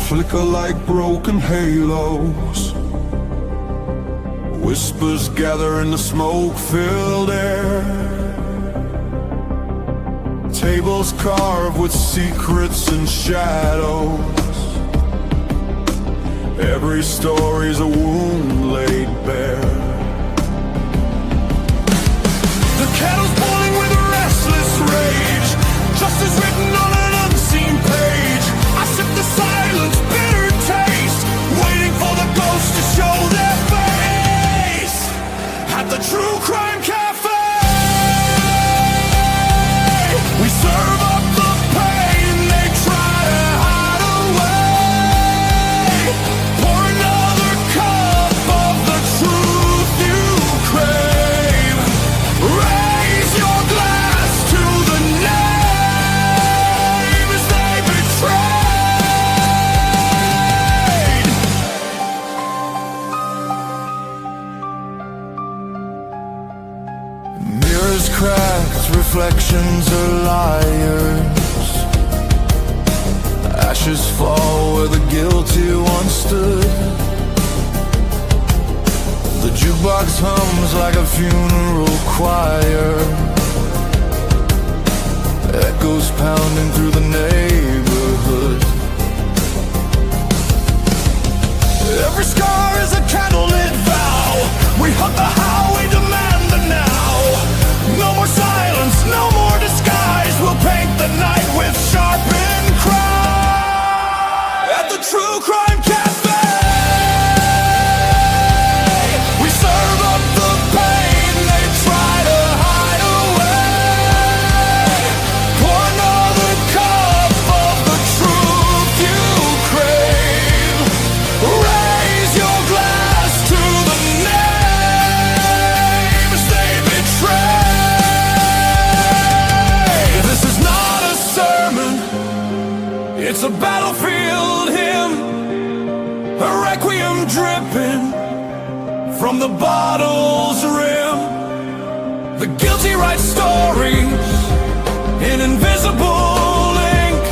flicker like broken halos. Whispers gather in the smoke-filled air. Tables carved with secrets and shadows. Every story's a wound laid bare. The kettle's boiling with a restless rage. Justice written on an unseen page. I sip the silence, bitter taste, waiting for the ghosts to show their face. At the True Crime Cafe, we serve up the pain they try to hide away. Pour another cup of the truth you crave. Raise your glass to the names they betrayed. Mirrors cracked, reflections are liars. Ashes fall where the guilty once stood. The jukebox hums like a funeral choir. Echoes pounding through the neighborhood. Every scar is a candlelit vow. We hug the how, we demand the now. No more silence, no more disguise. We'll paint the night with sharpened cry. At the True Crime Cafe, we serve up the pain they try to hide away. Pour another cup of the truth you crave. Raise your glass to the names they betray. This is not a sermon, it's a battlefield hymn, a requiem dripping from the bottle's rim. The guilty write stories in invisible ink,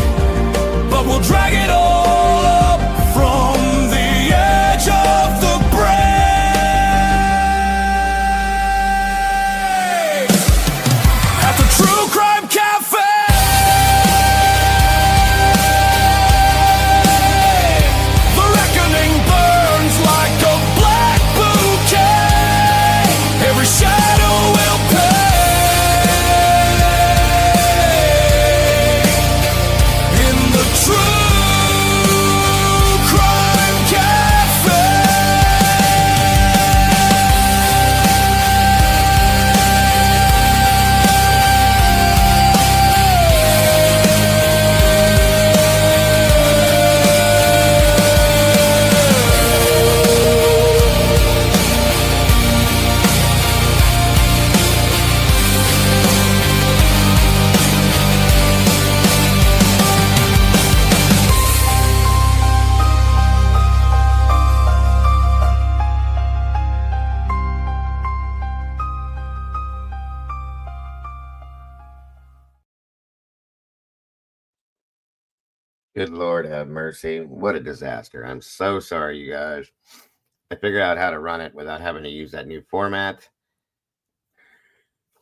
but we'll drag it all up from the edge of the brave. At the True Crime Cafe, the reckoning burns like a black bouquet. Every shadow will pay. In the True Crime Cafe. Good Lord have mercy. What a disaster. I'm so sorry, you guys. I figured out how to run it without having to use that new format.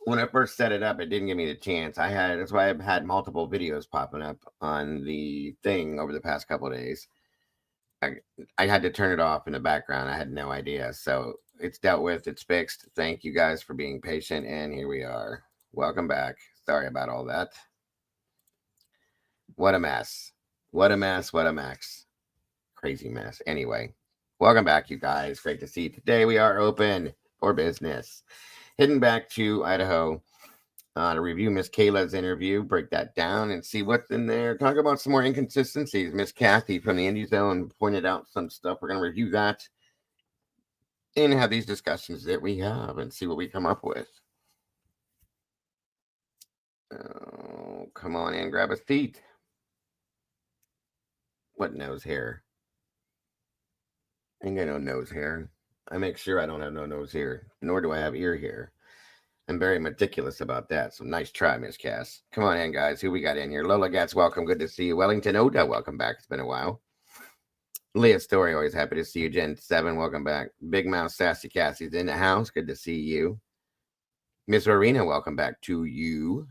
When I first set it up, it didn't give me the chance. That's why I've had multiple videos popping up on the thing over the past couple of days. I had to turn it off in the background. I had no idea. So it's dealt with. It's fixed. Thank you guys for being patient. And here we are. Welcome back. Sorry about all that. What a mess. What a mess. What a mess. Crazy mess. Anyway, welcome back, you guys. Great to see you. Today we are open for business. Heading back to Idaho to review Miss Kayla's interview, break that down and see what's in there. Talk about some more inconsistencies. Miss Kathy from the Indie Zone pointed out some stuff. We're going to review that and have these discussions that we have and see what we come up with. Oh, come on in, grab a seat. What nose hair? Ain't got no nose hair. I make sure I don't have no nose hair, nor do I have ear hair. I'm very meticulous about that. So nice try, Miss Cass. Come on in, guys. Who we got in here? Lola Gats, welcome. Good to see you. Wellington Oda, welcome back. It's been a while. Leah Story, always happy to see you. Gen 7, welcome back. Big Mouse Sassy Cassie's in the house. Good to see you. Miss Arena, welcome back to you.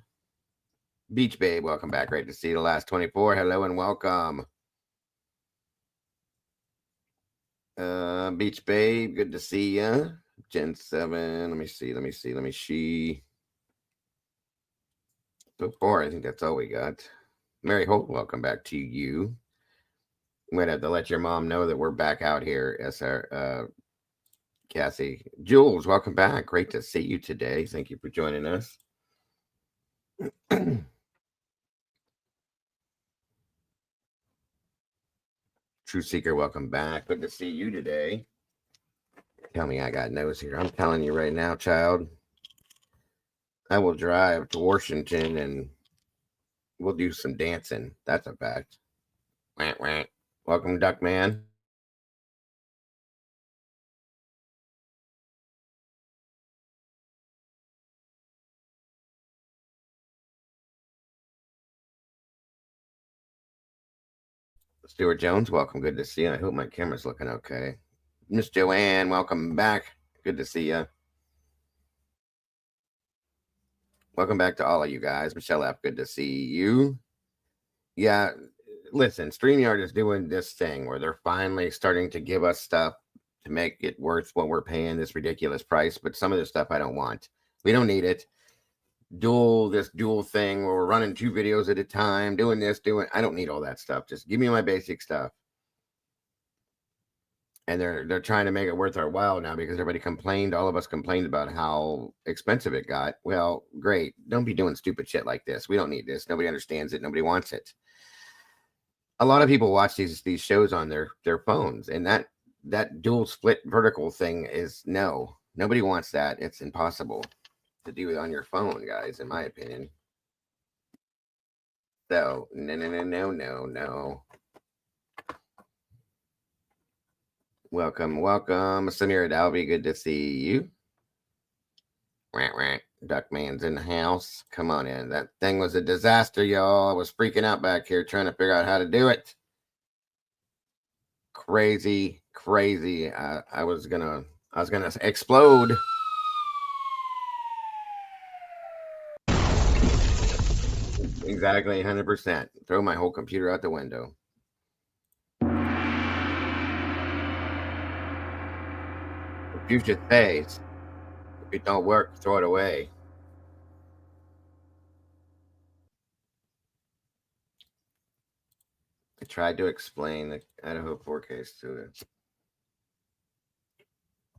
Beach Babe, welcome back. Great to see you. The last 24. Hello and welcome. Beach Babe, good to see you. Gen 7. Let me see. So far, I think that's all we got. Mary Holt, welcome back to you. I'm gonna have to let your mom know that we're back out here, SR Cassie. Jules, welcome back. Great to see you today. Thank you for joining us. True Seeker, welcome back. Good to see you today. Tell me I got nose here. I'm telling you right now, child. I will drive to Washington and we'll do some dancing. That's a fact. Wah, wah. Welcome, Duckman. Stuart Jones, welcome. Good to see you. I hope my camera's looking okay. Miss Joanne, welcome back. Good to see you. Welcome back to all of you guys. Michelle F., good to see you. Yeah, listen, StreamYard is doing this thing where they're finally starting to give us stuff to make it worth what we're paying this ridiculous price. But some of this stuff I don't want. We don't need it. This dual thing where we're running 2 videos at a time, doing this, I don't need all that stuff. Just give me my basic stuff. And they're trying to make it worth our while now because everybody complained. All of us complained about how expensive it got. Well, great. Don't be doing stupid shit like this. We don't need this. Nobody understands it. Nobody wants it. A lot of people watch these shows on their phones, and that dual split vertical thing is nobody wants that. It's impossible to do it on your phone, guys, in my opinion. So no. Welcome, Samira Dalby. Good to see you. Duckman's in the house. Come on in. That thing was a disaster, y'all. I was freaking out back here trying to figure out how to do it. Crazy. I was gonna explode. Exactly, 100%. Throw my whole computer out the window. You should say, if it don't work, throw it away. I tried to explain the Idaho 4Ks to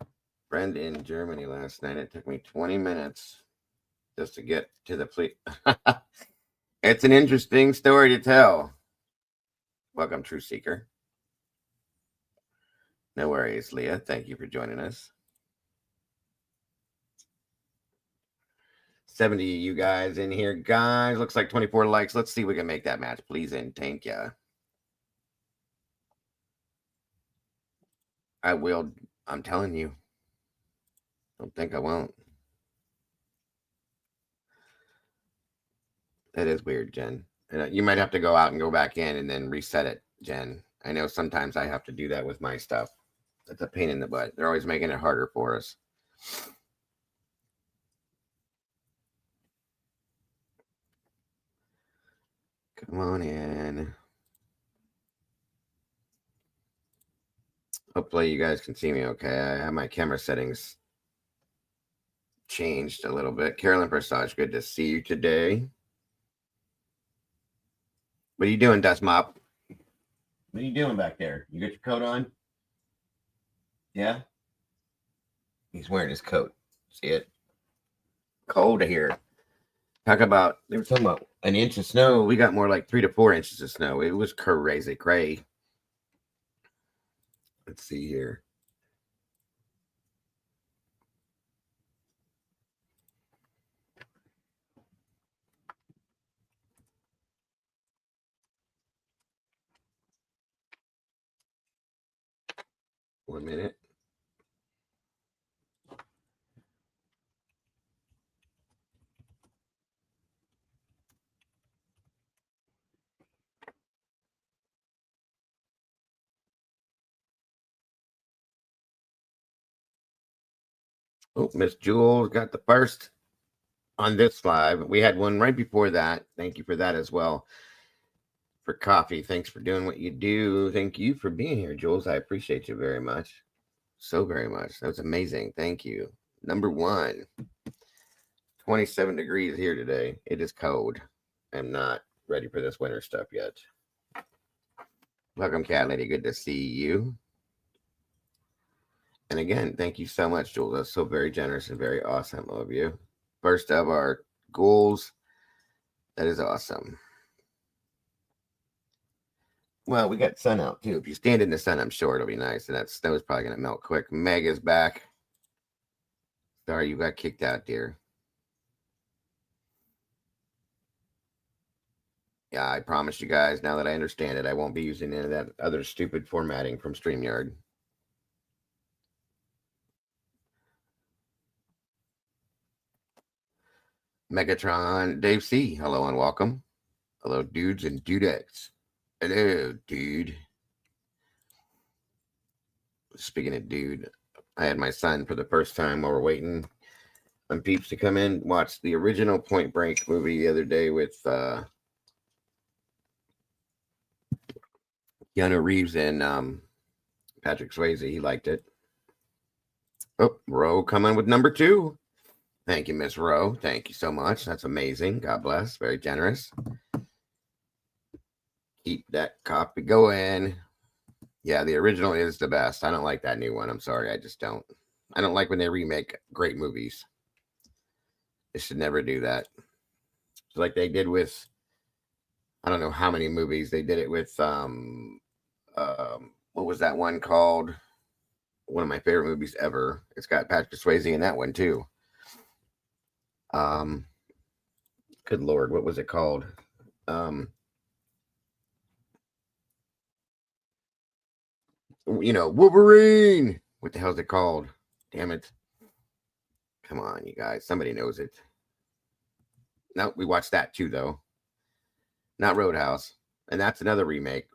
a friend in Germany last night. It took me 20 minutes just to get to the police. It's an interesting story to tell. Welcome, True Seeker. No worries, Leah. Thank you for joining us. 70 you guys in here. Guys, looks like 24 likes. Let's see if we can make that match, please, and thank ya. I will. I'm telling you. Don't think I won't. That is weird, Jen. You might have to go out and go back in and then reset it, Jen. I know sometimes I have to do that with my stuff. It's a pain in the butt. They're always making it harder for us. Come on in. Hopefully you guys can see me okay. I have my camera settings changed a little bit. Carolyn Persage, good to see you today. What are you doing, Dust Mop? What are you doing back there? You got your coat on? Yeah? He's wearing his coat. See it? Cold here. They were talking about an inch of snow. We got more like 3 to 4 inches of snow. It was crazy. Let's see here. One minute. Oh, Miss Jules got the first on this live. We had one right before that. Thank you for that as well. For coffee. Thanks for doing what you do. Thank you for being here, Jules. I appreciate you very much. So very much. That was amazing. Thank you. Number one, 27 degrees here today. It is cold. I'm not ready for this winter stuff yet. Welcome, Cat Lady. Good to see you. And again, thank you so much, Jules. That's so very generous and very awesome of you. First of our goals. That is awesome. Well, we got sun out too. If you stand in the sun, I'm sure it'll be nice. And that snow is probably going to melt quick. Meg is back. Sorry, you got kicked out, dear. Yeah, I promise you guys, now that I understand it, I won't be using any of that other stupid formatting from StreamYard. Megatron, Dave C. Hello and welcome. Hello, dudes and dudettes. Hello, dude. Speaking of dude, I had my son for the first time while we're waiting on peeps to come in. Watched the original Point Break movie the other day with Keanu Reeves and Patrick Swayze. He liked it. Oh, Roe coming with number 2. Thank you, Miss Rowe. Thank you so much. That's amazing. God bless. Very generous. Keep that copy going. Yeah, the original is the best. I don't like that new one. I'm sorry. I just don't. I don't like when they remake great movies. They should never do that. It's like they did with, I don't know how many movies. They did it with, what was that one called? One of my favorite movies ever. It's got Patrick Swayze in that one too. Good Lord, what was it called? Wolverine. What the hell is it called? Damn it. Come on, you guys. Somebody knows it. No, we watched that too, though. Not Roadhouse. And that's another remake.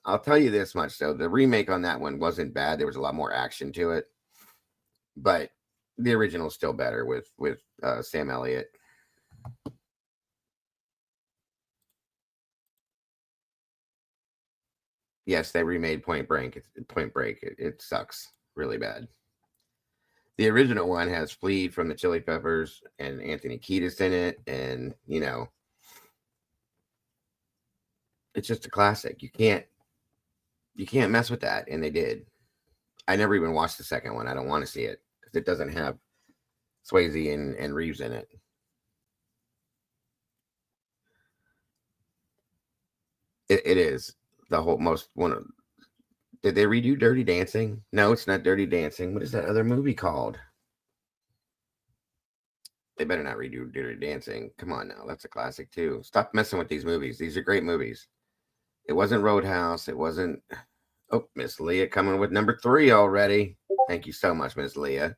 I'll tell you this much, though. The remake on that one wasn't bad. There was a lot more action to it. But the original is still better with Sam Elliott. Yes, they remade Point Break. It sucks really bad. The original one has Flea from the Chili Peppers and Anthony Kiedis in it, and it's just a classic. You can't mess with that, and they did. I never even watched the second one. I don't want to see it because it doesn't have Swayze and Reeves in it. It is the whole most one of. Did they redo Dirty Dancing? No, it's not Dirty Dancing. What is that other movie called? They better not redo Dirty Dancing. Come on now. That's a classic too. Stop messing with these movies. These are great movies. It wasn't Roadhouse. It wasn't. Oh, Miss Leah coming with number 3 already. Thank you so much, Miss Leah.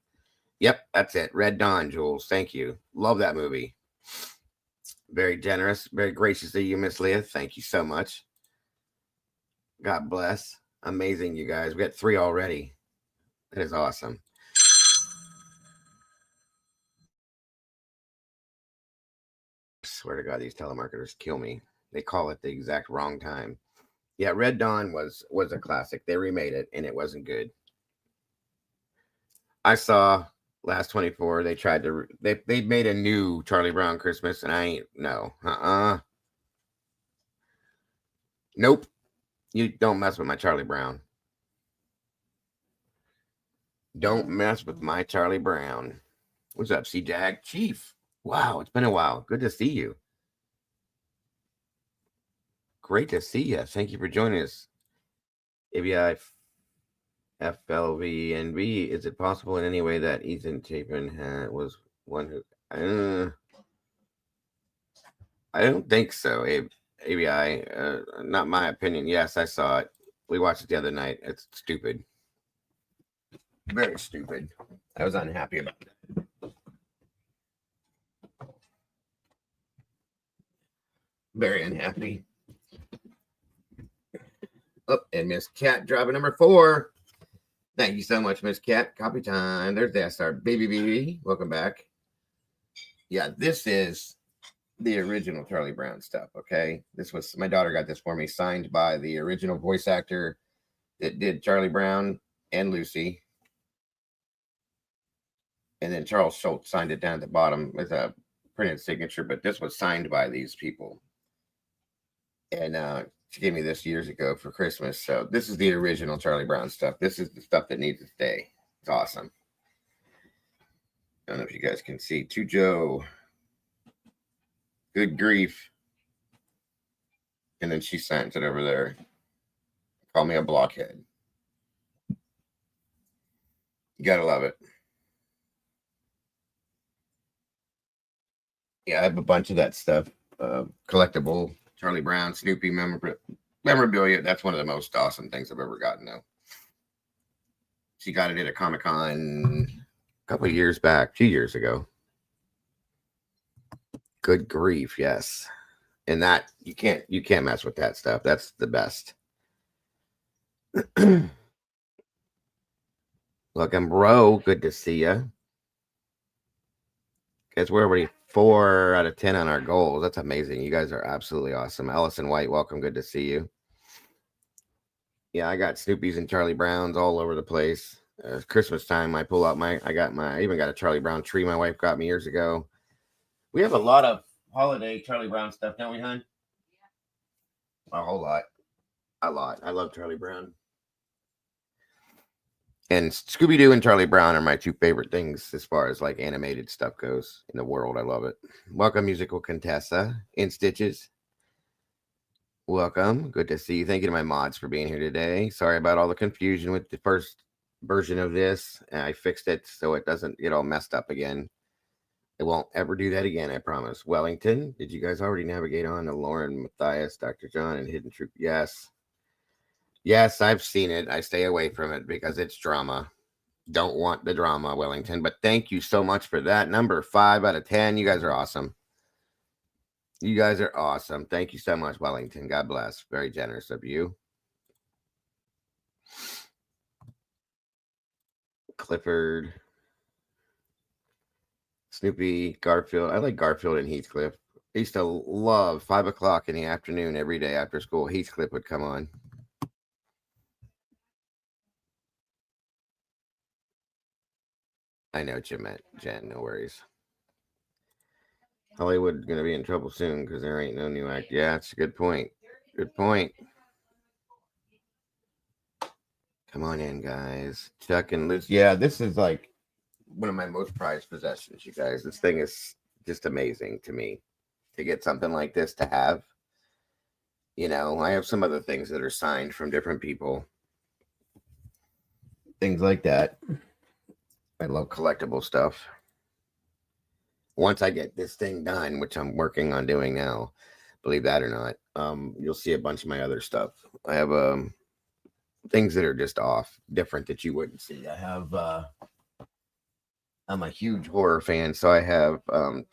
Yep, that's it. Red Dawn, Jules. Thank you. Love that movie. Very generous. Very gracious of you, Miss Leah. Thank you so much. God bless. Amazing, you guys. We got 3 already. That is awesome. I swear to God, these telemarketers kill me. They call it the exact wrong time. Yeah, Red Dawn was a classic. They remade it, and it wasn't good. I saw Last 24. They tried to they made a new Charlie Brown Christmas, and I ain't no. Nope. You don't mess with my Charlie Brown. Don't mess with my Charlie Brown. What's up, C-Jag? Chief. Wow, it's been a while. Good to see you. Great to see you. Thank you for joining us. ABI FLVNB. Is it possible in any way that Ethan Chapin was one who... I don't think so, ABI. Not my opinion. Yes, I saw it. We watched it the other night. It's stupid. Very stupid. I was unhappy about it. Very unhappy. Oh, and Miss Cat dropping number 4. Thank you so much, Miss Cat. Copy time. There's the SR. Baby. Welcome back. Yeah, this is the original Charlie Brown stuff, okay? This was, my daughter got this for me, signed by the original voice actor that did Charlie Brown and Lucy. And then Charles Schultz signed it down at the bottom with a printed signature, but this was signed by these people. And she gave me this years ago for Christmas. So this is the original Charlie Brown stuff. This is the stuff that needs to stay. It's awesome. I don't know if you guys can see. To Joe. Good grief. And then she signs it over there. Call me a blockhead. You gotta love it. Yeah, I have a bunch of that stuff. Collectible Charlie Brown, Snoopy memorabilia. That's one of the most awesome things I've ever gotten, though. She got it at a Comic-Con a couple of years back, 2 years ago. Good grief, yes. And that you can't mess with that stuff. That's the best. Welcome, bro. Good to see you. Guys, we're already 4 out of 10 on our goals. That's amazing. You guys are absolutely awesome. Ellison White, welcome. Good to see you. Yeah, I got Snoopy's and Charlie Browns all over the place. Christmas time, I pull out I even got a Charlie Brown tree my wife got me years ago. We have a lot of holiday Charlie Brown stuff, don't we, hon? Yeah. A whole lot. A lot. I love Charlie Brown. And Scooby-Doo and Charlie Brown are my 2 favorite things as far as like animated stuff goes in the world. I love it. Welcome, Musical Contessa in Stitches. Welcome. Good to see you. Thank you to my mods for being here today. Sorry about all the confusion with the first version of this. I fixed it so it doesn't get all messed up again. I won't ever do that again, I promise. Wellington, did you guys already navigate on to Lauren, Matthias, Dr. John, and Hidden Troop? Yes. Yes, I've seen it. I stay away from it because it's drama. Don't want the drama, Wellington. But thank you so much for that. Number 5 out of 10. You guys are awesome. You guys are awesome. Thank you so much, Wellington. God bless. Very generous of you. Clifford. Snoopy, Garfield. I like Garfield and Heathcliff. I used to love 5 o'clock in the afternoon every day after school. Heathcliff would come on. I know what you meant, Jen. No worries. Hollywood's going to be in trouble soon because there ain't no new act. Yeah, it's a good point. Good point. Come on in, guys. Chuck and Liz. Yeah, this is like one of my most prized possessions, you guys. This thing is just amazing to me to get something like this to have. You know, I have some other things that are signed from different people. Things like that. I love collectible stuff. Once I get this thing done, which I'm working on doing now, believe that or not, you'll see a bunch of my other stuff. I have things that are just off, different that you wouldn't see. I have I'm a huge horror fan, so I have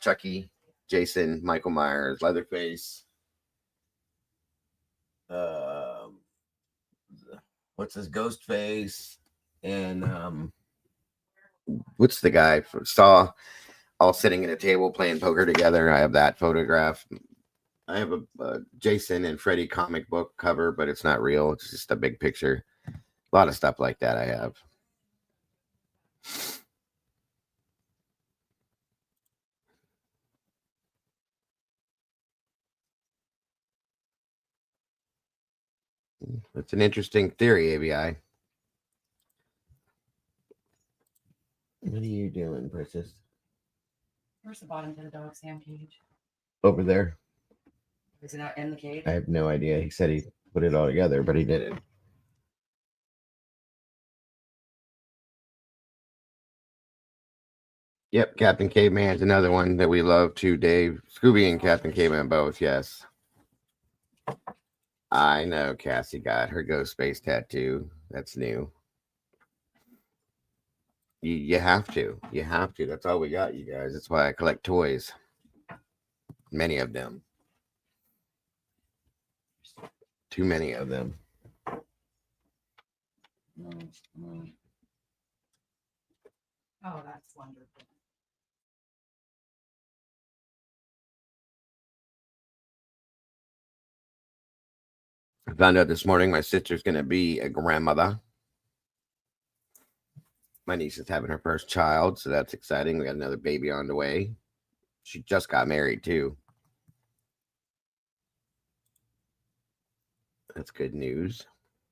Chucky, Jason, Michael Myers, Leatherface, what's his Ghostface, and what's the guy from Saw, all sitting at a table playing poker together. I have that photograph. I have a Jason and Freddy comic book cover, but it's not real. It's just a big picture. A lot of stuff like that I have. It's an interesting theory, ABI. What are you doing, Princess? Where's the bottom to the dog's hand cage? Over there. Is it not in the cage? I have no idea. He said he put it all together, but he didn't. Yep, Captain Caveman's another one that we love too, Dave. Scooby and Captain Caveman both, yes. I know Cassie got her ghost space tattoo. That's new. You have to. You have to. That's all we got, you guys. That's why I collect toys. Many of them. Too many of them. Oh, that's wonderful. I found out this morning my sister's going to be a grandmother. My niece is having her first child, so that's exciting. We got another baby on the way. She just got married, too. That's good news.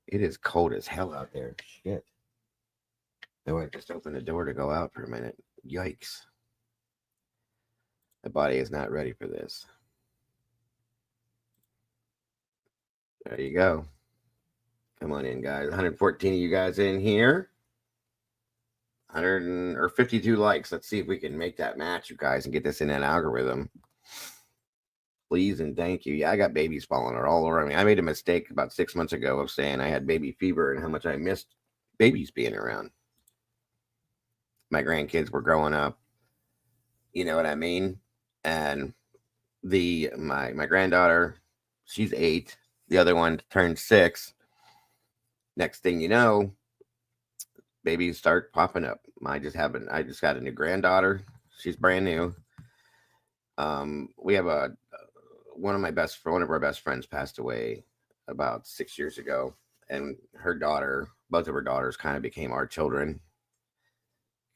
It is cold as hell out there. Shit. Though I just opened the door to go out for a minute. Yikes. My body is not ready for this. There you go. Come on in, guys. 114 of you guys in here. 52 likes. Let's see if we can make that match, you guys, and get this in an algorithm. Please and thank you. Yeah, I got babies falling all over me. I made a mistake about 6 months ago of saying I had baby fever and how much I missed babies being around. My grandkids were growing up. You know what I mean? And my granddaughter, she's 8. The other one turned 6. Next thing you know, babies start popping up. I just got a new granddaughter. She's brand new. We have one of our best friends passed away about 6 years ago, and both of her daughters kind of became our children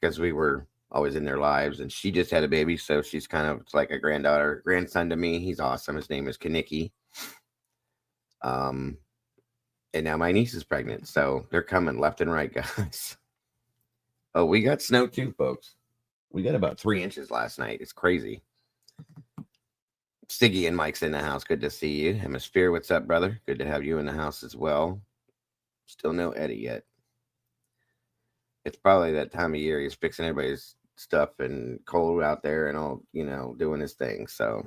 because we were always in their lives, and she just had a baby, so she's kind of like a grandson to me. He's awesome. His name is Kaniki. And now my niece is pregnant, so they're coming left and right, guys. Oh, we got snow too, folks. We got about 3 inches last night. It's crazy. Siggy and Mike's in the house. Good to see you. Hemisphere, what's up, brother? Good to have you in the house as well. Still no Eddie yet. It's probably that time of year. He's fixing everybody's stuff and cold out there and all, doing his thing. So,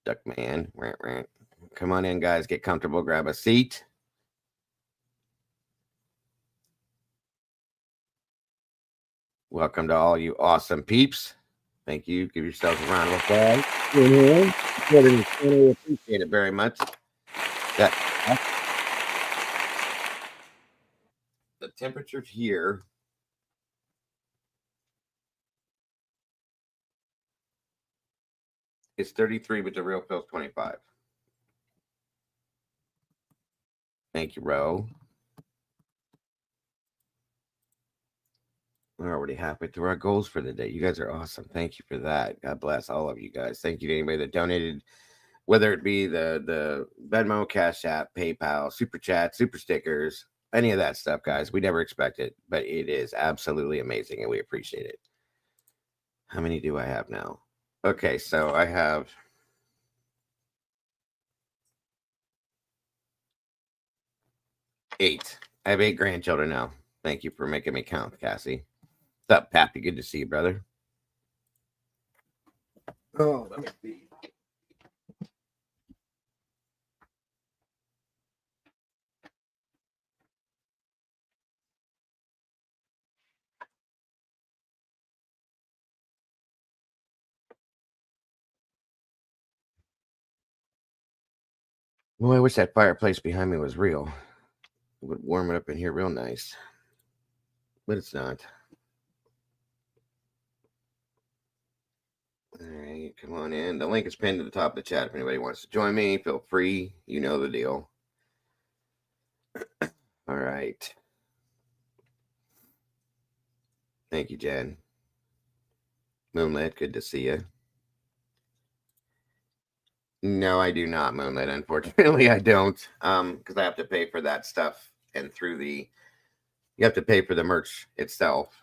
Duckman, rant, rant. Come on in, guys. Get comfortable. Grab a seat. Welcome to all you awesome peeps. Thank you. Give yourselves a round of applause. Appreciate it very much. The temperature here is 33, but the real feels 25. Thank you, Ro. We're already halfway through our goals for the day. You guys are awesome. Thank you for that. God bless all of you guys. Thank you to anybody that donated, whether it be the Venmo, Cash App, PayPal, Super Chat, Super Stickers, any of that stuff, guys. We never expect it, but it is absolutely amazing, and we appreciate it. How many do I have now? Okay, so I have 8. I have 8 grandchildren now. Thank you for making me count, Cassie. What's up, Pappy? Good to see you, brother. Oh, let me see. Well, I wish that fireplace behind me was real. It would warm it up in here real nice. But it's not. All right, come on in. The link is pinned to the top of the chat. If anybody wants to join me, feel free. You know the deal. All right. Thank you, Jen. Moonlit, good to see you. No, I do not, Moonlit. Unfortunately, I don't. Because I have to pay for that stuff, and you have to pay for the merch itself.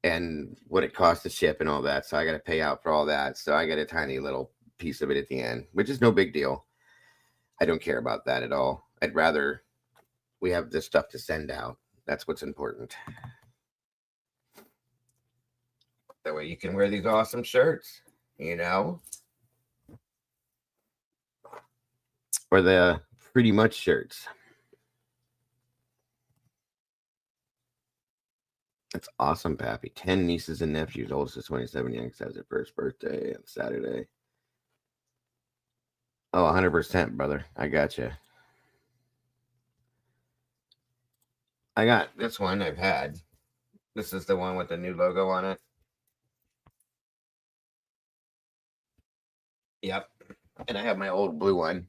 And what it costs to ship and all that. So I got to pay out for all that. So I get a tiny little piece of it at the end, which is no big deal. I don't care about that at all. I'd rather we have this stuff to send out. That's what's important. That way you can wear these awesome shirts, or the pretty much shirts. That's awesome, Pappy. 10 nieces and nephews. Oldest is 27. Youngest has their first birthday on Saturday. Oh, 100%, brother. I gotcha. I got this one I've had. This is the one with the new logo on it. Yep. And I have my old blue one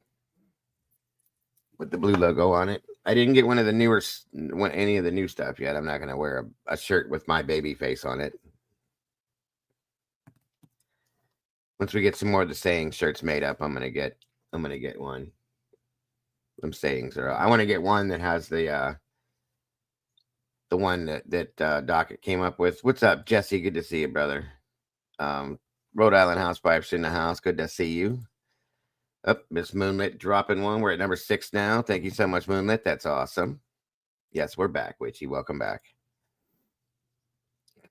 with the blue logo on it. I didn't get one of the newer, any of the new stuff yet. I'm not going to wear a shirt with my baby face on it. Once we get some more of the saying shirts made up, I'm gonna get one. Some sayings are. I want to get one that has the one that Docket came up with. What's up, Jesse? Good to see you, brother. Rhode Island Housewife's in the house. Good to see you. Up, Miss Moonlit dropping one. We're at number 6 now. Thank you so much, Moonlit. That's awesome. Yes, we're back, Witchy. Welcome back.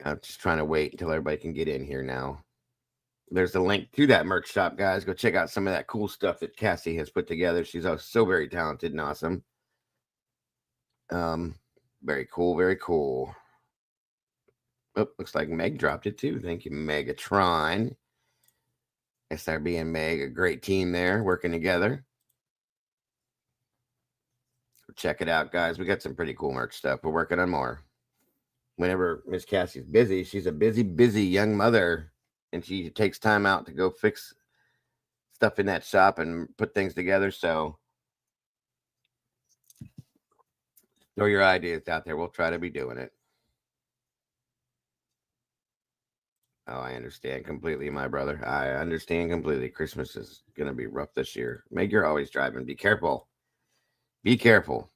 I'm just trying to wait until everybody can get in here now. There's a link to that merch shop, guys. Go check out some of that cool stuff that Cassie has put together. She's so very talented and awesome. Very cool, very cool. Oh, looks like Meg dropped it too. Thank you, Megatron. SRB and Meg, a great team there working together. Check it out, guys. We got some pretty cool merch stuff. We're working on more. Whenever Miss Cassie's busy, she's a busy young mother. And she takes time out to go fix stuff in that shop and put things together. So throw your ideas out there. We'll try to be doing it. Oh, I understand completely, my brother. I understand completely. Christmas is going to be rough this year. Meg, you're always driving. Be careful. Be careful.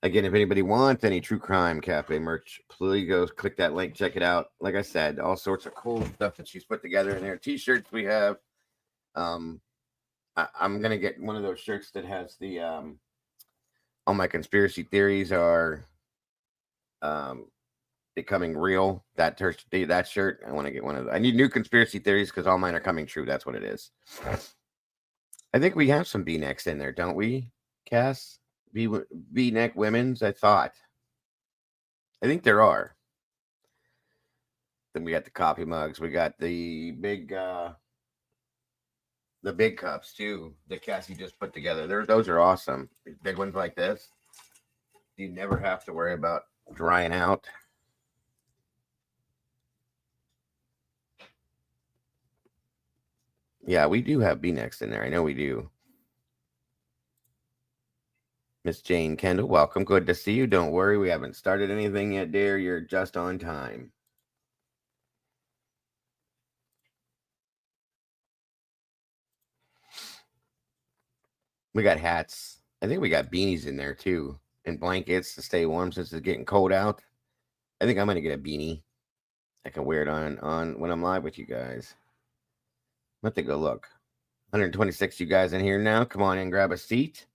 Again, if anybody wants any True Crime Cafe merch, please go click that link. Check it out. Like I said, all sorts of cool stuff that she's put together in there. T-shirts we have. I'm going to get one of those shirts that has the all my conspiracy theories are becoming real. That shirt. I want to get one of those. I need new conspiracy theories because all mine are coming true. That's what it is. I think we have some V-necks in there, don't we, Cass? V-neck women's, I thought. I think there are. Then we got the coffee mugs. We got the big cups too that Cassie just put together. Those are awesome. Big ones like this. You never have to worry about drying out. Yeah, we do have V-necks in there. I know we do. Miss Jane Kendall, welcome. Good to see you. Don't worry, we haven't started anything yet, dear. You're just on time. We got hats. I think we got beanies in there too, and blankets to stay warm since it's getting cold out. I think I'm gonna get a beanie. I can wear it on when I'm live with you guys. Let me go look. 126 you guys in here now. Come on in, grab a seat.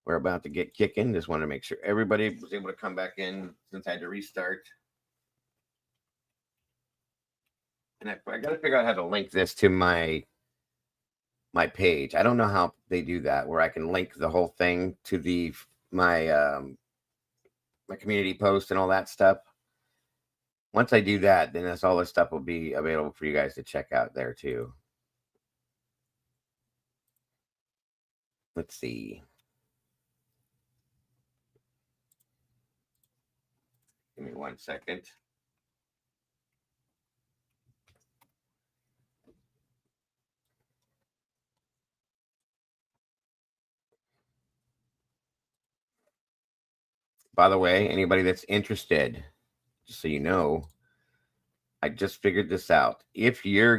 We're about to get kicking. Just want to make sure everybody was able to come back in since I had to restart. And I got to figure out how to link this to my page. I don't know how they do that, where I can link the whole thing to my community post and all that stuff. Once I do that, then all this stuff will be available for you guys to check out there too. Let's see. Give me 1 second. By the way, anybody that's interested, just so you know, I just figured this out. If you're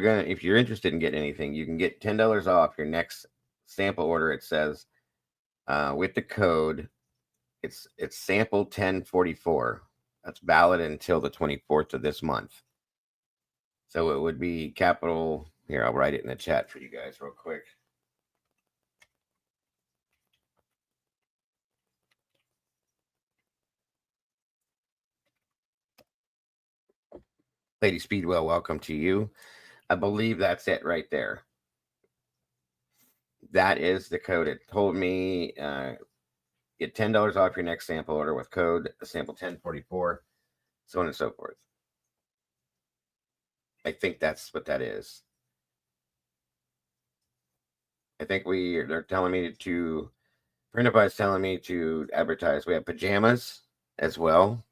interested in getting anything, you can get $10 off your next sample order. It says with the code, it's sample 1044. That's valid until the 24th of this month. So it would be capital. Here, I'll write it in the chat for you guys real quick. Lady Speedwell, welcome to you. I believe that's it right there. That is the code. It told me get $10 off your next sample order with code sample 1044, so on and so forth. I think that's what that is. I think they're telling me to Friend of ours telling me to advertise. We have pajamas as well.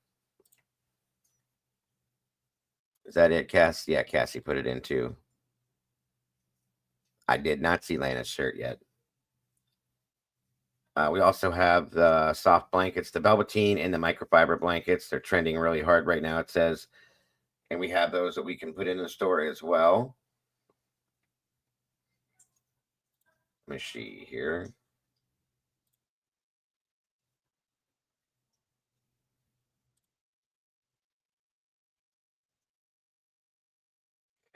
Is that it, Cass? Yeah, Cassie put it in too. I did not see Lana's shirt yet. We also have the soft blankets, the velveteen and the microfiber blankets. They're trending really hard right now, it says. And we have those that we can put in the store as well. Let me see here.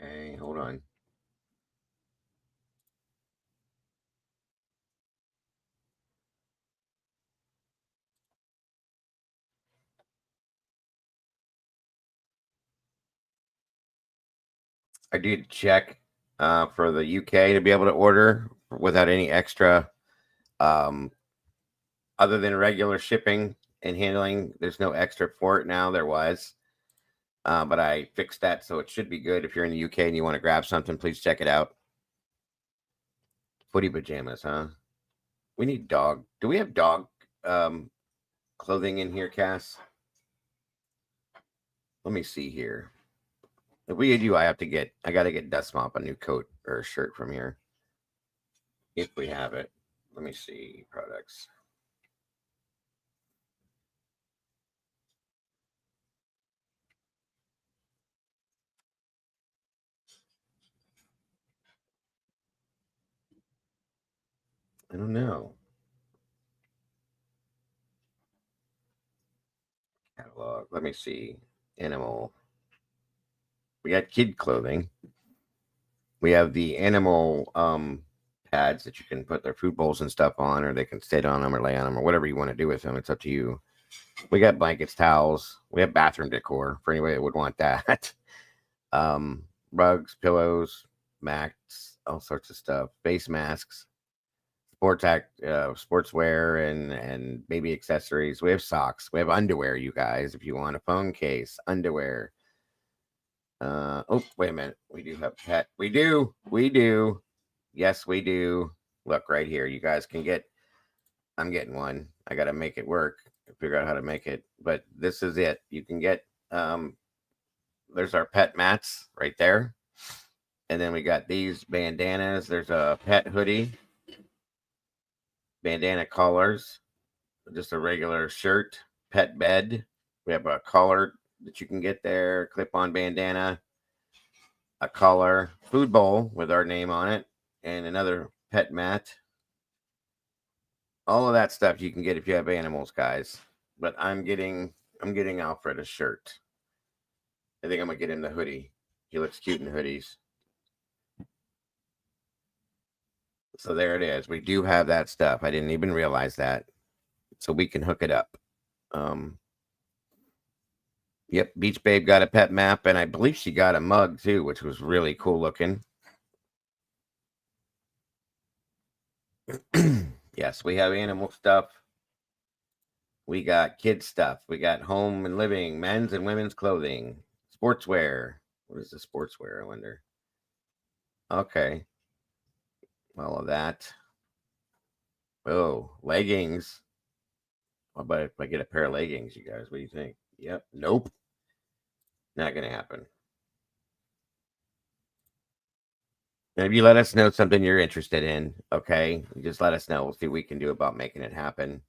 Okay, hold on. I did check for the UK to be able to order without any extra, other than regular shipping and handling. There's no extra for it now. There was, but I fixed that, so it should be good. If you're in the UK and you want to grab something, please check it out. Footy pajamas, huh? We need dog. Do we have dog clothing in here, Cass? Let me see here. If we do, I got to get Dust Mop a new coat or a shirt from here. If we have it. Let me see. Products. I don't know. Catalog. Let me see. Animal. We got kid clothing. We have the animal pads that you can put their food bowls and stuff on, or they can sit on them or lay on them or whatever you want to do with them. It's up to you. We got blankets, towels. We have bathroom decor for anybody that would want that. Rugs, pillows, mats, all sorts of stuff. Face masks, sportswear, and baby accessories. We have socks. We have underwear, you guys. If you want a phone case, underwear. Oh, wait a minute. We do have pet. We do. Yes, we do. Look right here. You guys can get. I'm getting one. I got to make it work. Figure out how to make it. But this is it. You can get. There's our pet mats right there, and then we got these bandanas. There's a pet hoodie, bandana collars, just a regular shirt, pet bed. We have a collar that you can get there, clip-on bandana, a collar, food bowl with our name on it, and another pet mat. All of that stuff you can get if you have animals, guys. But I'm getting Alfred a shirt. I think I'm gonna get him the hoodie. He looks cute in hoodies. So there it is. We do have that stuff. I didn't even realize that. So we can hook it up. Yep, Beach Babe got a pet map, and I believe she got a mug too, which was really cool looking. Yes, we have animal stuff. We got kids stuff. We got home and living, men's and women's clothing, sportswear. What is the sportswear, I wonder? Okay. All of that. Oh, leggings. How about if I get a pair of leggings, you guys? What do you think? Yep. Nope. Not going to happen. And if you let us know something you're interested in, okay, just let us know. We'll see what we can do about making it happen.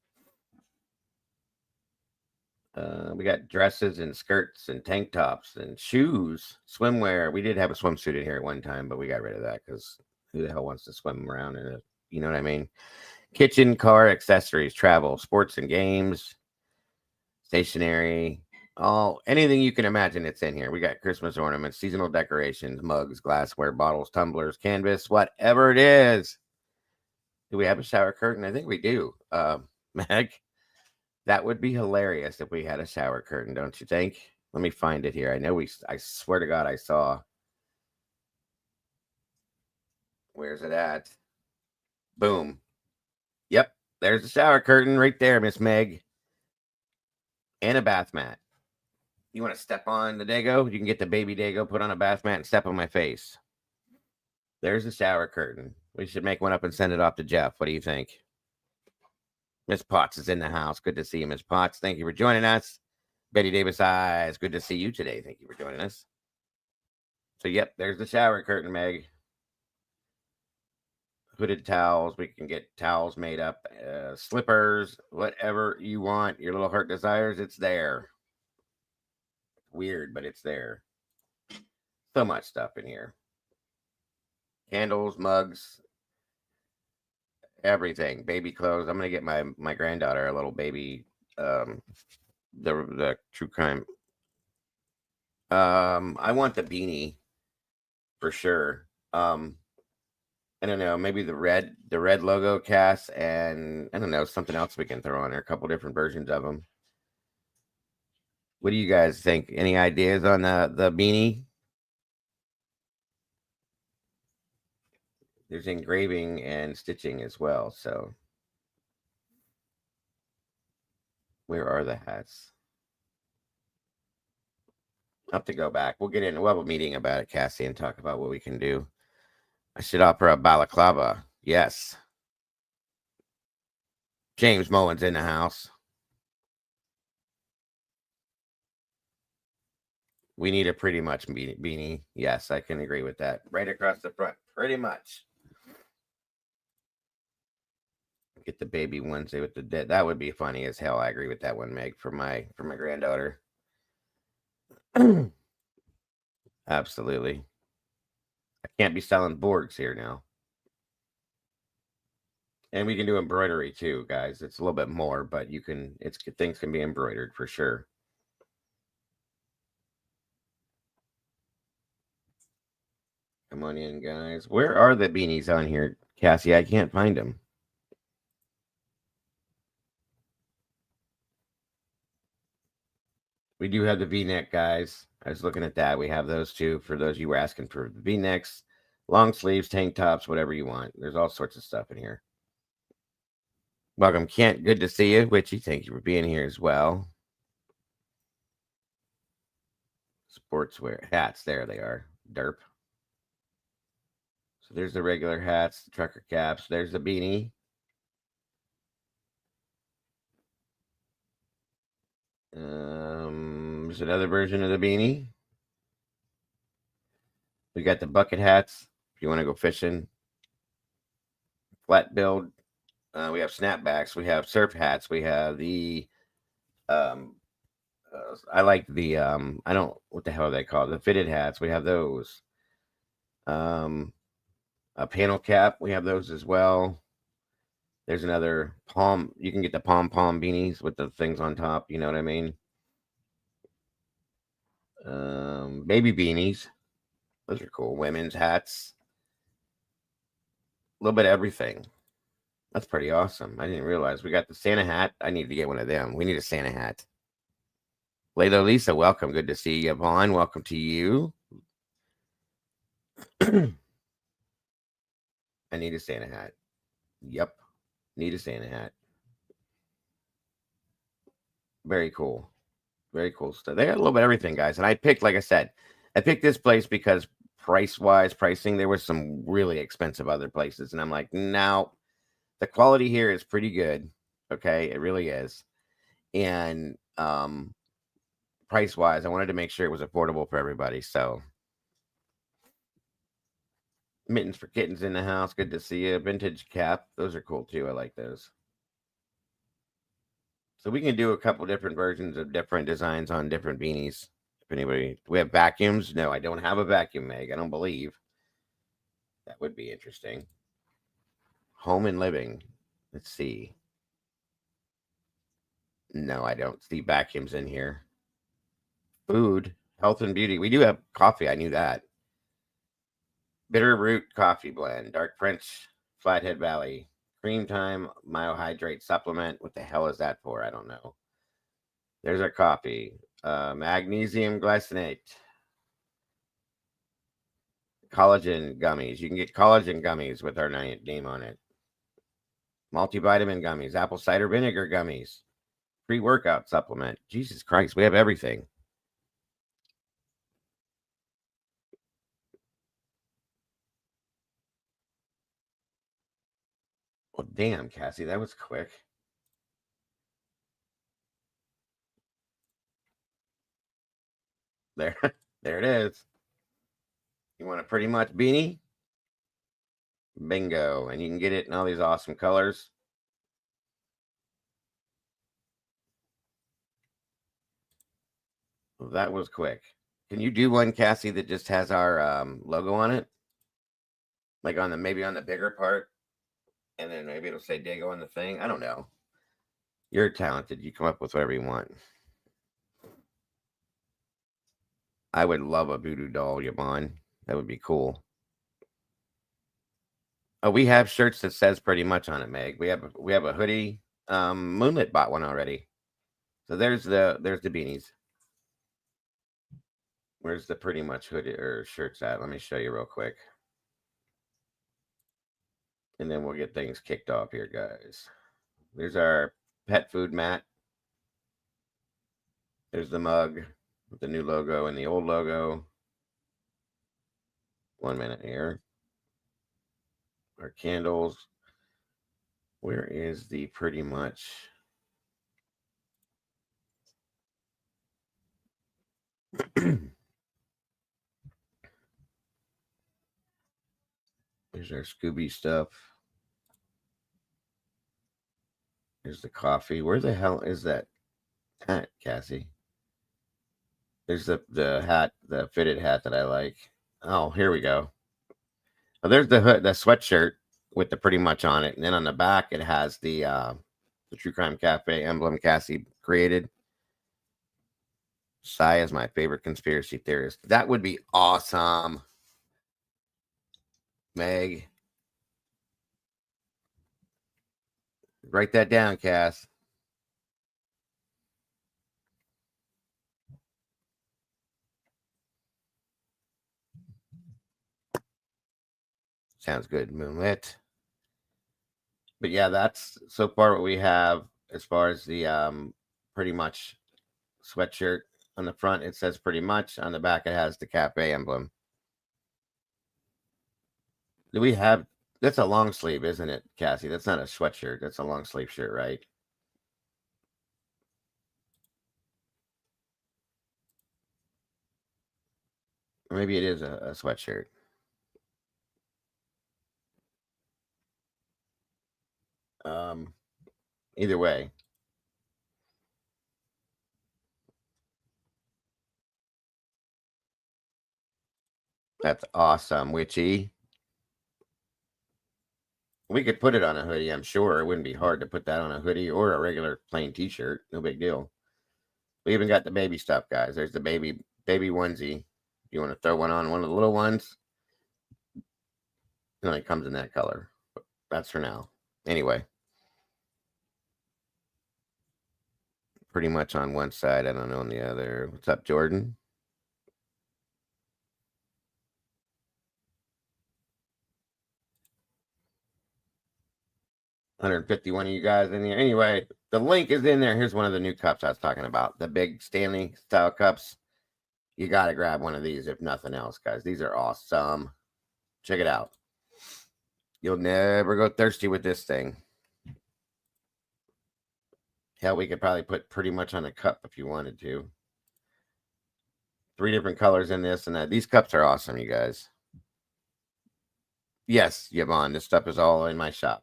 We got dresses and skirts and tank tops and shoes, swimwear. We did have a swimsuit in here at one time, but we got rid of that because who the hell wants to swim around in it? You know what I mean? Kitchen, car, accessories, travel, sports and games, stationery, anything you can imagine it's in here. We got Christmas ornaments, seasonal decorations, mugs, glassware, bottles, tumblers, canvas, whatever it is. Do we have a shower curtain? I think we do. Meg, that would be hilarious if we had a shower curtain, don't you think? Let me find it here. I swear to God I saw. Where's it at? Boom. Yep, there's the shower curtain right there, Miss Meg. And a bath mat. You want to step on the Dago? You can get the baby Dago, put on a bath mat, and step on my face. There's the shower curtain. We should make one up and send it off to Jeff. What do you think? Miss Potts is in the house. Good to see you, Miss Potts. Thank you for joining us. Betty Davis Eyes. Good to see you today. Thank you for joining us. So, yep, there's the shower curtain, Meg. Hooded towels. We can get towels made up, slippers, whatever you want. Your little heart desires, it's there. Weird, but it's there. So much stuff in here. Candles, mugs, everything. Baby clothes. I'm gonna get my granddaughter a little baby. The true crime. I want the beanie for sure. I don't know, maybe the red logo cast, and I don't know, something else we can throw on there. A couple different versions of them. What do you guys think? Any ideas on the beanie? There's engraving and stitching as well. So where are the hats? I'll have to go back. We'll have a meeting about it, Cassie, and talk about what we can do. I should offer a balaclava. Yes. James Mullen's in the house. We need a pretty much beanie. Yes, I can agree with that. Right across the front, pretty much. Get the baby Wednesday with the dead. That would be funny as hell. I agree with that one, Meg, for my granddaughter. Absolutely. I can't be selling Borgs here now. And we can do embroidery too, guys. It's a little bit more, but things can be embroidered for sure. Come on in, guys. Where are the beanies on here, Cassie? I can't find them. We do have the V-neck, guys. I was looking at that. We have those too. For those you were asking for the V-necks, long sleeves, tank tops, whatever you want. There's all sorts of stuff in here. Welcome, Kent. Good to see you. Witchy, thank you for being here as well. Sportswear hats. There they are. Derp. So there's the regular hats, the trucker caps. There's the beanie. There's another version of the beanie. We got the bucket hats if you want to go fishing. Flat build. We have snapbacks. We have surf hats. We have the I like the I don't what the hell are they called? The fitted hats. We have those. A panel cap. We have those as well. There's another palm. You can get the pom beanies with the things on top. You know what I mean? Baby beanies. Those are cool. Women's hats. A little bit of everything. That's pretty awesome. I didn't realize we got the Santa hat. I need to get one of them. We need a Santa hat. Layla Lisa, welcome. Good to see you, Vaughn. Welcome to you. I need a Santa hat. Yep. Need a Santa hat. Very cool. Very cool stuff. They got a little bit of everything, guys. And I picked, like I said, I picked this place because pricing, there was some really expensive other places. And I'm like, no, the quality here is pretty good. Okay. It really is. And price-wise, I wanted to make sure it was affordable for everybody. So mittens for kittens in the house. Good to see you. Vintage cap. Those are cool too. I like those. So we can do a couple different versions of different designs on different beanies. If anybody, we have vacuums. No, I don't have a vacuum, Meg. I don't believe. That would be interesting. Home and living. Let's see. No, I don't see vacuums in here. Food, health and beauty. We do have coffee. I knew that. Bitter root coffee blend. Dark French, Flathead Valley. Cream time, myohydrate supplement. What the hell is that for? I don't know. There's our coffee. Magnesium glycinate. Collagen gummies. You can get collagen gummies with our name on it. Multivitamin gummies. Apple cider vinegar gummies. Pre-workout supplement. Jesus Christ, we have everything. Well, damn, Cassie, that was quick. There, there it is. You want a pretty much beanie? Bingo. And you can get it in all these awesome colors. Well, that was quick. Can you do one, Cassie, that just has our logo on it? Like on the maybe on the bigger part, and then maybe it'll say Dago on the thing. I don't know. You're talented. You come up with whatever you want. I would love a voodoo doll, Yvonne. That would be cool. Oh, we have shirts that says pretty much on it, Meg. We have a hoodie. Moonlit bought one already. So there's the beanies. Where's the pretty much hoodie or shirts at? Let me show you real quick. And then we'll get things kicked off here, guys. There's our pet food mat. There's the mug with the new logo and the old logo. 1 minute here. Our candles. Where is the pretty much? There's our Scooby stuff. There's the coffee. Where the hell is that hat, Cassie? There's the hat, the fitted hat that I like. Oh, here we go. Oh, there's the hood, the sweatshirt with the pretty much on it. And then on the back, it has the True Crime Cafe emblem Cassie created. Sai is my favorite conspiracy theorist. That would be awesome. Meg. Write that down, Cass. Sounds good, Moonlit. But yeah, that's so far what we have as far as the pretty much sweatshirt. On the front, it says pretty much. On the back, it has the cafe emblem. Do we have... That's a long sleeve, isn't it, Cassie? That's not a sweatshirt. That's a long sleeve shirt, right? Or maybe it is a sweatshirt. Either way. That's awesome, Witchy. We could put it on a hoodie, I'm sure. It wouldn't be hard to put that on a hoodie or a regular plain t-shirt. No big deal. We even got the baby stuff, guys. There's the baby onesie. You want to throw one on one of the little ones? It only comes in that color. But that's for now. Anyway. Pretty much on one side. I don't know on the other. What's up, Jordan? $151 of you guys in here. Anyway, the link is in there. Here's one of the new cups I was talking about. The big Stanley style cups. You got to grab one of these if nothing else, guys. These are awesome. Check it out. You'll never go thirsty with this thing. Hell, we could probably put pretty much on a cup if you wanted to. 3 different colors in this, and these cups are awesome, you guys. Yes, Yvonne, this stuff is all in my shop.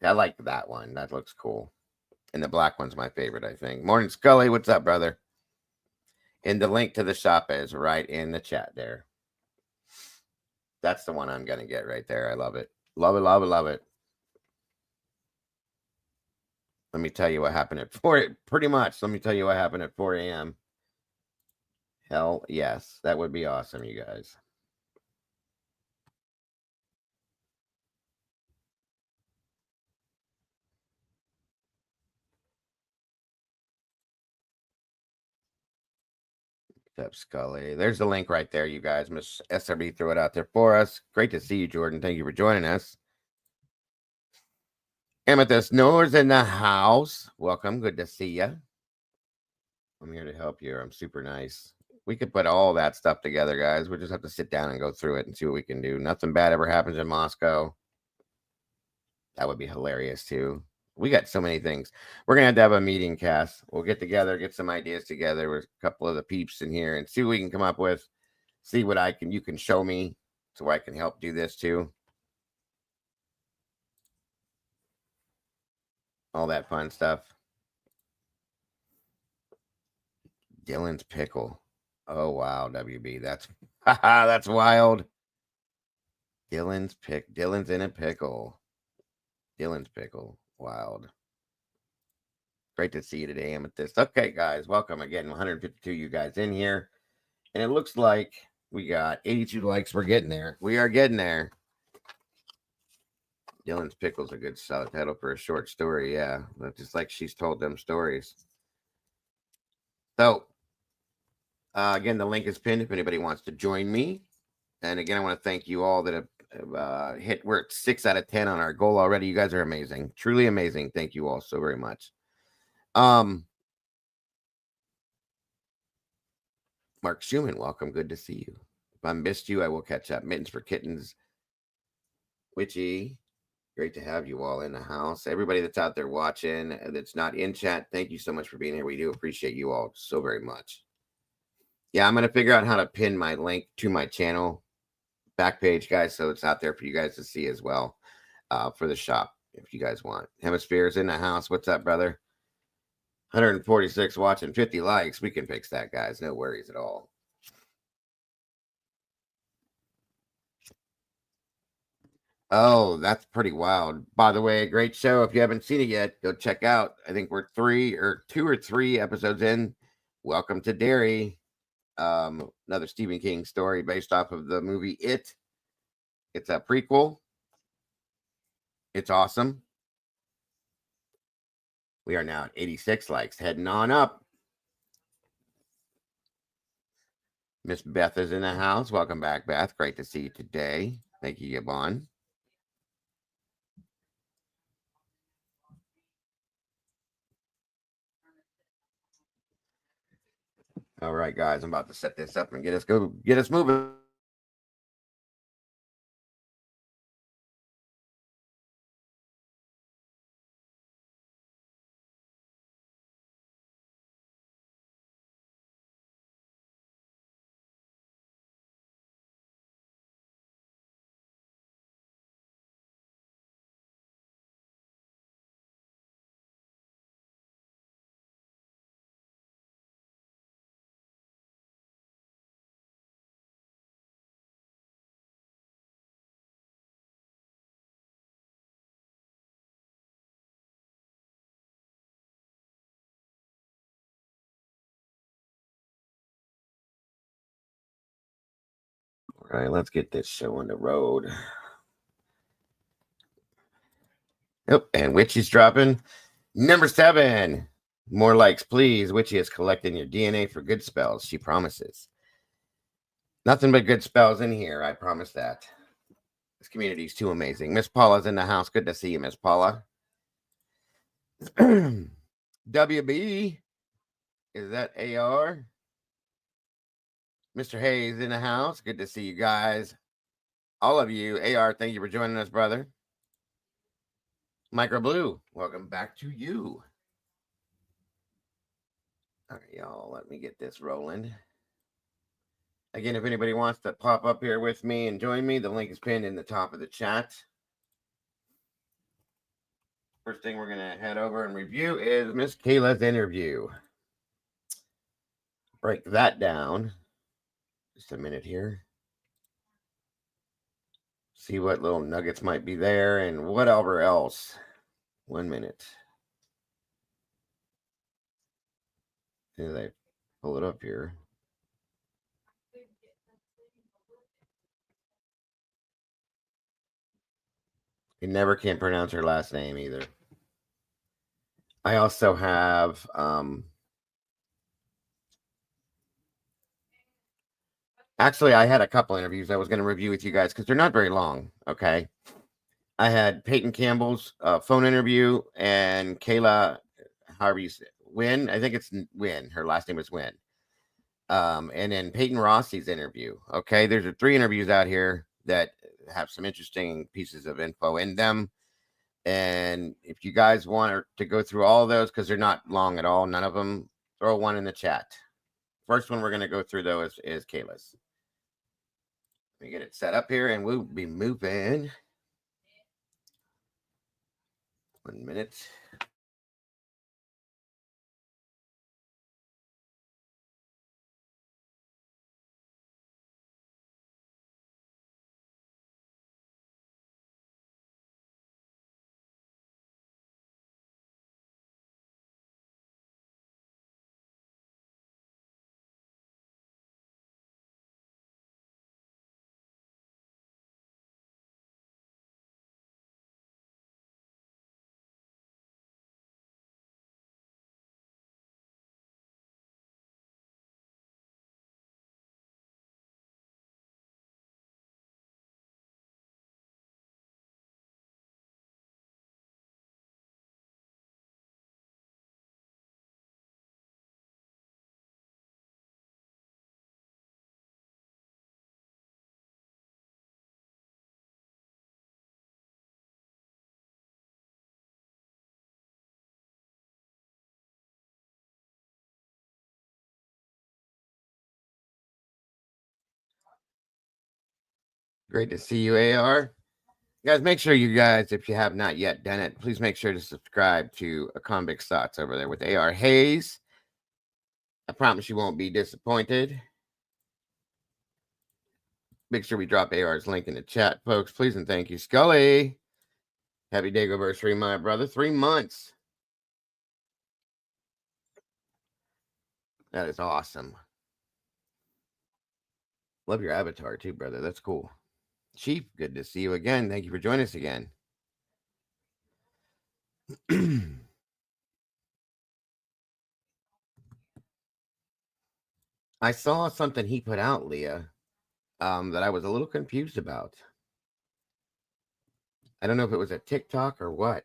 I like that one. That looks cool. And the black one's my favorite, I think. Morning, Scully. What's up, brother? And the link to the shop is right in the chat there. That's the one I'm going to get right there. I love it. Love it, love it, love it. Let me tell you what happened at 4. Pretty much. Let me tell you what happened at 4 a.m. Hell yes. That would be awesome, you guys. What's up, Scully? There's the link right there, you guys. Miss SRB threw it out there for us. Great to see you, Jordan. Thank you for joining us. Amethyst Noah's in the house. Welcome. Good to see you. I'm here to help you. I'm super nice. We could put all that stuff together, guys. We just have to sit down and go through it and see what we can do. Nothing bad ever happens in Moscow. That would be hilarious, too. We got so many things. We're gonna have to have a meeting, Cass. We'll get together, get some ideas together with a couple of the peeps in here, and see what we can come up with. See what you can show me, so I can help do this too. All that fun stuff. Dylan's pickle. Oh wow, WB. That's that's wild. Dylan's in a pickle. Dylan's pickle. Wild. Great to see you today, Amethyst. Okay, guys, welcome again. 152 you guys in here. And it looks like we got 82 likes. We're getting there. We are getting there. Dylan's Pickle's a good solid title for a short story. Yeah, just like she's told them stories. So, again, the link is pinned if anybody wants to join me. And again, I want to thank you all that have we're at 6 out of 10 on our goal already. You guys are amazing. Truly amazing. Thank you all so very much. Mark Schumann, welcome. Good to see you. If I missed you, I will catch up. Mittens for Kittens. Witchy, great to have you all in the house. Everybody that's out there watching, that's not in chat, thank you so much for being here. We do appreciate you all so very much. Yeah, I'm going to figure out how to pin my link to my channel back page, guys, so it's out there for you guys to see as well for the shop if you guys want. Hemisphere's in the house. What's up, brother? 146 watching, 50 likes. We can fix that, guys. No worries at all. Oh, that's pretty wild. By the way, a great show. If you haven't seen it yet, go check out. I think we're 2 or 3 episodes in. Welcome to Derry. Another Stephen King story based off of the movie It. It's a prequel. It's awesome. We are now at 86 likes, heading on up. Miss Beth is in the house. Welcome back, Beth. Great to see you today. Thank you, Yvonne. All right, guys, I'm about to set this up and get us moving. All right, let's get this show on the road. Yep, and Witchy's dropping. Number 7. More likes, please. Witchy is collecting your DNA for good spells. She promises. Nothing but good spells in here. I promise that. This community is too amazing. Miss Paula's in the house. Good to see you, Miss Paula. WB. Is that AR? Mr. Hayes in the house. Good to see you guys. All of you. AR, thank you for joining us, brother. Micro Blue, welcome back to you. All right, y'all, let me get this rolling. Again, if anybody wants to pop up here with me and join me, the link is pinned in the top of the chat. First thing we're going to head over and review is Miss Kayla's interview. Break that down. Just a minute here. See what little nuggets might be there and whatever else. 1 minute. Did I pull it up here? You never can pronounce her last name either. I also have actually I had a couple interviews I was going to review with you guys because they're not very long. Okay. I had Peyton Campbell's phone interview and Kayla, however you say Wynn. I think it's Wynn. Her last name is Wynn. And then Peyton Rossi's interview. Okay. There's 3 interviews out here that have some interesting pieces of info in them. And if you guys want to go through all of those, because they're not long at all, none of them, throw one in the chat. First one we're going to go through, though, is Kaylas. Let me get it set up here, and we'll be moving. 1 minute. Great to see you, AR. Guys, make sure you guys, if you have not yet done it, please make sure to subscribe to A Convict's Thoughts over there with AR Hayes. I promise you won't be disappointed. Make sure we drop AR's link in the chat, folks. Please and thank you. Scully. Happy day anniversary, my brother. 3 months. That is awesome. Love your avatar too, brother. That's cool. Chief, good to see you again. Thank you for joining us again. I saw something he put out, Leah, that I was a little confused about. I don't know if it was a TikTok or what,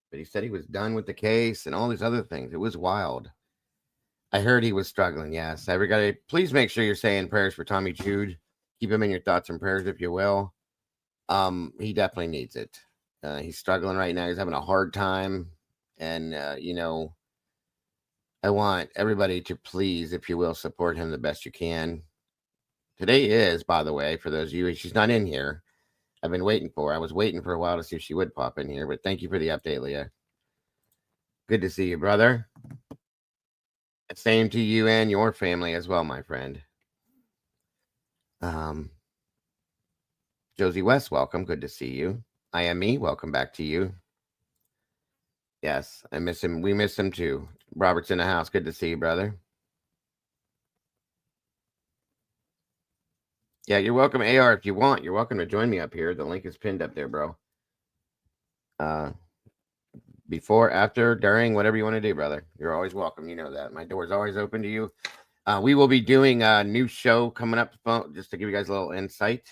but he said he was done with the case and all these other things. It was wild. I heard he was struggling. Yes. Everybody, please make sure you're saying prayers for Tommy Jude. Keep him in your thoughts and prayers, if you will. He definitely needs it. He's struggling right now. He's having a hard time. And, I want everybody to please, if you will, support him the best you can. Today is, by the way, for those of you, she's not in here. I've been waiting for her. I was waiting for a while to see if she would pop in here, but thank you for the update, Leah. Good to see you, brother. Same to you and your family as well, my friend. Josie West, welcome. Good to see you. I am me. Welcome back to you. Yes, I miss him. We miss him too. Robert's in the house. Good to see you, brother. Yeah, you're welcome, AR. If you want, you're welcome to join me up here. The link is pinned up there, bro. Before, after, during, whatever you want to do, brother. You're always welcome. You know that. My door's always open to you. We will be doing a new show coming up, just to give you guys a little insight,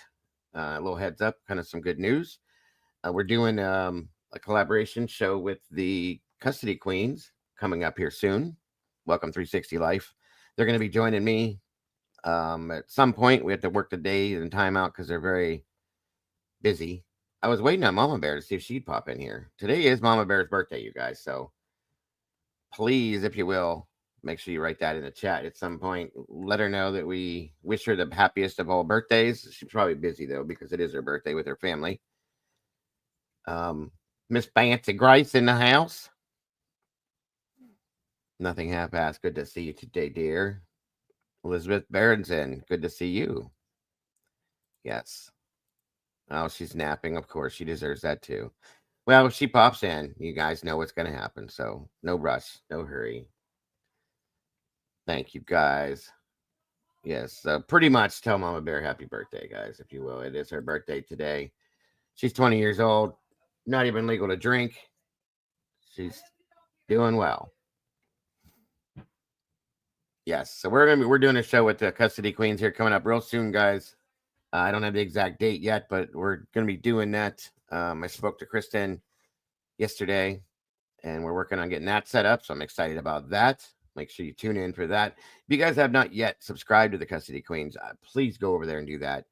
a little heads up, kind of some good news. We're doing a collaboration show with the Custody Queens coming up here soon. Welcome 360 Life. They're going to be joining me. At some point, we have to work the day and time out because they're very busy. I was waiting on Mama Bear to see if she'd pop in here. Today is Mama Bear's birthday, you guys. So please, if you will, make sure you write that in the chat at some point. Let her know that we wish her the happiest of all birthdays. She's probably busy, though, because it is her birthday with her family. Miss Fancy Grace in the house. Nothing half-assed. Good to see you today, dear. Elizabeth Berenson, good to see you. Yes. Oh, she's napping. Of course, she deserves that too. Well, if she pops in, you guys know what's going to happen. So no rush, no hurry. Thank you, guys. Yes, pretty much tell Mama Bear happy birthday, guys, if you will. It is her birthday today. She's 20 years old, not even legal to drink. She's doing well. Yes, so we're doing a show with the Custody Queens here coming up real soon, guys. I don't have the exact date yet, but we're going to be doing that. I spoke to Kristen yesterday, and we're working on getting that set up, so I'm excited about that. Make sure you tune in for that. If you guys have not yet subscribed to the Custody Queens, please go over there and do that.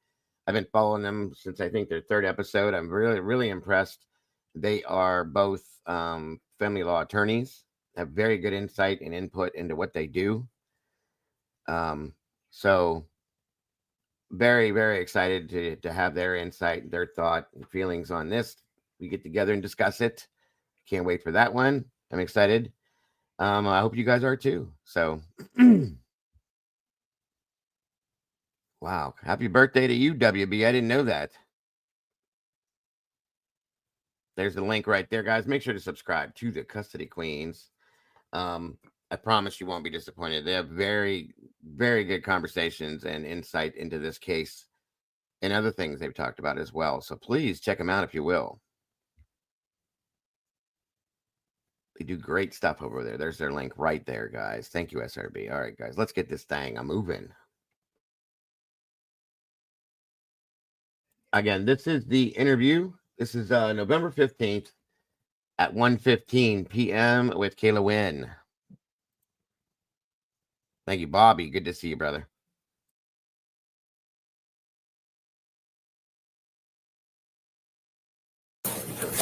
I've been following them since I think their 3rd episode. I'm really, really impressed. They are both family law attorneys, have very good insight and input into what they do. So very, very excited to have their insight, their thought and feelings on this. We get together and discuss it. Can't wait for that one. I'm excited. I hope you guys are too. So wow. Happy birthday to you, WB. I didn't know that. There's the link right there, guys. Make sure to subscribe to the Custody Queens. I promise you won't be disappointed. They have very, very good conversations and insight into this case and other things they've talked about as well. So please check them out if you will. They do great stuff over there. There's their link right there, guys. Thank you, SRB. All right, guys, let's get this thing moving. Again, this is the interview. This is November 15th at 1:15 p.m. with Kayla Wynn. Thank you, Bobby. Good to see you, brother.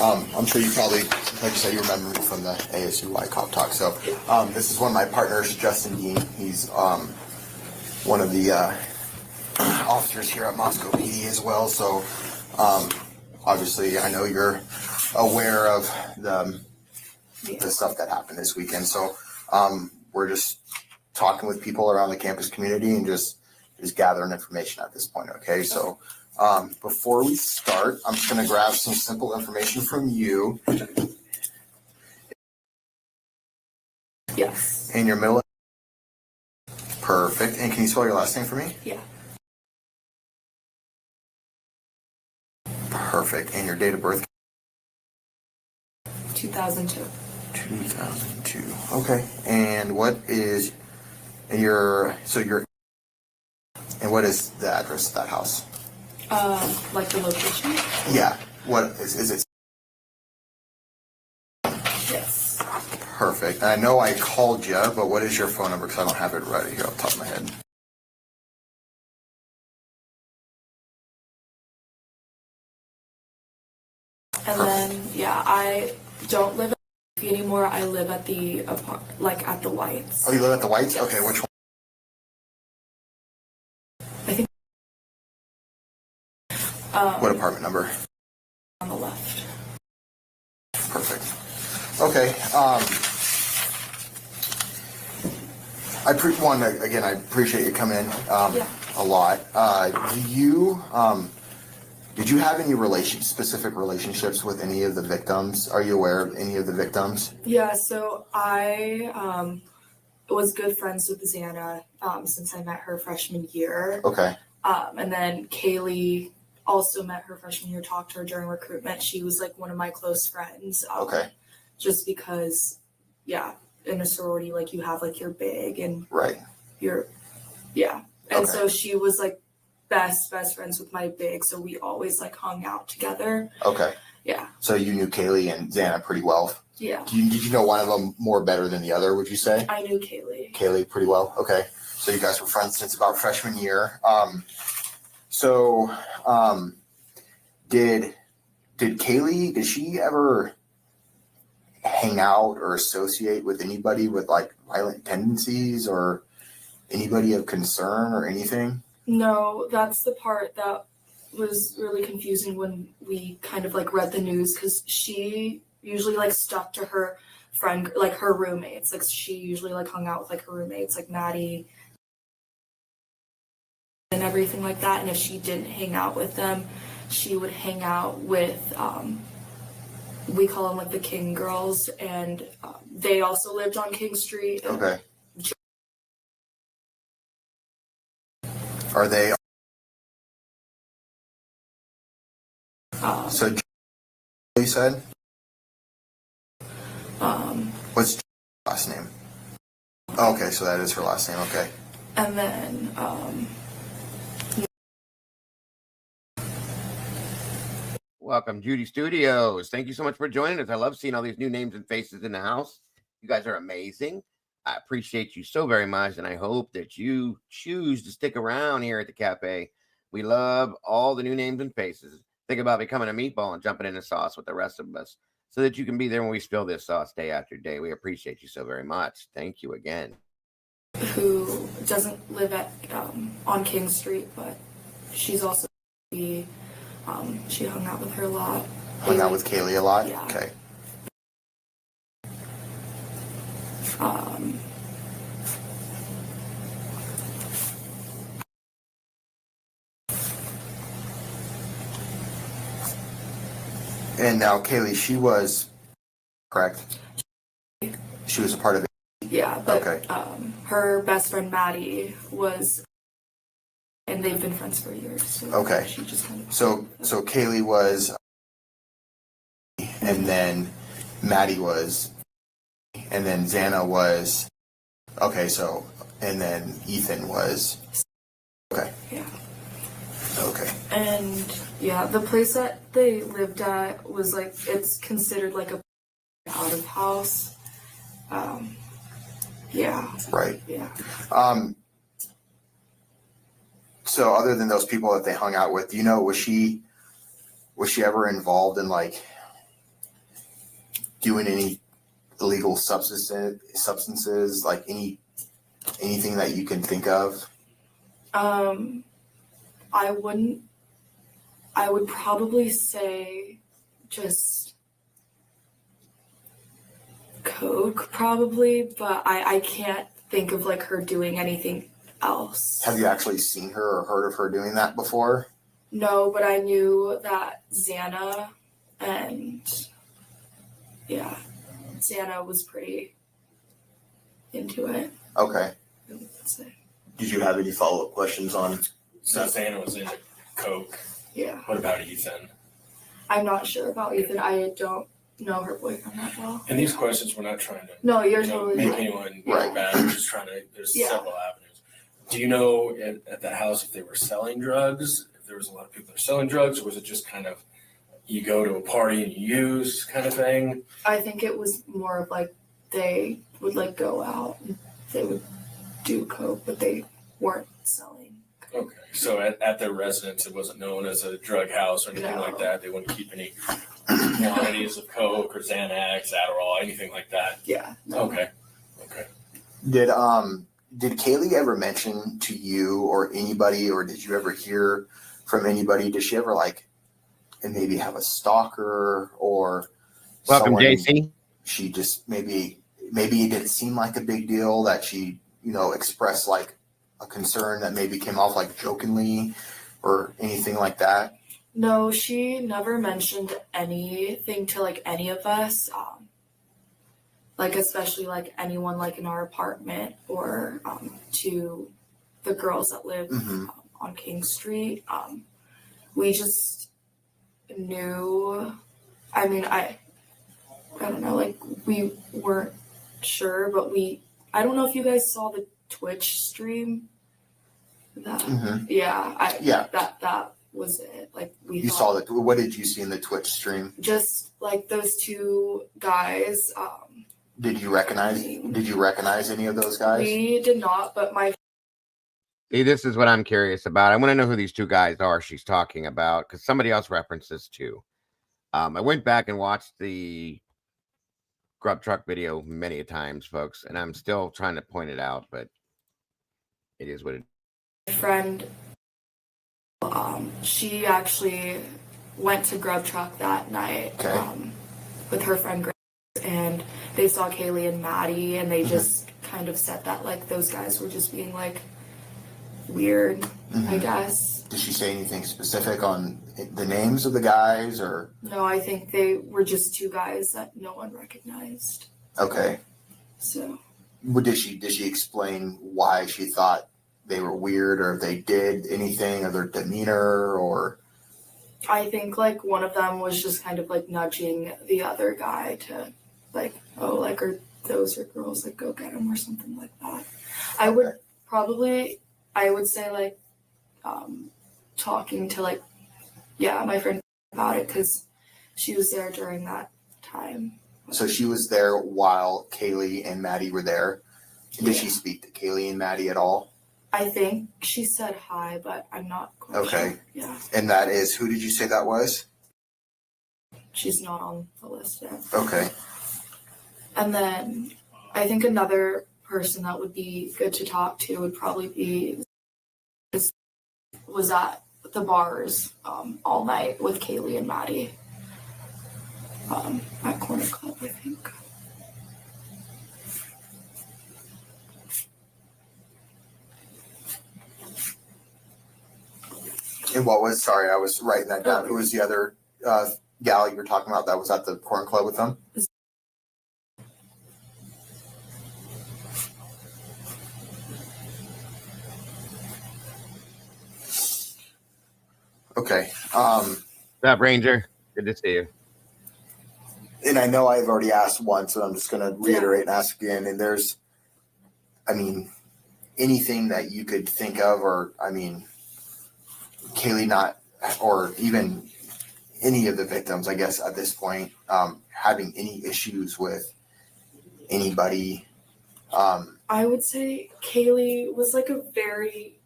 I'm sure you probably, like you said, you remember me from the ASUY Cop Talk. So this is one of my partners, Justin Dean. He's one of the officers here at Moscow PD as well. So obviously, I know you're aware of the stuff that happened this weekend. So we're just talking with people around the campus community and just gathering information at this point. Okay, so. Before we start, I'm just going to grab some simple information from you. Yes. And your middle. Perfect. And can you spell your last name for me? Yeah. Perfect. And your date of birth? 2002. 2002. Okay. And what is your, and what is the address of that house? Like the location? Yeah. What is it? Yes. Perfect. And I know I called you, but what is your phone number? Because I don't have it right here off the top of my head. And then, yeah, I don't live at the anymore. I live at the at the Whites. Oh, you live at the Whites? Okay, which one? I think. What apartment number? On the left. Perfect. Okay. I appreciate you coming in a lot. Did you have any specific relationships with any of the victims? Are you aware of any of the victims? Yeah, so I was good friends with Xana since I met her freshman year. Okay. And then Kaylee also met her freshman year, talked to her during recruitment. She was like one of my close friends. Okay. Just because, yeah, in a sorority, like you have like your big and right. Your, yeah. And okay. So she was like best friends with my big. So we always like hung out together. Okay. Yeah. So you knew Kaylee and Xana pretty well. Yeah. Did you know one of them more better than the other, would you say? I knew Kaylee. Kaylee pretty well. Okay. So you guys were friends since about freshman year. Did Kaylee, did she ever hang out or associate with anybody with like violent tendencies or anybody of concern or anything? No, that's the part that was really confusing when we kind of like read the news, because she usually like stuck to her friend, like her roommates. Like she usually like hung out with like her roommates, like Maddie and everything like that. And if she didn't hang out with them, she would hang out with we call them like the King girls, and they also lived on King Street. Okay. Are they? So you said? What's your last name? Okay, so that is her last name. Okay. And then Welcome, Judy Studios. Thank you so much for joining us. I love seeing all these new names and faces in the house. You guys are amazing. I appreciate you so very much, and I hope that you choose to stick around here at the cafe. We love all the new names and faces. think about becoming a meatball and jumping in the sauce with the rest of us so that you can be there when we spill this sauce day after day. We appreciate you so very much. Thank you again. Who doesn't live at on King Street, but she's also she hung out with her a lot. Hung out with Kaylee a lot? Yeah. Okay. And now Kaylee, she was correct. She was a part of it. Yeah, but Okay. her best friend Maddie was, and they've been friends for years. So Okay. She just kind of. So Kaylee was, and then Maddie was, and then Xana was. Okay, so and then Ethan was. Okay. Yeah. Okay. And yeah, the place that they lived at was like, it's considered like a out of house. Yeah. Right. Yeah. So other than those people that they hung out with, do you know, was she ever involved in like doing any illegal substances, like anything that you can think of? I would probably say just coke probably, but I can't think of like her doing anything else. Have you actually seen her or heard of her doing that before? No, but I knew that Xana and yeah, Xana was pretty into it, Okay. I would say. Did you have any follow-up questions on? So Xana was into coke. Yeah. What about Ethan? I'm not sure about Ethan. I don't know her boyfriend that well. And these questions, we're not trying to No, you're totally make right. anyone Right. bad. We're just trying to. There's Yeah. several avenues. Do you know at that house if they were selling drugs? If there was a lot of people that are selling drugs, or was it just kind of you go to a party and you use kind of thing? I think it was more of like they would like go out and they would do coke, but they weren't selling. Okay, so at their residence, it wasn't known as a drug house or anything No. like that. They wouldn't keep any quantities of coke or Xanax, Adderall, anything like that. Yeah. Okay. Did Kaylee ever mention to you or anybody, or did you ever hear from anybody? Did she ever like, and maybe have a stalker or Welcome, someone JC. She just maybe it didn't seem like a big deal that she, expressed like a concern that maybe came off like jokingly or anything like that? No, she never mentioned anything to like any of us. Like especially like anyone like in our apartment or to the girls that live on King Street. We just knew. I mean, I don't know. Like we weren't sure, but I don't know if you guys saw the Twitch stream. That that was it. Like You saw that. What did you see in the Twitch stream? just like those two guys. Did you recognize any of those guys? We did not, but my See, this is what I'm curious about. I want to know who these two guys are she's talking about because somebody else referenced this too. I went back and watched the Grub Truck video many a times, folks, and I'm still trying to point it out, but it is what it is. friend, she actually went to Grub Truck that night Okay. with her friend Grace, and they saw Kaylee and Maddie, and they just kind of said that like those guys were just being like weird, I guess. Did she say anything specific on the names of the guys or? No, I think they were just two guys that no one recognized. Okay. So Did she explain why she thought they were weird or if they did anything or their demeanor or? I think like one of them was just kind of like nudging the other guy to like, oh, like, are those your girls, like go get them or something like that. I would say like talking to like, yeah, my friend about it because she was there during that time. So she was there while Kaylee and Maddie were there. Did she speak to Kaylee and Maddie at all? I think she said hi, but I'm not quite Okay. sure. Yeah, And that is, who did you say that was? she's not on the list yet. Okay. And then I think another person that would be good to talk to would probably be was at the bars all night with Kaylee and Maddie at Corner Club, I think. And what was, sorry, I was writing that down. Who was the other gal you were talking about that was at the Corn Club with them? Okay. What's up, Ranger? Good to see you. And I know I've already asked once, and I'm just going to reiterate and ask again. And there's, I mean, anything that you could think of, or, I mean, Kaylee not, or even any of the victims, I guess, at this point, having any issues with anybody. I would say Kaylee was like a very,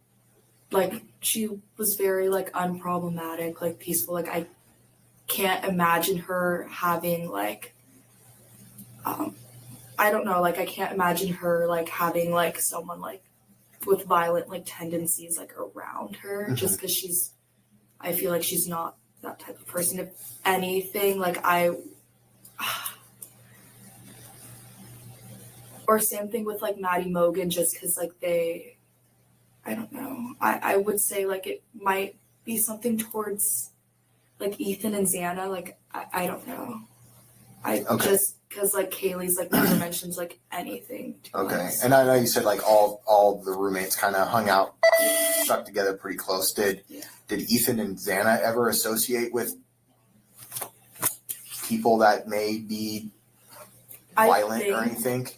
like, she was very like unproblematic, like peaceful. Like I can't imagine her having like, I don't know, like I can't imagine her like having like someone like with violent like tendencies like around her, just because I feel like she's not that type of person. If anything, like or same thing with like Maddie Mogan, just because like I don't know. I would say like it might be something towards like Ethan and Xana. Like I don't know. Just because like Kaylee's like never mentions like anything to us. And I know you said like all the roommates kind of hung out, stuck together pretty close. Did Ethan and Xana ever associate with people that may be violent or anything?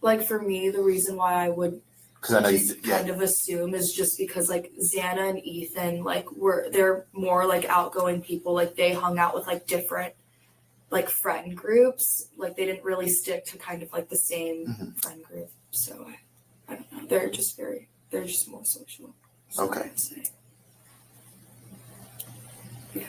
Like for me, the reason why I would Because I know kind of assume is just because like Xana and Ethan like they're more like outgoing people. Like they hung out with like different like friend groups. Like they didn't really stick to kind of like the same friend group. So I don't know. They're just more social. So Okay. I would say. Yeah.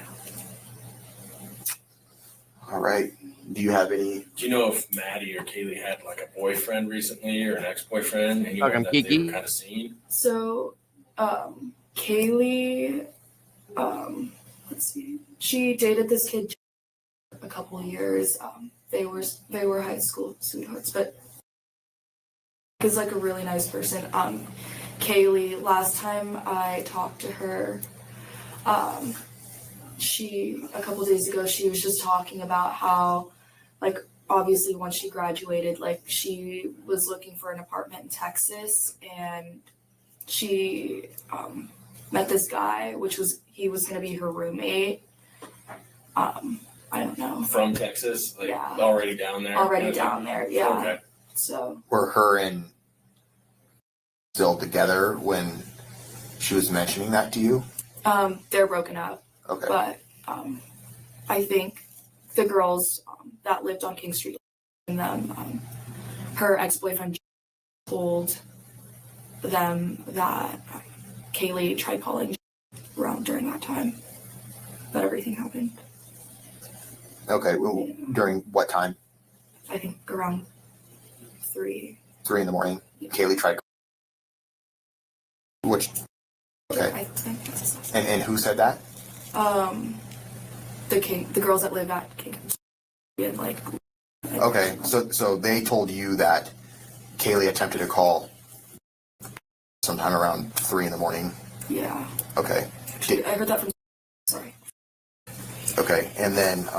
All right. Do you have any? Do you know if Maddie or Kaylee had like a boyfriend recently or an ex-boyfriend? Anyone Welcome, that they Kiki. were kind of seen? So, Kaylee, let's see, she dated this kid a couple of years. They were high school sweethearts, but is like a really nice person. Kaylee, last time I talked to her, a couple days ago, she was just talking about how, like, obviously once she graduated, like, she was looking for an apartment in Texas, and she met this guy, he was going to be her roommate. I don't know. From Texas? Like Yeah. already down there? Already down there, yeah. Okay. So. Were her and still together when she was mentioning that to you? They're broken up. Okay. But I think the girls that lived on King Street and them, her ex-boyfriend told them that Kaylee tried calling around during that time that everything happened. Okay. Well, during what time? I think around 3. 3 a.m. Yeah. Kaylee tried. Which? Okay. I think that's And who said that? the girls that live at King and like. Okay. So they told you that Kaylee attempted to call sometime around 3 a.m. Yeah. Okay. I heard that from. Sorry. Okay. And then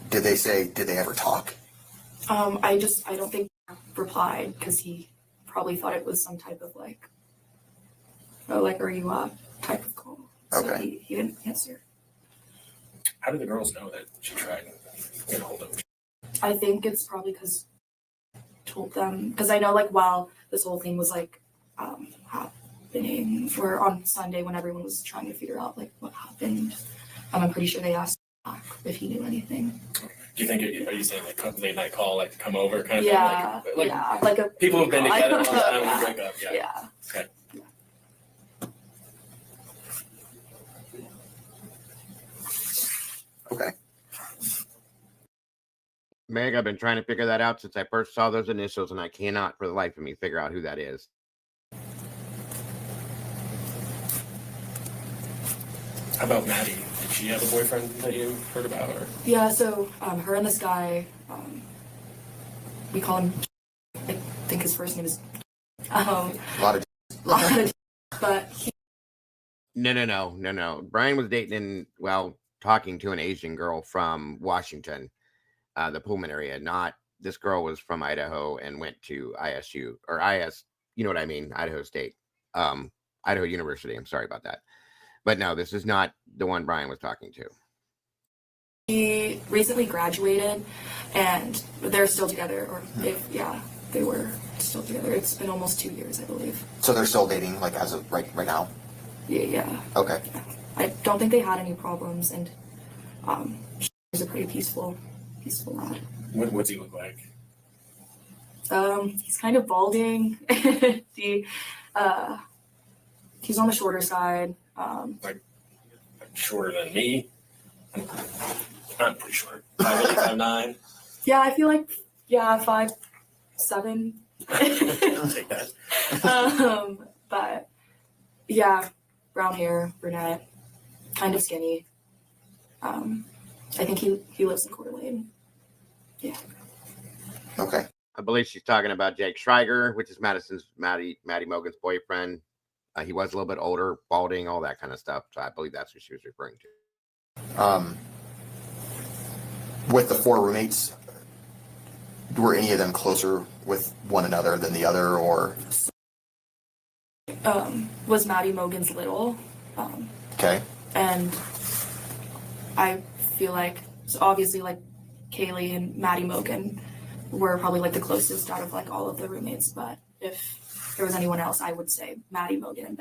did they ever talk? I don't think he replied because he probably thought it was some type of like, oh, like, are you up type of call. So Okay. he didn't answer. How do the girls know that she tried to get a hold of him? I think it's probably because told them, because I know like while this whole thing was like happening, or on Sunday when everyone was trying to figure out like what happened, I'm pretty sure they asked Zach if he knew anything. Do you think, are you saying like late night call, like to come over kind of Yeah, thing? Like yeah, like a people have been together a long time yeah. and break up. Yeah. Yeah. Okay. Meg, I've been trying to figure that out since I first saw those initials, and I cannot for the life of me figure out who that is. How about Maddie? Did she have a boyfriend that you heard about? Or? Yeah, so her and this guy, we call him, I think his first name is, A lot of but he, No. Brian was talking to an Asian girl from Washington, the Pullman area. Not this girl was from Idaho and went to ISU or you know what I mean, Idaho State, Idaho University. I'm sorry about that. But no, this is not the one Brian was talking to. he recently graduated, and they're still together, or they were still together. It's been almost 2 years, I believe. So they're still dating, like as of right now. Yeah. Okay. I don't think they had any problems, and he's a pretty peaceful lad. What's he look like? He's kind of balding. He's on the shorter side. Like shorter than me. I'm pretty short. 5'8", 5'9". Yeah, I feel like 5'7". I'll take that. But yeah, brown hair, brunette, kind of skinny. I think he lives in Coeur d'Alene. Yeah. Okay. I believe she's talking about Jake Schreiger, which is Maddie Mogan's boyfriend. He was a little bit older, balding, all that kind of stuff. So I believe that's what she was referring to. With the 4 roommates, were any of them closer with one another than the other, or? Was Maddie Mogan's little. Okay. And I feel like, so obviously, like, Kaylee and Maddie Mogan were probably, like, the closest out of, like, all of the roommates. But if there was anyone else, I would say Maddie Mogan and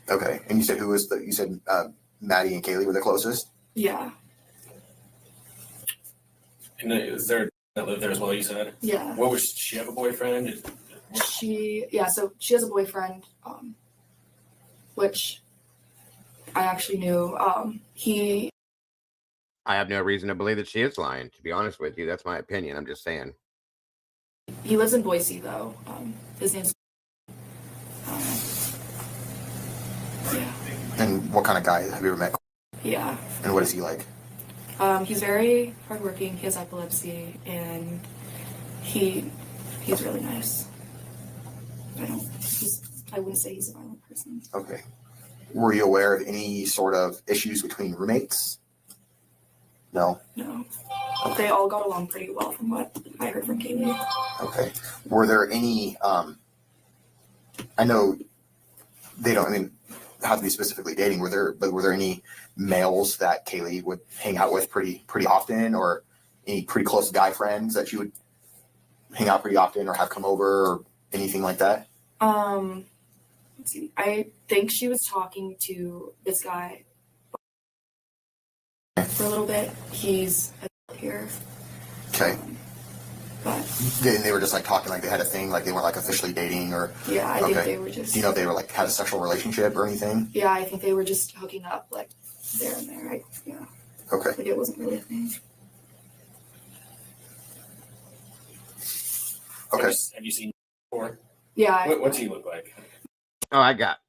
Okay. And you said you said Maddie and Kaylee were the closest? yeah. And is there that lived there as well? You said. Yeah. What was she have a boyfriend? So she has a boyfriend, which I actually knew. I have no reason to believe that she is lying, to be honest with you. That's my opinion. I'm just saying. He lives in Boise, though. His name's yeah. And what kind of guy have you ever met? Yeah. And what is he like? He's very hardworking. He has epilepsy, and he's really nice. I wouldn't say he's a violent person. Okay. Were you aware of any sort of issues between roommates? No. No. They all got along pretty well from what I heard from Kaylee. Okay. Were there any? I know they don't. I mean, have to be specifically dating. Were there any males that Kaylee would hang out with pretty often, or any pretty close guy friends that you would hang out pretty often, or have come over, or anything like that? Let's see. I think she was talking to this guy for a little bit. He's here. Okay. But They were just like talking, like they had a thing, like they weren't like officially dating, or yeah, I think they were just. do you know if they were like had a sexual relationship or anything? Yeah, I think they were just hooking up like there and there. Okay. Like it wasn't really a thing. Okay. Have you seen before? Yeah. What's he look like? Oh, I got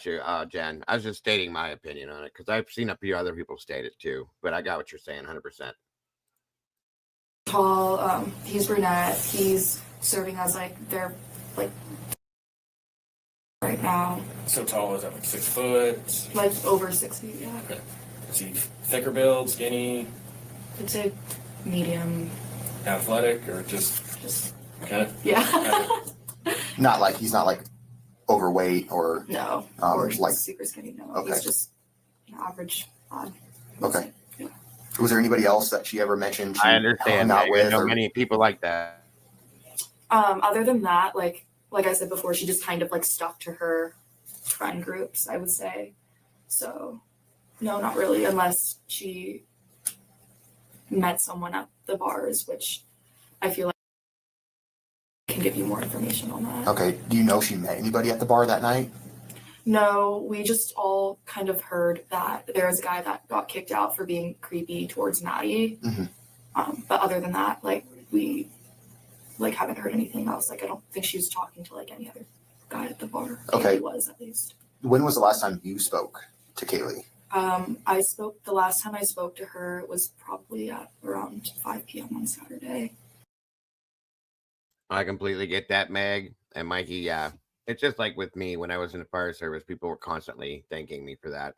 you, Jen. I was just stating my opinion on it because I've seen a few other people state it too, but I got what you're saying 100%. Tall. He's brunette. He's serving as like their like right now. So tall, is that like 6 foot? Like over 60. Yeah. Okay. Is he thicker build, skinny, I'd say medium. athletic, or just kind of? Yeah. Not like he's not like overweight or No. or Or like super skinny. No. Okay. He's just average. Odd. okay. Yeah. Was there anybody else that she ever mentioned? She I understand. hung out I with, know or- many people like that. Other than that, like I said before, she just kind of like stuck to her friend groups, I would say. So, no, not really, unless she met someone at the bars, which I feel like I can give you more information on that. Okay. Do you know if she met anybody at the bar that night? No, we just all kind of heard that there was a guy that got kicked out for being creepy towards Maddie. Mhm. But other than that, like we like haven't heard anything else. Like I don't think she was talking to like any other guy at the bar. Okay. Kaylee was at least. When was the last time you spoke to Kaylee? The last time I spoke to her was probably at around 5 p.m. on Saturday. I completely get that, Meg and Mikey. Yeah, it's just like with me when I was in the fire service, people were constantly thanking me for that.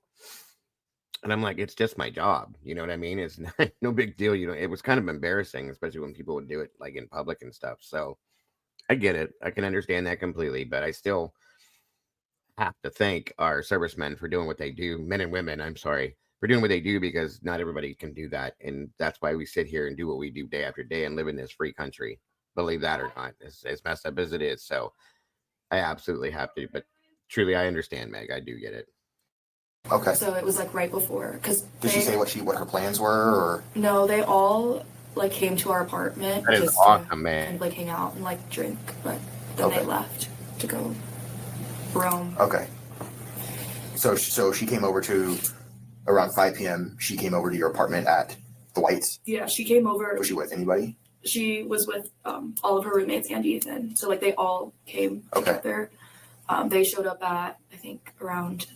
And I'm like, it's just my job. You know what I mean? It's no big deal. You know, it was kind of embarrassing, especially when people would do it like in public and stuff. So I get it. I can understand that completely, but I still have to thank our servicemen for doing what they do, men and women, I'm sorry, for doing what they do, because not everybody can do that. And that's why we sit here and do what we do day after day and live in this free country. Believe that or not, as messed up as it is. So I absolutely have to, but truly, I understand, Meg. I do get it. Okay. So it was like right before, because Did she say what her plans were, or? No, they all like came to our apartment That is just awesome, to man. kind of like hang out and like drink, but then Okay. they left to go roam. Okay. So she came over to around 5 p.m. She came over to your apartment at the Whites. Yeah, she came over. Was she with anybody? She was with all of her roommates and Ethan, so like they all came Okay. together. They showed up at I think around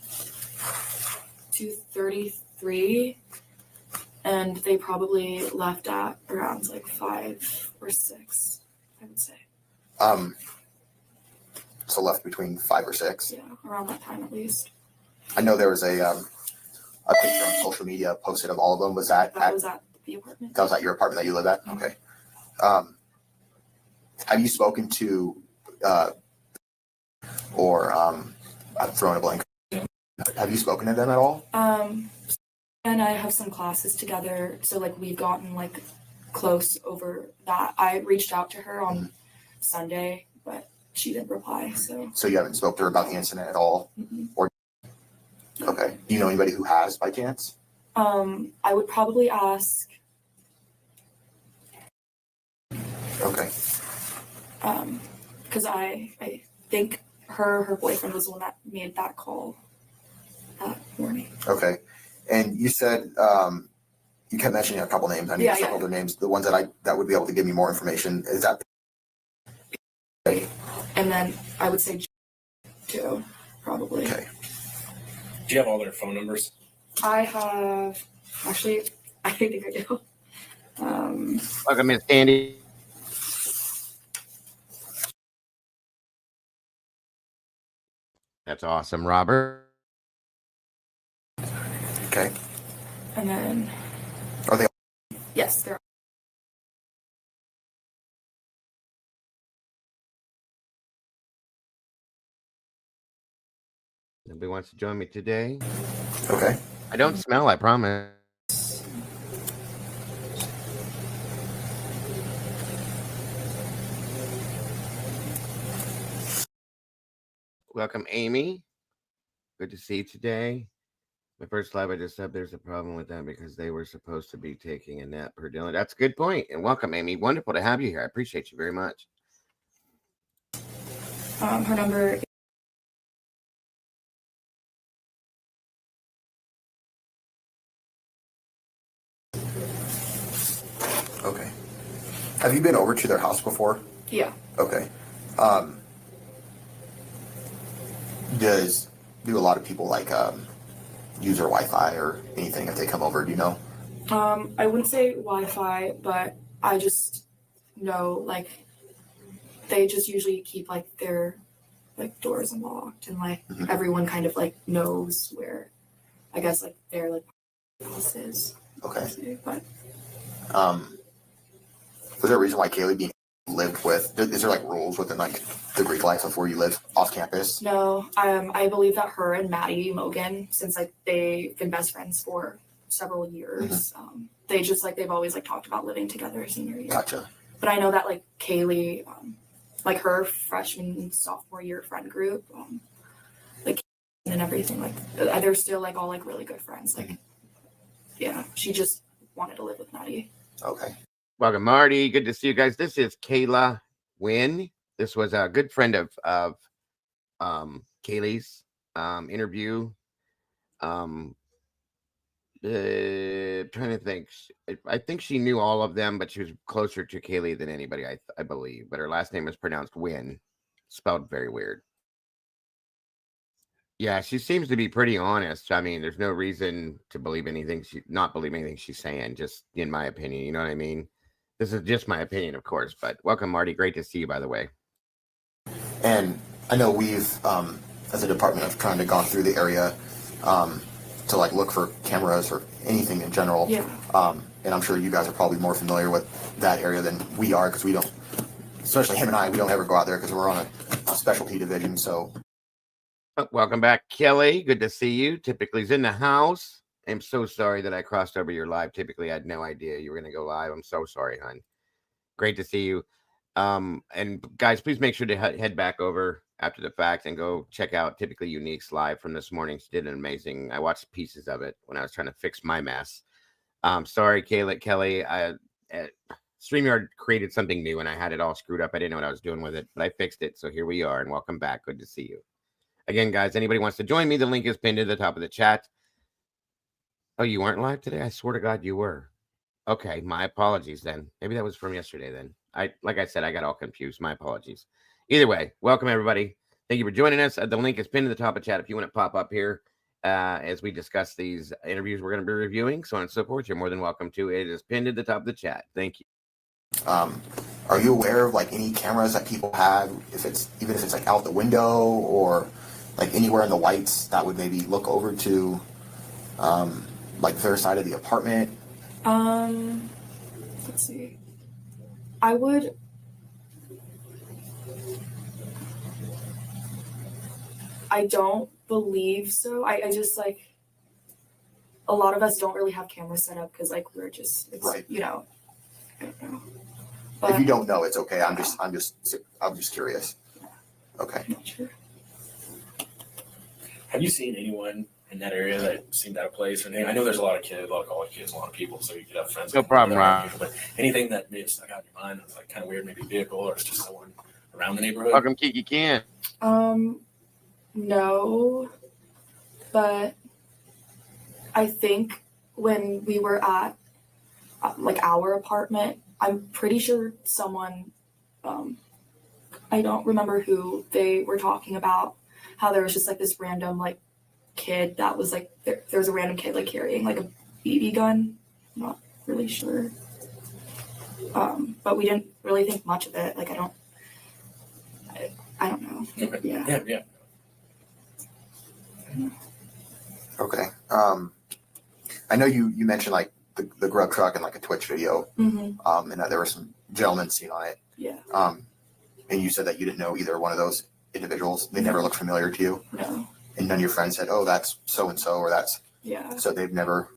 2:33, and they probably left at around like 5 or 6, I would say. So left between 5 or 6. Yeah, around that time at least. I know there was a picture on social media posted of all of them. Was that That was at the apartment. that was at your apartment that you live at? Okay. Have you spoken to or I'm throwing a blank. Have you spoken to them at all? And I have some classes together, so like we've gotten like close over that. I reached out to her on Sunday, but she didn't reply. So you haven't spoke to her about the incident at all? mm-mm. Okay. Do you know anybody who has by chance? I would probably ask. Okay. Because I think her boyfriend was the one that made that call that morning. Okay. And you said you kept mentioning a couple names. I need several other names. The ones that would be able to give me more information. Is that? And then I would say too, probably. Okay. Do you have all their phone numbers? I have actually. I think I do. Welcome, Miss Candy. That's awesome, Robert. Okay. And then. Are they? Yes, they're. Nobody wants to join me today. Okay. I don't smell, I promise. Welcome, Amy. Good to see you today. My first live, I just said there's a problem with that because they were supposed to be taking a nap per dinner. That's a good point. And welcome, Amy. Wonderful to have you here. I appreciate you very much. Her number. Okay. Have you been over to their house before? Yeah. Okay. Do a lot of people like use their Wi-Fi or anything if they come over? Do you know? I wouldn't say Wi-Fi, but I just know like they just usually keep like their like doors unlocked, and like everyone kind of like knows where I guess like their like house is. Okay. But was there a reason why Kaylee being lived with? Is there like rules within like the Greek life of where you live off campus? no, I believe that her and Maddie Mogan, since like they've been best friends for several years, they just like they've always like talked about living together senior year. Gotcha. But I know that like Kaylee, like her freshman sophomore year friend group, like and everything, like they're still like all like really good friends. Like, yeah, she just wanted to live with Maddie. Okay. Welcome, Marty. Good to see you guys. This is Kayla Wynn. This was a good friend of Kaylee's interview. The Trying to think. I think she knew all of them, but she was closer to Kaylee than anybody, I believe. But her last name is pronounced Wynn, spelled very weird. Yeah, she seems to be pretty honest. I mean, there's no reason to believe anything not believe anything she's saying, just in my opinion. You know what I mean? This is just my opinion, of course. But welcome, Marty. Great to see you, by the way. And I know we've, as a department, have kind of gone through the area to like look for cameras or anything in general. Yeah. And I'm sure you guys are probably more familiar with that area than we are, because we don't, especially him and I, we don't ever go out there because we're on a specialty division. So. Welcome back, Kelly. Good to see you. Typically is in the house. I'm so sorry that I crossed over your live. Typically, I had no idea you were going to go live. I'm so sorry, hon. Great to see you. And guys, please make sure to head back over after the fact and go check out Typically Unique's live from this morning. She did an amazing. I watched pieces of it when I was trying to fix my mess. Sorry, Kelly. StreamYard created something new and I had it all screwed up. I didn't know what I was doing with it, but I fixed it. So here we are, and welcome back. Good to see you. Again, guys, anybody wants to join me, the link is pinned to the top of the chat. Oh, you weren't live today? I swear to God you were. Okay, my apologies then. Maybe that was from yesterday then. Like I said, I got all confused. My apologies. Either way, welcome everybody. Thank you for joining us. The link is pinned to the top of the chat if you want to pop up here as we discuss these interviews we're going to be reviewing, so on and so forth. You're more than welcome to. It is pinned to the top of the chat. Thank you. Are you aware of like any cameras that people have, even if it's like out the window or like anywhere in the whites that would maybe look over to like their side of the apartment? Let's see. I don't believe so. I just like, a lot of us don't really have cameras set up because like we're just, Right. I don't know. If you don't know, it's okay. I'm just curious. Okay. I'm not sure. Have you seen anyone in that area that seemed out of place or anything? I know there's a lot of kids, a lot of college kids, a lot of people, so you could have friends. No problem, Rob. But anything that may have stuck out in your mind that's like kind of weird, maybe a vehicle or it's just someone around the neighborhood? Welcome, Kiki Can. No, but I think when we were at like our apartment, I'm pretty sure someone, I don't remember who, they were talking about how there was just like this random like kid that was like, there was a random kid like carrying like a BB gun. I'm not really sure. But we didn't really think much of it. Like I don't know. Okay. Yeah. Yeah. Okay. I know you mentioned like the grub truck and like a Twitch video, Mm-hmm. and that there were some gentlemen seen on it. Yeah. And you said that you didn't know either one of those individuals. They never looked familiar to you. No. And none of your friends said, "Oh, that's so and so," or "That's." Yeah. So they've never.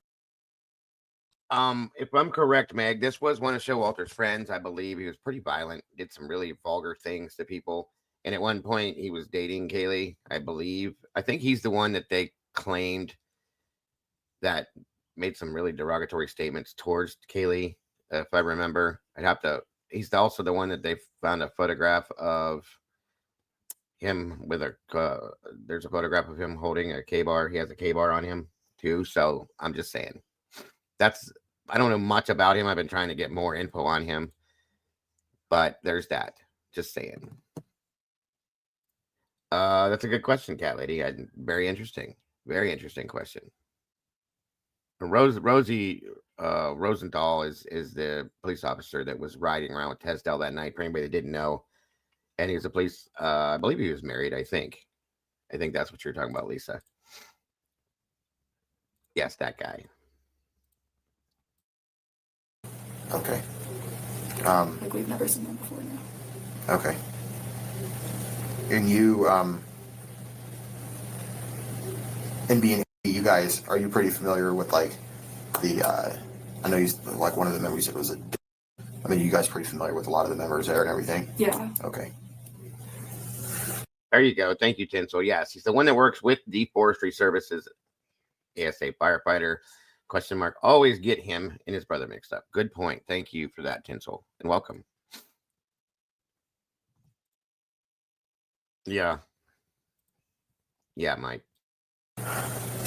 If I'm correct, Meg, this was one of Showalter's friends, I believe. He was pretty violent, did some really vulgar things to people. And at one point, he was dating Kaylee, I believe. I think he's the one that they claimed that made some really derogatory statements towards Kaylee, if I remember. He's also the one that they found a photograph of him with there's a photograph of him holding a K-bar. He has a K-bar on him too. So I'm just saying. I don't know much about him. I've been trying to get more info on him, but there's that. Just saying. That's a good question, Cat Lady. Very interesting question. Rosie Rosendahl is the police officer that was riding around with Tesdell that night. For anybody that didn't know, and he was a police. I believe he was married. I think that's what you're talking about, Lisa. Yes, that guy. Okay. Like we've never seen them before now. Okay. And you, and being you guys, are you pretty familiar with like the? I know you like one of the members. It was you guys pretty familiar with a lot of the members there and everything. Yeah. Okay. There you go. Thank you, Tinsel. Yes, he's the one that works with the Forestry Services ASA firefighter. ? Always get him and his brother mixed up. Good point. Thank you for that, Tinsel, and welcome. Yeah, Mike.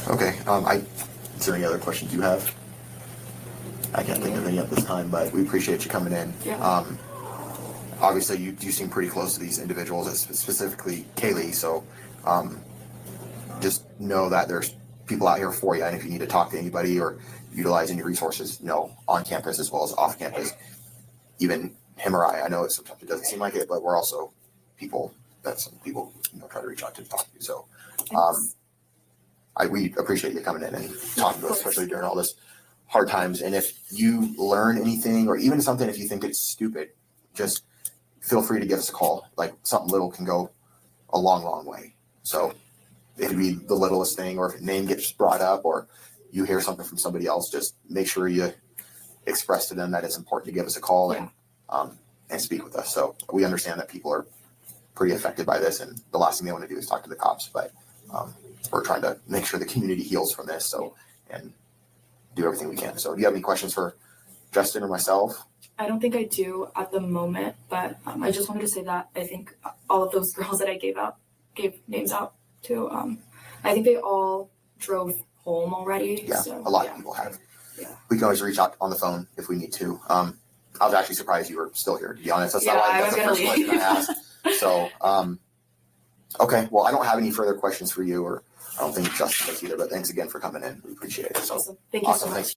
Okay. Is there any other questions you have? I can't think of any at this time, but we appreciate you coming in. Yeah. Obviously, you seem pretty close to these individuals, specifically Kaylee. So just know that there's people out here for you, and if you need to talk to anybody or utilize any resources, on campus as well as off campus, even him or I know sometimes it doesn't seem like it, but we're also people that some people try to reach out to talk to. So we appreciate you coming in and talking to us, especially during all this hard times. And if you learn anything, or even something, if you think it's stupid, just feel free to give us a call. Like, something little can go a long, long way. So it could be the littlest thing, or if a name gets brought up, or you hear something from somebody else, just make sure you express to them that it's important to give us a call and speak with us. So we understand that people are pretty affected by this, and the last thing they want to do is talk to the cops. But we're trying to make sure the community heals from this. So, and do everything we can. So do you have any questions for Justin or myself? I don't think I do at the moment, but I just wanted to say that I think all of those girls that I gave names out to, I think they all drove home already. Yeah, so, a lot of people have. Yeah. We can always reach out on the phone if we need to. I was actually surprised you were still here, to be honest. That's that's the first question I asked. So, okay. Well, I don't have any further questions for you, or I don't think Justin does either, but thanks again for coming in. We appreciate it. So, awesome. Thank you so much.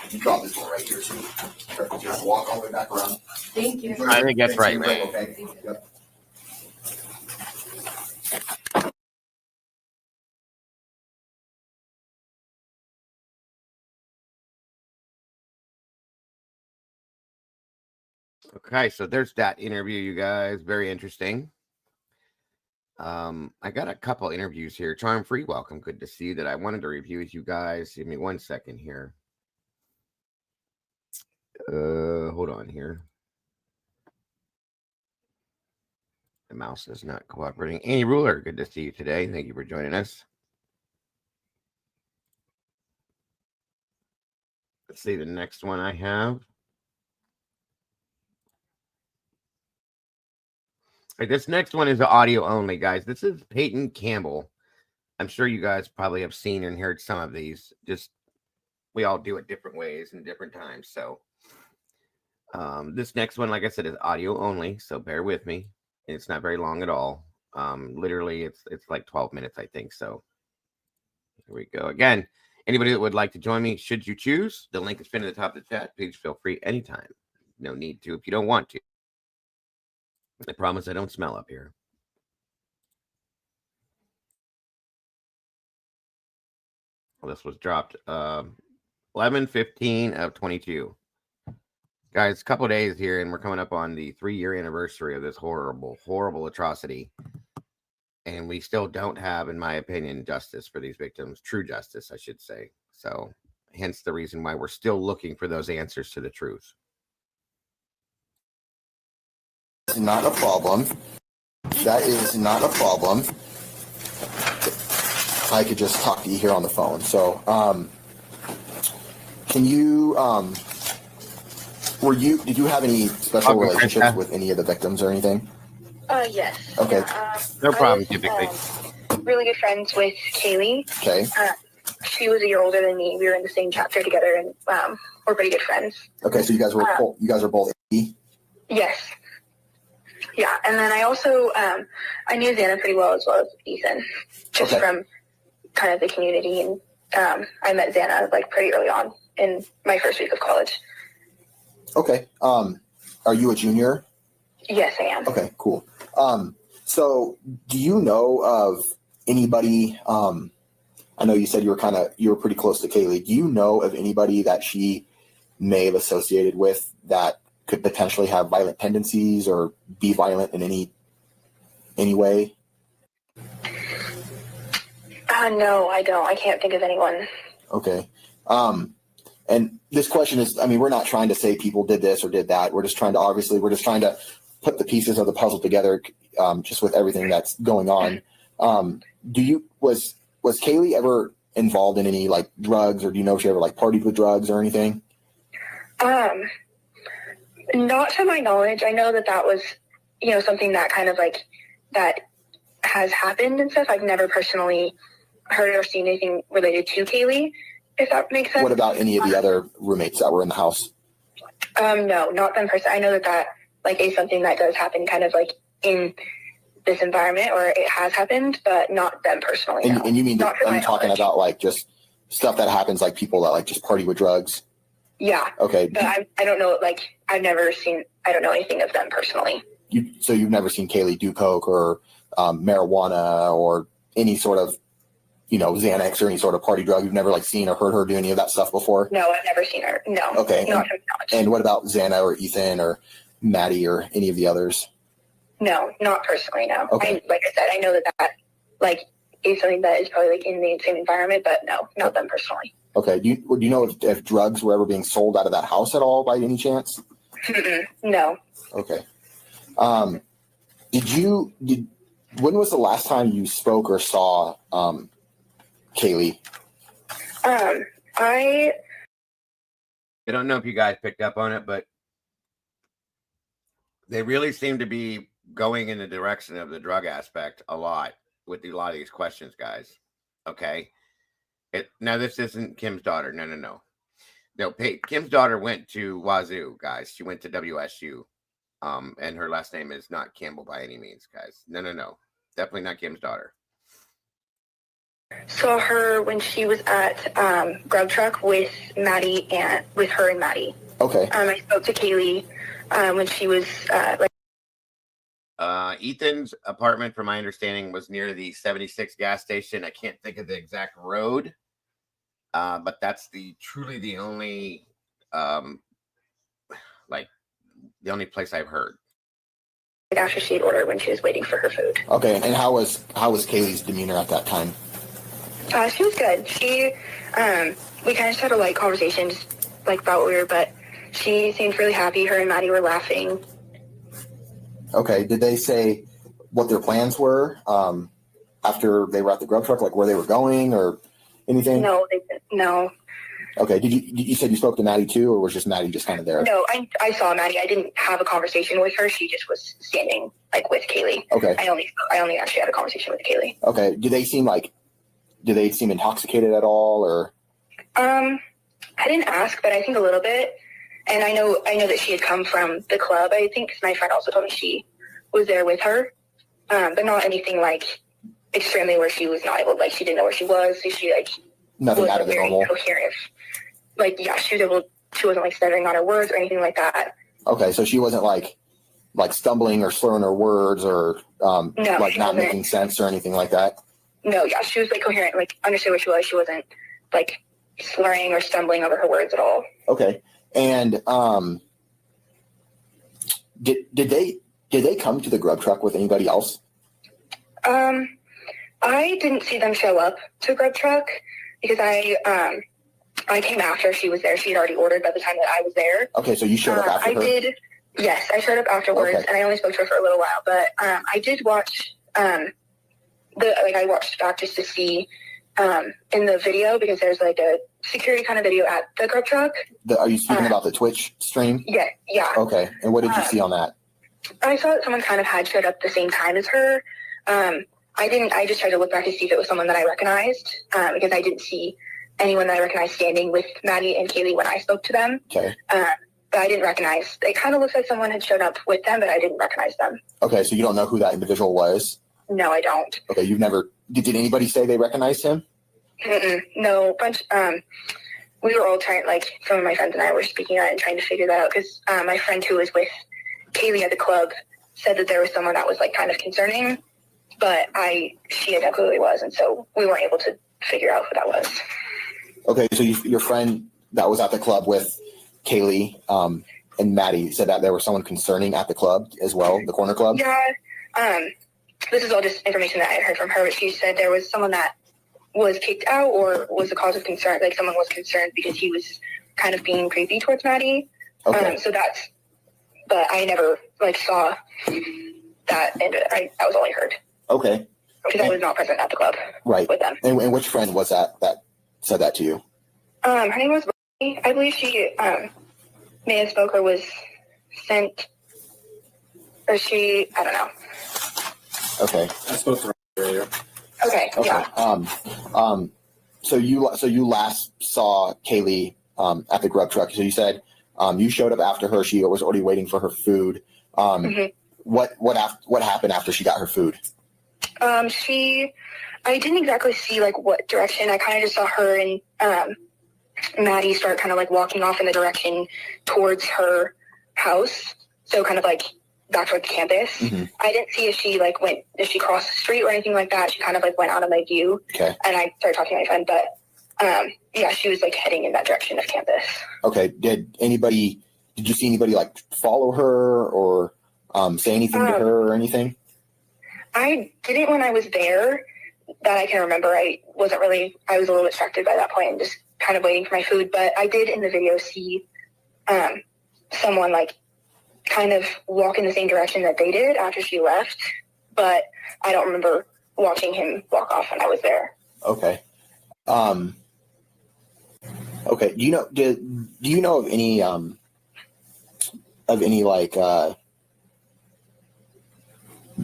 You drop this one right here, too. Just walk all the way back around. Thank you. I think that's right, man. Okay. Yep. Okay, so there's that interview, you guys. Very interesting. I got a couple interviews here. Charm Free, welcome. Good to see you. That I wanted to review with you guys. Give me 1 second here. Hold on here. The mouse is not cooperating. Annie Ruler, good to see you today. Thank you for joining us. Let's see the next one I have. All right, this next one is audio only, guys. This is Peyton Campbell. I'm sure you guys probably have seen and heard some of these. Just we all do it different ways and different times. So this next one, like I said, is audio only. So bear with me. It's not very long at all. Literally, it's like 12 minutes, I think. So here we go. Again, anybody that would like to join me, should you choose, the link is pinned at the top of the chat. Please feel free anytime. No need to if you don't want to. I promise I don't smell up here. Well, this was dropped 11/15 of 22. Guys, a couple days here, and we're coming up on the 3-year anniversary of this horrible, horrible atrocity. And we still don't have, in my opinion, justice for these victims. True justice, I should say. So, hence the reason why we're still looking for those answers to the truth. Not a problem. That is not a problem. I could just talk to you here on the phone. So, can you, did you have any special relationships with any of the victims or anything? Yes. Okay. No problem, I was, typically. Really good friends with Kaylee. Okay. She was a year older than me. We were in the same chapter together, and we're pretty good friends. Okay, so you guys are both E? Yes. Yeah, and then I also I knew Xana pretty well as Ethan, just from kind of the community, and I met Xana like pretty early on in my first week of college. Okay. Are you a junior? Yes, I am. Okay, cool. So do you know of anybody, I know you said you were pretty close to Kaylee. Do you know of anybody that she may have associated with that could potentially have violent tendencies or be violent in any way? No, I don't. I can't think of anyone. Okay. And this question is, I mean, we're not trying to say people did this or did that. We're just trying to put the pieces of the puzzle together, just with everything that's going on. Was Kaylee ever involved in any like drugs, or do you know if she ever like partied with drugs or anything? Not to my knowledge. I know that was, something that kind of like that has happened and stuff. I've never personally heard or seen anything related to Kaylee, if that makes sense. What about any of the other roommates that were in the house? No, not them personally. I know that like is something that does happen kind of like in this environment, or it has happened, but not them personally. And, no. and you mean, Not to are my you talking knowledge. about like just stuff that happens, like people that like just party with drugs? Yeah. Okay. But I don't know, like I don't know anything of them personally. So you've never seen Kaylee do coke or marijuana or any sort of, Xanax or any sort of party drug? You've never like seen or heard her do any of that stuff before? No, I've never seen her. No. Okay. Not to my knowledge. And what about Xana or Ethan or Maddie or any of the others? No, not personally, no. Okay. Like I said, I know that like is something that is probably like in the same environment, but no, not them personally. Okay. Do you know if drugs were ever being sold out of that house at all by any chance? No. Okay. When was the last time you spoke or saw Kaylee? I don't know if you guys picked up on it, but they really seem to be going in the direction of the drug aspect a lot with a lot of these questions, guys. Okay. Now, this isn't Kim's daughter. No. Kim's daughter went to Wazoo, guys. She went to WSU. And her last name is not Campbell by any means, guys. No. Definitely not Kim's daughter. Saw her when she was at Grub Truck with Maddie and with her and Maddie. Okay. I spoke to Kaylee when she was Ethan's apartment, from my understanding, was near the 76 gas station. I can't think of the exact road, but that's truly the only the only place I've heard. after she had ordered when she was waiting for her food. Okay. And how was Kaylee's demeanor at that time? She was good. She we kind of just had a light conversation, just like about what we were, but she seemed really happy. Her and Maddie were laughing. Okay. Did they say what their plans were after they were at the Grub Truck, like where they were going or anything? No, they didn't. No. Okay. Did you said you spoke to Maddie too, or was just Maddie just kind of there? No, I saw Maddie. I didn't have a conversation with her. She just was standing like with Kaylee. Okay. I only actually had a conversation with Kaylee. Okay. Did they seem intoxicated at all, or? I didn't ask, but I think a little bit. And I know that she had come from the club, I think, because my friend also told me she was there with her. But not anything like extremely where she was not able, like she didn't know where she was. So she Nothing was out of the very normal. coherent. Like, yeah, she wasn't like stuttering on her words or anything like that. Okay, so she wasn't like stumbling or slurring her words or No, like she not wasn't. making sense or anything like that. No, yeah, she was like coherent, like understood where she was. She wasn't like slurring or stumbling over her words at all. Okay, and did they come to the Grub Truck with anybody else? I didn't see them show up to Grub Truck because I came after she was there. She had already ordered by the time that I was there. Okay, so you showed up after her? did. Yes, I showed up afterwards, Okay. and I only spoke to her for a little while. But I did watch I watched back just to see in the video because there's like a security kind of video at the Grub Truck. Are you speaking about the Twitch stream? Yeah. Okay, and what did you see on that? I saw that someone kind of had showed up the same time as her. I didn't. I just tried to look back to see if it was someone that I recognized because I didn't see anyone that I recognized standing with Maddie and Kaylee when I spoke to them. Okay. But I didn't recognize. It kind of looks like someone had showed up with them, but I didn't recognize them. Okay, so you don't know who that individual was? No, I don't. Okay, you've never. Did anybody say they recognized him? No, bunch. We were all trying. Like some of my friends and I were speaking on it and trying to figure that out because my friend who was with Kaylee at the club said that there was someone that was like kind of concerning, but she clearly was, and so we weren't able to figure out who that was. Okay, so your friend that was at the club with Kaylee and Maddie said that there was someone concerning at the club as well, the corner club? Yeah. This is all just information that I had heard from her, but she said there was someone that was kicked out or was a cause of concern. Like someone was concerned because he was kind of being creepy towards Maddie. Okay. But I never saw that, and that was all I heard. Okay. Because I was not present at the club. Right. With them. And which friend was that said that to you? Her name was Brittany. I believe she may have spoke or was sent, or I don't know. Okay. I spoke to her earlier. Okay. Okay. Yeah. So you last saw Kaylee at the grub truck. So you said you showed up after her. She was already waiting for her food. Mhm. What happened after she got her food? I didn't exactly see like what direction. I kind of just saw her and Maddie start kind of like walking off in the direction towards her house. So kind of like back towards campus. Mhm. I didn't see if she crossed the street or anything like that. She kind of like went out of my view. Okay. And I started talking to my friend, but yeah, she was like heading in that direction of campus. Okay. Did you see anybody like follow her or say anything to her or anything? I didn't when I was there that I can remember. I was a little distracted by that point and just kind of waiting for my food. But I did in the video see someone like kind of walk in the same direction that they did after she left. But I don't remember watching him walk off when I was there. Okay. Okay. Do you know of any like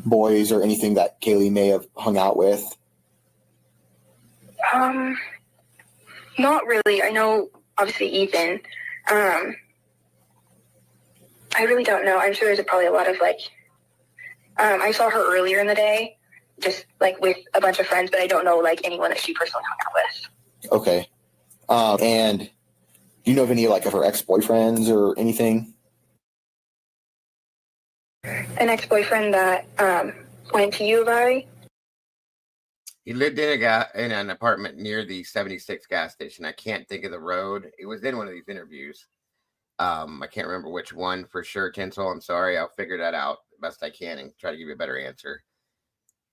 boys or anything that Kaylee may have hung out with? Not really. I know obviously Ethan. I really don't know. I'm sure there's probably a lot of like I saw her earlier in the day, just like with a bunch of friends, but I don't know like anyone that she personally hung out with. Okay. And do you know of any like of her ex-boyfriends or anything? An ex-boyfriend that went to U of I. He lived in an apartment near the 76 gas station. I can't think of the road. It was in one of these interviews. I can't remember which one for sure. Tinsel, I'm sorry. I'll figure that out the best I can and try to give you a better answer.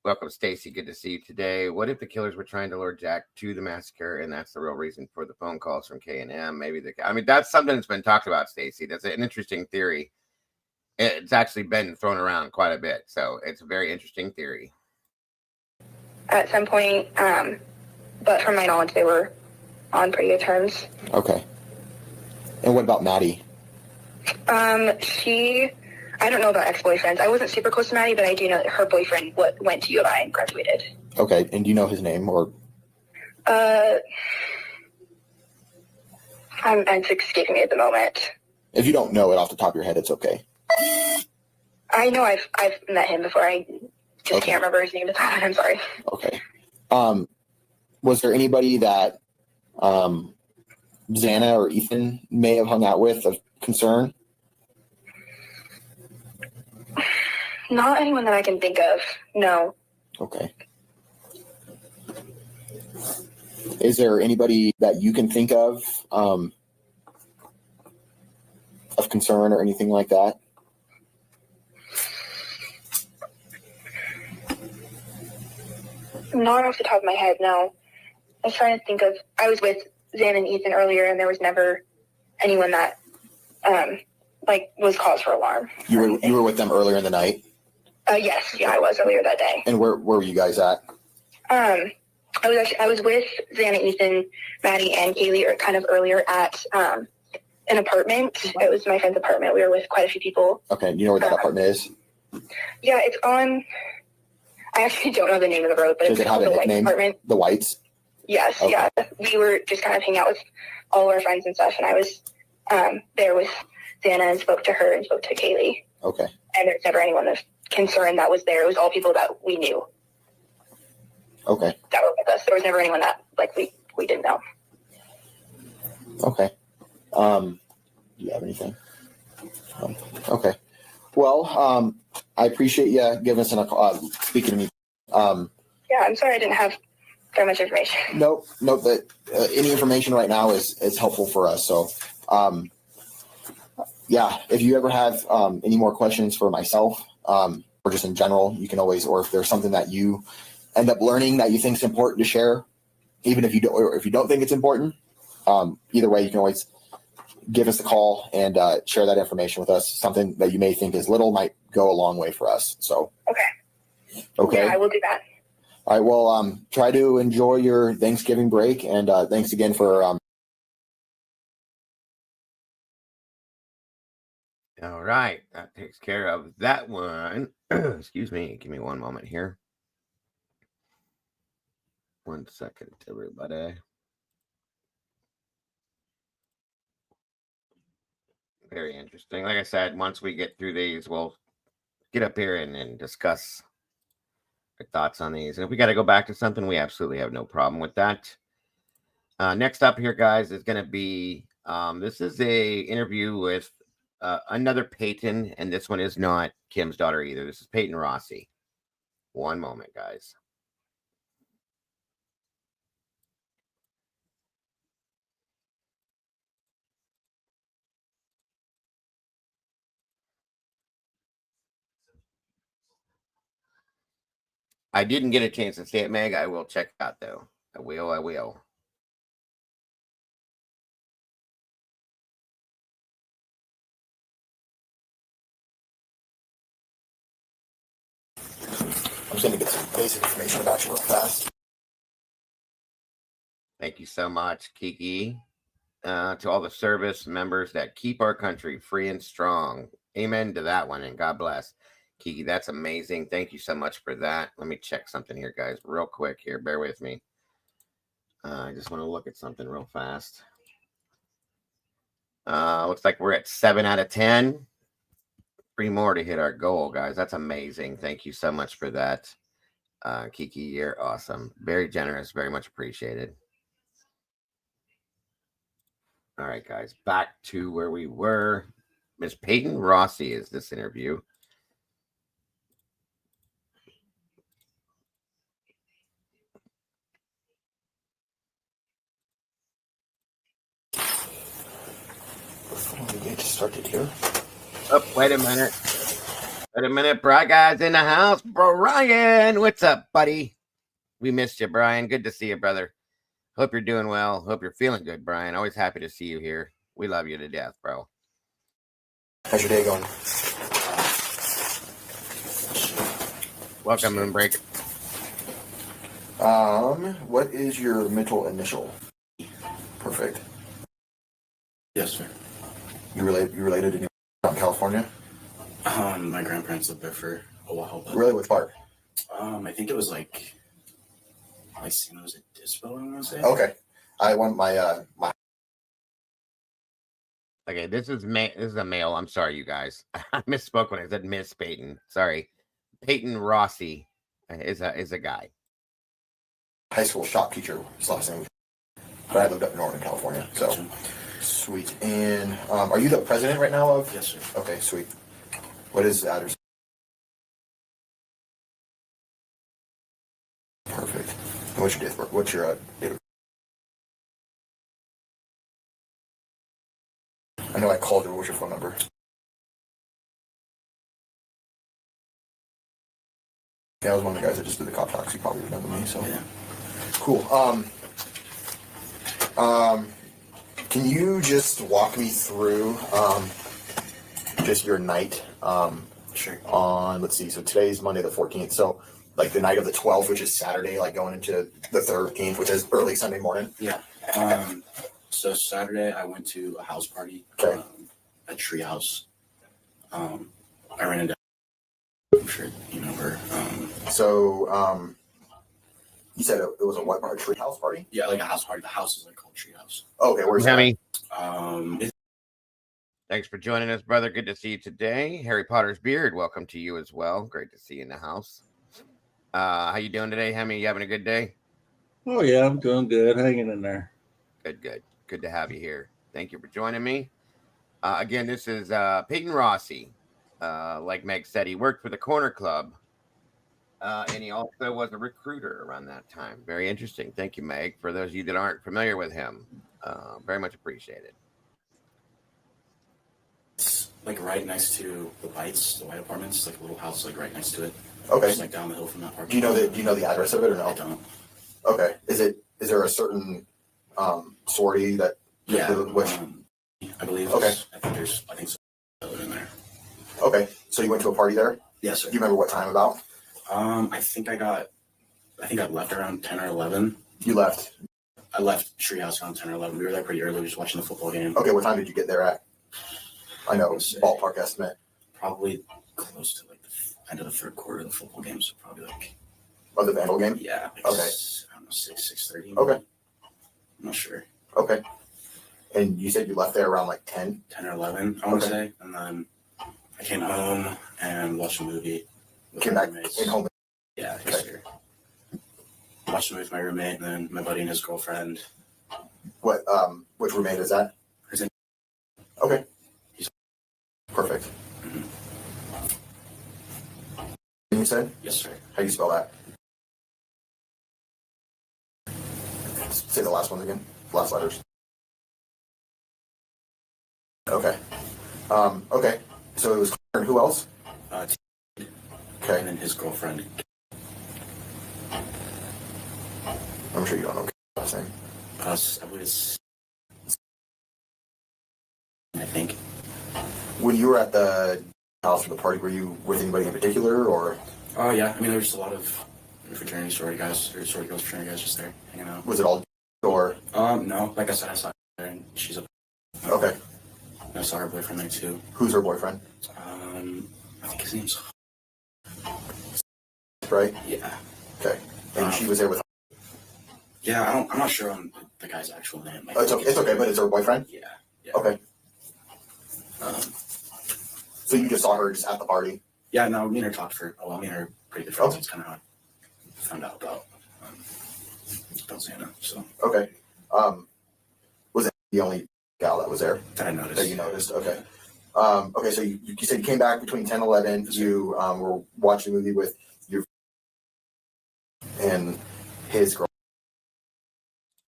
Welcome, Stacy. Good to see you today. What if the killers were trying to lure Jack to the massacre, and that's the real reason for the phone calls from K&M? That's something that's been talked about, Stacy. That's an interesting theory. It's actually been thrown around quite a bit, so it's a very interesting theory. At some point, but from my knowledge, they were on pretty good terms. Okay. And what about Maddie? I don't know about ex-boyfriends. I wasn't super close to Maddie, but I do know that her boyfriend went to U of I and graduated. Okay. And do you know his name or? It's escaping me at the moment. If you don't know it off the top of your head, it's okay. I know I've met him before. I just can't remember his name at the moment. I'm sorry. Okay. Was there anybody that Xana or Ethan may have hung out with of concern? Not anyone that I can think of. No. Okay. Is there anybody that you can think of concern or anything like that? Not off the top of my head, no. I was trying to think of. I was with Xan and Ethan earlier, and there was never anyone that was cause for alarm. You were with them earlier in the night? Yes, I was earlier that day. And where were you guys at? I was with Xan and Ethan, Maddie, and Kaylee kind of earlier at an apartment. It was my friend's apartment. We were with quite a few people. Okay, you know where that apartment is? Yeah, it's on. I actually don't know the name of the road, but Does it's it have called a the White nickname? Apartment. The Whites? Yes, Okay. yeah. We were just kind of hanging out with all our friends and stuff, and I was there with Xana and spoke to her and spoke to Kaylee. Okay. And there's never anyone of concern that was there. It was all people that we knew Okay. that were with us. There was never anyone that we didn't know. Okay. Do you have anything? Okay. Well, I appreciate you giving us speaking to me. Yeah, I'm sorry I didn't have very much information. Nope. That any information right now is helpful for us. So, yeah, if you ever have any more questions for myself or just in general, you can always, or if there's something that you end up learning that you think is important to share, even if you don't, or if you don't think it's important, either way, you can always give us a call and share that information with us. Something that you may think is little might go a long way for us. So, okay. Yeah, I will do that. All right. Well, try to enjoy your Thanksgiving break, and thanks again for. All right, that takes care of that one. Excuse me. Give me one moment here. 1 second, everybody. Very interesting. Like I said, once we get through these, we'll get up here and discuss our thoughts on these. And if we got to go back to something, we absolutely have no problem with that. Next up here, guys, is going to be this is a interview with another Peyton, and this one is not Kim's daughter either. This is Peyton Rossi. One moment, guys. I didn't get a chance to see it, Meg. I will check it out, though. I will. I'm just going to get some basic information about you real fast. Thank you so much, Kiki. To all the service members that keep our country free and strong. Amen to that one, and God bless. Kiki, that's amazing. Thank you so much for that. Let me check something here, guys, real quick here. Bear with me. I just want to look at something real fast. Looks like we're at 7 out of 10. 3 more to hit our goal, guys. That's amazing. Thank you so much for that. Kiki, you're awesome. Very generous. Very much appreciated. All right, guys. Back to where we were. Miss Peyton Rossi is this interview. We get started here. Oh, wait a minute. Brian, guys in the house. Brian, what's up, buddy? We missed you, Brian. Good to see you, brother. Hope you're doing well. Hope you're feeling good, Brian. Always happy to see you here. We love you to death, bro. How's your day going? Welcome, Moonbreaker. What is your middle initial? Perfect. Yes, sir. You related in California? My grandparents lived there for a while. But, Really, with Bart? I think it was like San Jose Dispo, I want to say. Okay. I want my Okay, this is a male. I'm sorry, you guys. I misspoke when I said Miss Peyton. Sorry. Peyton Rossi is a guy. high school shop teacher. His last name. But I lived up in Northern California, so Gotcha. sweet. And are you the president right now of? Yes, sir. Okay, sweet. What is the address? Perfect. And what's your date of birth? What's your date of? I know I called you. What's your phone number? Yeah, I was one of the guys that just did the cop talks. You probably remember me, so Yeah. cool. Can you just walk me through just your night Sure. on, let's see, so today's Monday the 14th, so like the night of the 12th, which is Saturday, like going into the 13th, which is early Sunday morning? Yeah. So Saturday I went to a house party. Okay. At Treehouse. I ran into. I'm sure you know her. So you said it was a what party? A tree house party? Yeah, like a house party. The house is like called Treehouse. Okay, where's that? Hemi, It's thanks for joining us, brother. Good to see you today. Harry Potter's beard, welcome to you as well. Great to see you in the house. How you doing today, Hemi? You having a good day? Oh yeah, I'm doing good, hanging in there. Good to have you here. Thank you for joining me. Again, this is Peyton Rossi. Like Meg said, he worked for the Corner Club, and he also was a recruiter around that time. Very interesting. Thank you, Meg. For those of you that aren't familiar with him, very much appreciated. like right next to the White Apartments, like a little house like right next to it. Okay. Just like down the hill from that park. Do you know the address of it or no? I don't. Okay. Is there a certain sorority that Yeah. which I believe. Okay. I think so in there. okay. So you went to a party there? Yes, sir. Do you remember what time about? I think I left around 10 or 11. You left. I left Treehouse around 10 or 11. We were there pretty early, just watching the football game. Okay, what time did you get there at? I know, ballpark estimate. Probably close to like the end of the third quarter of the football game, so probably like Of the Vandal game? yeah. Like Okay. I don't know, 6:30. Okay. I'm not sure. Okay. And you said you left there around like 10? 10 or 11, I want to Okay. say. And then I came home and watched a movie with Came my back roommates. in home. Yeah, Okay. yes, sir. Watched a movie with my roommate and then my buddy and his girlfriend. What? Which roommate is that? Her name- Okay. He's- Perfect. Mhm. You said? Yes, sir. How do you spell that? Say the last ones again. Last letters. Okay. Okay. So it was Claire and who else? And And then his girlfriend. I'm sure you don't know last name. I believe it's. I think. When you were at the house for the party, were you with anybody in particular, or Oh, yeah. I mean, there was just a lot of fraternity sorority guys, or sorority girls, fraternity guys just there hanging out. was it all? Or No. Like I said, I saw her and she's a. okay, I saw her boyfriend there too. who's her boyfriend? I think his name's. Right. Yeah. Okay. And she was there with. Yeah, I'm not sure on the guy's actual name. It's okay. It's okay, but it's her boyfriend. Yeah. Okay. Um, So you just saw her just at the party. yeah, no, me and her talked for a while. Me and her are pretty good friends. That's kind of how I found out about Xana. So Okay. Was it the only gal that was there that I noticed. that you noticed? Okay. Okay. So you said you came back between 10 and 11. You were watching a movie with your and his girl.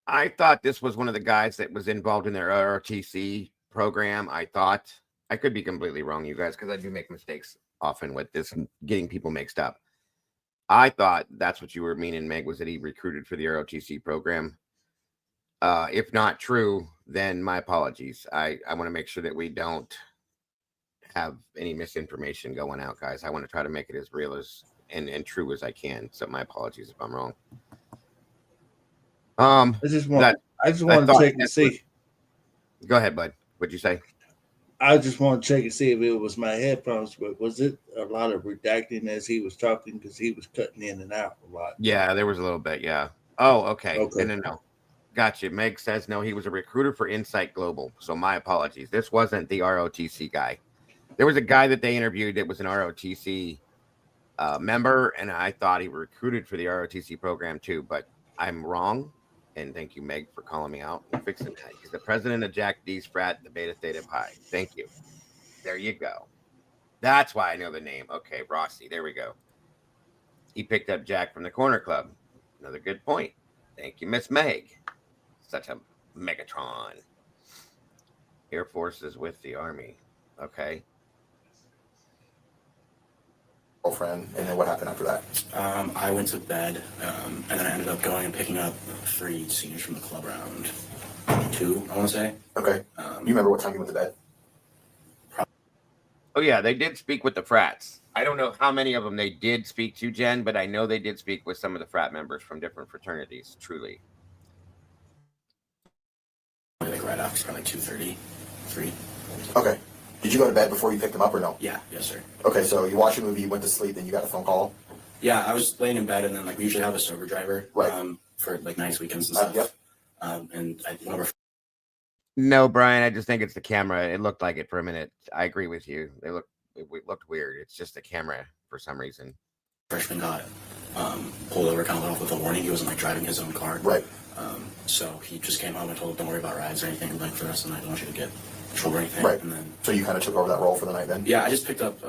I thought this was one of the guys that was involved in their ROTC program. I thought, I could be completely wrong, you guys, because I do make mistakes often with this and getting people mixed up. I thought that's what you were meaning, Meg, was that he recruited for the ROTC program. If not true, then my apologies. I want to make sure that we don't have any misinformation going out, guys. I want to try to make it as real as and true as I can. So my apologies if I'm wrong. I just want to check and see. Go ahead, bud. What'd you say? I just want to check and see if it was my headphones, but was it a lot of redacting as he was talking because he was cutting in and out a lot? Yeah, there was a little bit. Yeah. Oh, okay. Okay. No. Gotcha. Meg says no, he was a recruiter for Insight Global. So my apologies. This wasn't the ROTC guy. There was a guy that they interviewed that was an ROTC member, and I thought he recruited for the ROTC program too, but I'm wrong. And thank you, Meg, for calling me out and fixing that. He's the president of Jack D's frat, the Beta Theta Pi. Thank you. There you go. That's why I know the name. Okay, Rossi. There we go. He picked up Jack from the Corner Club. Another good point. Thank you, Miss Meg. Such a Megatron. Air Force is with the Army. Okay. Girlfriend, and then what happened after that? I went to bed, and then I ended up going and picking up 3 seniors from the club around 2, I want to say. Okay. You remember what time you went to bed? Oh, yeah, they did speak with the frats. I don't know how many of them they did speak to, Jen, but I know they did speak with some of the frat members from different fraternities, truly. Like right after, probably 2:30, 3. Okay. Did you go to bed before you picked them up or no? Yeah, yes, sir. Okay, so you watched a movie, you went to sleep, then you got a phone call. Yeah, I was laying in bed, and then like we usually have a sober driver, Right. For like nice weekends and stuff. Yep. And I went over. No, Brian, I just think it's the camera. It looked like it for a minute. I agree with you. It looked weird. It's just the camera for some reason. Freshman got pulled over, kind of let off with a warning. He wasn't like driving his own car. Right. So he just came home and told him, "Don't worry about rides or anything. Like for the rest of the night, I don't want you to get in trouble or anything." Right. And then So you kind of took over that role for the night then? yeah, I just picked up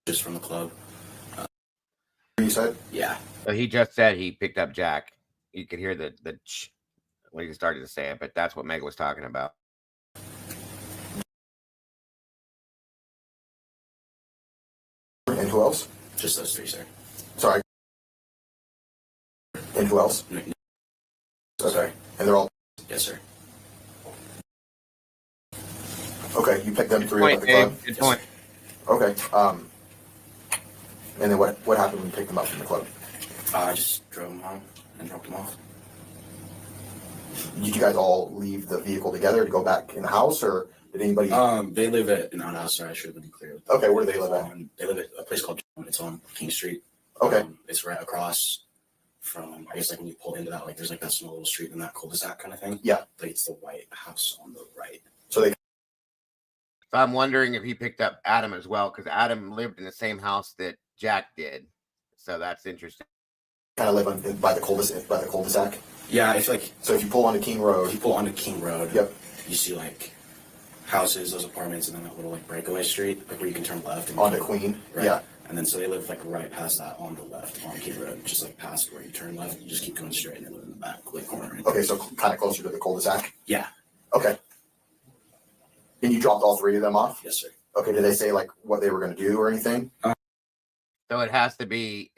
just from the club. You said? Yeah. But he just said he picked up Jack. You could hear the when he started to say it, but that's what Meg was talking about. And who else? Just those 3, sir. Sorry. And who else? Okay. And they're all Yes, sir. okay. You picked them 3 up Point, at the Dave. club. Good point. Okay. And then what happened when you picked them up from the club? I just drove him home and dropped him off. Did you guys all leave the vehicle together to go back in the house, or did anybody? They live at an outhouse. Sorry, I should have been clear. Okay, where do they live at? They live at a place called. It's on King Street. Okay. It's right across from, I guess, like when you pull into that, like there's like that small little street and that cul-de-sac kind of thing. Yeah. Like it's the white house on the right. So they So I'm wondering if he picked up Adam as well, because Adam lived in the same house that Jack did. So that's interesting. kind of live by the cul-de-sac. Yeah, it's like, So if you pull onto King Road, if you pull onto King Road, yep. you see like houses, those apartments, and then that little like breakaway street, like where you can turn left and Onto Queen. right? Yeah. And then so they live like right past that on the left on King Road, just like past where you turn left, you just keep going straight and they live in the back like corner. Right? Okay, so kind of closer to the cul-de-sac. Yeah. Okay. And you dropped all three of them off? Yes, sir. Okay, did they say like what they were going to do or anything? So it had to be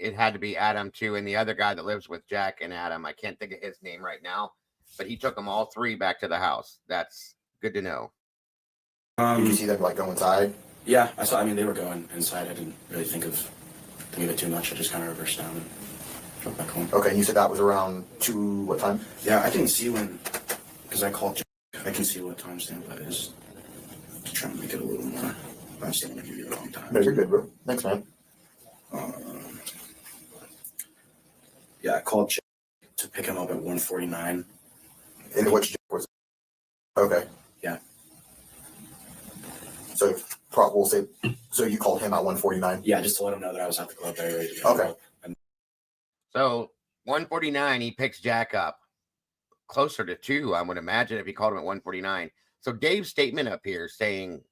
Adam too, and the other guy that lives with Jack and Adam. I can't think of his name right now, but he took them all three back to the house. That's good to know. Did you see them like go inside? Yeah, I saw. I mean, they were going inside. I didn't really think of it too much. I just kind of reversed down and drove back home. Okay, and you said that was around what time? Yeah, I can see when, because I called Jack, I can see what timestamp that is. To try and make it a little more. I just don't want to give you the wrong time. No, you're good, bro. Thanks, man. Yeah, I called Jack to pick him up at 1:49. And which was okay. Yeah. So we'll say. So you called him at 1:49. Yeah, just to let him know that I was at the club very ready to go. Okay. And So 149, he picks Jack up closer to 2, I would imagine, if he called him at 149. So Dave's statement up here saying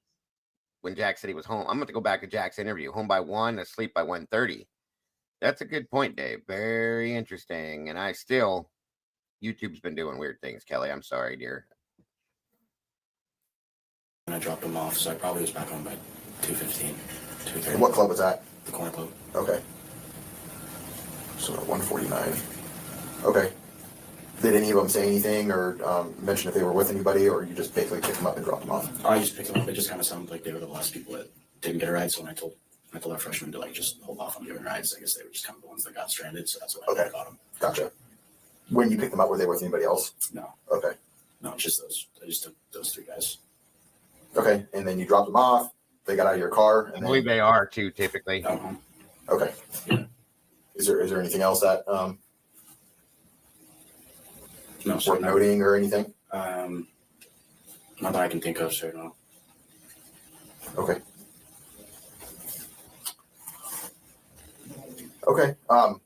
when Jack said he was home, I'm going to go back to Jack's interview, home by 1, asleep by 1:30. That's a good point, Dave. Very interesting. And YouTube's been doing weird things, Kelly. I'm sorry, dear. I dropped him off, so I probably was back home by 2:15, 2:30. And what club was that? The corner club. Okay. So at 1:49. Okay. Did any of them say anything or mention if they were with anybody, or you just basically picked them up and dropped them off? I just picked them up. It just kind of sounded like they were the last people that didn't get a ride. So when I told our freshmen to like just hold off on giving rides, I guess they were just kind of the ones that got stranded. So that's what I got them. Gotcha. When you picked them up, were they with anybody else? No, Okay. no, just those. I just took those 3 guys. Okay. And then you dropped them off. They got out of your car. I And believe then, they are too, typically. okay. Yeah. Is there anything else that No, sir, worth noting or anything? not that I can think of, sir. No. Okay. Okay. Was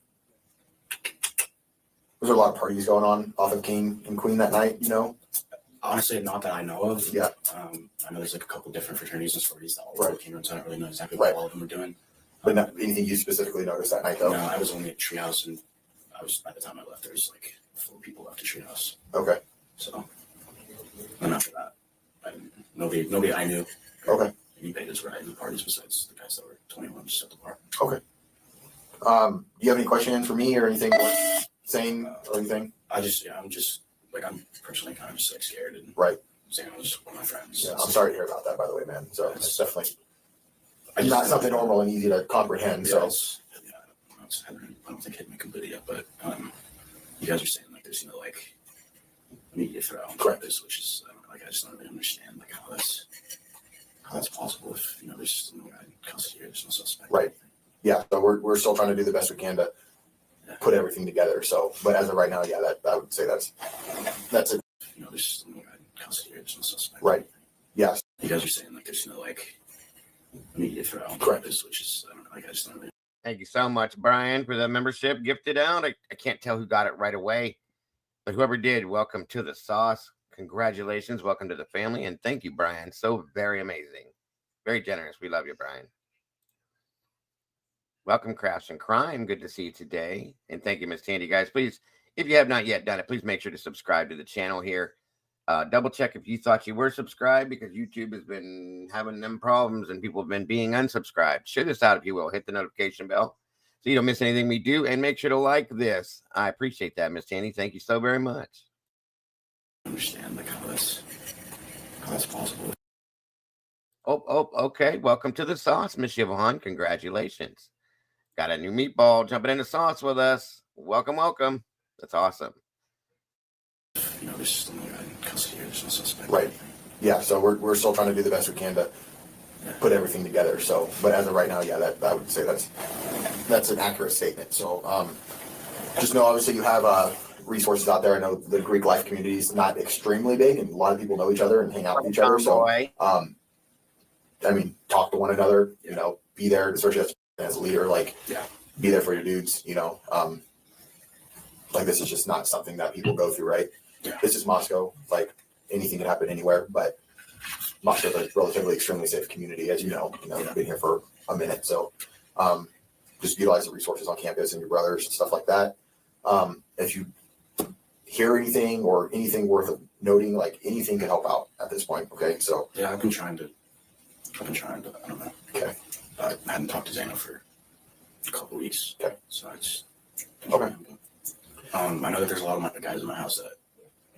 there a lot of parties going on off of King and Queen that night, you know? Honestly, not that I know of. Yeah. I know there's like a couple different fraternities and sororities that all Right. came around, so I don't really know exactly Right. what all of them were doing. But not anything you specifically noticed that night, though? No, I was only at Treehouse, and by the time I left, there was like 4 people left at Treehouse. Okay. So, and after that, nobody I knew. Okay. Any paid his ride in the parties besides the guys that were 21 just at the bar. Okay. Do you have any questions for me or anything worth saying or anything? I'm personally kind of just like scared and Right. saying I was one of my friends. Yeah, I'm sorry to hear about that, by the way, man. So it's definitely I just, not something normal and easy to comprehend. Yeah, So I don't think it hit me completely yet, but you guys are saying like there's like immediate threat on Correct. campus, which is I just don't really understand like how that's possible if there's no guy in custody or there's no suspect. Right. Yeah, so we're still trying to do the best we can to put everything together. So, but as of right now, yeah, that I would say that's it. There's no guy in custody or there's no suspect. Right. Yes. You guys are saying like there's no like immediate threat on Correct. campus, which is I just don't really. Thank you so much, Brian, for the membership gifted out. I can't tell who got it right away, but whoever did, welcome to the sauce. Congratulations. Welcome to the family. And thank you, Brian. So very amazing. Very generous. We love you, Brian. Welcome, Crafts and Crime. Good to see you today. And thank you, Miss Tandy. Guys, please, if you have not yet done it, please make sure to subscribe to the channel here. Double check if you thought you were subscribed, because YouTube has been having them problems and people have been being unsubscribed. Share this out if you will. Hit the notification bell so you don't miss anything we do. And make sure to like this. I appreciate that, Miss Tandy. Thank you so very much. Understand like how that's possible. Oh, okay. Welcome to the sauce, Miss Yvonne. Congratulations. Got a new meatball jumping in the sauce with us. Welcome. That's awesome. There's no guy in custody or there's no suspect. Right. Yeah, so we're still trying to do the best we can to put everything together. So, but as of right now, yeah, that I would say that's that's an accurate statement. So just know, obviously, you have resources out there. I know the Greek life community is not extremely big, and a lot of people know each other and hang out with each other. So, I mean, talk to one another. You know, be there, especially as a leader. Like, be there for your dudes. You know, like this is just not something that people go through, right? Yeah. This is Moscow. Like anything can happen anywhere, but Moscow is a relatively extremely safe community, as you know. You know, you've been here for a minute, so just utilize the resources on campus and your brothers and stuff like that. If you hear anything or anything worth noting, like anything can help out at this point. Okay, so yeah, I've been trying to. I don't know. Okay, I hadn't talked to Zana for a couple weeks. Okay, so I just okay. I know that there's a lot of my guys in my house that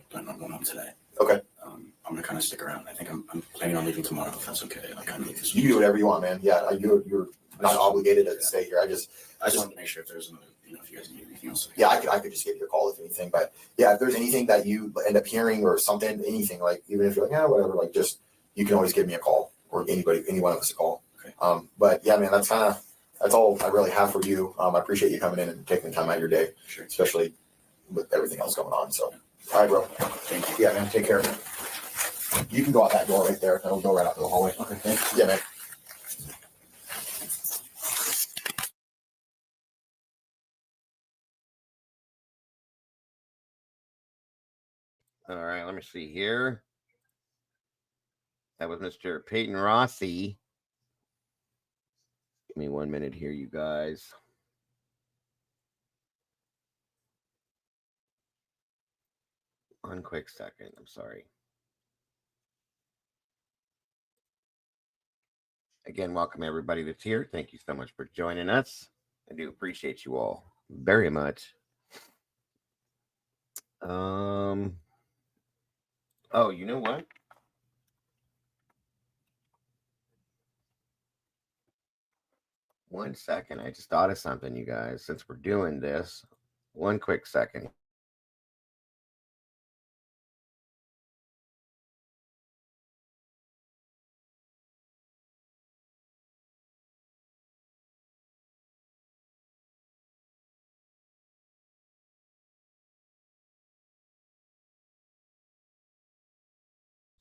plan on going home today. Okay. I'm gonna kind of stick around. I think I'm planning on leaving tomorrow if that's okay. Like I need this. You can do whatever you want, man. Yeah, you're not obligated to stay here. I just wanted to make sure if there's another, if you guys need anything else. Yeah, I could just give you a call if anything. But yeah, if there's anything that you end up hearing or something, anything, like even if you're like, yeah, whatever, like just you can always give me a call or any one of us a call. Okay. But yeah, man, that's all I really have for you. I appreciate you coming in and taking the time out of your day, Sure. especially with everything else going on. So, all right, bro. Thank you. Yeah, man. Take care. You can go out that door right there. That'll go right out to the hallway. Okay, thanks. Yeah, man. All right, let me see here. That was Mr. Peyton Rossi. Give me 1 minute here, you guys. One quick second. I'm sorry. Again, welcome everybody that's here. Thank you so much for joining us. I do appreciate you all very much. Oh, you know what? One second. I just thought of something, you guys. Since we're doing this, one quick second.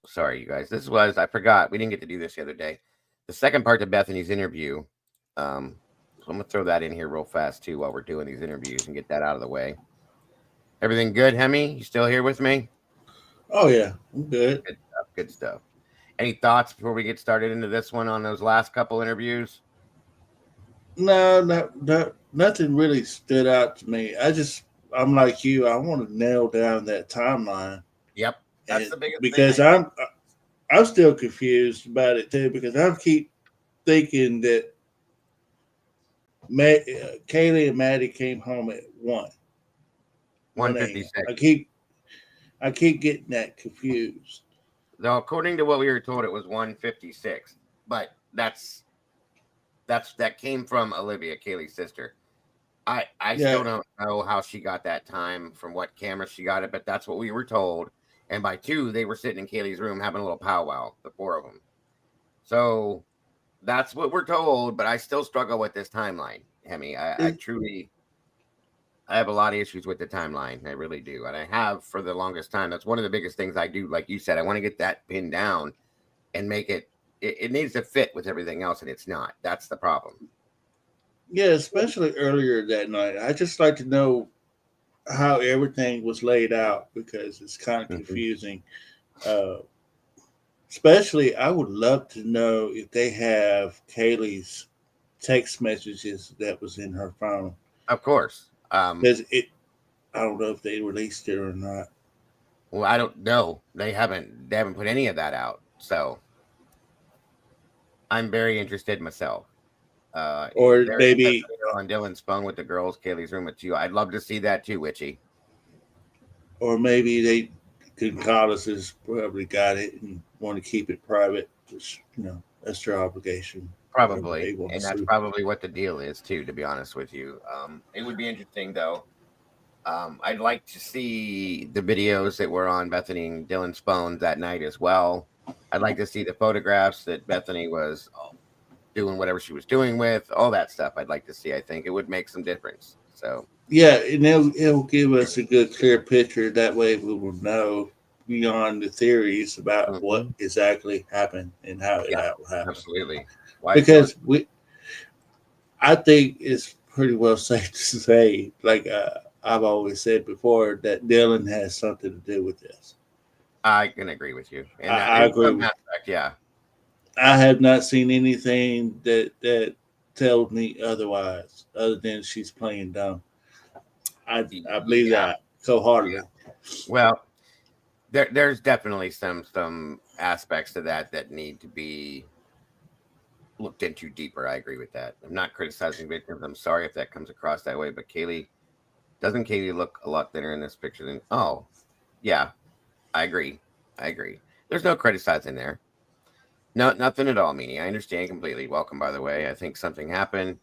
Sorry, you guys. I forgot. We didn't get to do this the other day. The second part to Bethany's interview. So I'm going to throw that in here real fast, too, while we're doing these interviews and get that out of the way. Everything good, Hemi? You still here with me? Oh, yeah. I'm good. Good stuff. Good stuff. Any thoughts before we get started into this one on those last couple interviews? No, nothing really stood out to me. I'm like you. I want to nail down that timeline. Yep. That's the biggest because thing. I'm still confused about it too, because I keep thinking that Kaylee and Maddie came home at 1:56. I keep getting that confused. Now, according to what we were told, it was 1:56, but that came from Olivia, Kaylee's sister. I still don't know how she got that time, from what camera she got it, but that's what we were told. And by 2, they were sitting in Kaylee's room having a little powwow, the 4 of them. So that's what we're told, but I still struggle with this timeline, Hemi. I have a lot of issues with the timeline. I really do. And I have for the longest time. That's one of the biggest things I do. Like you said, I want to get that pinned down and make it needs to fit with everything else, and it's not. That's the problem. Yeah, especially earlier that night. I just like to know how everything was laid out, because it's kind of confusing. Especially, I would love to know if they have Kaylee's text messages that was in her phone. Of course. Because I don't know if they released it or not. Well, I don't know. They haven't put any of that out. So I'm very interested myself. Or maybe on Dylan's phone with the girls, Kaylee's room with 2. I'd love to see that too, Witchy. Or maybe they Kaylas has probably got it and want to keep it private, which, that's their obligation. Probably. And that's probably what the deal is too, to be honest with you. It would be interesting though. I'd like to see the videos that were on Bethany and Dylan's phones that night as well. I'd like to see the photographs that Bethany was doing whatever she was doing with all that stuff. I'd like to see. I think it would make some difference. So Yeah, and it'll give us a good, clear picture. That way, we will know beyond the theories about what mhm. exactly happened and how it Yeah, happened. absolutely. Why is Because I think it's pretty well safe to say, like I've always said before, that Dylan has something to do with this. I can agree with you, and I in agree some with. aspect, yeah. I have not seen anything that tells me otherwise, other than she's playing dumb. I believe Yeah, that wholeheartedly. well, there's definitely some aspects to that need to be looked into deeper. I agree with that. I'm not criticizing victims. I'm sorry if that comes across that way, but Kaylee look a lot thinner in this picture than? Oh, yeah, I agree. I agree. There's no criticizing there. No, nothing at all, Meanie. I understand completely. Welcome, by the way. I think something happened.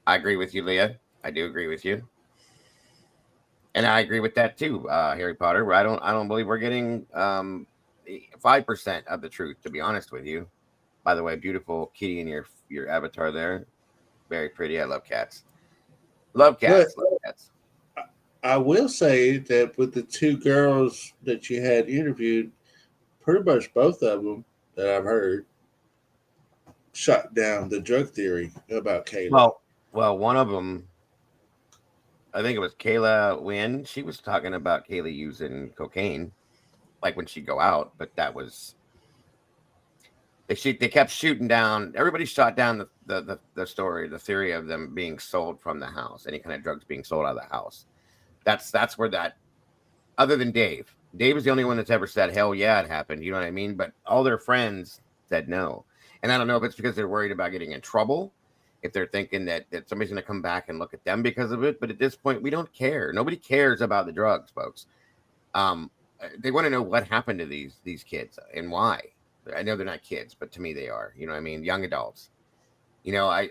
I agree with you, Leah. I do agree with you. And I agree with that too, Harry Potter. I don't believe we're getting 5% of the truth, to be honest with you. By the way, beautiful kitty in your avatar there. Very pretty. I love cats. Love But cats. Love cats. I will say that with the two girls that you had interviewed, pretty much both of them that I've heard shot down the drug theory about Kayla. Well, one of them, I think it was Kayla Wynn. She was talking about Kayla using cocaine, like when she'd go out, but that was they kept shooting down. Everybody shot down the story, the theory of them being sold from the house, any kind of drugs being sold out of the house. That's where that. Other than Dave, Dave is the only one that's ever said hell yeah it happened. You know what I mean? But all their friends said no, and I don't know if it's because they're worried about getting in trouble, if they're thinking that somebody's going to come back and look at them because of it. But at this point, we don't care. Nobody cares about the drugs, folks. Um, they want to know what happened to these kids and why. I know they're not kids, but to me they are. You know what I mean? Young adults. I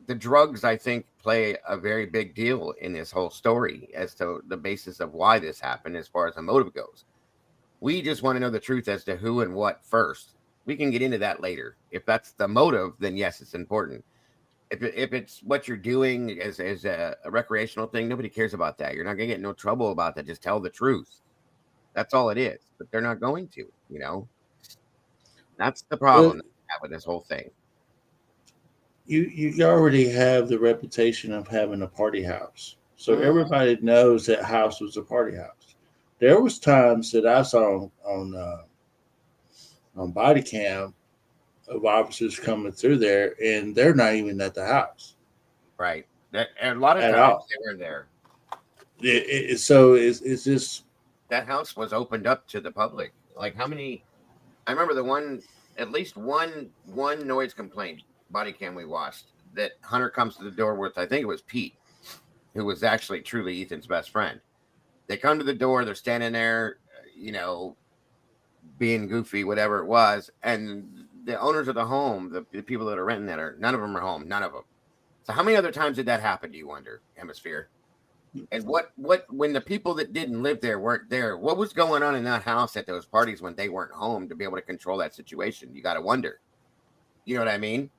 the drugs I think play a very big deal in this whole story as to the basis of why this happened as far as the motive goes. We just want to know the truth as to who and what first. We can get into that later. If that's the motive, then yes, it's important. If it's what you're doing as a recreational thing, nobody cares about that. You're not gonna get in no trouble about that. Just tell the truth. That's all it is. But they're not going to. That's the Well, problem that we have with this whole thing. you already have the reputation of having a party house, so Mhm. everybody knows that house was a party house. There was times that I saw on body cam of officers coming through there, and they're not even at the house Right. And a lot of at times all. they were there. So it's just That house was opened up to the public. Like how many? I remember at least one noise complaint body cam we watched that Hunter comes to the door with. I think it was Pete, who was actually truly Ethan's best friend. They come to the door. They're standing there, being goofy, whatever it was, and the owners of the home, the people that are renting that are none of them are home. None of them. So how many other times did that happen? Do you wonder, Hemisphere? And what when the people that didn't live there weren't there, what was going on in that house at those parties when they weren't home to be able to control that situation? You got to wonder. You know what I mean?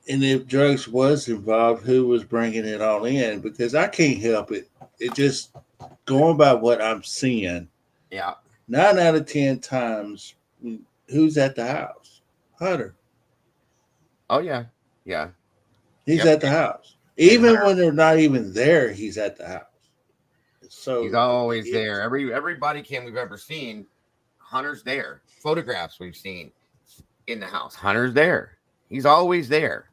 and if drugs was involved, who was bringing it all in? Because I can't help it. It just going by what I'm seeing. Yeah. 9 out of 10 times, who's at the house? Hunter. Oh yeah. Yeah. He's Yep. at the house. And Even Hunter, when they're not even there, he's at the house. he's So always there. Every body cam we've ever seen, Hunter's there. Photographs we've seen in the house, Hunter's there. He's always there.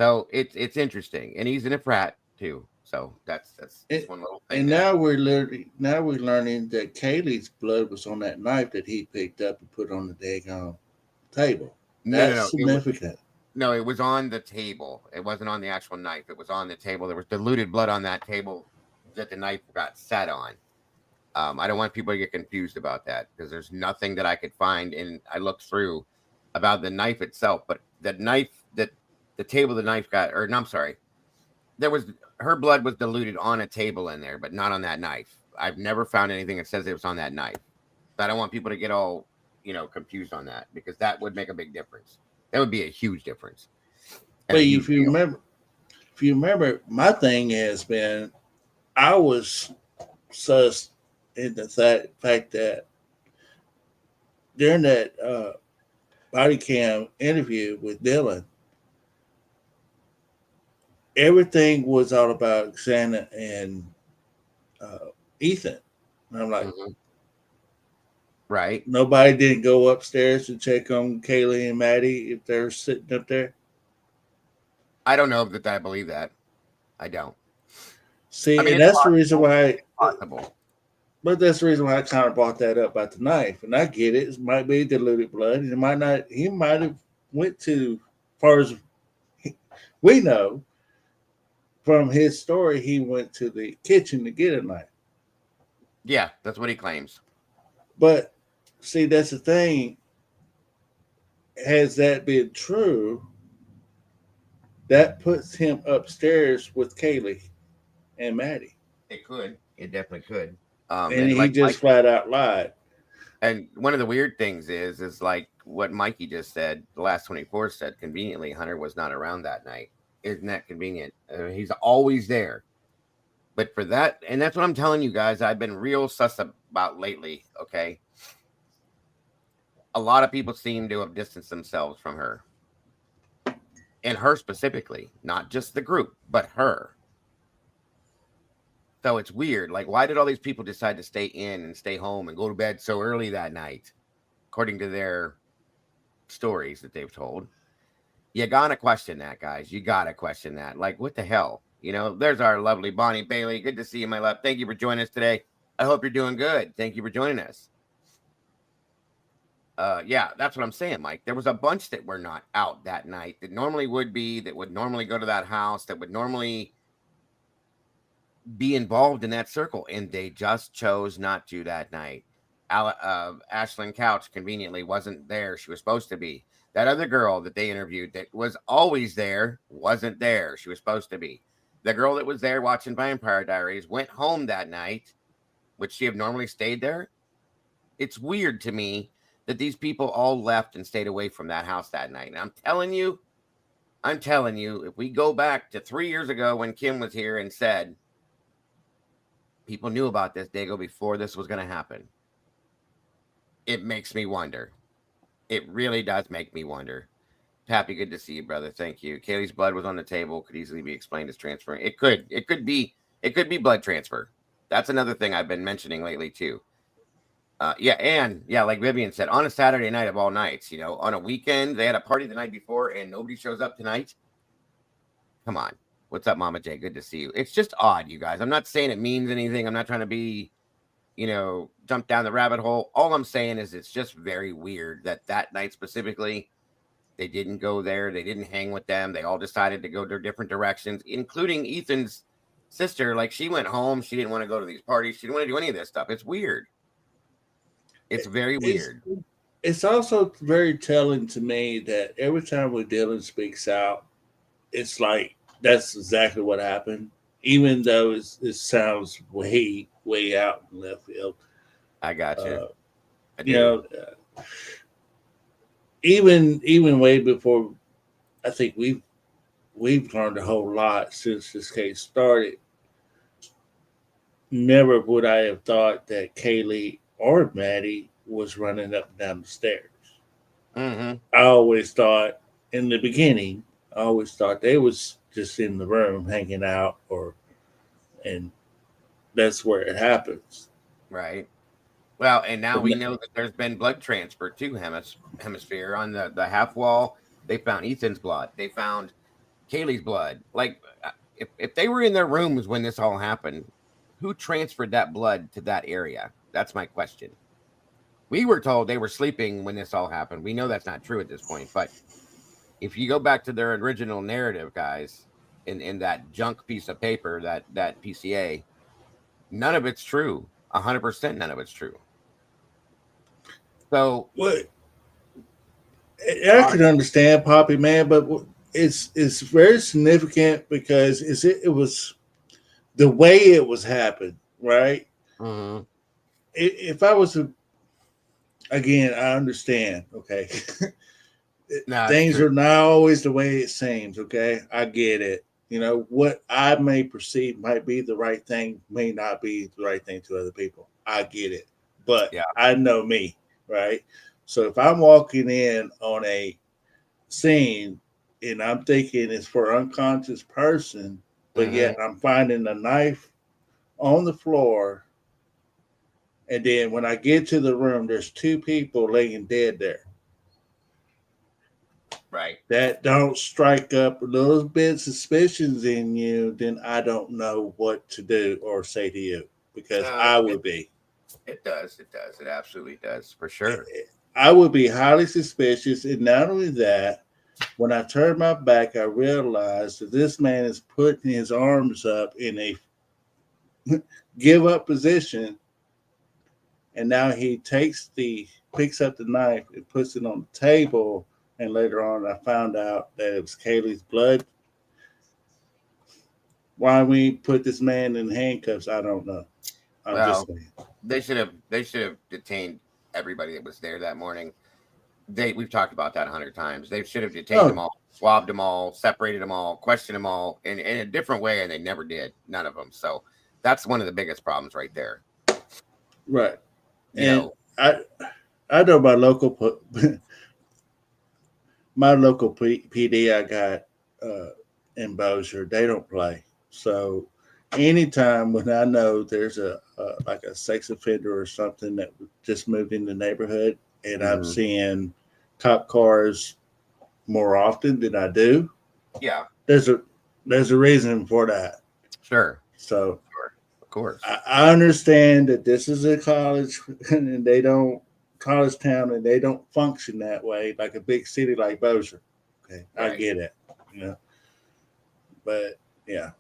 So it's interesting, and he's in a frat too. So that's and, just one little thing. and now we're learning that Kaylee's blood was on that knife that he picked up and put on the daggone table. That's No. significant. No, it was on the table. It wasn't on the actual knife. It was on the table. There was diluted blood on that table that the knife got sat on. I don't want people to get confused about that because there's nothing that I could find. And I looked through about the knife itself, but the knife that the table the knife got, or no, I'm sorry, there was her blood was diluted on a table in there, but not on that knife. I've never found anything that says it was on that knife. So I don't want people to get all confused on that because that would make a big difference. That would be a huge difference. And But a huge if you remember, my thing has been I was sus in the fact that during that body cam interview with Dylan, everything was all about Xana and Ethan. And I'm like, Mhm. Right. nobody didn't go upstairs to check on Kaylee and Maddie if they're sitting up there. I don't know that I believe that. I don't. See, I mean, and it's that's the reason why. possible. But that's the reason why I kind of brought that up about the knife, and I get it. It might be diluted blood. It might not. He might have went to, far as we know from his story, he went to the kitchen to get a knife. Yeah, that's what he claims. But see, that's the thing. Has that been true? That puts him upstairs with Kaylee and Maddie, It could. It definitely could. and And he like just flat out lied. and one of the weird things is like what Mikey just said. The last 24 said conveniently Hunter was not around that night. Isn't that convenient? He's always there. But for that, and that's what I'm telling you guys, I've been real sus about lately. Okay, a lot of people seem to have distanced themselves from her, and her specifically, not just the group, but her. So it's weird. Like, why did all these people decide to stay in and stay home and go to bed so early that night, according to their stories that they've told? You gotta question that, guys. You gotta question that. Like, what the hell? You know, there's our lovely Bonnie Bailey. Good to see you, my love. Thank you for joining us today. I hope you're doing good. Thank you for joining us. Yeah, that's what I'm saying, Mike. There was a bunch that were not out that night that normally would be, that would normally go to that house, that would normally be involved in that circle, and they just chose not to that night. Ashlyn Couch conveniently wasn't there. She was supposed to be. That other girl that they interviewed that was always there wasn't there. She was supposed to be. The girl that was there watching Vampire Diaries went home that night. Would she have normally stayed there? It's weird to me that these people all left and stayed away from that house that night. And I'm telling you, if we go back to 3 years ago when Kim was here and said people knew about this Dago before this was going to happen, it makes me wonder. It really does make me wonder. Pappy, good to see you, brother. Thank you. Kaylee's blood was on the table. Could easily be explained as transferring. It could. It could be blood transfer. That's another thing I've been mentioning lately too. Like Vivian said, on a Saturday night of all nights, on a weekend, they had a party the night before and nobody shows up tonight. Come on. What's up, Mama J? Good to see you. It's just odd, you guys. I'm not saying it means anything. I'm not trying to be, jump down the rabbit hole. All I'm saying is it's just very weird that night specifically, they didn't go there. They didn't hang with them. They all decided to go their different directions, including Ethan's sister. Like, she went home. She didn't want to go to these parties. She didn't want to do any of this stuff. It's weird. It's very weird. It's also very telling to me that every time when Dylan speaks out, it's like that's exactly what happened, even though it sounds way out in left field. I got you. Even way before, I think we've learned a whole lot since this case started. Never would I have thought that Kaylee or Maddie was running up and down the stairs. Mm-hmm. I always thought in the beginning, they was just in the room hanging out, and that's where it happens. Right. Well, and now we know that there's been blood transfer to Hemisphere on the half wall. They found Ethan's blood. They found Kaylee's blood. Like, if they were in their rooms when this all happened, who transferred that blood to that area? That's my question. We were told they were sleeping when this all happened. We know that's not true at this point, but if you go back to their original narrative, guys, in that junk piece of paper, that PCA, none of it's true. 100% none of it's true. So what I can understand, Poppy, man, but it's very significant because it was the way it was happened, right? Mm-hmm. If I was again, I understand. Okay, No, it's things true. are not always the way it seems. Okay, I get it. You know what I may perceive might be the right thing, may not be the right thing to other people. I get it, but Yeah. I know me, right? So if I'm walking in on a scene and I'm thinking it's for an unconscious person, but Hmm. yet I'm finding a knife on the floor, and then when I get to the room, there's two people laying dead there. Right. That don't strike up a little bit suspicions in you, then I don't know what to do or say to you because No, I would be. it does. It does. It absolutely does for sure. I would be highly suspicious. And not only that, when I turned my back, I realized that this man is putting his arms up in a give up position. And now he picks up the knife and puts it on the table. And later on, I found out that it was Kaylee's blood. Why we put this man in handcuffs, I don't know. I'm just Well, saying. they should have detained everybody that was there that morning. We've talked about that 100 times. They should have detained them Oh, all, swabbed them all, separated them all, questioned them all in a different way, and they never did. None of them. So that's one of the biggest problems right there. right. You And know, I know my local PD I got in Bossier, they don't play. So anytime when I know there's a like a sex offender or something that just moved in the neighborhood, and I'm hmm, seeing cop cars more often than I do, yeah, there's a there's a reason for that. sure, So sure, of course, I understand that this is a college and they don't college town and they don't function that way like a big city like Bossier. Okay, I right. get it. You know, but yeah,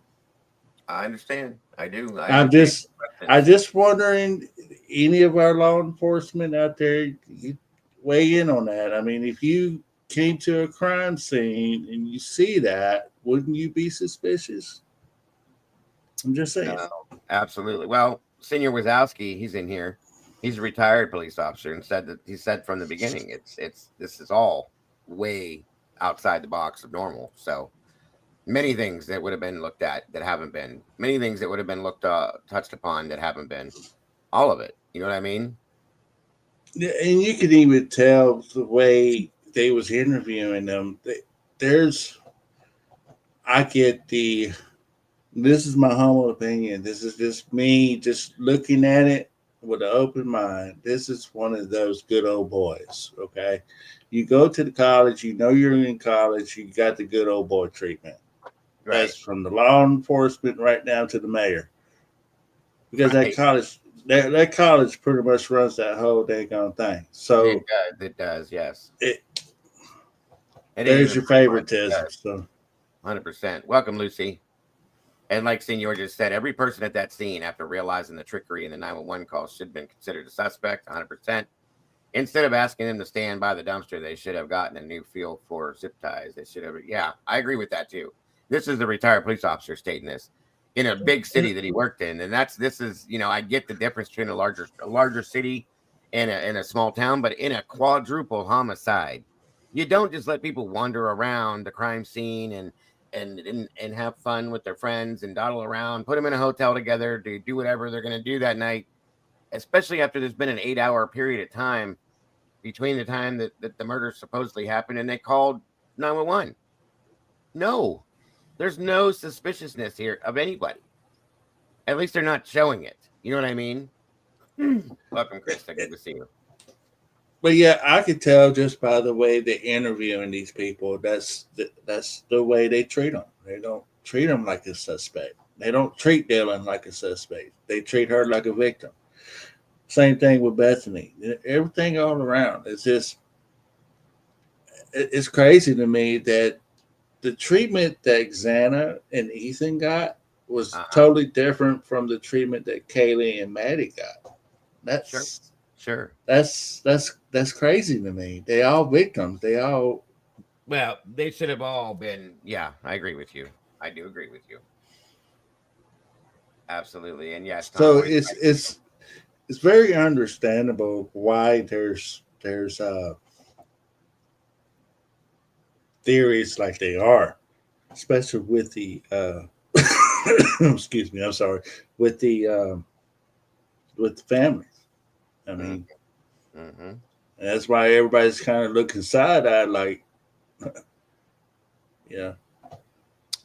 I understand. I do. I I'm understand just your I questions. just wondering any of our law enforcement out there, you weigh in on that. I mean, if you came to a crime scene and you see that, wouldn't you be suspicious? I'm just saying. No, absolutely. Well, Senior Wazowski, he's in here. He's a retired police officer and said that he said from the beginning, it's this is all way outside the box of normal. So many things that would have been looked at that haven't been. Many things that would have been touched upon that haven't been. All of it. You know what I mean? Yeah, and you can even tell the way they was interviewing them. There's, I get the. This is my humble opinion. This is just me, just looking at it with an open mind. This is one of those good old boys. Okay, you go to the college, you know you're in college, you got the good old boy treatment. Right. That's from the law enforcement right down to the mayor, because Right. that college pretty much runs that whole dang on thing. It So does. It does. Yes. it, It ain't there's even your pretty much. It favoritism. does. So 100%. Welcome, Lucy. And like Senor just said, every person at that scene, after realizing the trickery in the 911 call, should have been considered a suspect 100%. Instead of asking them to stand by the dumpster, they should have gotten a new feel for zip ties. They should have, yeah, I agree with that too. This is the retired police officer stating this in a big city that he worked in. And this is, I get the difference between a larger city and a small town, but in a quadruple homicide, you don't just let people wander around the crime scene and have fun with their friends and dawdle around, put them in a hotel together to do whatever they're going to do that night, especially after there's been an 8-hour period of time between the time that the murder supposedly happened and they called 911. No, there's no suspiciousness here of anybody. At least they're not showing it. You know what I mean? Welcome, Krista. Good to see you. but yeah, I could tell just by the way they're interviewing these people. That's the way they treat them. They don't treat them like a suspect. They don't treat Dylan like a suspect. They treat her like a victim. Same thing with Bethany. Everything all around. It's just it's crazy to me that the treatment that Xana and Ethan got was Uh-huh. totally different from the treatment that Kaylee and Maddie got. Sure. That's Sure. that's crazy to me. They all victims. They all Well, they should have all been. Yeah, I agree with you. I do agree with you. Absolutely. And yes, so Tomboy's right. it's very understandable why there's theories like they are, especially with the excuse me, I'm sorry, with the families. I mean, Mm-hmm. and that's why everybody's kind of looking side eyed, like, yeah.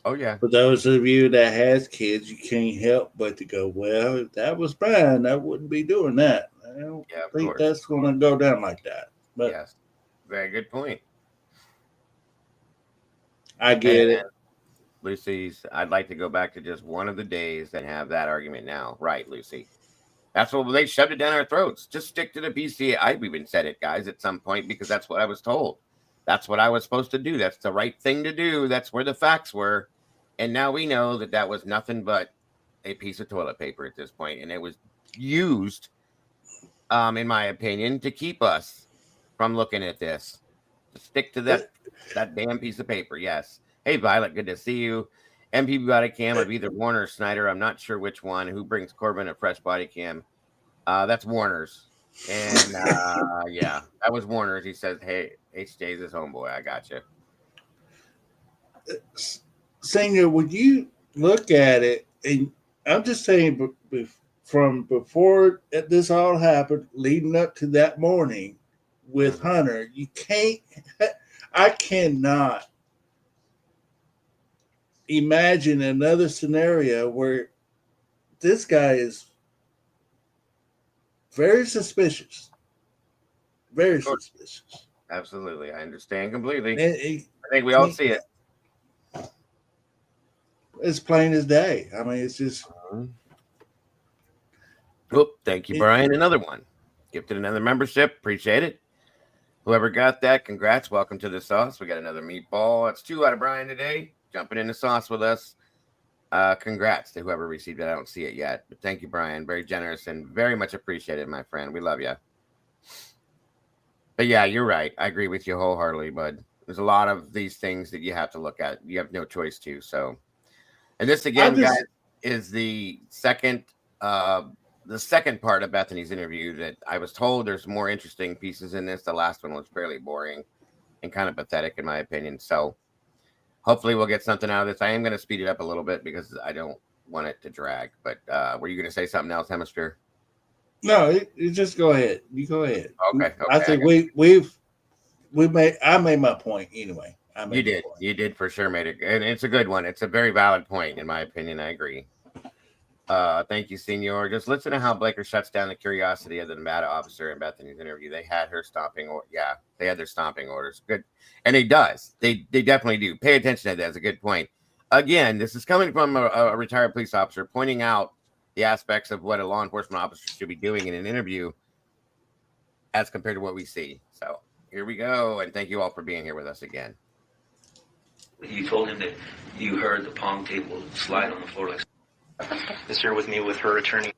Oh yeah. For those of you that has kids, you can't help but to go, well, if that was mine, I wouldn't be doing that. I don't Yeah, of think course. that's going to go down like that. But Yes. Very good point. I get it. Lucy's, I'd like to go back to just one of the days and have that argument now. Right, Lucy. That's what they shoved it down our throats. Just stick to the PCA. I've even said it, guys, at some point because that's what I was told. That's what I was supposed to do. That's the right thing to do. That's where the facts were. And now we know that that was nothing but a piece of toilet paper at this point, and it was used, in my opinion, to keep us from looking at this. To stick to that damn piece of paper. Yes. Hey, Violet, good to see you. MP body cam of either Warner or Snyder. I'm not sure which one. Who brings Corbin a fresh body cam? That's Warner's. And yeah, that was Warner's. He says, "Hey, HJ's his homeboy. I got you." Senior, would you look at it? And I'm just saying, from before this all happened, leading up to that morning with Hunter, you can't, I cannot imagine another scenario where this guy is very suspicious. Very suspicious. Absolutely. I understand completely. I think we all see it. It's plain as day. I mean, it's just. Oh, thank you, Brian. Another one. Gifted another membership. Appreciate it. Whoever got that, congrats. Welcome to the sauce. We got another meatball. That's 2 out of Brian today. Jumping in the sauce with us. Congrats to whoever received it. I don't see it yet. But thank you, Brian. Very generous and very much appreciated, my friend. We love you. But yeah, you're right. I agree with you wholeheartedly, bud. There's a lot of these things that you have to look at. You have no choice to. So, and this again, guys, is the second part of Bethany's interview that I was told there's more interesting pieces in this. The last one was fairly boring and kind of pathetic, in my opinion. So hopefully we'll get something out of this. I am going to speed it up a little bit because I don't want it to drag. But were you going to say something else, Hemisphere? No, you just go ahead. You go ahead. Okay. I think I made my point anyway. You did for sure made it, and it's a good one. It's a very valid point, in my opinion. I agree. Thank you, Senor. Just listen to how Blaker shuts down the curiosity of the Nevada officer in Bethany's interview. They had her stomping, they had their stomping orders. Good, and it does. They definitely do. Pay attention to that. That's a good point. Again, this is coming from a retired police officer pointing out the aspects of what a law enforcement officer should be doing in an interview as compared to what we see. So here we go, and thank you all for being here with us again. You told him that you heard the pong table slide on the floor like is here with me with her attorney.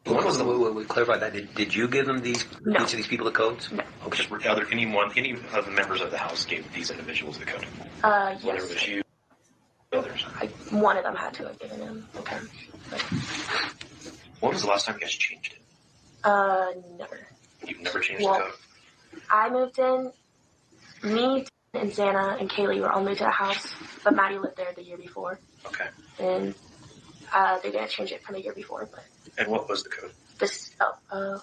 When was we clarify that? Did you give them each of these people the codes? No. Okay. Are there any of the members of the house gave these individuals the code? Yes. Whether it was you, others. One of them had to have given him. Okay. When was the last time you guys changed it? Never. You've never changed the code? I moved in. Me and Xana and Kaylee were all moved to the house, but Maddie lived there the year before. Okay. And they didn't change it from the year before. But and what was the code? I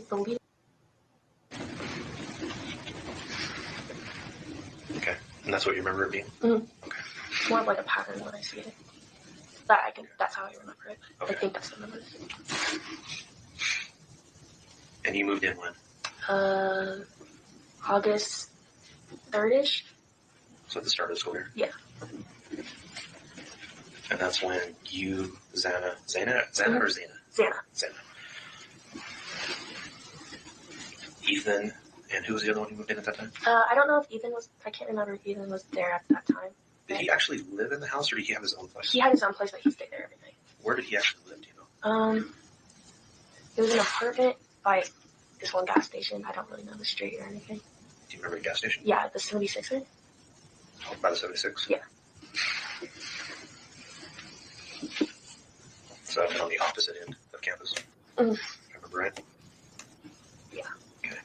believe. Okay. And that's what you remember it being? Mm-hmm. Okay. More of like a pattern when I see it. That's how I remember it. Okay. I think that's the number. And you moved in when? August 3rd-ish. So at the start of the school year? Yeah. And that's when you, Xana or Zena? Xana. Ethan, and who was the other one who moved in at that time? I don't know if Ethan was, I can't remember if Ethan was there at that time. Did he actually live in the house, or did he have his own place? He had his own place, but he stayed there every night. Where did he actually live, do you know? It was an apartment by this one gas station. I don't really know the street or anything. Do you remember the gas station? Yeah, the 76er. Oh, by the 76? Yeah. So I've been on the opposite end of campus. Mm-hmm. I remember right? Yeah. Okay.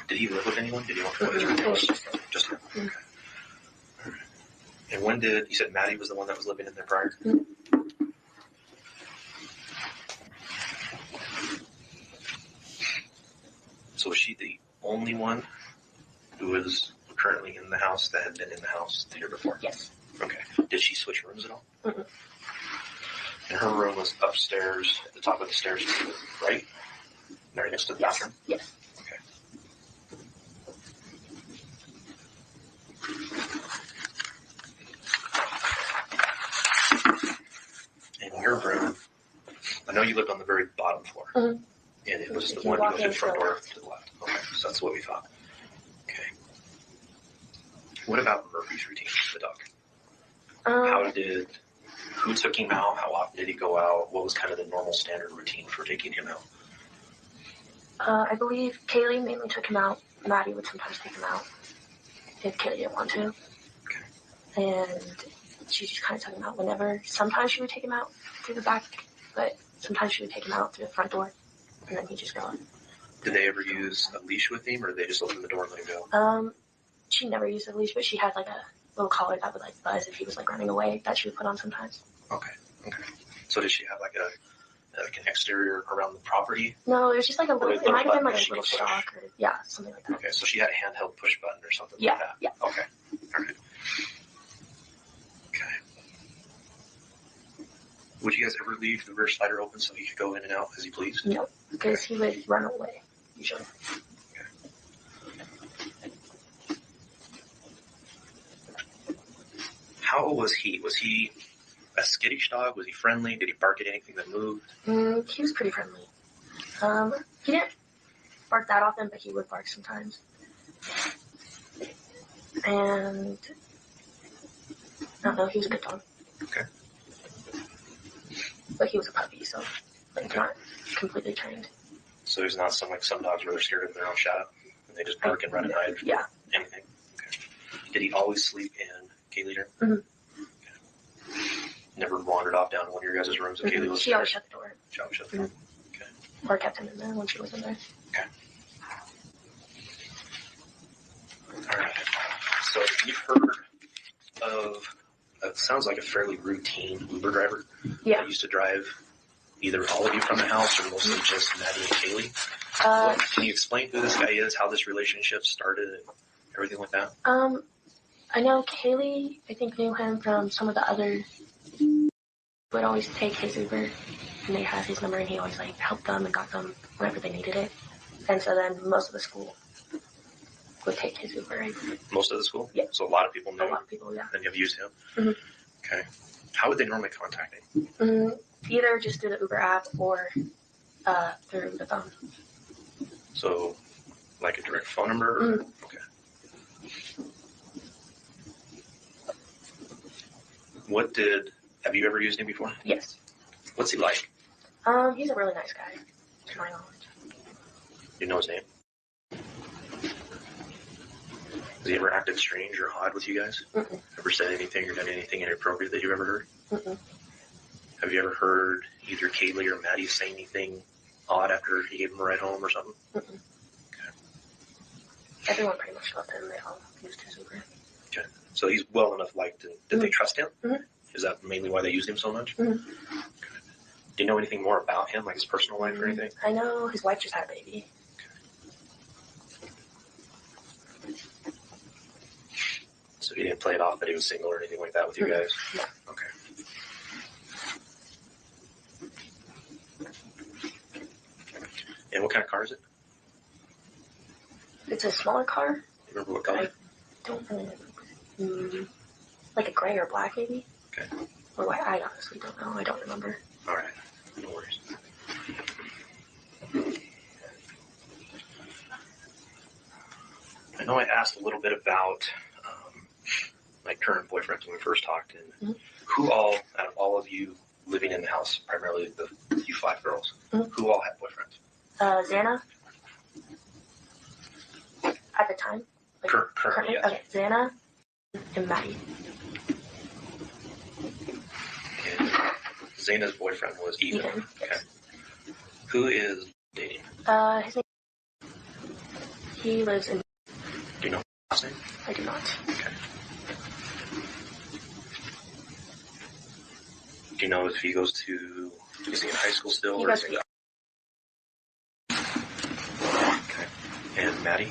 Did he live with anyone? Did he want to know what his roommate was? Just him. Okay. All right. And when did you said Maddie was the one that was living in there prior? So was she the only one who was currently in the house that had been in the house the year before? Yes. Okay. Did she switch rooms at all? Mm-hmm. And her room was upstairs at the top of the stairs, right? Right next to the bathroom? Yes. Okay. In your room, I know you lived on the very bottom floor. Mm-hmm. And it was the You one walk you go through in the front to the door left. to the left. Okay, so that's what we thought. Okay. What about Murphy's routine, the dog? Who took him out? How often did he go out? What was kind of the normal standard routine for taking him out? I believe Kaylee mainly took him out. Maddie would sometimes take him out if Kaylee didn't want to. Okay. And she just kind of took him out whenever. Sometimes she would take him out through the back, but sometimes she would take him out through the front door, and then he'd just go. Did they ever use a leash with him, or did they just open the door and let him go? She never used a leash, but she had like a little collar that would like buzz if he was like running away that she would put on sometimes. Okay. So did she have like an exterior around the property? No, it was just like a little. Or a It might have been button like that a she little could push? shock or something like that. Okay, so she had a handheld push button or something Yeah, like that? yeah. Okay. All right. Okay. Would you guys ever leave the rear slider open so he could go in and out as he pleased? No, because he would run away usually. How was he? Was he a skittish dog? Was he friendly? Did he bark at anything that moved? He was pretty friendly. He didn't bark that often, but he would bark sometimes. And I don't know, he was a good dog. Okay. But he was a puppy, so like not completely trained. So he's not some dogs where they're scared of their own shadow and they just bark and run and hide. Yeah. Anything. Okay. Did he always sleep in Kaylee? Mm-hmm. Okay. Never wandered off down one of your guys' rooms and Kaylee was She always shut the door. She always shut the door. Okay. Or kept him in there when she was in there. Okay. All right. So you've heard of, it sounds like a fairly routine Uber driver that used to drive either all of you from the house or mostly just Maddie and Kaylee. Can you explain who this guy is, how this relationship started, and everything like that? I know Kaylee, I think, knew him from some of the other, would always take his Uber, and they had his number, and he always, like, helped them and got them whenever they needed it. And so then most of the school would take his Uber. Right? Most of the school? Yeah. So a lot of people knew? A lot of people, yeah. And you've used him? Mm-hmm. Okay. How would they normally contact him? Either just through the Uber app or through the phone. So, like a direct phone number? Or? Okay. Have you ever used him before? Yes. What's he like? He's a really nice guy, to my knowledge. You know his name? Has he ever acted strange or odd with you guys? Mm-mm. Ever said anything or done anything inappropriate that you've ever heard? Mm-mm. Have you ever heard either Kaylee or Maddie say anything odd after he gave him a ride home or something? Mm-mm. Okay. Everyone pretty much loved him. They all used his Uber. Okay. So he's well enough liked. Did they trust him? Mm-hmm. Is that mainly why they used him so much? Mm-hmm. Okay. Do you know anything more about him, like his personal life or anything? I know his wife just had a baby. So he didn't play it off that he was single or anything like that with you guys? No. Okay. And what kind of car is it? It's a smaller car. Do you remember what color? I don't know. Like a gray or black, maybe? Okay. Or white. I honestly don't know. I don't remember. All right. No worries. I know I asked a little bit about my current boyfriend when we first talked, and who all, out of all of you living in the house, primarily you 5 girls, who all had boyfriends? Xana. At the time. Like, Currently, yes. Okay, Xana and Maddie. And Xana's boyfriend was Ethan. Ethan, yes. Okay. Who is dating? His name. He lives in. Do you know his last name? I do not. Okay. Do you know if he goes to, is he in high school still? He or goes is to. Okay. And Maddie?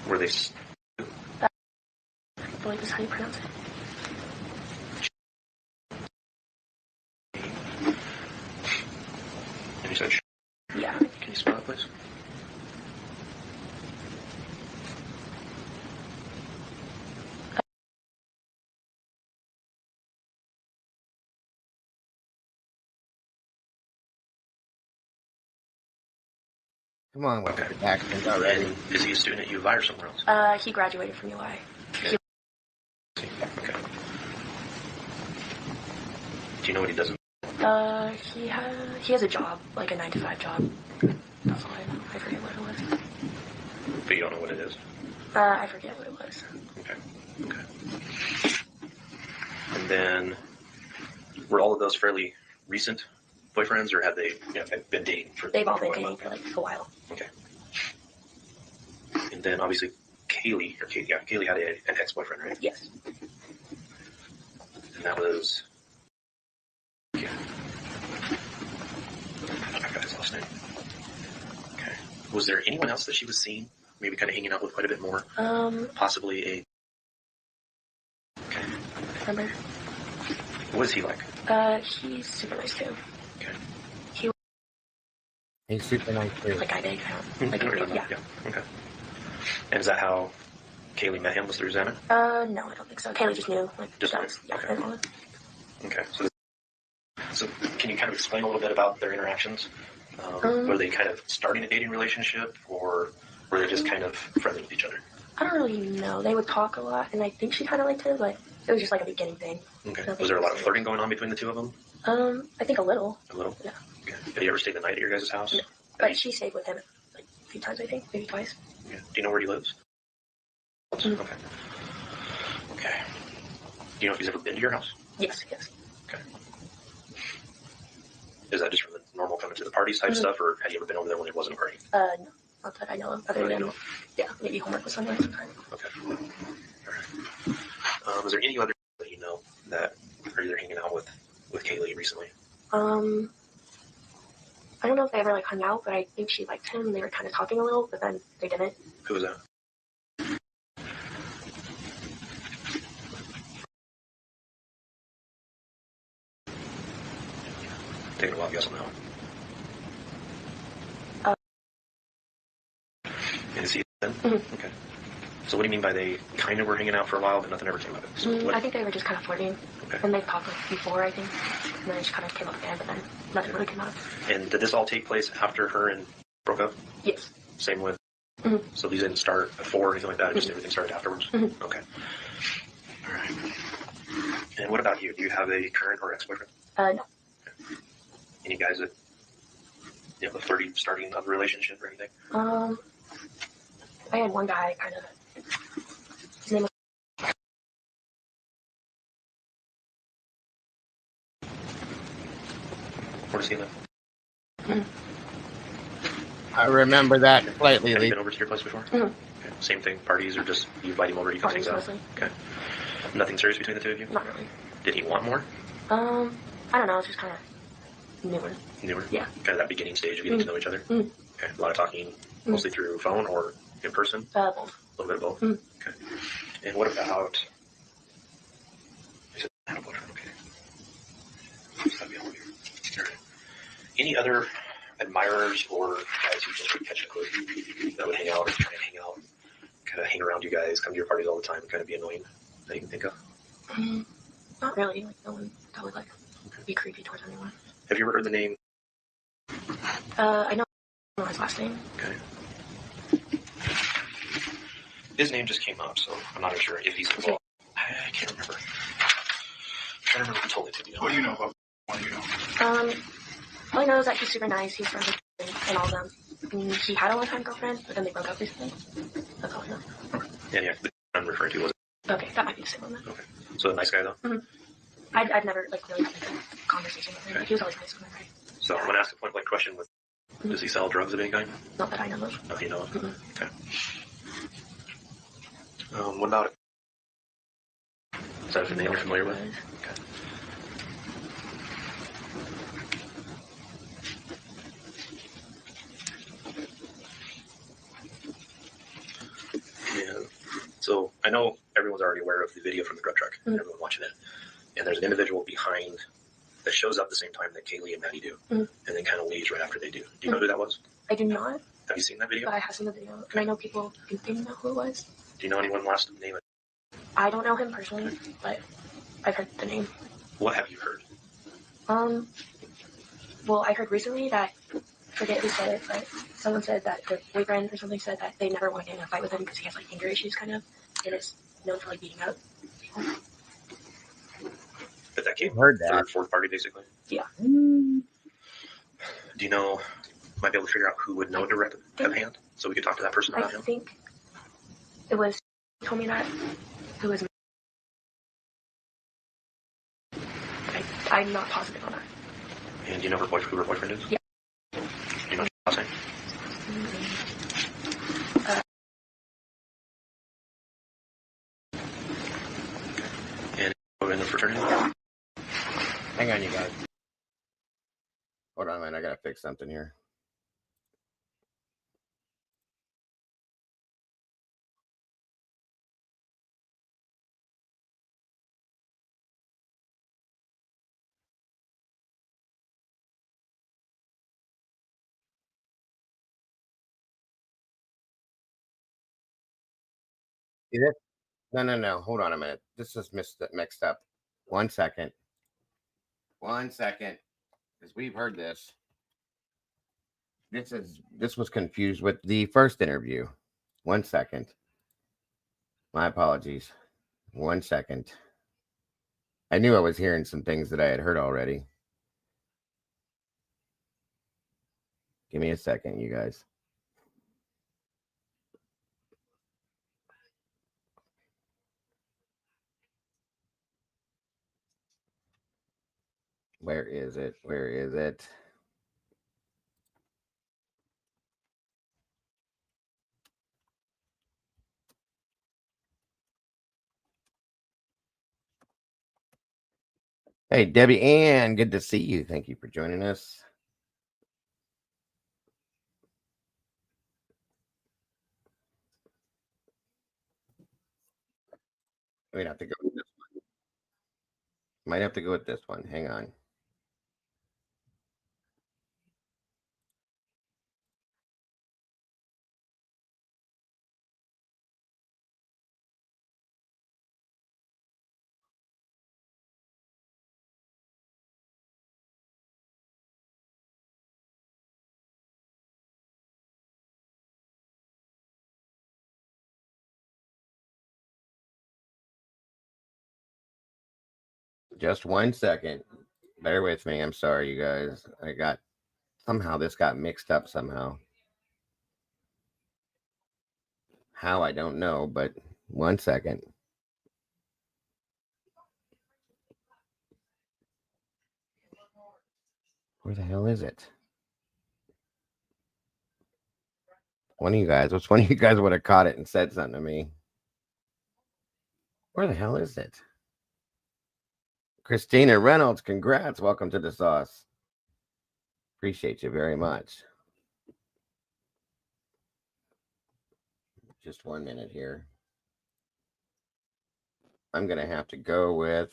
Were they? I believe is how you pronounce it. And you said. Yeah. Can you spell it, please? Come on, with Okay. the accent already. And is he a student at U of I or somewhere else? He graduated from UI. Okay. Do you know what he does? He has a job, like a 9-to-5 job. That's all I know. I forget what it was. But you don't know what it is? I forget what it was. Okay. And then, were all of those fairly recent boyfriends, or have they been dating for? They've all been dating for like a while. Okay. And then obviously Kaylee had an ex-boyfriend, right? Yes. And that was. Yeah. I forgot his last name. Okay. Was there anyone else that she was seeing? Maybe kind of hanging out with quite a bit more? Possibly a. Okay. Remember? What is he like? He's super nice too. Okay. He's super nice too. Like I did. Like, yeah. Okay. And is that how Kaylee met him? Was through Xana? No, I don't think so. Kaylee just knew. Like, Just that was, yeah, okay. and Okay. So can you kind of explain a little bit about their interactions? Were they kind of starting a dating relationship, or were they just kind of friendly with each other? I don't really know. They would talk a lot, and I think she kind of liked him, but it was just like a beginning thing. Okay. Nothing Was there a lot of serious. flirting going on between the two of them? I think a little. A little? Yeah. Okay. Have you ever stayed the night at your guys' house? No. But she stayed with him like a few times, I think. Maybe twice. Okay. Do you know where he lives? Mm-hmm. Okay. Okay. Do you know if he's ever been to your house? Yes. Okay. Is that just from the normal coming to the parties type stuff, or had you ever been over there when it wasn't a party? No. Not that I know of. Other than, yeah, maybe homework with someone sometime. Okay. All right. Is there any other that you know that are either hanging out with Kaylee recently? I don't know if they ever like hung out, but I think she liked him. They were kind of talking a little, but then they didn't. Who was that? Taking a while to guess on that one. And is he then? Mm-hmm. Okay. So what do you mean by they kind of were hanging out for a while, but nothing ever came of it? So I think they were just kind of flirting. Okay. And they've talked like before, I think. And then it just kind of came up again, but then nothing really came out. And did this all take place after her and broke up? Yes. Same with. Mm-hmm. So these didn't start before or anything like that. Just everything started afterwards. Mm-hmm. Okay. All right. And what about you? Do you have a current or ex-boyfriend? No. Okay. Any guys that the flirty starting of a relationship or anything? I had one guy kind of. His name was. Where does he live? I remember that slightly. Have you been over to your place before? Mm-hmm. Okay. Same thing, parties, or just you invite him over, you can things out? Mostly. Okay. Nothing serious between the two of you? Not really. Did he want more? I don't know. It's just kind of newer. Newer? Yeah. Kind of that beginning stage of getting to know each other? Mm-hmm. Okay. A lot of talking, mostly through phone or in person? Both. A little bit of both? Mm-hmm. Okay. And what about... You said had a boyfriend, okay. That'd be all weird. All right. Any other admirers or guys you just would catch a clue that would hang out or try and hang out, kind of hang around you guys, come to your parties all the time, and kind of be annoying that you can think of? Not really. Like no one that would like be creepy towards anyone. Have you ever heard the name? I know his last name. Okay. His name just came up, so I'm not even sure if he's involved. I can't remember. I'm trying to remember who told it to me. What do you know about? What do you know? All I know is that he's super nice. He's friends with and all of them. He had a long-time girlfriend, but then they broke up recently. That's all I know. Yeah, the I'm referring to was. Okay, that might be the same one then. Okay. So a nice guy, though? Mm-hmm. I've never like really had like a conversation with him. Okay. Like, he was always nice with me, right? So I'm going to ask a point-blank question with Does he sell drugs of any kind? Not that I know of. Nothing you know of? Mm-mm. Okay. What about it? Is that a name you're familiar with? Okay. Yeah. So I know everyone's already aware of the video from the grub truck. Mm-hmm. Everyone watching it. And there's an individual behind that shows up the same time that Kaylee and Maddie do, Mm-hmm. and then kind of leaves right after they do. Do you know who that was? I do not. Have you seen that video? But I have seen the video, and I know people think they know who it was. Do you know anyone last name? I don't know him personally, but I've heard the name. What have you heard? Well, I heard recently that, forget who said it, but someone said that their boyfriend or something said that they never want to get in a fight with him because he has like anger issues, kind of, and is known for like beating up. But that came Heard that. third, fourth party, basically. Yeah. Do you know? Might be able to figure out who would know direct at hand, so we could talk to that person I about him. think it was told me that who was. I'm not positive on that. And do you know who her boyfriend is? Yeah. Do you know his last name? And in the fraternity? Hang on, you guys. Hold on, man. I gotta fix something here. See this? No. Hold on a minute. This is mixed up. 1 second. 1 second. Because we've heard this. This was confused with the first interview. 1 second. My apologies. 1 second. I knew I was hearing some things that I had heard already. Give me a second, you guys. Where is it? Where is it? Hey, Debbie Ann, good to see you. Thank you for joining us. We'd have to go with this one. Might have to go with this one. Hang on. Just 1 second. Bear with me. I'm sorry, you guys. Somehow this got mixed up somehow. How, I don't know, but 1 second. Where the hell is it? One of you guys would have caught it and said something to me. Where the hell is it? Christina Reynolds, congrats. Welcome to the sauce. Appreciate you very much. Just 1 minute here. I'm going to have to go with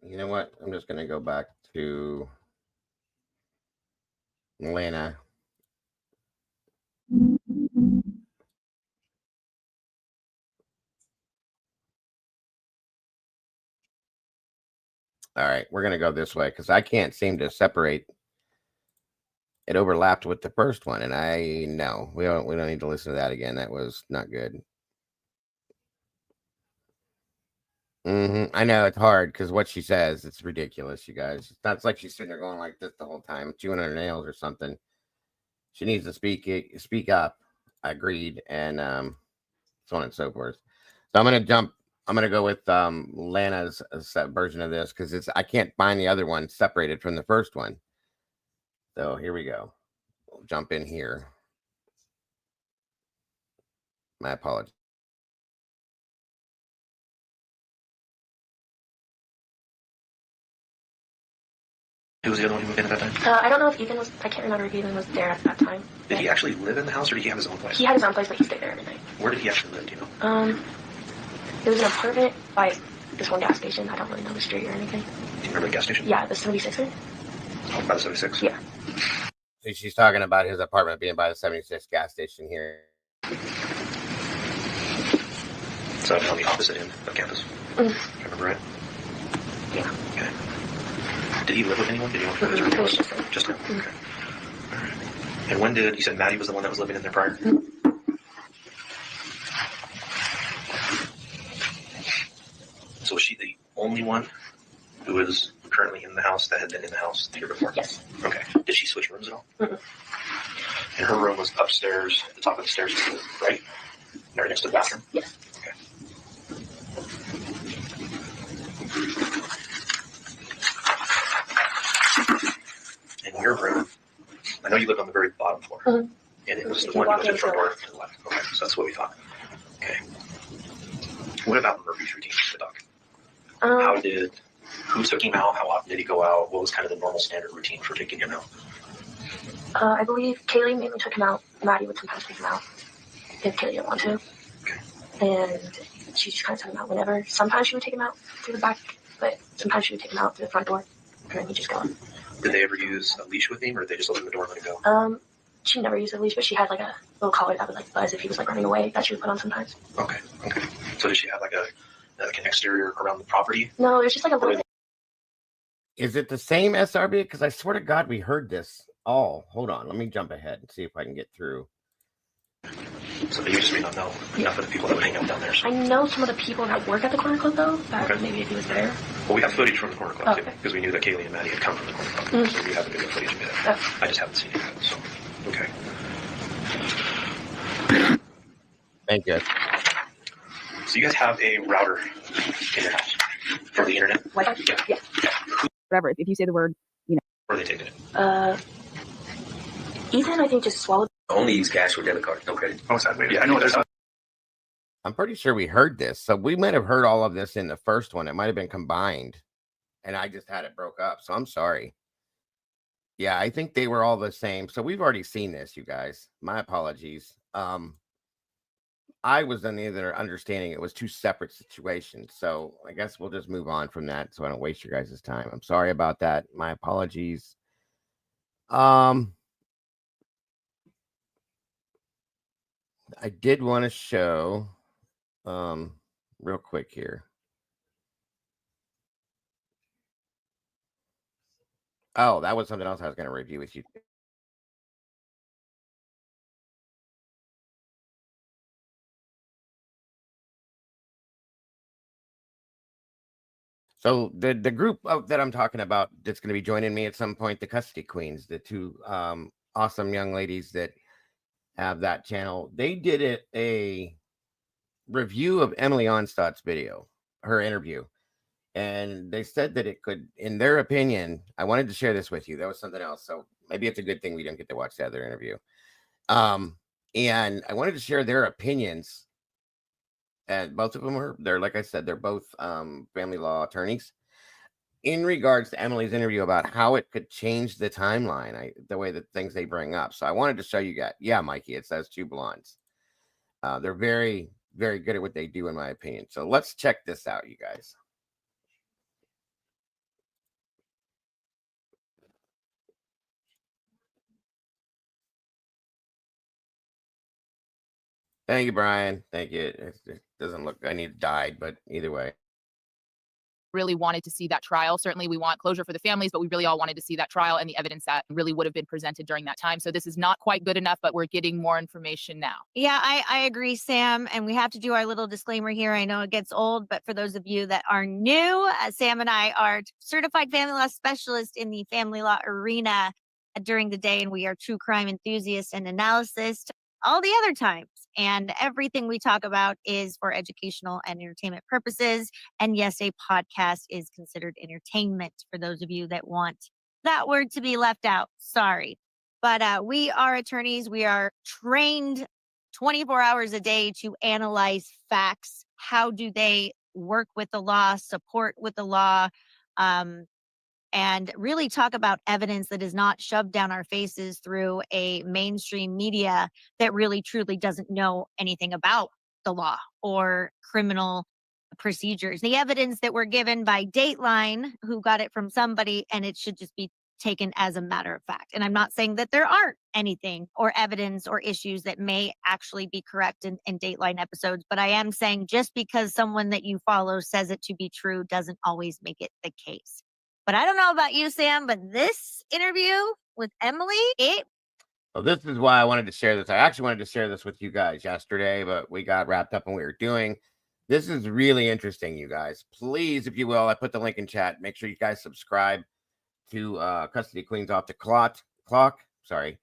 You know what? I'm just going to go back to Lana. All right, we're going to go this way because I can't seem to separate. It overlapped with the first one, and we don't need to listen to that again. That was not good. I know it's hard because what she says, it's ridiculous, you guys. It's not like she's sitting there going like this the whole time, chewing on her nails or something. She needs to speak up. I agreed, and so on and so forth. So I'm gonna go with Lana's version of this because I can't find the other one separated from the first one. So here we go. We'll jump in here. My apologies. Who was the other one who moved in at that time? I don't know if Ethan was. I can't remember if Ethan was there at that time. Did he actually live in the house, or did he have his own place? He had his own place, but he stayed there every night. Where did he actually live? Do you know? It was an apartment by this one gas station. I don't really know the street or anything. Do you remember the gas station? Yeah, the 76er. Oh, by the 76? Yeah. So she's talking about his apartment being by the 76 gas station here. So on the opposite end of campus. If I remember right? Yeah. Okay. Did he live with anyone? Did anyone his roommates? Just him? Okay. All right. And when did, you said Maddie was the one that was living in there prior? So was she the only one who was currently in the house that had been in the house the year before? Yes. Okay. Did she switch rooms at all? And her room was upstairs, at the top of the stairs, right? Right next to the bathroom? Yes. Okay. And your room, I know you lived on the very bottom floor. And it was the one with the front door to the left. Okay, so that's what we thought. Okay. What about Murphy's routine with the dog? Who took him out? How often did he go out? What was kind of the normal standard routine for taking him out? I believe Kaylee mainly took him out. Maddie would sometimes take him out if Kaylee didn't want to. And she just kind of took him out whenever. Sometimes she would take him out through the back, but sometimes she would take him out through the front door. And then he'd just go. Did they ever use a leash with him, or did they just open the door and let him go? She never used a leash, but she had like a little collar that would like buzz if he was like running away that she would put on sometimes. Okay. So did she have like an exterior around the property? No, it was just like a little. Is it the same SRB? Because I swear to God, we heard this all. Hold on. Let me jump ahead and see if I can get through. So you just may not know enough of the people that would hang out down there. So. I know some of the people that work at the corner club, though, that maybe if he was there. Well, we have footage from the corner club, too, because we knew that Kaylee and Maddie had come from the corner club. So we have a good footage of it. I just haven't seen it yet, so, okay. Thank you. So you guys have a router in your house for the internet? Wi-Fi? Yeah. Whatever. If you say the word, Where are they taking it? Ethan, I think, just swallowed. Only use cash or debit card, no credit. Oh, sorry. Yeah, I know there's. I'm pretty sure we heard this. So we might have heard all of this in the first one. It might have been combined. And I just had it broke up. So I'm sorry. Yeah, I think they were all the same. So we've already seen this, you guys. My apologies. I was under understanding it was two separate situations. So I guess we'll just move on from that so I don't waste your guys' time. I'm sorry about that. My apologies. I did want to show real quick here. Oh, that was something else I was going to review with you. So the group that I'm talking about that's going to be joining me at some point, the Custody Queens, the two awesome young ladies that have that channel, they did a review of Emily Onstott's video, her interview. And they said that it could, in their opinion, I wanted to share this with you. That was something else. So maybe it's a good thing we didn't get to watch the other interview. And I wanted to share their opinions. And both of them they're like I said, they're both family law attorneys in regards to Emily's interview about how it could change the timeline, the way that things they bring up. So I wanted to show you guys. Yeah, Mikey, it says two blondes. They're very, very good at what they do, in my opinion. So let's check this out, you guys. Thank you, Brian. Thank you. It doesn't look, I need died, but either way. Really wanted to see that trial. Certainly we want closure for the families, but we really all wanted to see that trial and the evidence that really would have been presented during that time. So this is not quite good enough, but we're getting more information now. Yeah, I agree, Sam. And we have to do our little disclaimer here. I know it gets old, but for those of you that are new, Sam and I are certified family law specialists in the family law arena during the day, and we are true crime enthusiasts and analysis all the other times. And everything we talk about is for educational and entertainment purposes. And yes, a podcast is considered entertainment for those of you that want that word to be left out. Sorry. But we are attorneys. We are trained 24 hours a day to analyze facts. How do they work with the law, support with the law, and really talk about evidence that is not shoved down our faces through a mainstream media that really truly doesn't know anything about the law or criminal procedures. The evidence that we're given by Dateline, who got it from somebody, and it should just be taken as a matter of fact. And I'm not saying that there aren't anything or evidence or issues that may actually be correct in Dateline episodes, but I am saying just because someone that you follow says it to be true doesn't always make it the case. But I don't know about you, Sam, but this interview with Emily, Well, this is why I wanted to share this. I actually wanted to share this with you guys yesterday, but we got wrapped up in what we were doing. This is really interesting, you guys. Please, if you will, I put the link in chat. Make sure you guys subscribe to Custody Queens Off the Clock. Sorry.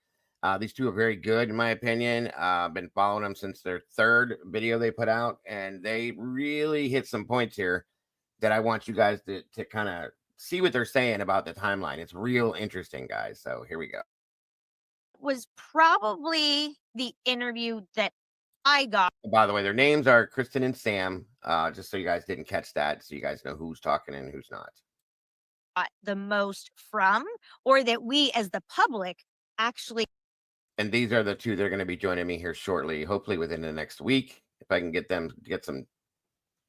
These two are very good, in my opinion. I've been following them since their third video they put out, and they really hit some points here that I want you guys to kind of see what they're saying about the timeline. It's real interesting, guys. So here we go. was probably the interview that I got. By the way, their names are Kristen and Sam, just so you guys didn't catch that, so you guys know who's talking and who's not. The most from, or that we as the public actually. And these are the two that are going to be joining me here shortly, hopefully within the next week, if I can get them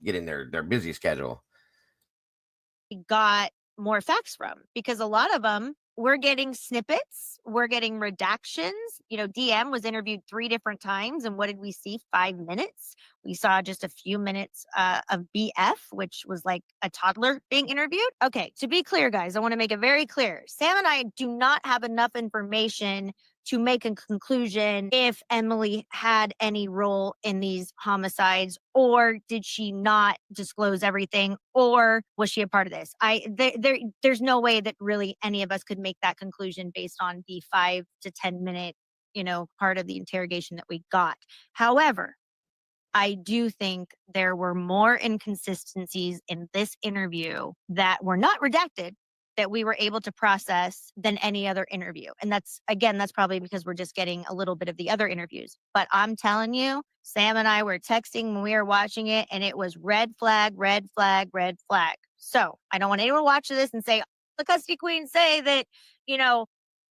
get in their busy schedule. Got more facts from, because a lot of them we're getting snippets, we're getting redactions. You know, DM was interviewed 3 different times, and what did we see? 5 minutes. We saw just a few minutes of BF, which was like a toddler being interviewed. Okay, to be clear, guys, I want to make it very clear. Sam and I do not have enough information to make a conclusion if Emily had any role in these homicides, or did she not disclose everything, or was she a part of this? There's no way that really any of us could make that conclusion based on the 5 to 10 minute, part of the interrogation that we got. However, I do think there were more inconsistencies in this interview that were not redacted, that we were able to process than any other interview. And that's probably because we're just getting a little bit of the other interviews. But I'm telling you, Sam and I were texting when we were watching it, and it was red flag, red flag, red flag. So I don't want anyone to watch this and say, the custody queens say that,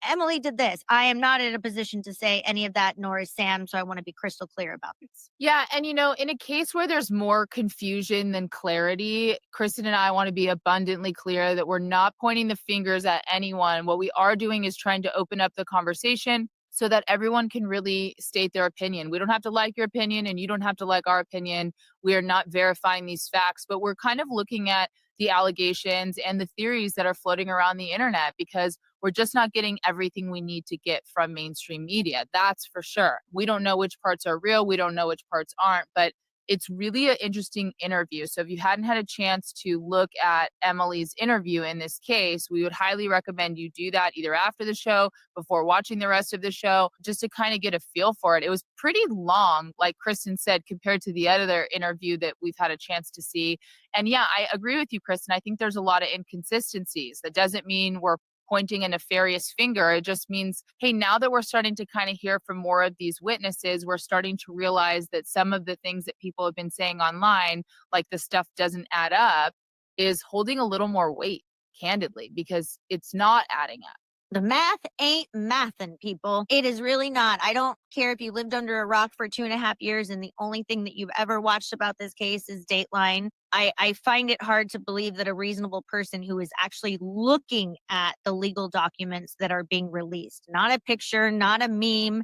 Emily did this. I am not in a position to say any of that, nor is Sam. So I want to be crystal clear about this. Yeah. And, in a case where there's more confusion than clarity, Kristen and I want to be abundantly clear that we're not pointing the fingers at anyone. What we are doing is trying to open up the conversation so that everyone can really state their opinion. We don't have to like your opinion, and you don't have to like our opinion. We are not verifying these facts, but we're kind of looking at the allegations and the theories that are floating around the internet, because we're just not getting everything we need to get from mainstream media. That's for sure. We don't know which parts are real. We don't know which parts aren't, but it's really an interesting interview. So if you hadn't had a chance to look at Emily's interview in this case, we would highly recommend you do that either after the show, before watching the rest of the show, just to kind of get a feel for it. It was pretty long, like Kristen said, compared to the other interview that we've had a chance to see. And yeah, I agree with you, Kristen. I think there's a lot of inconsistencies. That doesn't mean we're pointing a nefarious finger. It just means, hey, now that we're starting to kind of hear from more of these witnesses, we're starting to realize that some of the things that people have been saying online, like the stuff doesn't add up, is holding a little more weight, candidly, because it's not adding up. The math ain't mathin', people. It is really not. I don't care if you lived under a rock for 2.5 years and the only thing that you've ever watched about this case is Dateline. I find it hard to believe that a reasonable person who is actually looking at the legal documents that are being released, not a picture, not a meme,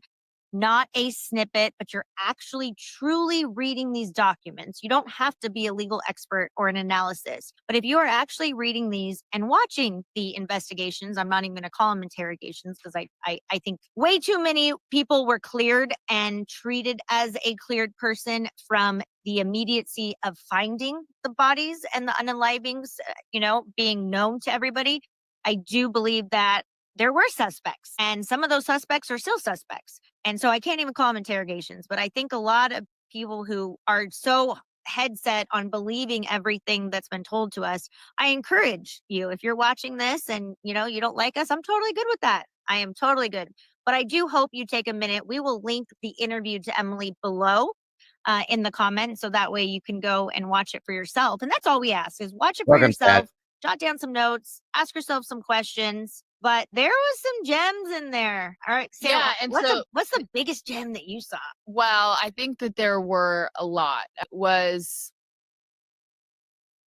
not a snippet, but you're actually truly reading these documents. You don't have to be a legal expert or an analysis, but if you are actually reading these and watching the investigations, I'm not even going to call them interrogations because I think way too many people were cleared and treated as a cleared person from the immediacy of finding the bodies and the unalivings, being known to everybody. I do believe that there were suspects, and some of those suspects are still suspects. And so I can't even call them interrogations, but I think a lot of people who are so headset on believing everything that's been told to us, I encourage you, if you're watching this and you don't like us, I'm totally good with that. I am totally good. But I do hope you take a minute. We will link the interview to Emily below in the comments, so that way you can go and watch it for yourself. And that's all we ask is watch it for Welcome, yourself, Dad. jot down some notes, ask yourself some questions. But there was some gems in there. All right, Sarah, Yeah, and what's the biggest gem that you saw? Well, I think that there were a lot. It was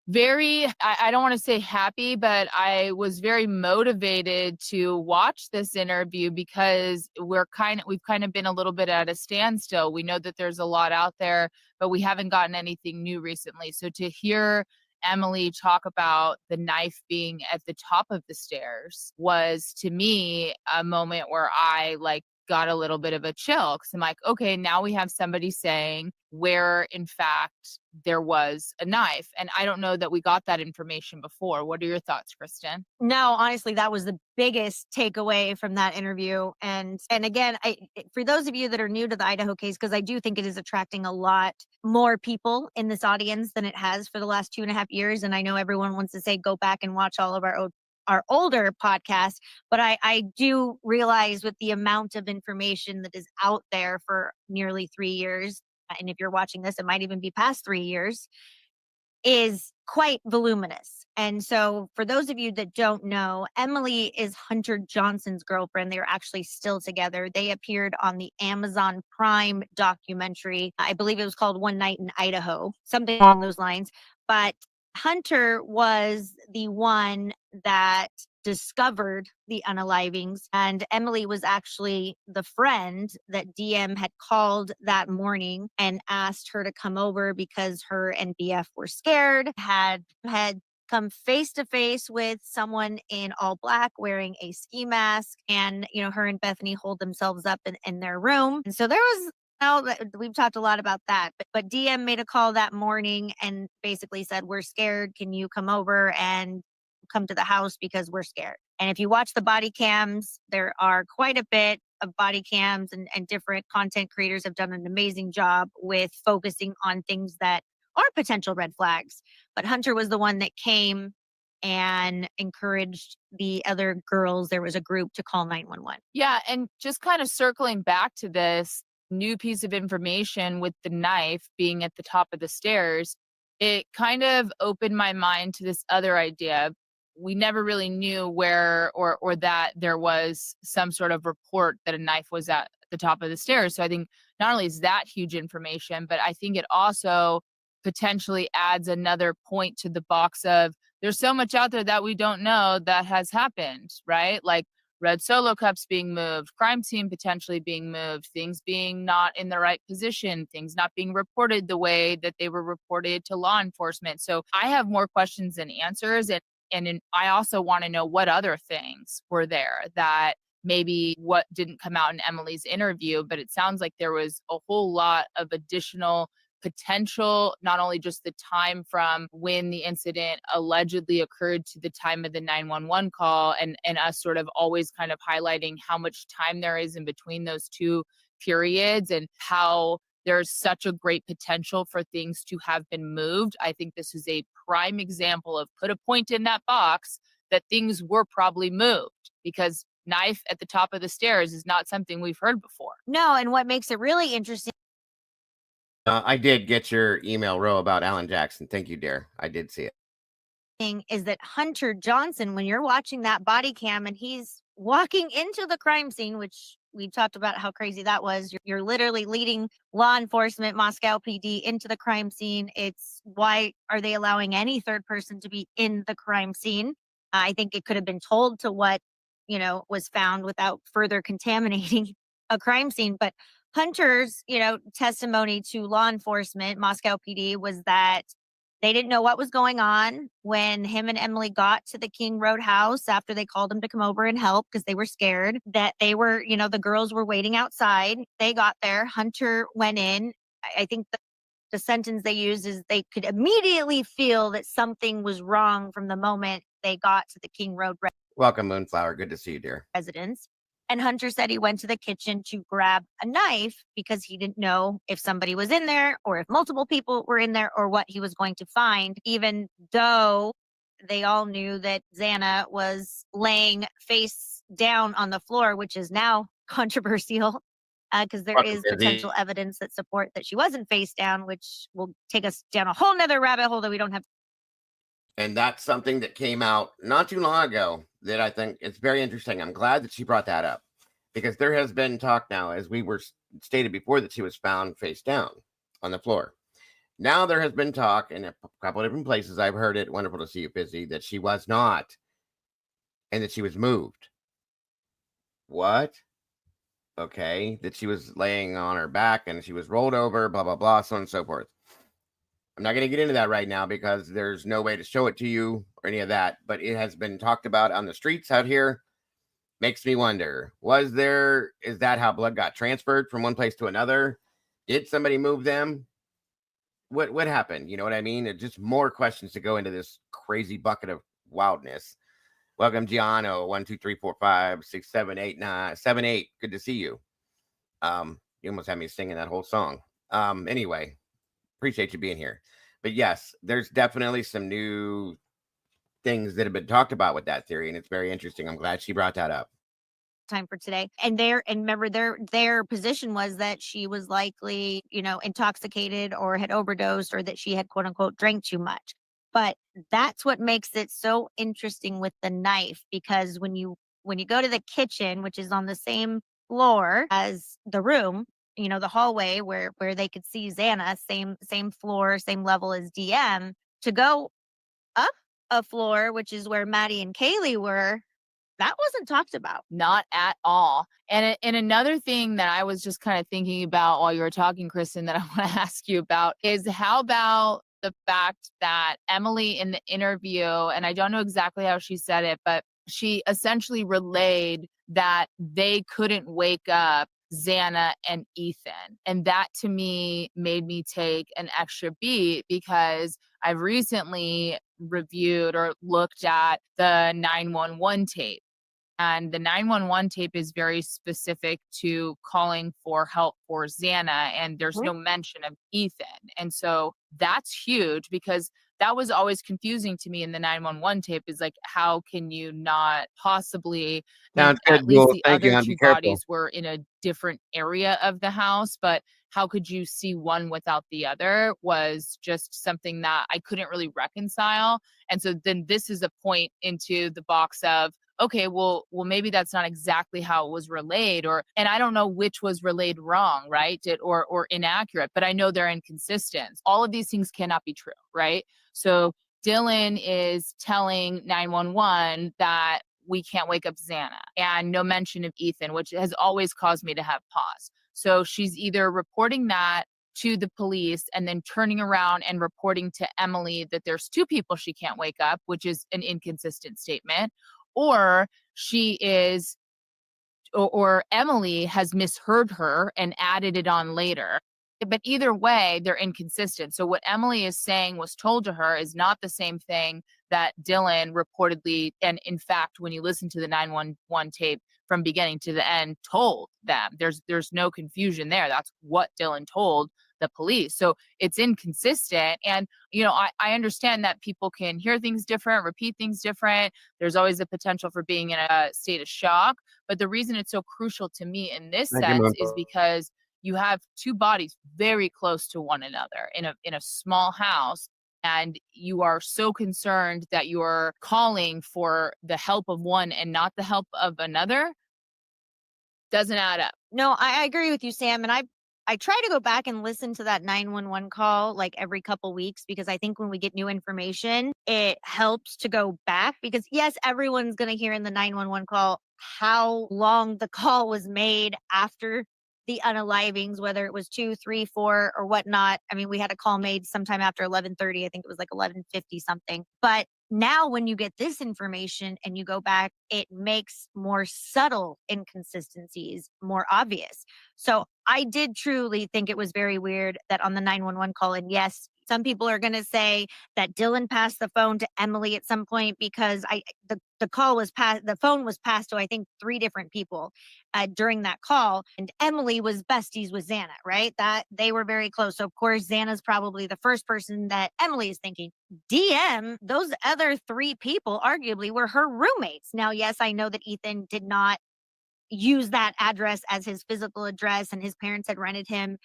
very, I don't want to say happy, but I was very motivated to watch this interview because we've kind of been a little bit at a standstill. We know that there's a lot out there, but we haven't gotten anything new recently. So to hear Emily talk about the knife being at the top of the stairs was, to me, a moment where I got a little bit of a chill, because I'm like, okay, now we have somebody saying where in fact there was a knife. And I don't know that we got that information before. What are your thoughts, Kristen? No, honestly, that was the biggest takeaway from that interview. And again, for those of you that are new to the Idaho case, because I do think it is attracting a lot more people in this audience than it has for the last 2.5 years. And I know everyone wants to say, go back and watch all of our older podcasts, but I do realize with the amount of information that is out there for nearly 3 years, and if you're watching this, it might even be past 3 years, is quite voluminous. And so for those of you that don't know, Emily is Hunter Johnson's girlfriend. They're actually still together. They appeared on the Amazon Prime documentary. I believe it was called One Night in Idaho, something along those lines. But Hunter was the one that discovered the unalivings, and Emily was actually the friend that DM had called that morning and asked her to come over because her and BF were scared, had come face to face with someone in all black wearing a ski mask, and her and Bethany hold themselves up in their room. And so there was, we've talked a lot about that, but DM made a call that morning and basically said, we're scared, can you come over and come to the house because we're scared. And if you watch the body cams, there are quite a bit of body cams, and different content creators have done an amazing job with focusing on things that are potential red flags. But Hunter was the one that came and encouraged the other girls. There was a group to call 911. Yeah, and just kind of circling back to this new piece of information with the knife being at the top of the stairs, it kind of opened my mind to this other idea. We never really knew where or that there was some sort of report that a knife was at the top of the stairs. So I think not only is that huge information, but I think it also potentially adds another point to the box of there's so much out there that we don't know that has happened, right? Like red Solo cups being moved, crime scene potentially being moved, things being not in the right position, things not being reported the way that they were reported to law enforcement. So I have more questions than answers. And I also want to know what other things were there that maybe what didn't come out in Emily's interview, but it sounds like there was a whole lot of additional potential, not only just the time from when the incident allegedly occurred to the time of the 911 call, and us sort of always kind of highlighting how much time there is in between those two periods and how there's such a great potential for things to have been moved. I think this is a prime example of put a point in that box that things were probably moved, because knife at the top of the stairs is not something we've heard before. No, and what makes it really interesting. I did get your email, Ro, about Alan Jackson. Thank you, dear. I did see it. Is that Hunter Johnson, when you're watching that body cam and he's walking into the crime scene, which we talked about how crazy that was, you're literally leading law enforcement, Moscow PD, into the crime scene. It's why are they allowing any third person to be in the crime scene? I think it could have been told to what was found without further contaminating a crime scene. But Hunter's, testimony to law enforcement, Moscow PD, was that they didn't know what was going on when him and Emily got to the King Road house after they called him to come over and help because they were scared that they were, the girls were waiting outside. They got there. Hunter went in. I think the sentence they used is they could immediately feel that something was wrong from the moment they got to the King Road Welcome, Moonflower. Good to see you, dear. residence. And Hunter said he went to the kitchen to grab a knife because he didn't know if somebody was in there or if multiple people were in there or what he was going to find, even though they all knew that Xana was laying face down on the floor, which is now controversial because there is potential evidence that support that she wasn't face down, which will take us down a whole nother rabbit hole that we don't have. And that's something that came out not too long ago that I think it's very interesting. I'm glad that she brought that up because there has been talk now, as we were stated before, that she was found face down on the floor. Now there has been talk in a couple of different places. I've heard it. Wonderful to see you, Busy, that she was not and that she was moved. What? Okay. That she was laying on her back and she was rolled over, blah, blah, blah, so on and so forth. I'm not going to get into that right now because there's no way to show it to you or any of that, but it has been talked about on the streets out here. Makes me wonder, is that how blood got transferred from one place to another? Did somebody move them? What happened? You know what I mean? It's just more questions to go into this crazy bucket of wildness. Welcome, Giano. 1, 2, 3, 4, 5, 6, 7, 8, 9, 7, 8. Good to see you. You almost had me singing that whole song. Anyway. Appreciate you being here. But yes, there's definitely some new things that have been talked about with that theory, and it's very interesting. I'm glad she brought that up. Time for today. And remember their position was that she was likely, intoxicated or had overdosed or that she had quote unquote drank too much. But that's what makes it so interesting with the knife, because when you go to the kitchen, which is on the same floor as the room, the hallway where they could see Xana, same floor, same level as DM, to go up a floor, which is where Maddie and Kaylee were, that wasn't talked about. Not at all. And another thing that I was just kind of thinking about while you were talking, Kristen, that I want to ask you about is how about the fact that Emily in the interview, and I don't know exactly how she said it, but she essentially relayed that they couldn't wake up Xana and Ethan. And that to me made me take an extra beat because I've recently reviewed or looked at the 911 tape. And the 911 tape is very specific to calling for help for Xana, and there's no mention of Ethan. And so that's huge because that was always confusing to me in the 911 tape, is like, how can you not possibly, Sounds at good, least Jewel. the Thank you, other hon. Be two careful. bodies were in a different area of the house, but how could you see one without the other was just something that I couldn't really reconcile. And so then this is a point into the box of, okay, well, maybe that's not exactly how it was relayed, and I don't know which was relayed wrong, right? Or inaccurate, but I know they're inconsistent. All of these things cannot be true, right? So Dylan is telling 911 that we can't wake up Xana, and no mention of Ethan, which has always caused me to have pause. So she's either reporting that to the police and then turning around and reporting to Emily that there's two people she can't wake up, which is an inconsistent statement, or she is, or Emily has misheard her and added it on later. But either way, they're inconsistent. So what Emily is saying was told to her is not the same thing that Dylan reportedly, and in fact, when you listen to the 911 tape from beginning to the end, told them. There's no confusion there. That's what Dylan told the police. So it's inconsistent. And, I understand that people can hear things different, repeat things different. There's always the potential for being in a state of shock. But the reason it's so crucial to me in this sense is because you have two bodies very close to one another in a small house, and you are so concerned that you're calling for the help of one and not the help of another. Doesn't add up. No, I agree with you, Sam. And I try to go back and listen to that 911 call like every couple weeks, because I think when we get new information, it helps to go back, because yes, everyone's going to hear in the 911 call how long the call was made after the unalivings, whether it was 2, 3, 4 or whatnot. I mean, we had a call made sometime after 11:30. I think it was like 11:50 something. But now when you get this information and you go back, it makes more subtle inconsistencies more obvious. So I did truly think it was very weird that on the 911 call, and yes, some people are going to say that Dylan passed the phone to Emily at some point, because the call was passed, the phone was passed to I think 3 different people during that call, and Emily was besties with Xana, right? That they were very close. So of course Xana's probably the first person that Emily is thinking. DM, those other 3 people arguably were her roommates. Now, yes, I know that Ethan did not use that address as his physical address, and his parents had rented him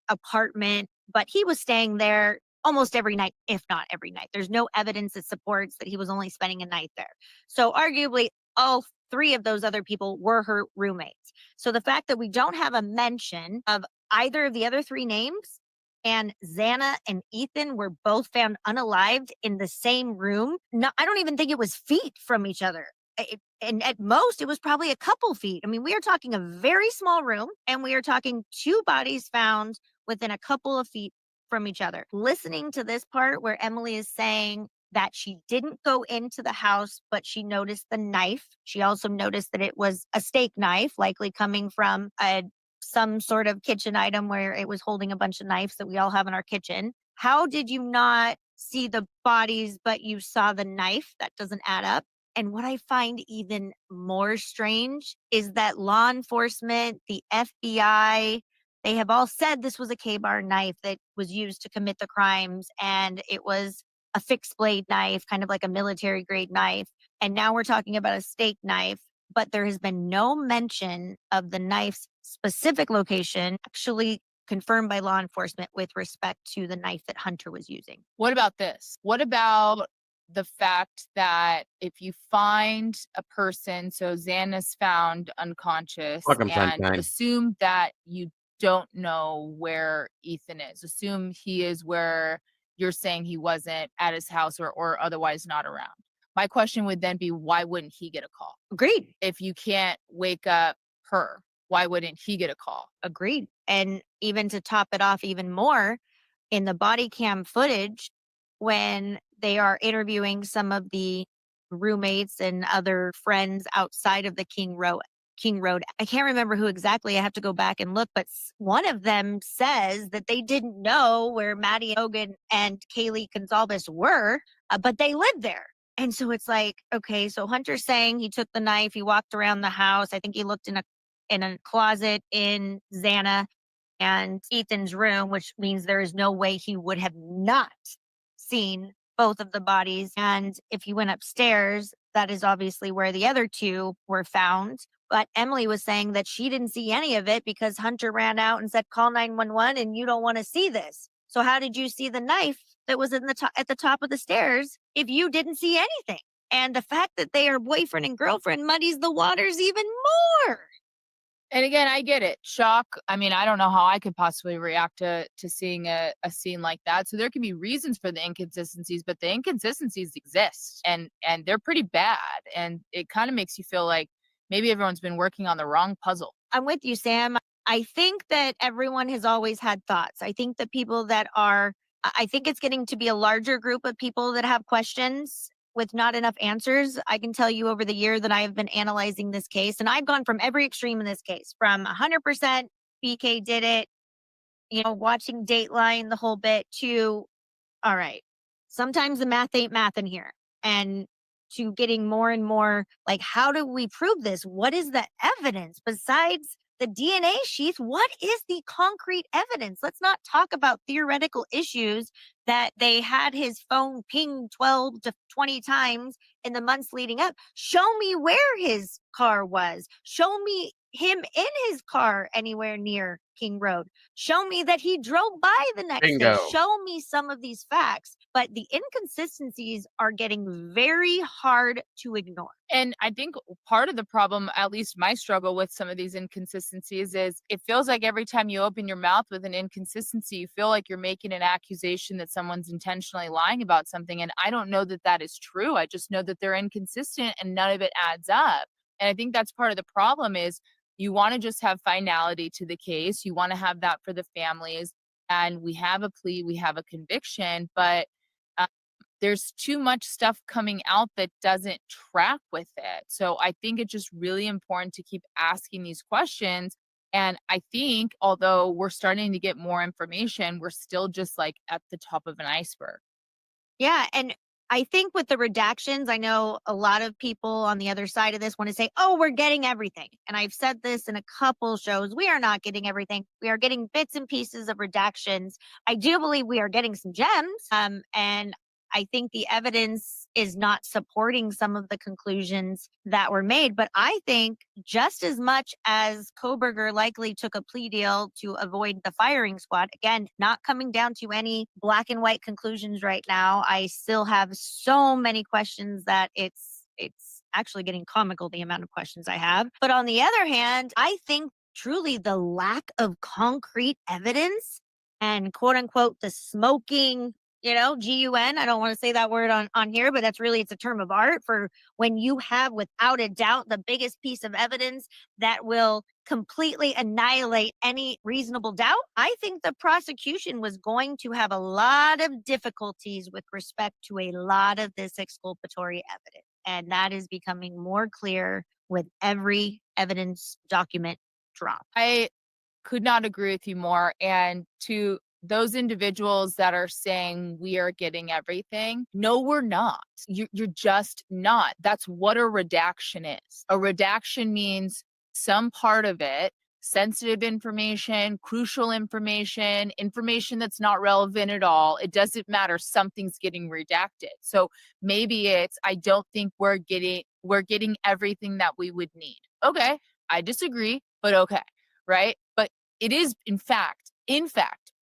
apartment, but he was staying there almost every night, if not every night. There's no evidence that supports that he was only spending a night there. So arguably all 3 of those other people were her roommates. So the fact that we don't have a mention of either of the other 3 names, and Xana and Ethan were both found unalived in the same room. No, I don't even think it was feet from each other. And at most, it was probably a couple feet. I mean, we are talking a very small room, and we are talking 2 bodies found within a couple of feet from each other. Listening to this part where Emily is saying that she didn't go into the house, but she noticed the knife. She also noticed that it was a steak knife, likely coming from some sort of kitchen item where it was holding a bunch of knives that we all have in our kitchen. How did you not see the bodies, but you saw the knife? That doesn't add up. And what I find even more strange is that law enforcement, the FBI, they have all said this was a K-bar knife that was used to commit the crimes, and it was a fixed blade knife, kind of like a military grade knife. And now we're talking about a steak knife, but there has been no mention of the knife's specific location actually confirmed by law enforcement with respect to the knife that Hunter was using. What about this? What about the fact that if you find a person, so Xana's found unconscious, Welcome, and Sunshine. assume that you don't know where Ethan is, assume he is where you're saying he wasn't, at his house or otherwise not around. My question would then be, why wouldn't he get a call? Agreed. If you can't wake up her, why wouldn't he get a call? Agreed. And even to top it off even more, in the body cam footage, when they are interviewing some of the roommates and other friends outside of the King Road. I can't remember who exactly. I have to go back and look, but one of them says that they didn't know where Maddie Hogan and Kaylee Gonzalez were, but they lived there. And so it's like, okay, so Hunter's saying he took the knife, he walked around the house. I think he looked in a closet in Xana and Ethan's room, which means there is no way he would have not seen both of the bodies. And if he went upstairs, that is obviously where the other 2 were found. But Emily was saying that she didn't see any of it because Hunter ran out and said, call 911 and you don't want to see this. So how did you see the knife that was at the top of the stairs if you didn't see anything? And the fact that they are boyfriend and girlfriend muddies the waters even more. And again, I get it. Shock. I mean, I don't know how I could possibly react to seeing a scene like that. So there can be reasons for the inconsistencies, but the inconsistencies exist and they're pretty bad. And it kind of makes you feel like maybe everyone's been working on the wrong puzzle. I'm with you, Sam. I think that everyone has always had thoughts. I think that I think it's getting to be a larger group of people that have questions with not enough answers. I can tell you over the year that I have been analyzing this case, and I've gone from every extreme in this case, from 100% BK did it, watching Dateline, the whole bit, to, all right, sometimes the math ain't math in here. And to getting more and more like, how do we prove this? What is the evidence besides the DNA sheath? What is the concrete evidence? Let's not talk about theoretical issues that they had his phone ping 12 to 20 times in the months leading up. Show me where his car was. Show me him in his car anywhere near King Road. Show me that he drove by the next day. Bingo. Show me some of these facts. But the inconsistencies are getting very hard to ignore. And I think part of the problem, at least my struggle with some of these inconsistencies, is it feels like every time you open your mouth with an inconsistency, you feel like you're making an accusation that someone's intentionally lying about something. And I don't know that that is true. I just know that they're inconsistent and none of it adds up. And I think that's part of the problem is you want to just have finality to the case. You want to have that for the families. And we have a plea, we have a conviction, but there's too much stuff coming out that doesn't track with it. So I think it's just really important to keep asking these questions. And I think although we're starting to get more information, we're still just like at the top of an iceberg. Yeah. And I think with the redactions, I know a lot of people on the other side of this want to say, oh, we're getting everything. And I've said this in a couple shows. We are not getting everything. We are getting bits and pieces of redactions. I do believe we are getting some gems. And I think the evidence is not supporting some of the conclusions that were made. But I think just as much as Koberger likely took a plea deal to avoid the firing squad, again, not coming down to any black and white conclusions right now. I still have so many questions that it's actually getting comical, the amount of questions I have. But on the other hand, I think truly the lack of concrete evidence and quote unquote, the smoking, GUN. I don't want to say that word on here, but it's a term of art for when you have without a doubt the biggest piece of evidence that will completely annihilate any reasonable doubt. I think the prosecution was going to have a lot of difficulties with respect to a lot of this exculpatory evidence. And that is becoming more clear with every evidence document drop. I could not agree with you more. And to those individuals that are saying we are getting everything, no, we're not. You're just not. That's what a redaction is. A redaction means some part of it, sensitive information, crucial information, information that's not relevant at all. It doesn't matter. Something's getting redacted. So maybe it's, I don't think we're getting everything that we would need. Okay, I disagree, but okay, right? But it is in fact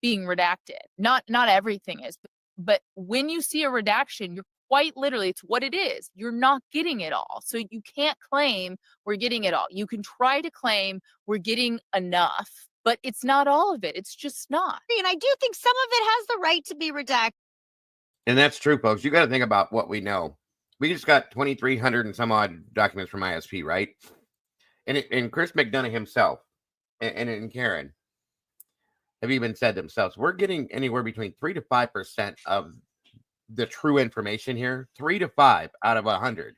being redacted. Not everything is, but when you see a redaction, you're quite literally, it's what it is. You're not getting it all. So you can't claim we're getting it all. You can try to claim we're getting enough, but it's not all of it. It's just not. And I do think some of it has the right to be redacted. And that's true, folks. You got to think about what we know. We just got 2,300 and some odd documents from ISP, right? And Chris McDonough himself and Karen have even said themselves, we're getting anywhere between 3 to 5% of the true information here. 3 to 5 out of 100.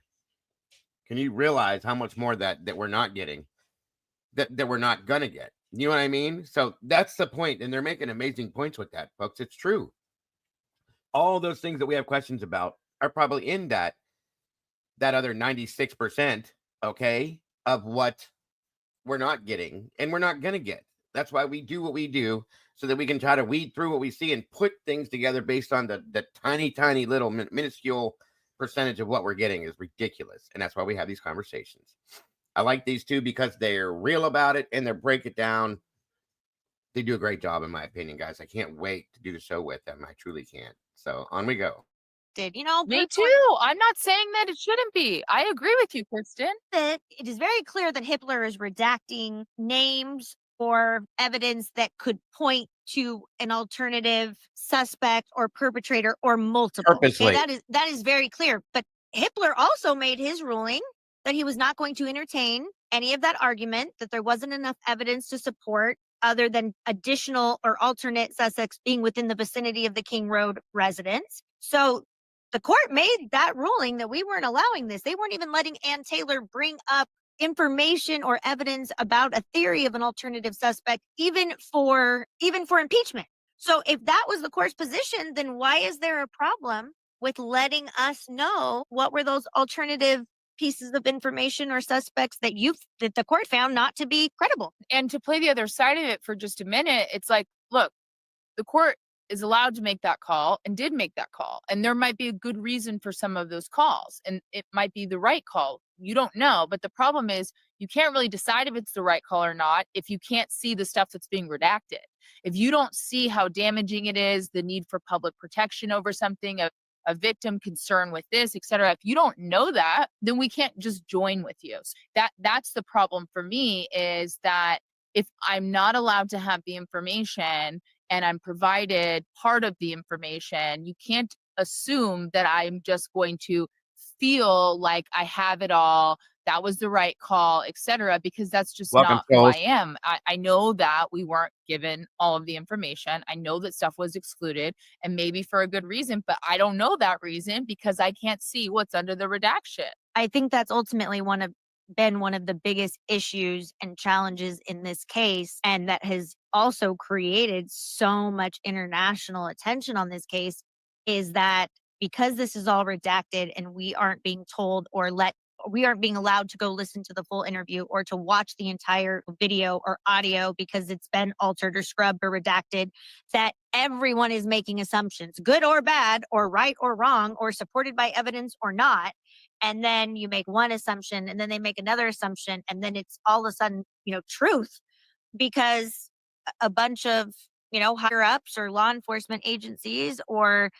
Can you realize how much more that we're not getting, that we're not gonna get? You know what I mean? So that's the point, and they're making amazing points with that, folks. It's true. All those things that we have questions about are probably in that other 96%, okay, of what we're not getting and we're not gonna get. That's why we do what we do, so that we can try to weed through what we see and put things together based on the tiny little minuscule percentage of what we're getting is ridiculous. And that's why we have these conversations. I like these two because they're real about it and they break it down. They do a great job, in my opinion, guys. I can't wait to do the show with them. I truly can't. So on we go. Me too. I'm not saying that it shouldn't be. I agree with you, Kristen. It is very clear that Hitler is redacting names or evidence that could point to an alternative suspect or perpetrator or multiple. Purposely. Okay, that is very clear. But Hitler also made his ruling that he was not going to entertain any of that argument, that there wasn't enough evidence to support other than additional or alternate suspects being within the vicinity of the King Road residence. So the court made that ruling that we weren't allowing this. They weren't even letting Ann Taylor bring up information or evidence about a theory of an alternative suspect, even for impeachment. So if that was the court's position, then why is there a problem with letting us know what were those alternative pieces of information or suspects that the court found not to be credible? And to play the other side of it for just a minute, it's like, look, the court is allowed to make that call and did make that call. And there might be a good reason for some of those calls, and it might be the right call. You don't know. But the problem is you can't really decide if it's the right call or not if you can't see the stuff that's being redacted. If you don't see how damaging it is, the need for public protection over something, a victim concern with this, et cetera. If you don't know that, then we can't just join with you. That's the problem for me, is that if I'm not allowed to have the information and I'm provided part of the information, you can't assume that I'm just going to feel like I have it all, that was the right call, et cetera, because that's just Welcome, not who I Jules. am. I know that we weren't given all of the information. I know that stuff was excluded, and maybe for a good reason, but I don't know that reason because I can't see what's under the redaction. I think that's ultimately been one of the biggest issues and challenges in this case, and that has also created so much international attention on this case, is that because this is all redacted and we aren't being told we aren't being allowed to go listen to the full interview or to watch the entire video or audio because it's been altered or scrubbed or redacted, that everyone is making assumptions, good or bad, or right or wrong, or supported by evidence or not. And then you make one assumption and then they make another assumption, and then it's all of a sudden, truth, because a bunch of, higher ups or law enforcement agencies or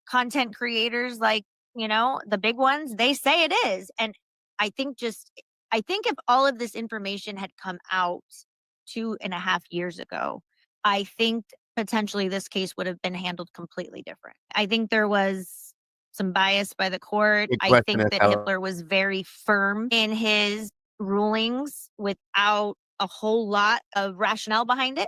content creators, like, the big ones, they say it is. And I think if all of this information had come out 2.5 years ago, I think potentially this case would have been handled completely different. I think there was some bias by the court. Good I question, think that Estella. Hitler was very firm in his rulings without a whole lot of rationale behind it.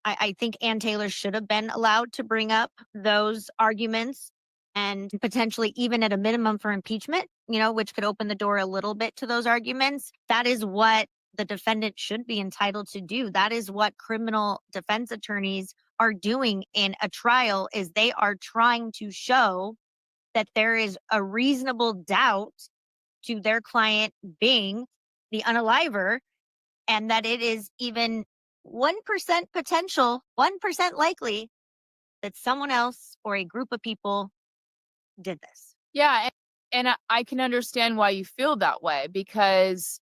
I think Ann Taylor should have been allowed to bring up those arguments, and potentially even at a minimum for impeachment, which could open the door a little bit to those arguments. That is what the defendant should be entitled to do. That is what criminal defense attorneys are doing in a trial, is they are trying to show that there is a reasonable doubt to their client being the unaliver, and that it is even 1% potential, 1% likely that someone else or a group of people did this. Yeah, and I can understand why you feel that way, because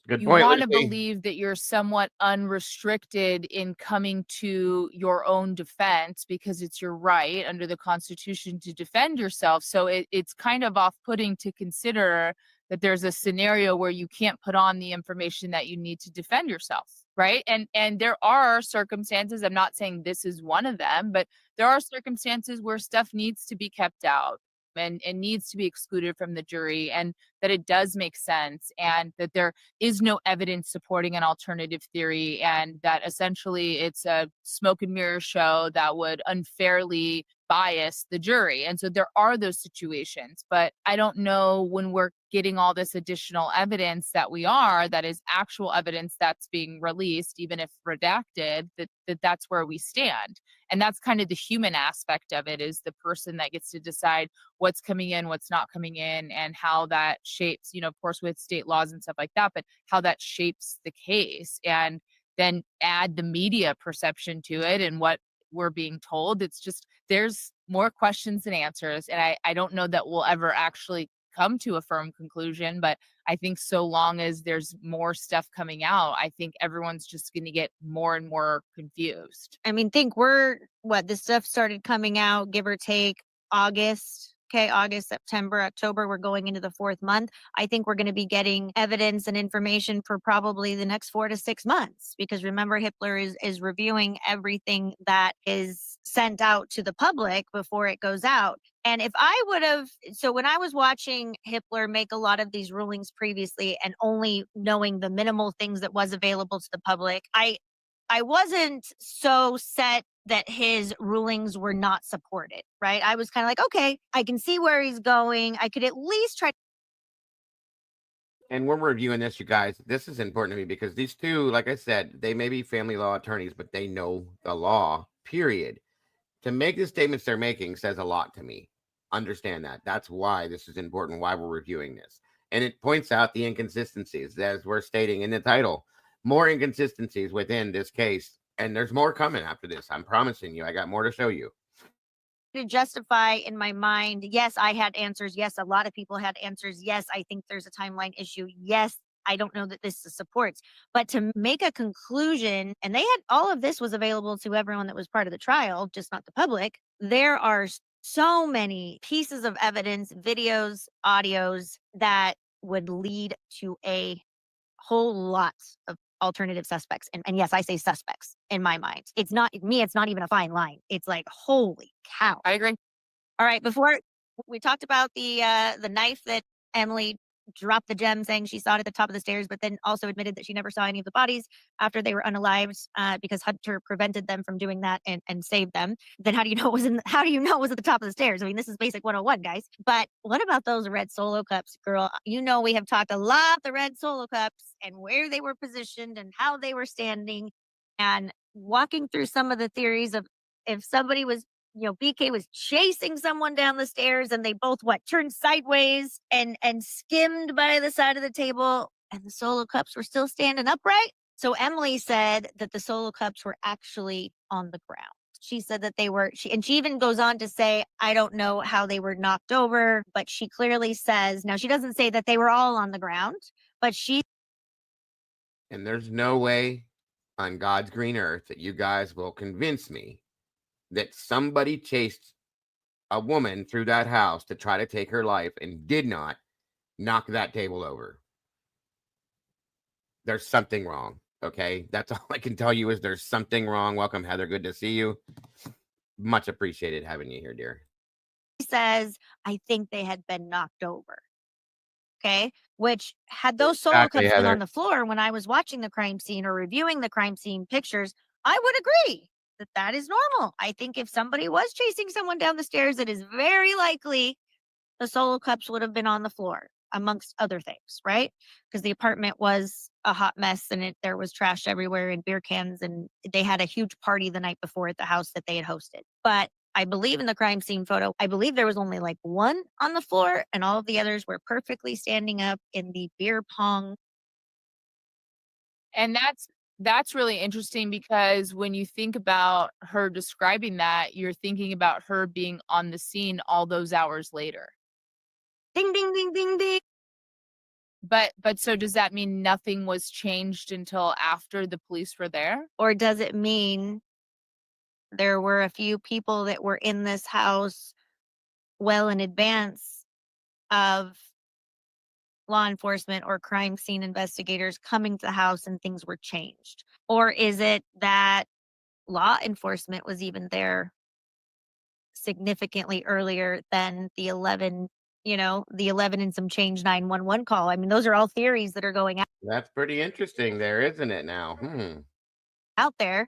Good you point, want to Lucy. believe that you're somewhat unrestricted in coming to your own defense because it's your right under the Constitution to defend yourself. So it's kind of off-putting to consider that there's a scenario where you can't put on the information that you need to defend yourself, right? And there are circumstances, I'm not saying this is one of them, but there are circumstances where stuff needs to be kept out and needs to be excluded from the jury, and that it does make sense, and that there is no evidence supporting an alternative theory, and that essentially it's a smoke and mirror show that would unfairly bias the jury. And so there are those situations, but I don't know, when we're getting all this additional evidence that is actual evidence that's being released, even if redacted, that's where we stand. And that's kind of the human aspect of it, is the person that gets to decide what's coming in, what's not coming in, and how that shapes, of course, with state laws and stuff like that, but how that shapes the case. And then add the media perception to it and what we're being told. It's just, there's more questions than answers. And I don't know that we'll ever actually come to a firm conclusion, but I think so long as there's more stuff coming out, I think everyone's just going to get more and more confused. I mean, this stuff started coming out, give or take, August. Okay, August, September, October, we're going into the 4th month. I think we're going to be getting evidence and information for probably the next 4 to 6 months, because remember, Hitler is reviewing everything that is sent out to the public before it goes out. And when I was watching Hitler make a lot of these rulings previously and only knowing the minimal things that was available to the public, I wasn't so set that his rulings were not supported, right? I was kind of like, okay, I can see where he's going. I could at least try. And we're reviewing this, you guys. This is important to me because these two, like I said, they may be family law attorneys, but they know the law, period. To make the statements they're making says a lot to me. Understand that. That's why this is important, why we're reviewing this. And it points out the inconsistencies, as we're stating in the title. More inconsistencies within this case And there's more coming after this. I'm promising you. I got more to show you. To justify in my mind, yes, I had answers. Yes, a lot of people had answers. Yes, I think there's a timeline issue. Yes, I don't know that this supports, but to make a conclusion, and they had all of this was available to everyone that was part of the trial, just not the public. There are so many pieces of evidence, videos, audios that would lead to a whole lot of alternative suspects. And yes, I say suspects in my mind. It's not me, it's not even a fine line. It's like, holy cow. I agree. All right, before we talked about the knife that Emily dropped the gem saying she saw it at the top of the stairs, but then also admitted that she never saw any of the bodies after they were unalived because Hunter prevented them from doing that and saved them. Then how do you know it was at the top of the stairs? I mean, this is basic 101, guys. But what about those red Solo cups, girl? You know, we have talked a lot the red Solo cups and where they were positioned and how they were standing and walking through some of the theories of if somebody was BK was chasing someone down the stairs and they both turned sideways and skimmed by the side of the table and the Solo cups were still standing upright. So Emily said that the Solo cups were actually on the ground. She said that they were, she even goes on to say, I don't know how they were knocked over, but she clearly says, now she doesn't say that they were all on the ground, but she. And there's no way on God's green earth that you guys will convince me that somebody chased a woman through that house to try to take her life and did not knock that table over. There's something wrong. Okay. That's all I can tell you is there's something wrong. Welcome, Heather. Good to see you. Much appreciated having you here, dear. She says, I think they had been knocked over. Okay. Which had those Solo Exactly, cups been Heather. on the floor when I was watching the crime scene or reviewing the crime scene pictures, I would agree that that is normal. I think if somebody was chasing someone down the stairs, it is very likely the Solo cups would have been on the floor, amongst other things, right? Because the apartment was a hot mess and there was trash everywhere and beer cans, and they had a huge party the night before at the house that they had hosted. But I believe in the crime scene photo, I believe there was only one on the floor and all of the others were perfectly standing up in the beer pong. And that's really interesting because when you think about her describing that, you're thinking about her being on the scene all those hours later. Ding, ding, ding, ding, ding. But so does that mean nothing was changed until after the police were there? Or does it mean there were a few people that were in this house well in advance of law enforcement or crime scene investigators coming to the house and things were changed? Or is it that law enforcement was even there significantly earlier than the 11 and some change 911 call? I mean, those are all theories that are going That's pretty interesting there, isn't it now? out there.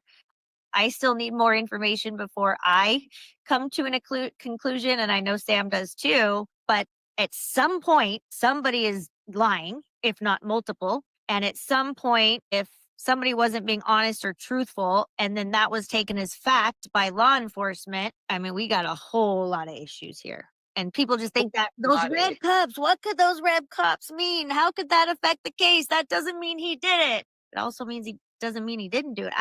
I still need more information before I come to a conclusion, and I know Sam does too. But at some point, somebody is lying, if not multiple. And at some point, if somebody wasn't being honest or truthful, and then that was taken as fact by law enforcement, I mean, we got a whole lot of issues here. And people just think that those red cups, what could those red cups mean? How could that affect the case? That doesn't mean he did it. It also doesn't mean he didn't do it.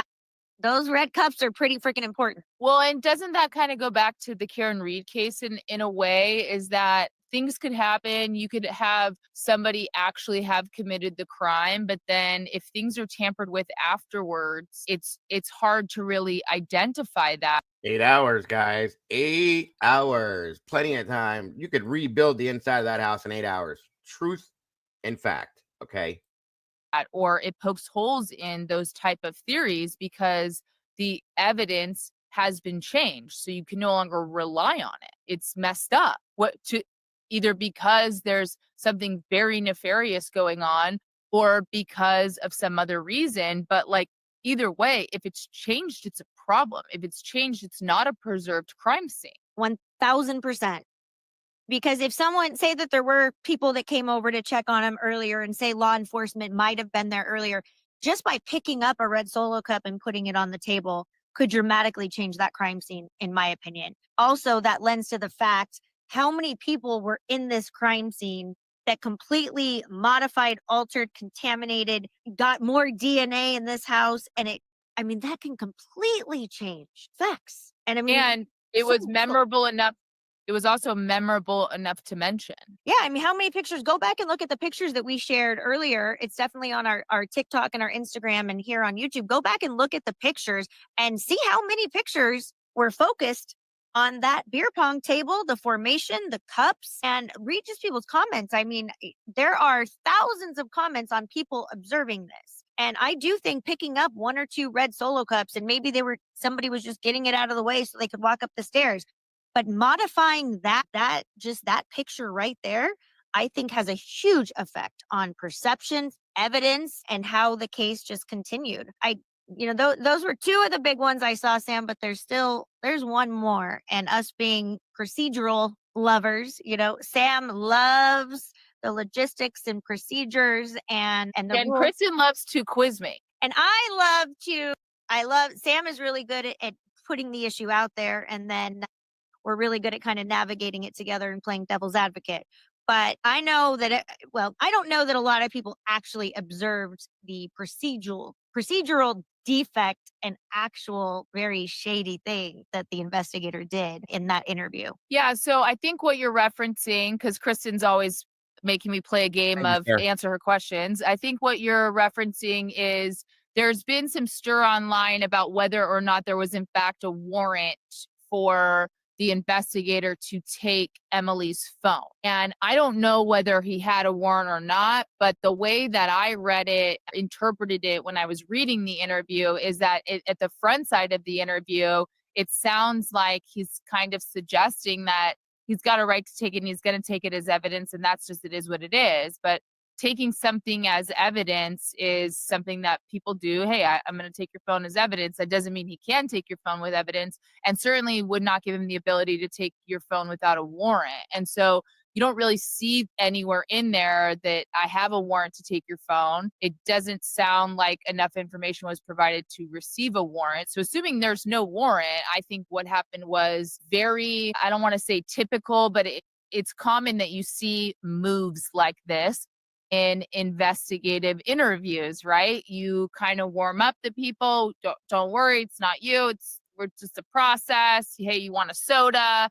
Those red cups are pretty freaking important. Well, and doesn't that kind of go back to the Karen Reed case in a way, is that things could happen. You could have somebody actually have committed the crime, but then if things are tampered with afterwards, it's hard to really identify that. 8 hours, guys. 8 hours. Plenty of time. You could rebuild the inside of that house in 8 hours. Truth and fact. Okay. Or it pokes holes in those type of theories because the evidence has been changed, so you can no longer rely on it. It's messed up. Either because there's something very nefarious going on or because of some other reason. But either way, if it's changed, it's a problem. If it's changed, it's not a preserved crime scene. 1000%. Because if someone say that there were people that came over to check on him earlier and say law enforcement might have been there earlier, just by picking up a red Solo cup and putting it on the table could dramatically change that crime scene, in my opinion. Also, that lends to the fact how many people were in this crime scene that completely modified, altered, contaminated, got more DNA in this house, and it I mean, that can completely change facts. And I mean, And it so- was memorable enough. It was also memorable enough to mention. Yeah, I mean, how many pictures? Go back and look at the pictures that we shared earlier. It's definitely on our TikTok and our Instagram and here on YouTube. Go back and look at the pictures and see how many pictures were focused on that beer pong table, the formation, the cups, and read just people's comments. I mean, there are thousands of comments on people observing this. And I do think picking up one or two red Solo cups, and maybe somebody was just getting it out of the way so they could walk up the stairs. But modifying that picture right there, I think has a huge effect on perception, evidence, and how the case just continued. Those were two of the big ones I saw, Sam, but there's one more. And us being procedural lovers, Sam loves the logistics and procedures and rules. Kristen loves to quiz me. And Sam is really good at putting the issue out there, and then we're really good at kind of navigating it together and playing devil's advocate. But I know that, I don't know that a lot of people actually observed the procedural defect and actual very shady thing that the investigator did in that interview. Yeah, so I think what you're referencing, because Kristen's always making me play a game of answer her questions. I think what you're referencing is there's been some stir online about whether or not there was in fact a warrant for the investigator to take Emily's phone. And I don't know whether he had a warrant or not, but the way that I read it, interpreted it when I was reading the interview is that at the front side of the interview, it sounds like he's kind of suggesting that he's got a right to take it and he's going to take it as evidence, and that's just, it is what it is. But taking something as evidence is something that people do. Hey, I'm going to take your phone as evidence. That doesn't mean he can take your phone with evidence, and certainly would not give him the ability to take your phone without a warrant. And so you don't really see anywhere in there that I have a warrant to take your phone. It doesn't sound like enough information was provided to receive a warrant. So assuming there's no warrant, I think what happened was very, I don't want to say typical, but it's common that you see moves like this in investigative interviews, right? You kind of warm up the people. Don't worry, it's not you. We're just a process. Hey, you want a soda?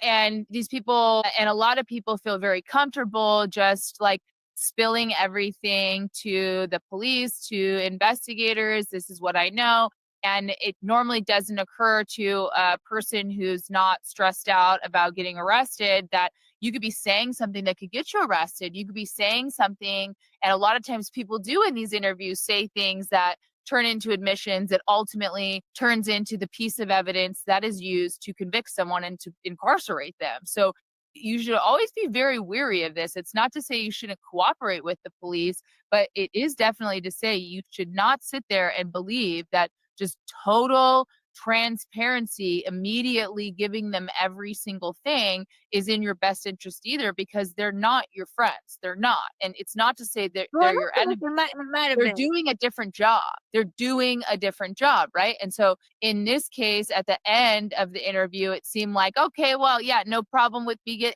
And these people, and a lot of people feel very comfortable just like spilling everything to the police, to investigators. This is what I know. And it normally doesn't occur to a person who's not stressed out about getting arrested that you could be saying something that could get you arrested. You could be saying something, and a lot of times people do in these interviews say things that turn into admissions that ultimately turns into the piece of evidence that is used to convict someone and to incarcerate them. So you should always be very wary of this. It's not to say you shouldn't cooperate with the police, but it is definitely to say you should not sit there and believe that just total transparency, immediately giving them every single thing is in your best interest either, because they're not your friends. They're not. And it's not to say that they're your enemy. They're doing a different job. They're doing a different job, right? And so in this case, at the end of the interview, it seemed like, okay, well, yeah, no problem with me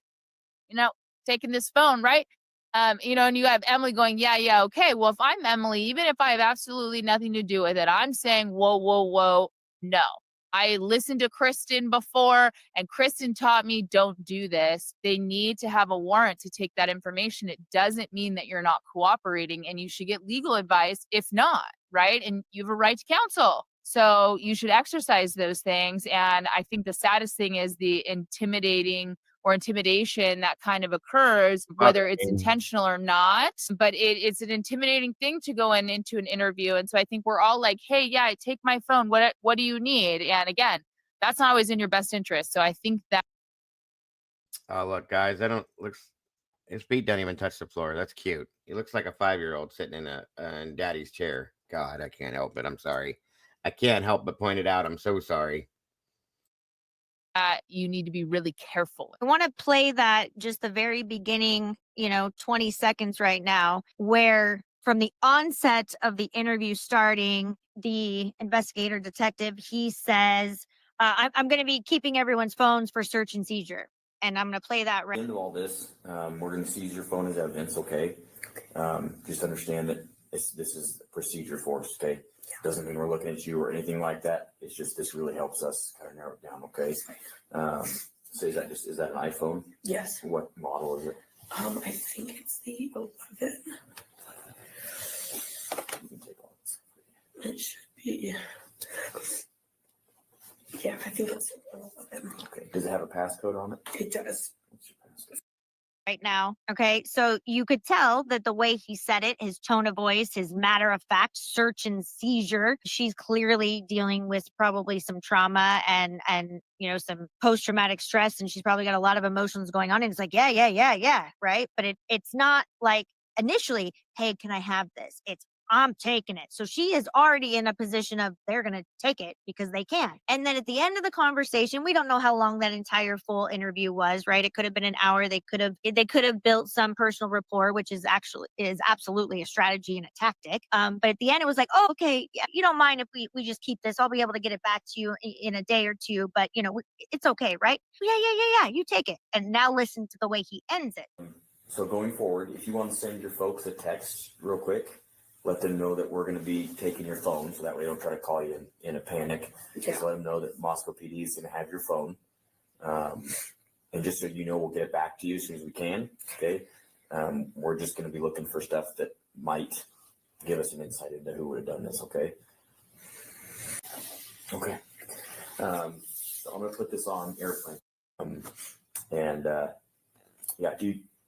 taking this phone, right? And you have Emily going, yeah, okay. Well, if I'm Emily, even if I have absolutely nothing to do with it, I'm saying, whoa, no. I listened to Kristen before, and Kristen taught me don't do this. They need to have a warrant to take that information. It doesn't mean that you're not cooperating, and you should get legal advice if not, right? And you have a right to counsel. So you should exercise those things. And I think the saddest thing is the intimidation that kind of occurs, whether it's intentional or not, but it's an intimidating thing to go into an interview. And so I think we're all like, hey, yeah, take my phone. What do you need? And again, that's not always in your best interest. So I think that. Oh, look, guys, his feet don't even touch the floor. That's cute. He looks like a 5-year-old sitting in daddy's chair. God, I can't help it. I'm sorry. I can't help but point it out. I'm so sorry. You need to be really careful. I want to play that just the very beginning, 20 seconds right now, where from the onset of the interview starting, the investigator detective, he says, I'm going to be keeping everyone's phones for search and seizure. And I'm going to play that right into all this. We're going to seize your phone as evidence, okay? Just understand that this is procedure for us, okay? Doesn't mean we're looking at you or anything like that. It's just, this really helps us kind of narrow it down, okay? So is that an iPhone? Yes. What model is it? I think it's the 11. You can take all this. It should be. Yeah, I think it's 11. Okay. Does it have a passcode on it? It does. What's your passcode? Right now. Okay. So you could tell that the way he said it, his tone of voice, his matter of fact search and seizure, she's clearly dealing with probably some trauma and some post-traumatic stress, and she's probably got a lot of emotions going on. And it's like, yeah. Right. But it's not like initially, hey, can I have this? It's I'm taking it. So she is already in a position of they're going to take it because they can. And then at the end of the conversation, we don't know how long that entire full interview was, right? It could have been an hour. They could have built some personal rapport, which is absolutely a strategy and a tactic. But at the end, it was like, oh, okay, yeah, you don't mind if we just keep this. I'll be able to get it back to you in a day or two. But it's okay, right? Yeah. You take it. And now listen to the way he ends it. So going forward, if you want to send your folks a text real quick, let them know that we're going to be taking your phone, so that way they don't try to call you in a panic. Just let them know that Moscow PD is going to have your phone. And just so you know, we'll get it back to you as soon as we can. Okay. We're just going to be looking for stuff that might give us an insight into who would have done this. Okay. Okay. So I'm going to put this on airplane.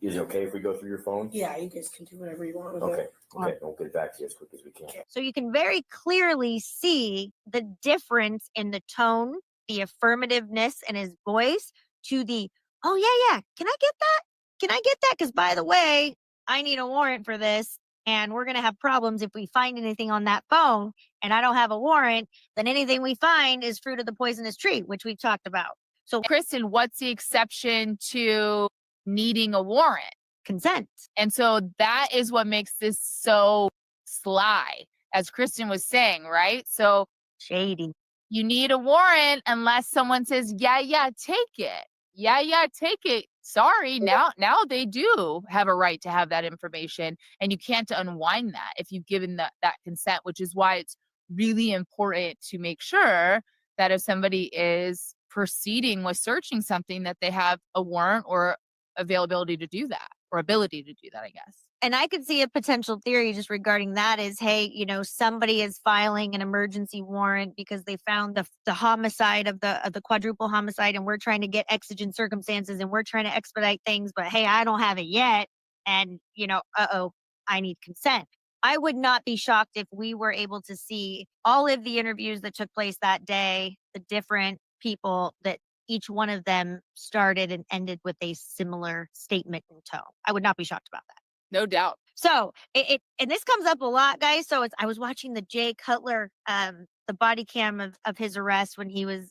Is it okay if we go through your phone? Yeah, you guys can do whatever you want with Okay. it. Okay. We'll get back to you as quick as we can. So you can very clearly see the difference in the tone, the affirmativeness in his voice to the, oh, yeah. Can I get that? Can I get that? Because by the way, I need a warrant for this. And we're going to have problems if we find anything on that phone and I don't have a warrant, then anything we find is fruit of the poisonous tree, which we've talked about. So Kristen, what's the exception to needing a warrant? Consent. And so that is what makes this so sly, as Kristen was saying, right? So shady. You need a warrant unless someone says, yeah, take it. Yeah, take it. Sorry, now they do have a right to have that information, and you can't unwind that if you've given that consent, which is why it's really important to make sure that if somebody is proceeding with searching something, that they have a warrant or availability to do that, or ability to do that, I guess. And I could see a potential theory just regarding that is, hey, somebody is filing an emergency warrant because they found the homicide of the quadruple homicide, and we're trying to get exigent circumstances and we're trying to expedite things, but hey, I don't have it yet. And, I need consent. I would not be shocked if we were able to see all of the interviews that took place that day, the different people that each one of them started and ended with a similar statement and tone. I would not be shocked about that. No doubt. So and this comes up a lot, guys. So I was watching the Jay Cutler, the body cam of his arrest when he was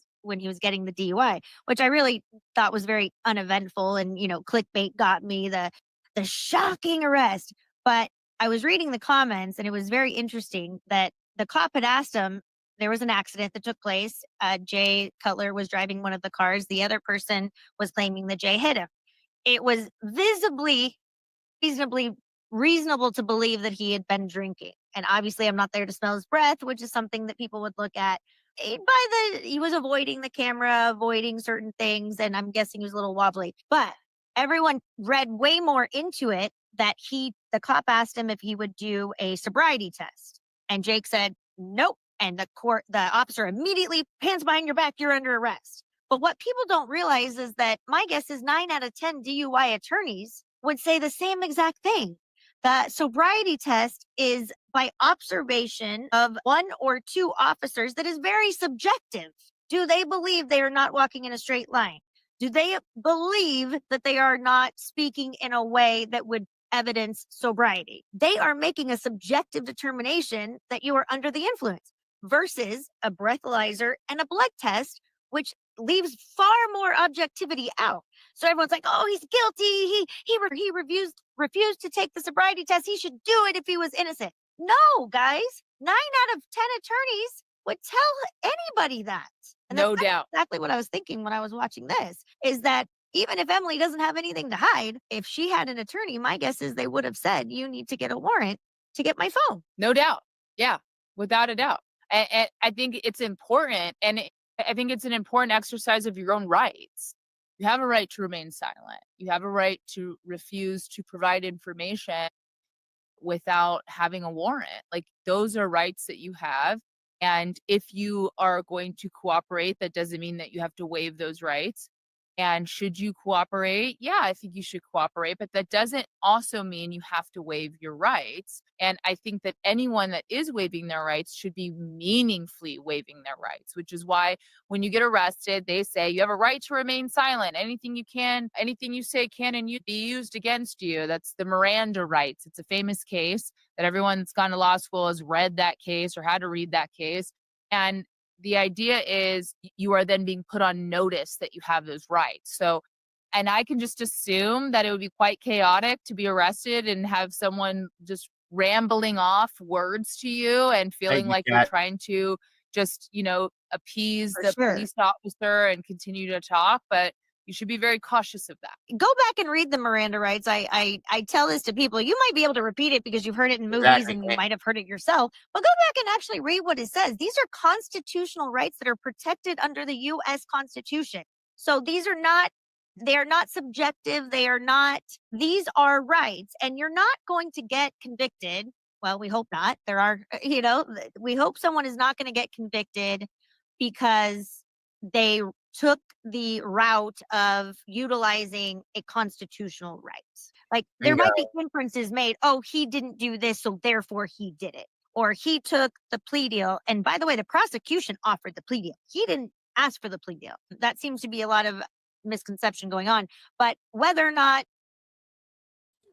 getting the DUI, which I really thought was very uneventful, and clickbait got me the shocking arrest. But I was reading the comments, and it was very interesting that the cop had asked him. There was an accident that took place. Jay Cutler was driving one of the cars. The other person was claiming that Jay hit him. It was reasonably reasonable to believe that he had been drinking. And obviously I'm not there to smell his breath, which is something that people would look at. He was avoiding the camera, avoiding certain things, and I'm guessing he was a little wobbly. But everyone read way more into it that the cop asked him if he would do a sobriety test. And Jake said, nope. And the officer immediately, hands behind your back, you're under arrest. But what people don't realize is that my guess is 9 out of 10 DUI attorneys would say the same exact thing. The sobriety test is by observation of 1 or 2 officers that is very subjective. Do they believe they are not walking in a straight line? Do they believe that they are not speaking in a way that would evidence sobriety? They are making a subjective determination that you are under the influence versus a breathalyzer and a blood test, which leaves far more objectivity out. So everyone's like, oh, he's guilty. He refused to take the sobriety test. He should do it if he was innocent. No, guys, 9 out of 10 attorneys would tell anybody that. And no doubt. Exactly what I was thinking when I was watching this is that even if Emily doesn't have anything to hide, if she had an attorney, my guess is they would have said, you need to get a warrant to get my phone. No doubt. Yeah. without a doubt. And I think it's important, and I think it's an important exercise of your own rights. You have a right to remain silent. You have a right to refuse to provide information without having a warrant. Like, those are rights that you have. And if you are going to cooperate, that doesn't mean that you have to waive those rights. And should you cooperate? Yeah, I think you should cooperate, but that doesn't also mean you have to waive your rights. And I think that anyone that is waiving their rights should be meaningfully waiving their rights, which is why when you get arrested, they say you have a right to remain silent. Anything you say can and be used against you. That's the Miranda rights. It's a famous case that everyone that's gone to law school has read that case or had to read that case. And the idea is you are then being put on notice that you have those rights. So, and I can just assume that it would be quite chaotic to be arrested and have someone just rambling off words to you and feeling like you're trying to just, appease the police officer and continue to talk. But you should be very cautious of that. Go back and read the Miranda rights. I tell this to people. You might be able to repeat it because you've heard it in movies and you might have heard it yourself. But go back and actually read what it says. These are constitutional rights that are protected under the U.S. Constitution. So these are not, they are not subjective. These are rights. And you're not going to get convicted. Well, we hope not. There are, we hope someone is not going to get convicted because they took the route of utilizing a constitutional right. Like, there might be inferences made, oh, he didn't do this, so therefore he did it. Or he took the plea deal. And by the way, the prosecution offered the plea deal. He didn't ask for the plea deal. That seems to be a lot of misconception going on. But whether or not.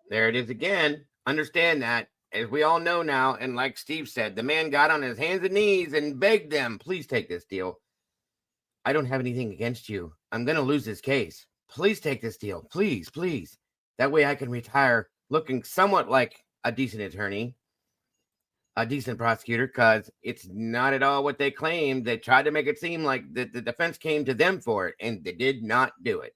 There it is again. Understand that. As we all know now, and like Steve said, the man got on his hands and knees and begged them, please take this deal. I don't have anything against you. I'm going to lose this case. Please take this deal. Please, please. That way I can retire looking somewhat like a decent attorney, a decent prosecutor, because it's not at all what they claimed. They tried to make it seem like the defense came to them for it, and they did not do it.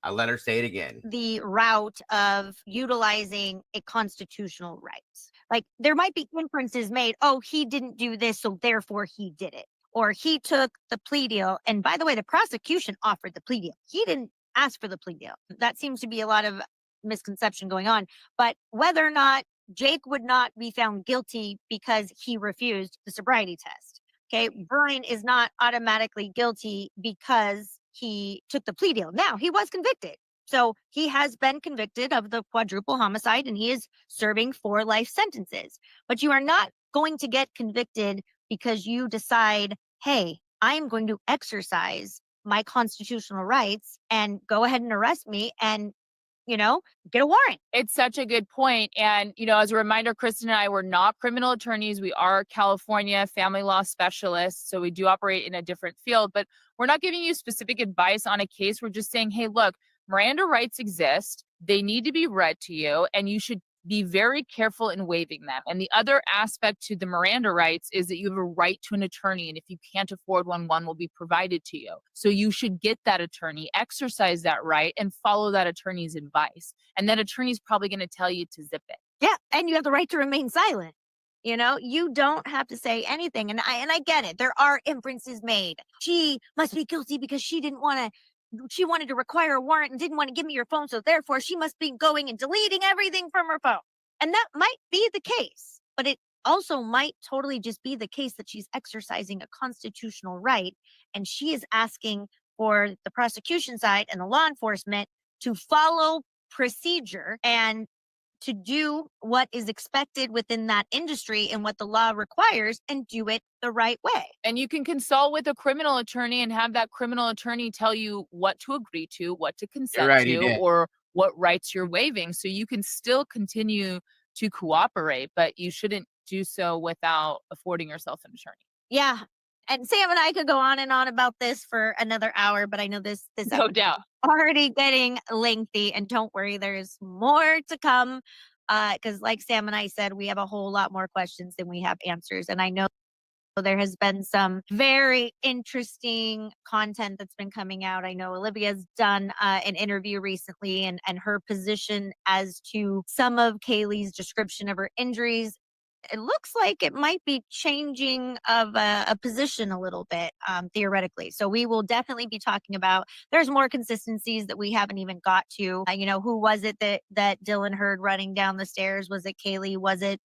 I'll let her say it again. The route of utilizing a constitutional right. Like, there might be inferences made, oh, he didn't do this, so therefore he did it. Or he took the plea deal. And by the way, the prosecution offered the plea deal. He didn't ask for the plea deal. That seems to be a lot of misconception going on. But whether or not Jake would not be found guilty because he refused the sobriety test. Okay. Brian is not automatically guilty because he took the plea deal. Now, he was convicted. So he has been convicted of the quadruple homicide and he is serving 4 life sentences. But you are not going to get convicted because you decide, hey, I am going to exercise my constitutional rights and go ahead and arrest me and, get a warrant. It's such a good point. And, as a reminder, Kristen and I were not criminal attorneys. We are California family law specialists. So we do operate in a different field, but we're not giving you specific advice on a case. We're just saying, hey, look, Miranda rights exist. They need to be read to you, and you should be very careful in waiving them. And the other aspect to the Miranda rights is that you have a right to an attorney. And if you can't afford one will be provided to you. So you should get that attorney, exercise that right, and follow that attorney's advice. And that attorney's probably going to tell you to zip it. Yeah. And you have the right to remain silent. You don't have to say anything. And I get it. There are inferences made. She must be guilty because she wanted to require a warrant and didn't want to give me your phone. So therefore she must be going and deleting everything from her phone. And that might be the case, but it also might totally just be the case that she's exercising a constitutional right. And she is asking for the prosecution side and the law enforcement to follow procedure and to do what is expected within that industry and what the law requires and do it the right way. And you can consult with a criminal attorney and have that criminal attorney tell you what to agree to, what to consent to, or what rights you're waiving. So you can still continue to cooperate, but you shouldn't do so without affording yourself an attorney. Yeah. And Sam and I could go on and on about this for another hour, but I know this no doubt already getting lengthy, and don't worry, there's more to come. Because like Sam and I said, we have a whole lot more questions than we have answers. And I know there has been some very interesting content that's been coming out. I know Olivia's done an interview recently and her position as to some of Kaylee's description of her injuries it looks like it might be changing of a position a little bit, theoretically. So we will definitely be talking about, there's more consistencies that we haven't even got to. Who was it that Dylan heard running down the stairs? Was it Kaylee? Was it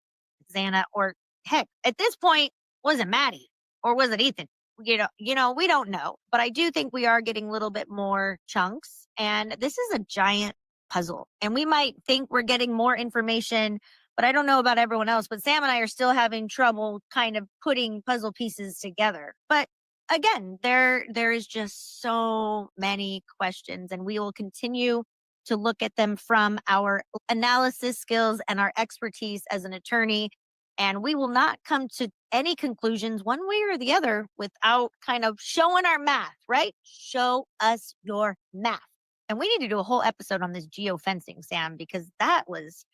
Xana? Or heck, at this point, was it Maddie? Or was it Ethan? We don't know. But I do think we are getting a little bit more chunks. And this is a giant puzzle. And we might think we're getting more information, but I don't know about everyone else. But Sam and I are still having trouble kind of putting puzzle pieces together. But again, there is just so many questions, and we will continue to look at them from our analysis skills and our expertise as an attorney. And we will not come to any conclusions one way or the other without kind of showing our math, right? Show us your math. And we need to do a whole episode on this geofencing, Sam, because that is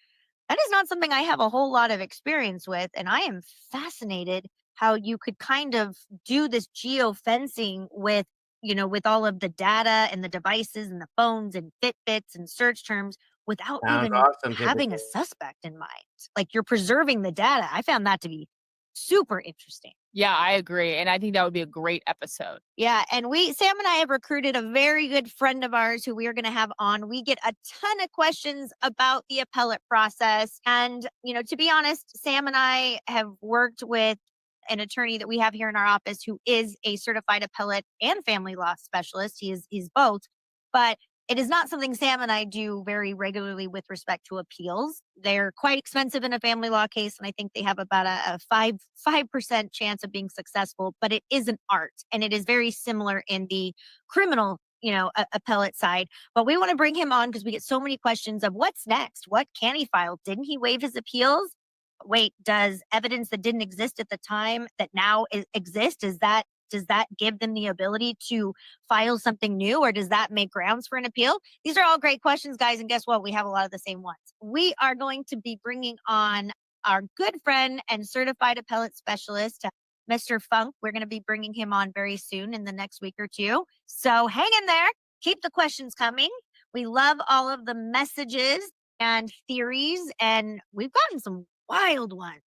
not something I have a whole lot of experience with. And I am fascinated how you could kind of do this geofencing with all of the data and the devices and the phones and Fitbits and search terms without Sounds even awesome. having a suspect in mind. Like, you're preserving the data. I found that to be super interesting. Yeah, I agree. And I think that would be a great episode. Yeah. And Sam and I have recruited a very good friend of ours who we are going to have on. We get a ton of questions about the appellate process. And, to be honest, Sam and I have worked with an attorney that we have here in our office who is a certified appellate and family law specialist. He's both. But it is not something Sam and I do very regularly with respect to appeals. They're quite expensive in a family law case, and I think they have about a 5% chance of being successful, but it is an art, and it is very similar in the criminal, appellate side. But we want to bring him on because we get so many questions of what's next? What can he file? Didn't he waive his appeals? Wait, does evidence that didn't exist at the time that now exist, does that give them the ability to file something new, or does that make grounds for an appeal? These are all great questions, guys. And guess what? We have a lot of the same ones. We are going to be bringing on our good friend and certified appellate specialist, Mr. Funk. We're going to be bringing him on very soon in the next week or two. So hang in there. Keep the questions coming. We love all of the messages and theories, and we've gotten some wild ones.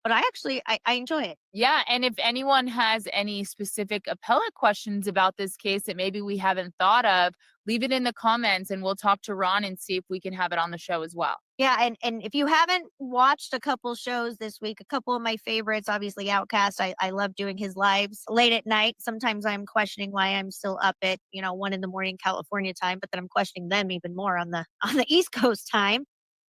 But I enjoy it. Yeah. And if anyone has any specific appellate questions about this case that maybe we haven't thought of, leave it in the comments and we'll talk to Ron and see if we can have it on the show as well. Yeah. And if you haven't watched a couple shows this week, a couple of my favorites, obviously Outcast. I love doing his lives late at night. Sometimes I'm questioning why I'm still up at, 1 a.m. California time, but then I'm questioning them even more on the East Coast time.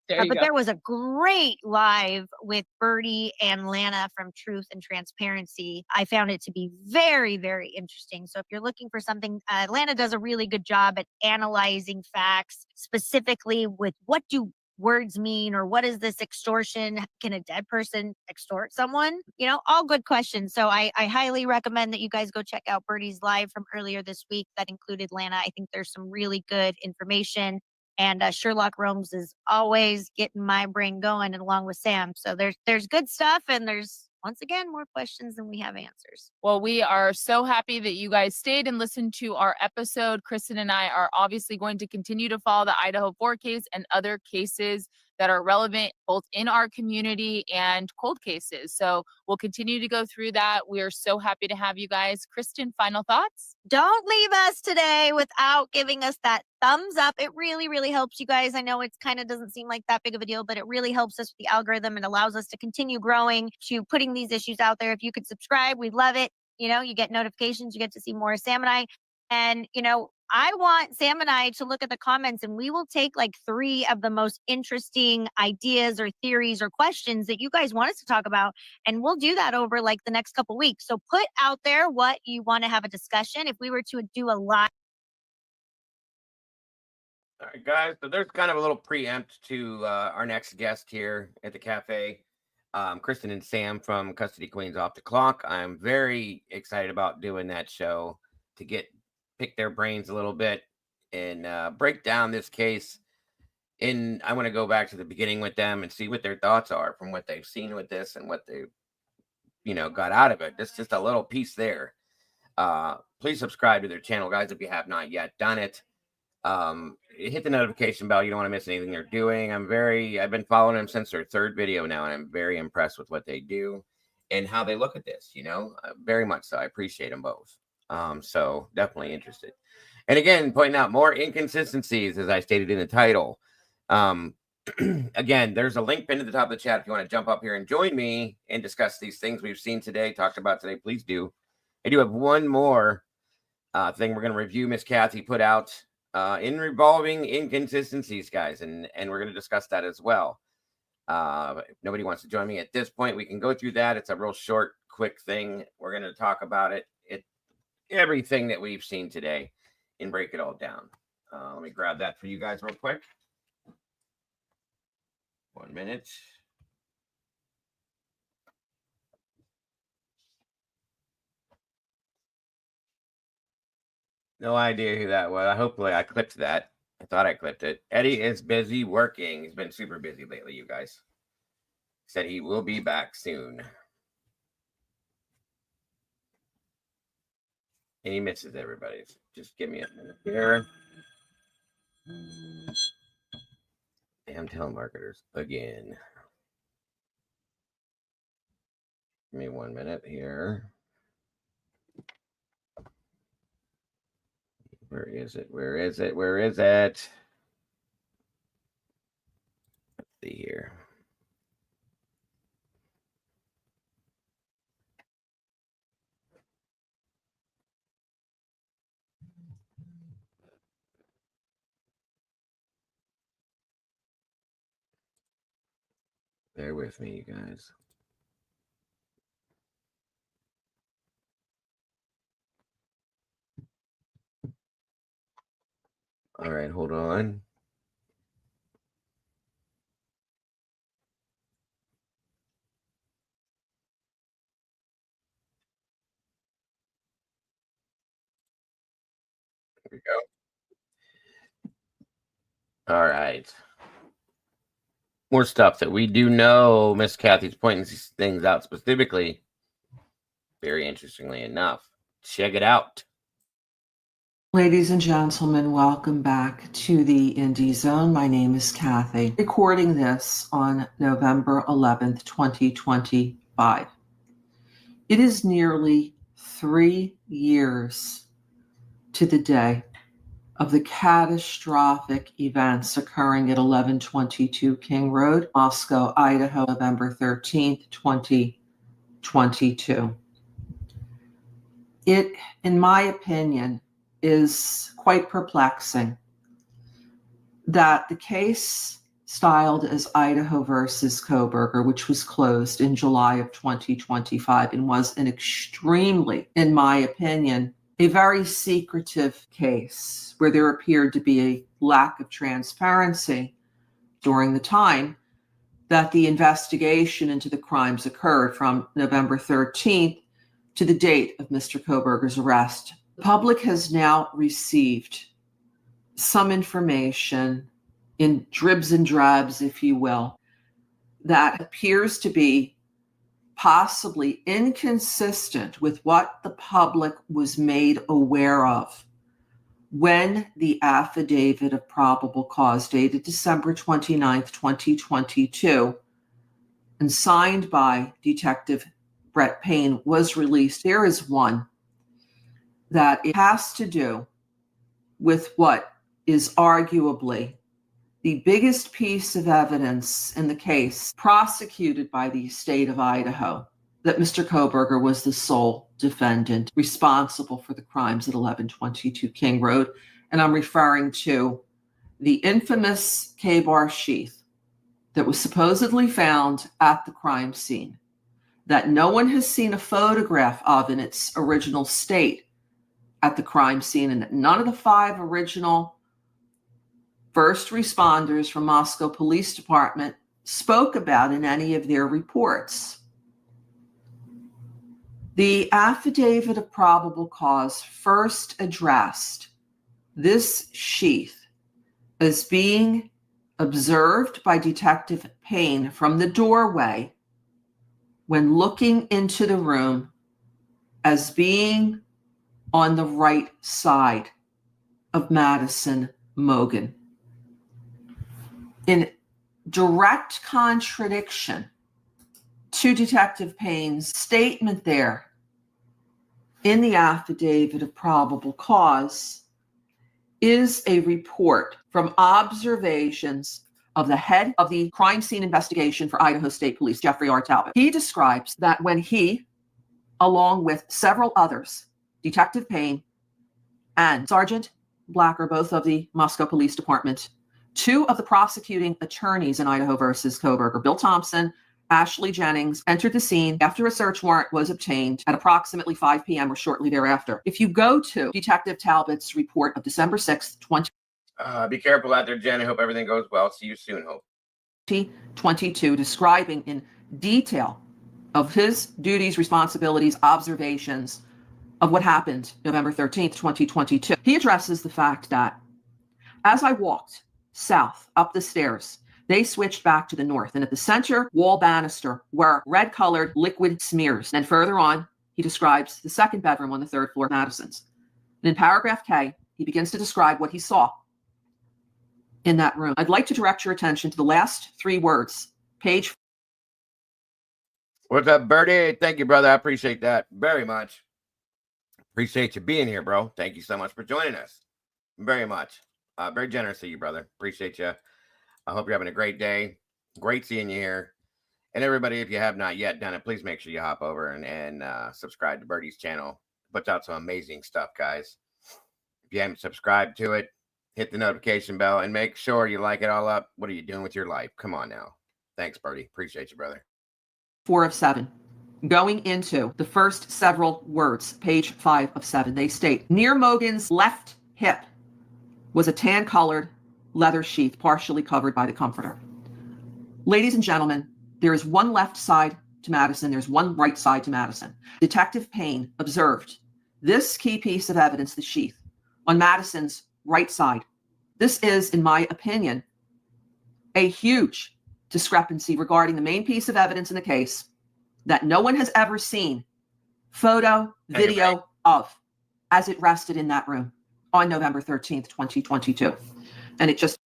But there was a great live with Birdie and Lana from Truth and Transparency. I found it to be very, very interesting. So if you're looking for something, Lana does a really good job at analyzing facts, specifically with what do words mean, or what is this extortion? Can a dead person extort someone? All good questions. So I highly recommend that you guys go check out Birdie's live from earlier this week. That included Lana. I think there's some really good information. And Sherlock Holmes is always getting my brain going, and along with Sam. So there's good stuff, and there's, once again, more questions than we have answers. Well, we are so happy that you guys stayed and listened to our episode. Kristen and I are obviously going to continue to follow the Idaho 4 case and other cases that are relevant both in our community and cold cases. So we'll continue to go through that. We are so happy to have you guys. Kristen, final thoughts? Don't leave us today without giving us that thumbs up. It really, really helps you guys. I know it kind of doesn't seem like that big of a deal, but it really helps us with the algorithm and allows us to continue growing, to putting these issues out there. If you could subscribe, we'd love it. You get notifications, you get to see more of Sam and I. And, I want Sam and I to look at the comments, and we will take like 3 of the most interesting ideas or theories or questions that you guys want us to talk about. And we'll do that over like the next couple weeks. So put out there what you want to have a discussion. If we were to do a live. All right, guys. So there's kind of a little preempt to our next guest here at the cafe. Kristen and Sam from Custody Queens Off the Clock. I'm very excited about doing that show to pick their brains a little bit and break down this case. And I want to go back to the beginning with them and see what their thoughts are from what they've seen with this and what they, got out of it. Just a little piece there. Please subscribe to their channel, guys, if you have not yet done it. Hit the notification bell. You don't want to miss anything they're doing. I've been following them since their third video now, and I'm very impressed with what they do and how they look at this, very much so. I appreciate them both. So definitely interested. And again, pointing out more inconsistencies, as I stated in the title. Again, there's a link pinned at the top of the chat if you want to jump up here and join me and discuss these things we've seen today, talked about today. Please do. I do have one more thing we're going to review. Miss Kathy put out in revolving inconsistencies, guys, and we're going to discuss that as well. If nobody wants to join me at this point, we can go through that. It's a real short, quick thing. We're going to talk about everything that we've seen today and break it all down. Let me grab that for you guys real quick. 1 minute. No idea who that was. Hopefully I clipped that. I thought I clipped it. Eddie is busy working. He's been super busy lately, you guys. Said he will be back soon. And he misses everybody. So just give me a minute here. Damn telemarketers again. Give me 1 minute here. Where is it? Where is it? Where is it? Let's see here. Bear with me, you guys. All right, hold on. There we go. All right. More stuff that we do know. Miss Kathy's pointing these things out specifically. Very interestingly enough. Check it out. Ladies and gentlemen, welcome back to the Indie Zone. My name is Kathy. Recording this on November 11th, 2025. It is nearly 3 years to the day of the catastrophic events occurring at 1122 King Road, Moscow, Idaho, November 13th, 2022. It, in my opinion, is quite perplexing that the case styled as Idaho versus Koberger, which was closed in July of 2025 and was an extremely, in my opinion, a very secretive case where there appeared to be a lack of transparency during the time that the investigation into the crimes occurred from November 13th to the date of Mr. Koberger's arrest. The public has now received some information in dribs and drabs, if you will, that appears to be possibly inconsistent with what the public was made aware of when the affidavit of probable cause dated December 29th, 2022, and signed by Detective Brett Payne was released. There is one that it has to do with what is arguably the biggest piece of evidence in the case prosecuted by the state of Idaho, that Mr. Koberger was the sole defendant responsible for the crimes at 1122 King Road. And I'm referring to the infamous K-bar sheath that was supposedly found at the crime scene, that no one has seen a photograph of in its original state at the crime scene, and that none of the 5 original first responders from Moscow Police Department spoke about in any of their reports. The affidavit of probable cause first addressed this sheath as being observed by Detective Payne from the doorway when looking into the room as being on the right side of Madison Mogan. In direct contradiction to Detective Payne's statement there in the affidavit of probable cause is a report from observations of the head of the crime scene investigation for Idaho State Police, Jeffrey R. Talbot. He describes that when he, along with several others, Detective Payne and Sergeant Blacker, both of the Moscow Police Department, two of the prosecuting attorneys in Idaho versus Koberger, Bill Thompson, Ashley Jennings, entered the scene after a search warrant was obtained at approximately 5 p.m. or shortly thereafter. If you go to Detective Talbot's report of December 6th, 2022, Be careful out there, Jen. I hope everything goes well. See you soon, Hope. 2022, describing in detail of his duties, responsibilities, observations of what happened November 13th, 2022. He addresses the fact that as I walked south up the stairs, they switched back to the north, and at the center wall banister were red-colored liquid smears. And further on, he describes the second bedroom on the third floor of Madison's. And in paragraph K, he begins to describe what he saw in that room. I'd like to direct your attention to the last three words, page. What's up, Birdie? Thank you, brother. I appreciate that very much. Appreciate you being here, bro. Thank you so much for joining us. Very much. Very generous of you, brother. Appreciate you. I hope you're having a great day. Great seeing you here. And everybody, if you have not yet done it, please make sure you hop over and subscribe to Birdie's channel. Puts out some amazing stuff, guys. If you haven't subscribed to it, hit the notification bell and make sure you like it all up. What are you doing with your life? Come on now. Thanks, Birdie. Appreciate you, brother. 4 of 7. Going into the first several words, page 5 of 7, they state, near Mogan's left hip was a tan-colored leather sheath partially covered by the comforter. Ladies and gentlemen, there is one left side to Madison. There's one right side to Madison. Detective Payne observed this key piece of evidence, the sheath, on Madison's right side. This is, in my opinion, a huge discrepancy regarding the main piece of evidence in the case that no one has ever seen photo, video of as it rested in that room on November 13th, 2022. And it just...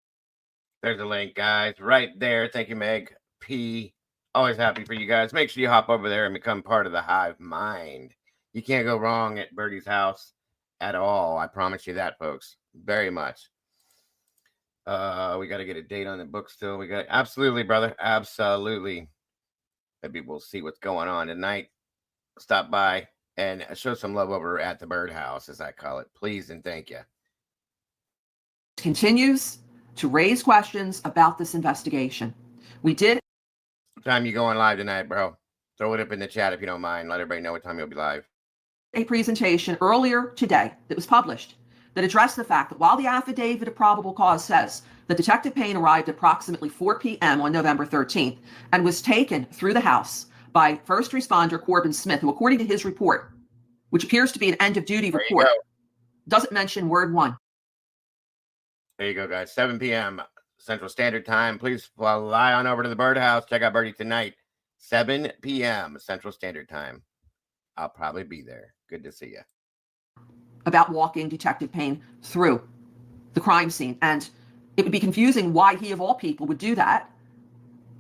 There's a link, guys, right there. Thank you, Meg P. Always happy for you guys. Make sure you hop over there and become part of the hive mind. You can't go wrong at Birdie's house at all. I promise you that, folks. Very much. We got to get a date on the book still. We got... Absolutely, brother. Absolutely. Maybe we'll see what's going on tonight. Stop by and show some love over at the birdhouse, as I call it. Please and thank you. Continues to raise questions about this investigation. We did... What time you going live tonight, bro? Throw it up in the chat if you don't mind. Let everybody know what time you'll be live. A presentation earlier today that was published that addressed the fact that while the affidavit of probable cause says that Detective Payne arrived at approximately 4 p.m. on November 13th and was taken through the house by first responder Corbin Smith, who, according to his report, which appears to be an end-of-duty report, doesn't mention word one. There you go, guys. 7 p.m. Central Standard Time. Please fly on over to the birdhouse. Check out Birdie tonight. 7 p.m. Central Standard Time. I'll probably be there. Good to see you. About walking Detective Payne through the crime scene. And it would be confusing why he, of all people, would do that,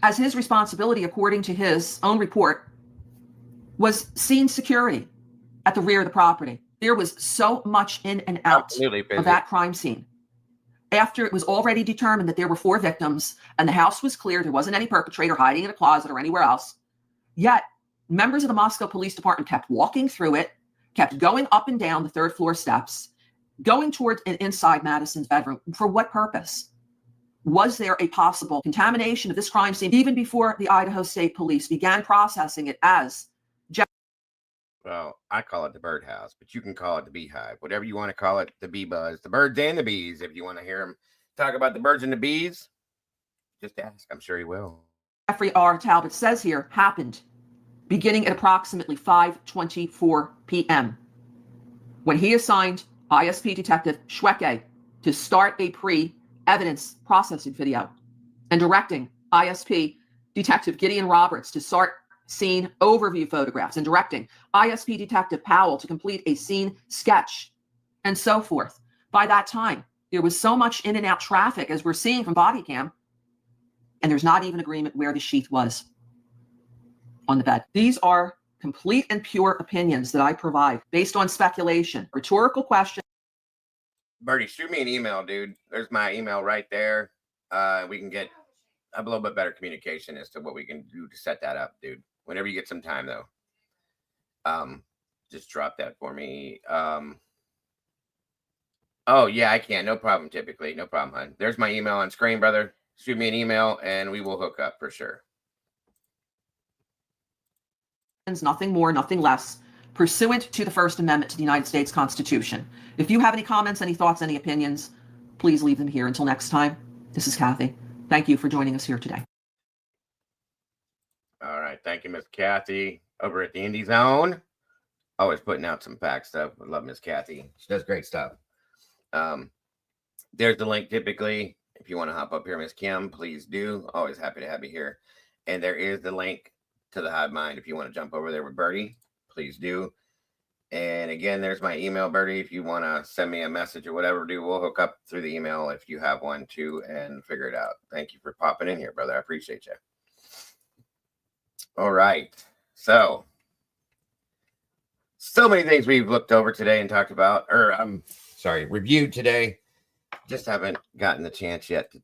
as his responsibility, according to his own report, was scene security at the rear of the property. There was so much in and out of that crime scene. After it was already determined that there were 4 victims and the house was clear, there wasn't any perpetrator hiding in a closet or anywhere else, yet members of the Moscow Police Department kept walking through it, kept going up and down the 3rd floor steps, going towards and inside Madison's bedroom. For what purpose? Was there a possible contamination of this crime scene even before the Idaho State Police began processing it as... Well, I call it the birdhouse, but you can call it the beehive. Whatever you want to call it, the bee buzz, the birds and the bees. If you want to hear them talk about the birds and the bees, just ask. I'm sure he will. Jeffrey R. Talbot says here happened beginning at approximately 5:24 p.m. when he assigned ISP Detective Schwecke to start a pre-evidence processing video and directing ISP Detective Gideon Roberts to start scene overview photographs and directing ISP Detective Powell to complete a scene sketch and so forth. By that time, There was so much in and out traffic, as we're seeing from body cam, and there's not even agreement where the sheath was on the bed. These are complete and pure opinions that I provide based on speculation. Rhetorical question. Bertie, shoot me an email, dude. There's my email right there. We can get a little bit better communication as to what we can do to set that up, dude. Whenever you get some time, though. Just drop that for me. Oh, yeah, I can. No problem, typically. No problem, hon. There's my email on screen, brother. Shoot me an email, and we will hook up for sure. Nothing more, nothing less, pursuant to the First Amendment to the United States Constitution. If you have any comments, any thoughts, any opinions, please leave them here. Until next time, this is Kathy. Thank you for joining us here today. All right. Thank you, Miss Kathy, over at the Indie Zone. Always putting out some pack stuff. I love Miss Kathy. She does great stuff. There's the link typically. If you want to hop up here, Miss Kim, please do. Always happy to have you here. And there is the link to the Hive Mind. If you want to jump over there with Bertie, please do. And again, there's my email, Bertie. If you want to send me a message or whatever, we'll hook up through the email if you have one too and figure it out. Thank you for popping in here, brother. I appreciate you. All right. So many things we've looked over today and talked about, reviewed today. Just haven't gotten the chance yet to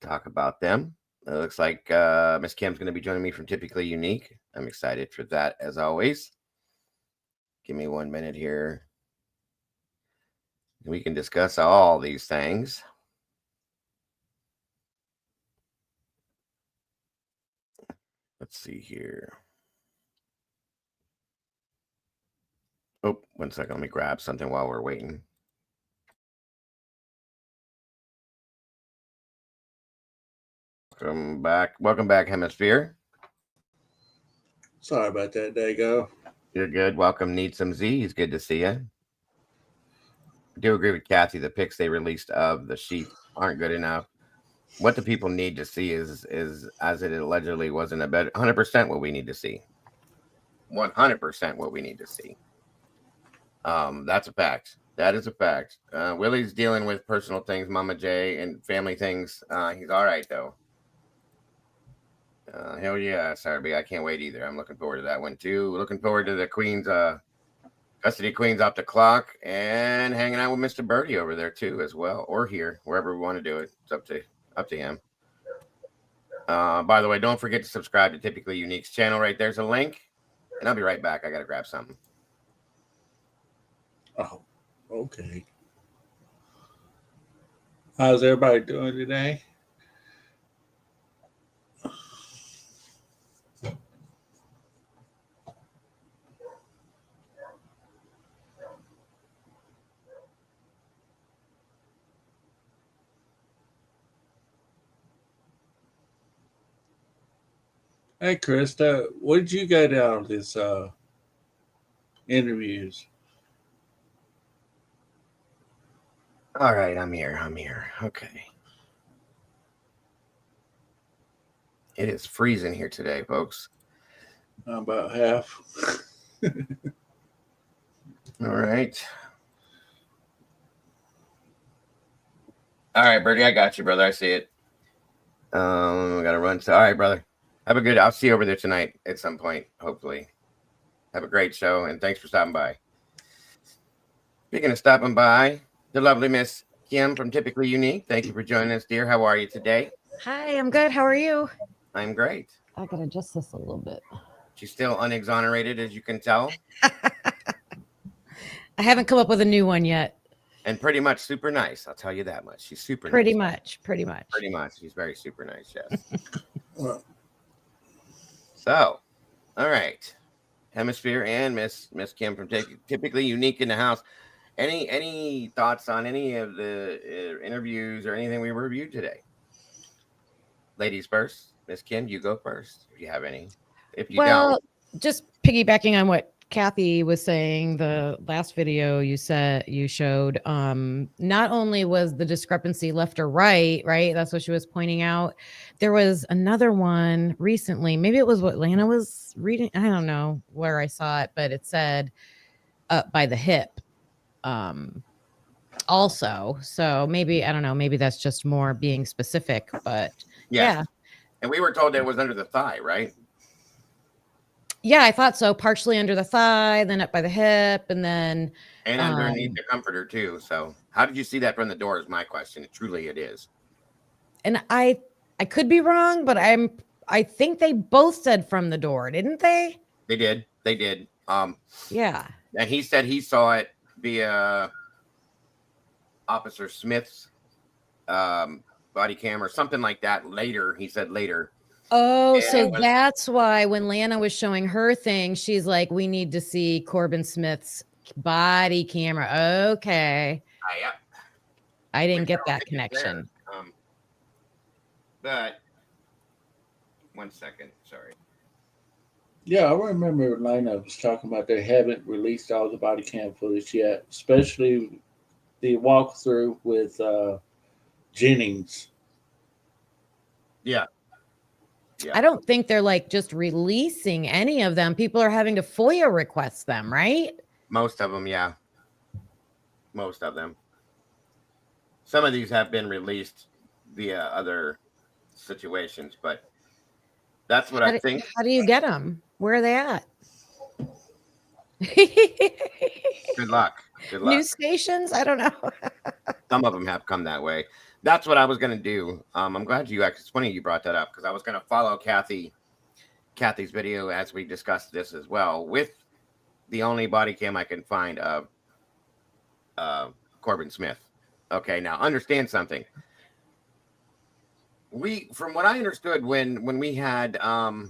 talk about them. It looks like Miss Kim's going to be joining me from Typically Unique. I'm excited for that, as always. Give me 1 minute here. We can discuss all these things. Let's see here. Oh, 1 second. Let me grab something while we're waiting. Welcome back, Hemisphere. Sorry about that, Dago. You're good. Welcome, Need Some Z. It's good to see you. I do agree with Kathy. The pics they released of the sheep aren't good enough. What the people need to see is as it allegedly wasn't a better 100% what we need to see. 100% what we need to see. That's a fact. That is a fact. Willie's dealing with personal things, Mama J, and family things. He's all right though. Hell yeah, sorry, I can't wait either. I'm looking forward to that one too. Looking forward to the Queen's custody Queen's off the clock and hanging out with Mr. Birdie over there too as well, or here, wherever we want to do it. It's up to him. By the way, don't forget to subscribe to Typically Unique's channel. Right there's a link, and I'll be right back. I gotta grab something. Oh, okay. How's everybody doing today? Hey, Krista, what did you get out of this interviews? All right, I'm here. Okay. It is freezing here today, folks. About half. All right. All right, Bertie, I got you, brother. I see it. We got to run. So, all right, brother. I'll see you over there tonight at some point, hopefully. Have a great show, and thanks for stopping by. Speaking of stopping by, the lovely Miss Kim from Typically Unique. Thank you for joining us, dear. How are you today? Hi, I'm good. How are you? I'm great. I gotta adjust this a little bit. She's still unexonerated, as you can tell. I haven't come up with a new one yet. And pretty much super nice. I'll tell you that much. She's super pretty nice. Pretty much. She's very super nice, yes. So, all right. Hemisphere and Miss Kim from Typically Unique in the house. Any thoughts on any of the interviews or anything we reviewed today? Ladies first. Miss Kim, you go first if you have any. If you don't. Just piggybacking on what Kathy was saying, the last video you showed, not only was the discrepancy left or right? That's what she was pointing out. There was another one recently. Maybe it was what Lana was reading. I don't know where I saw it, but it said up by the hip. also. So maybe, I don't know, maybe that's just more being specific, but Yes. yeah. And we were told that it was under the thigh, right? Yeah, I thought so. Partially under the thigh, then up by the hip, and then And underneath the comforter too. So how did you see that from the door is my question. Truly it is. and I could be wrong, but I think they both said from the door, didn't they? They did. They did. Yeah. And he said he saw it via Officer Smith's body cam or something like that later. He said later. Oh, And so that's why when Lana was showing her thing, she's like, we need to see Corbin Smith's body camera. Okay. Yeah. I didn't get that connection. But 1 second, sorry. Yeah, I remember Lana was talking about they haven't released all the body cam footage yet, especially the walkthrough with Jennings. Yeah. I don't think they're like just releasing any of them. People are having to FOIA request them, right? Most of them, yeah. Most of them. Some of these have been released via other situations, but that's what I think. How do you get them? Where are they at? Good luck. Good luck. News stations? I don't know. Some of them have come that way. That's what I was going to do. I'm glad you actually, it's funny you brought that up because I was going to follow Kathy's video as we discussed this as well with the only body cam I can find of Corbin Smith. Okay, now understand something. From what I understood when we had oh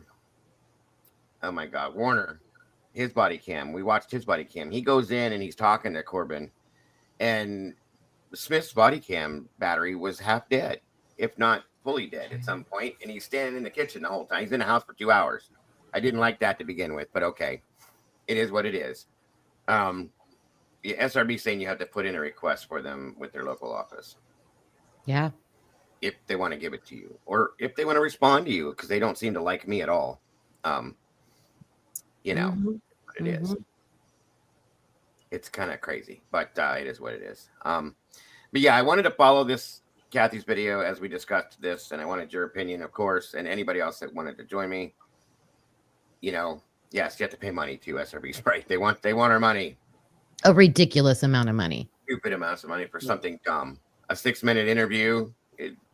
my God, Warner, his body cam, we watched his body cam. He goes in and he's talking to Corbin, and Smith's body cam battery was half dead, if not fully dead at some point, and he's standing in the kitchen the whole time. He's in the house for 2 hours. I didn't like that to begin with, but okay, it is what it is. The SRB saying you have to put in a request for them with their local office. Yeah. If they want to give it to you, or if they want to respond to you, because they don't seem to like me at all. You know what it is. It's kind of crazy, but it is what it is. But yeah, I wanted to follow this Kathy's video as we discussed this, and I wanted your opinion, of course, and anybody else that wanted to join me. You know, yes, you have to pay money to SRB's, right? They want our money. A ridiculous amount of money. Stupid amounts of money for something dumb. A 6-minute interview.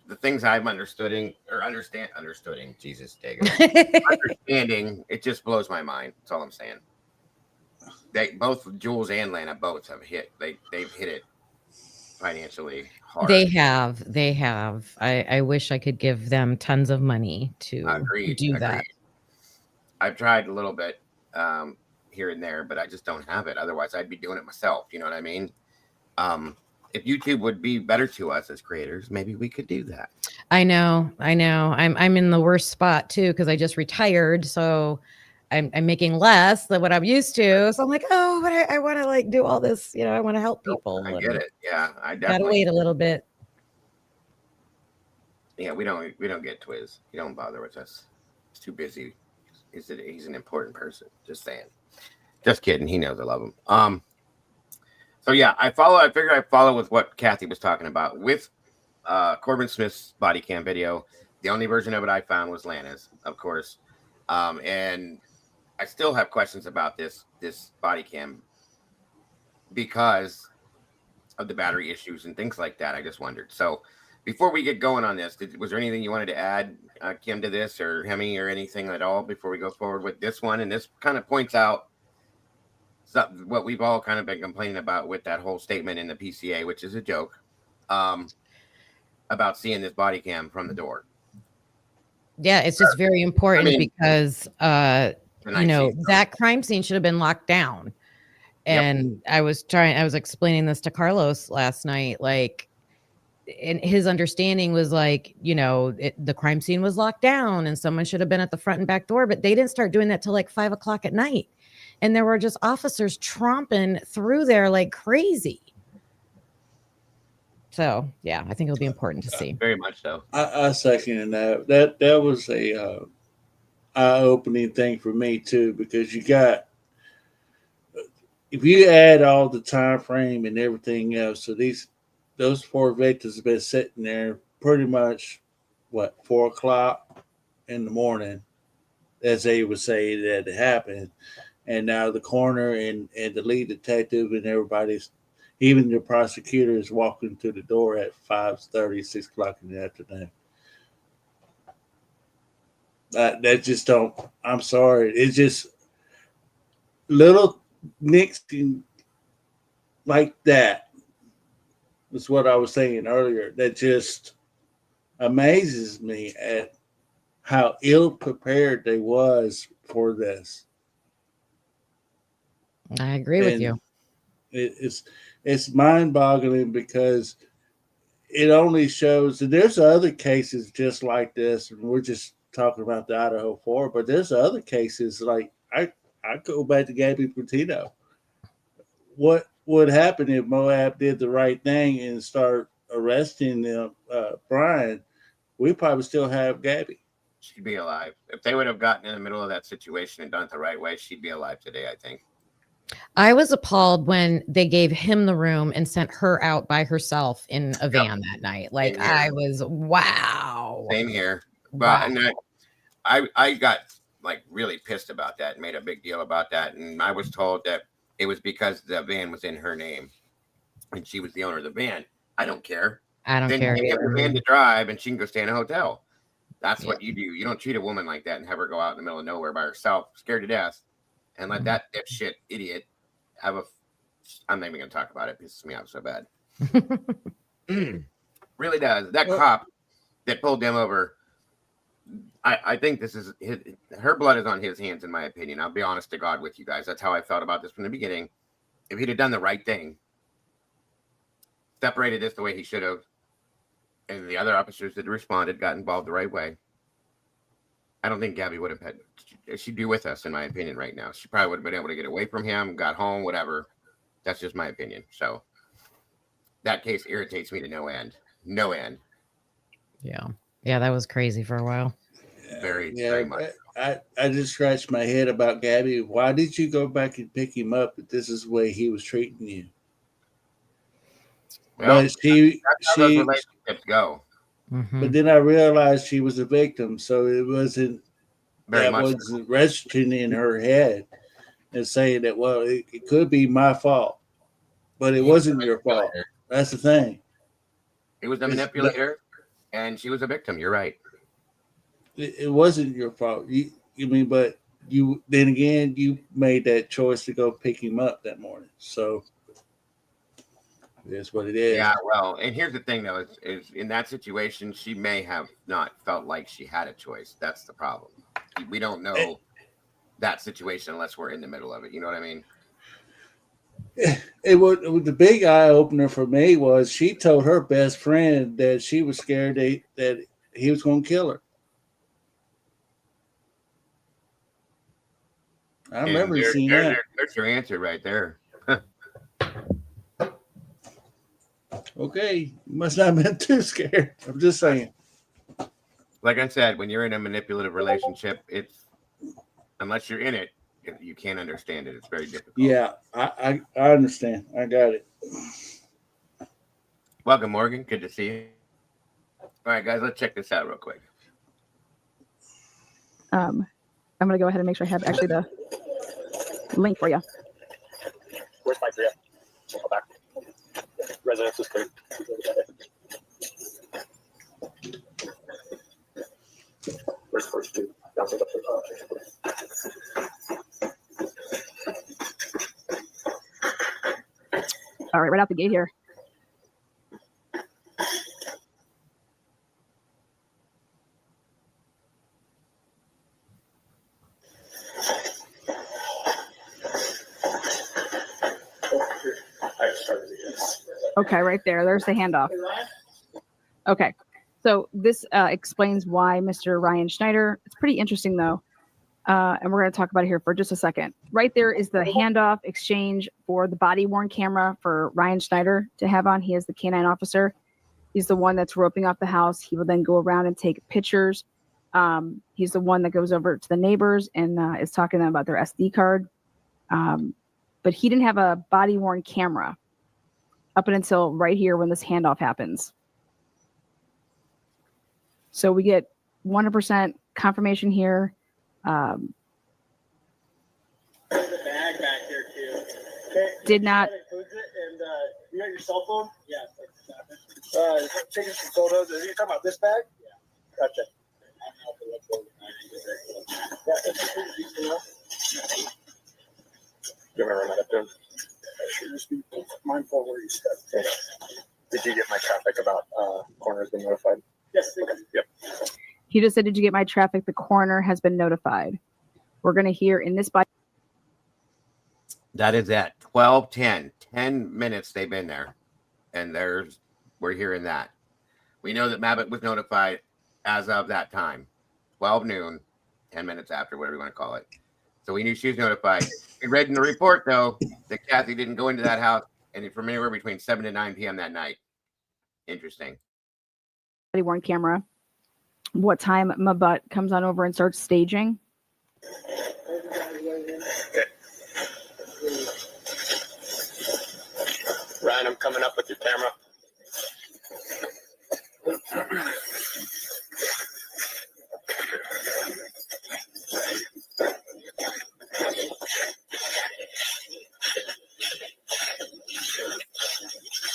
The things I'm understanding, Jesus, understanding, it just blows my mind. That's all I'm saying. They both Jules and Lana both have hit. They've hit it financially hard. They have. I wish I could give them tons of money to do that. I've tried a little bit here and there, but I just don't have it. Otherwise, I'd be doing it myself. You know what I mean? If YouTube would be better to us as creators, maybe we could do that. I know. I'm in the worst spot too because I just retired, so I'm making less than what I'm used to. So I'm like, oh, but I want to like do all this. You know, I want to help people. I get it. Yeah, I definitely gotta wait a little bit. Yeah, we don't get Twiz. You don't bother with us. He's too busy. He's an important person. Just saying. Just kidding. He knows I love him. So yeah, I figured I'd follow with what Kathy was talking about with Corbin Smith's body cam video. The only version of it I found was Lana's, of course. And I still have questions about this body cam because of the battery issues and things like that. I just wondered. So before we get going on this, was there anything you wanted to add, Kim, to this, or Hemi, or anything at all before we go forward with this one? And this kind of points out what we've all kind of been complaining about with that whole statement in the PCA, which is a joke, about seeing this body cam from the door. Yeah, it's just very important because that crime scene should have been locked down. And I was explaining this to Carlos last night, like, and his understanding was like, the crime scene was locked down and someone should have been at the front and back door, but they didn't start doing that till like 5 o'clock at night. And there were just officers tromping through there like crazy. So yeah, I think it'll be important to see. Very much so. I second that. That was a eye-opening thing for me too, because you got if you add all the time frame and everything else, so those 4 victims have been sitting there pretty much 4 o'clock in the morning, as they would say that it happened. And now the coroner and the lead detective and everybody's, even the prosecutor, is walking through the door at 5:30, 6 o'clock in the afternoon. That just don't. I'm sorry. It's just little nicks like that. That's what I was saying earlier. That just amazes me at how ill prepared they was for this. I agree with you. It's mind boggling because it only shows, and there's other cases just like this, and we're just talking about the Idaho 4, but there's other cases like I go back to Gabby Petito. What would happen if Moab did the right thing and start arresting them, Brian? We probably still have Gabby. She'd be alive. If they would have gotten in the middle of that situation and done it the right way, she'd be alive today, I think. I was appalled when they gave him the room and sent her out by herself in a van that night. Like, I was, wow. Same here. Wow. But and I got like really pissed about that and made a big deal about that. And I was told that it was because the van was in her name and she was the owner of the van. I don't care. I don't care. Then give her the van to drive and she can go stay in a hotel. That's what you do. You don't treat a woman like that and have her go out in the middle of nowhere by herself, scared to death, and let that dipshit idiot have a. I'm not even going to talk about it. It pisses me off so bad. Really does. That cop that pulled them over, I think this is her blood is on his hands, in my opinion. I'll be honest to God with you guys. That's how I felt about this from the beginning. If he'd have done the right thing, separated this the way he should have, and the other officers that responded got involved the right way, I don't think Gabby would have had. She'd be with us, in my opinion, right now. She probably would have been able to get away from him, got home, whatever. That's just my opinion. So that case irritates me to no end. No end. Yeah. Yeah, that was crazy for a while. Very much. I just scratched my head about Gabby. Why did you go back and pick him up if this is the way he was treating you? Well, but she those relationships go. But then I realized she was a victim, so it wasn't wasn't registering in her head and saying that, well, it could be my fault, but it wasn't your fault. That's the thing. He was a manipulator, and she was a victim. You're right. It wasn't your fault. But then again, you made that choice to go pick him up that morning. So that's what it is. Yeah, well, and here's the thing, though, is in that situation, she may have not felt like she had a choice. That's the problem. We don't know that situation unless we're in the middle of it. You know what I mean? It was the big eye opener for me was she told her best friend that she was scared that he was going to kill her. I remember seeing that. There's your answer right there. Okay, you must not have been too scared. I'm just saying. Like I said, when you're in a manipulative relationship, it's unless you're in it, you can't understand it. It's very difficult. Yeah, I understand. I got it. Welcome, Morgan. Good to see you. All right, guys, let's check this out real quick. I'm going to go ahead and make sure I have actually the link for you. Where's my grip? Go back. Residence is cleared. Where's first two? Downstairs, upstairs. All right, right out the gate here. Okay, right there. There's the handoff. Okay, so this explains why Mr. Ryan Schneider. It's pretty interesting, though, and we're going to talk about it here for just a second. Right there is the handoff exchange for the body-worn camera for Ryan Schneider to have on. He is the canine officer. He's the one that's roping off the house. He will then go around and take pictures. He's the one that goes over to the neighbors and is talking to them about their SD card. but he didn't have a body worn camera up until right here when this handoff happens. So we get 100% confirmation here. The bag back here too. Okay. Did not. That includes it, and you got your cell phone? Yeah. Taking some photos. Are you talking about this bag? Yeah. Gotcha. You want to run that up to him? Just be mindful where you step. Okay. Did you get my traffic about corners being notified? Yes. Yep. He just said, "Did you get my traffic? The coroner has been notified." We're going to hear in this body. That is at 12:10. 10 minutes they've been there. And we're hearing that. We know that Mabbitt was notified as of that time. 12 noon, 10 minutes after, whatever you want to call it. So we knew she was notified. We read in the report, though, that Kathy didn't go into that house and from anywhere between 7 to 9 p.m. that night. Interesting. Body worn camera. What time my butt comes on over and starts staging. Ryan, I'm coming up with your camera.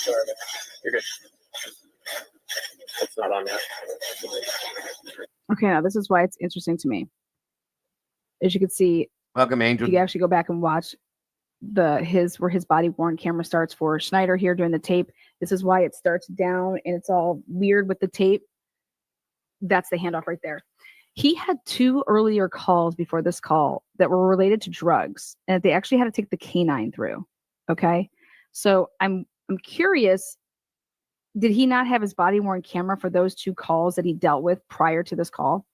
Sorry, you're good. It's not on yet. Okay, now this is why it's interesting to me. As you can see, welcome, Angel. If you actually go back and watch where his body worn camera starts for Schneider here doing the tape. This is why it starts down and it's all weird with the tape. That's the handoff right there. He had 2 earlier calls before this call that were related to drugs, and they actually had to take the canine through. Okay, so I'm curious. Did he not have his body worn camera for those 2 calls that he dealt with prior to this call?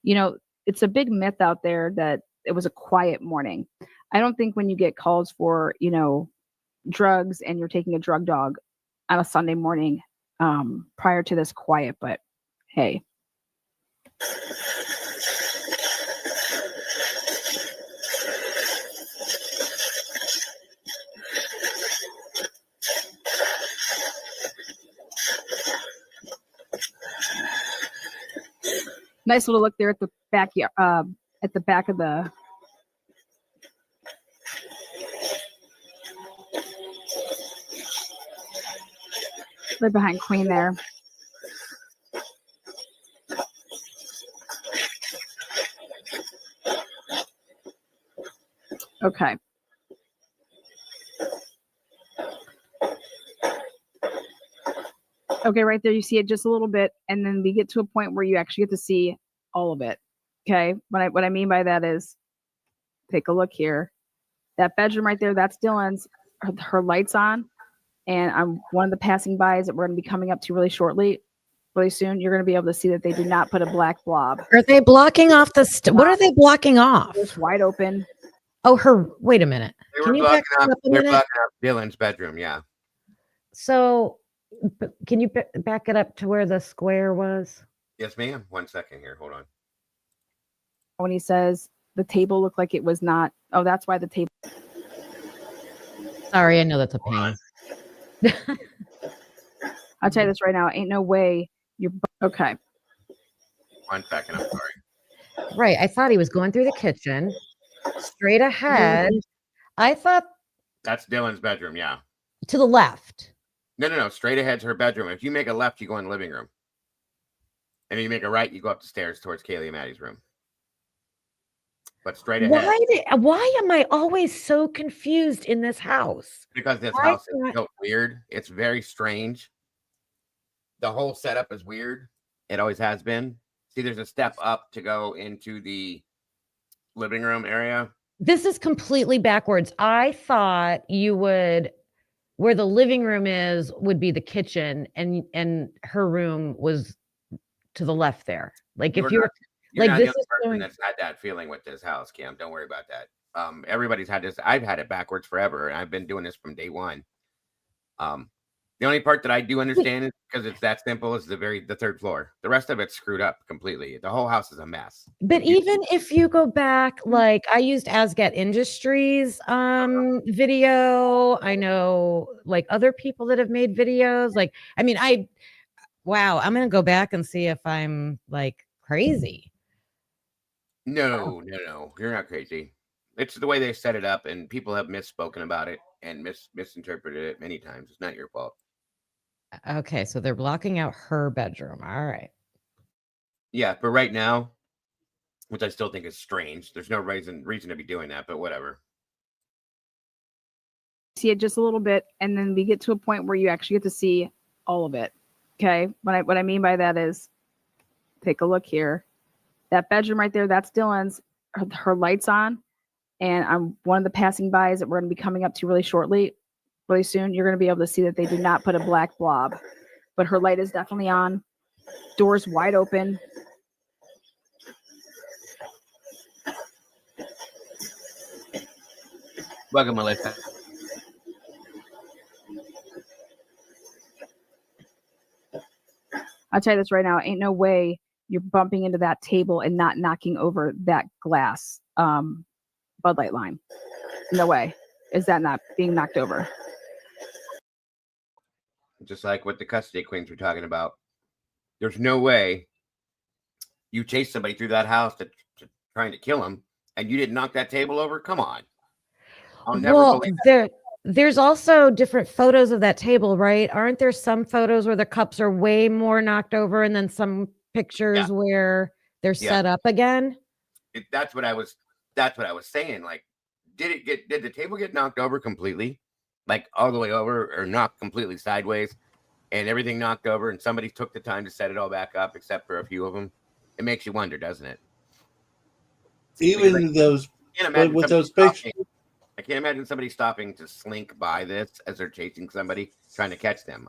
You know, it's a big myth out there that it was a quiet morning. I don't think when you get calls for, drugs and you're taking a drug dog on a Sunday morning prior to this quiet, but hey. Nice little look there at the backyard, at the back of the. Right behind Queen there. Okay. Okay, right there, you see it just a little bit, and then we get to a point where you actually get to see all of it. Okay, what I mean by that is, take a look here. That bedroom right there, that's Dylan's. Her lights on, and I'm one of the passing bys that we're going to be coming up to really soon. You're going to be able to see that they did not put a black blob. Are they blocking off the? What are they blocking off? It's wide open. Oh, wait a minute. They were blocking off Dylan's bedroom. Yeah. So, can you back it up to where the square was? Yes, ma'am. 1 second here. Hold on. When he says the table looked like it was not. Oh, that's why the table. Sorry, I know that's a pain. I'll tell you this right now. Ain't no way you're okay. 1 second. I'm sorry. Right. I thought he was going through the kitchen, straight ahead. I thought that's Dylan's bedroom. Yeah. To the left. No. Straight ahead's her bedroom. If you make a left, you go in the living room. And if you make a right, you go up the stairs towards Kaylee and Maddie's room. But straight ahead. Why am I always so confused in this house? Because this house is so weird. It's very strange. The whole setup is weird. It always has been. See, there's a step up to go into the living room area. This is completely backwards. I thought you would, where the living room is, would be the kitchen, and her room was to the left there. Like if you're like this is person that's had that feeling with this house, Cam. Don't worry about that. Everybody's had this. I've had it backwards forever, and I've been doing this from day one. The only part that I do understand is because it's that simple is the third floor. The rest of it's screwed up completely. The whole house is a mess. But even if you go back, like I used Asget Industries video. I know like other people that have made videos. Like, I mean, wow, I'm gonna go back and see if I'm like crazy. No, you're not crazy. It's the way they set it up, and people have misspoken about it and misinterpreted it many times. It's not your fault. Okay, so they're blocking out her bedroom. All right. Yeah, but right now, which I still think is strange. There's no reason to be doing that, but whatever. See it just a little bit, and then we get to a point where you actually get to see all of it. Okay, what I mean by that is, take a look here. That bedroom right there, that's Dylan's. Her lights on, and I'm one of the passing bys that we're going to be coming up to really soon. You're going to be able to see that they did not put a black blob, but her light is definitely on. Doors wide open. Welcome, Melissa. I'll tell you this right now, ain't no way you're bumping into that table and not knocking over that glass Bud Light line. No way is that not being knocked over. Just like what the custody queens were talking about. There's no way you chased somebody through that house to trying to kill him, and you didn't knock that table over. Come on. I'll never believe that. There's also different photos of that table, right? Aren't there some photos where the cups are way more knocked over, and then some pictures where they're set up again? That's what I was saying. Like, did the table get knocked over completely, like all the way over, or knocked completely sideways, and everything knocked over, and somebody took the time to set it all back up, except for a few of them? It makes you wonder, doesn't it? Even those with those pictures. I can't imagine somebody stopping to slink by this as they're chasing somebody trying to catch them.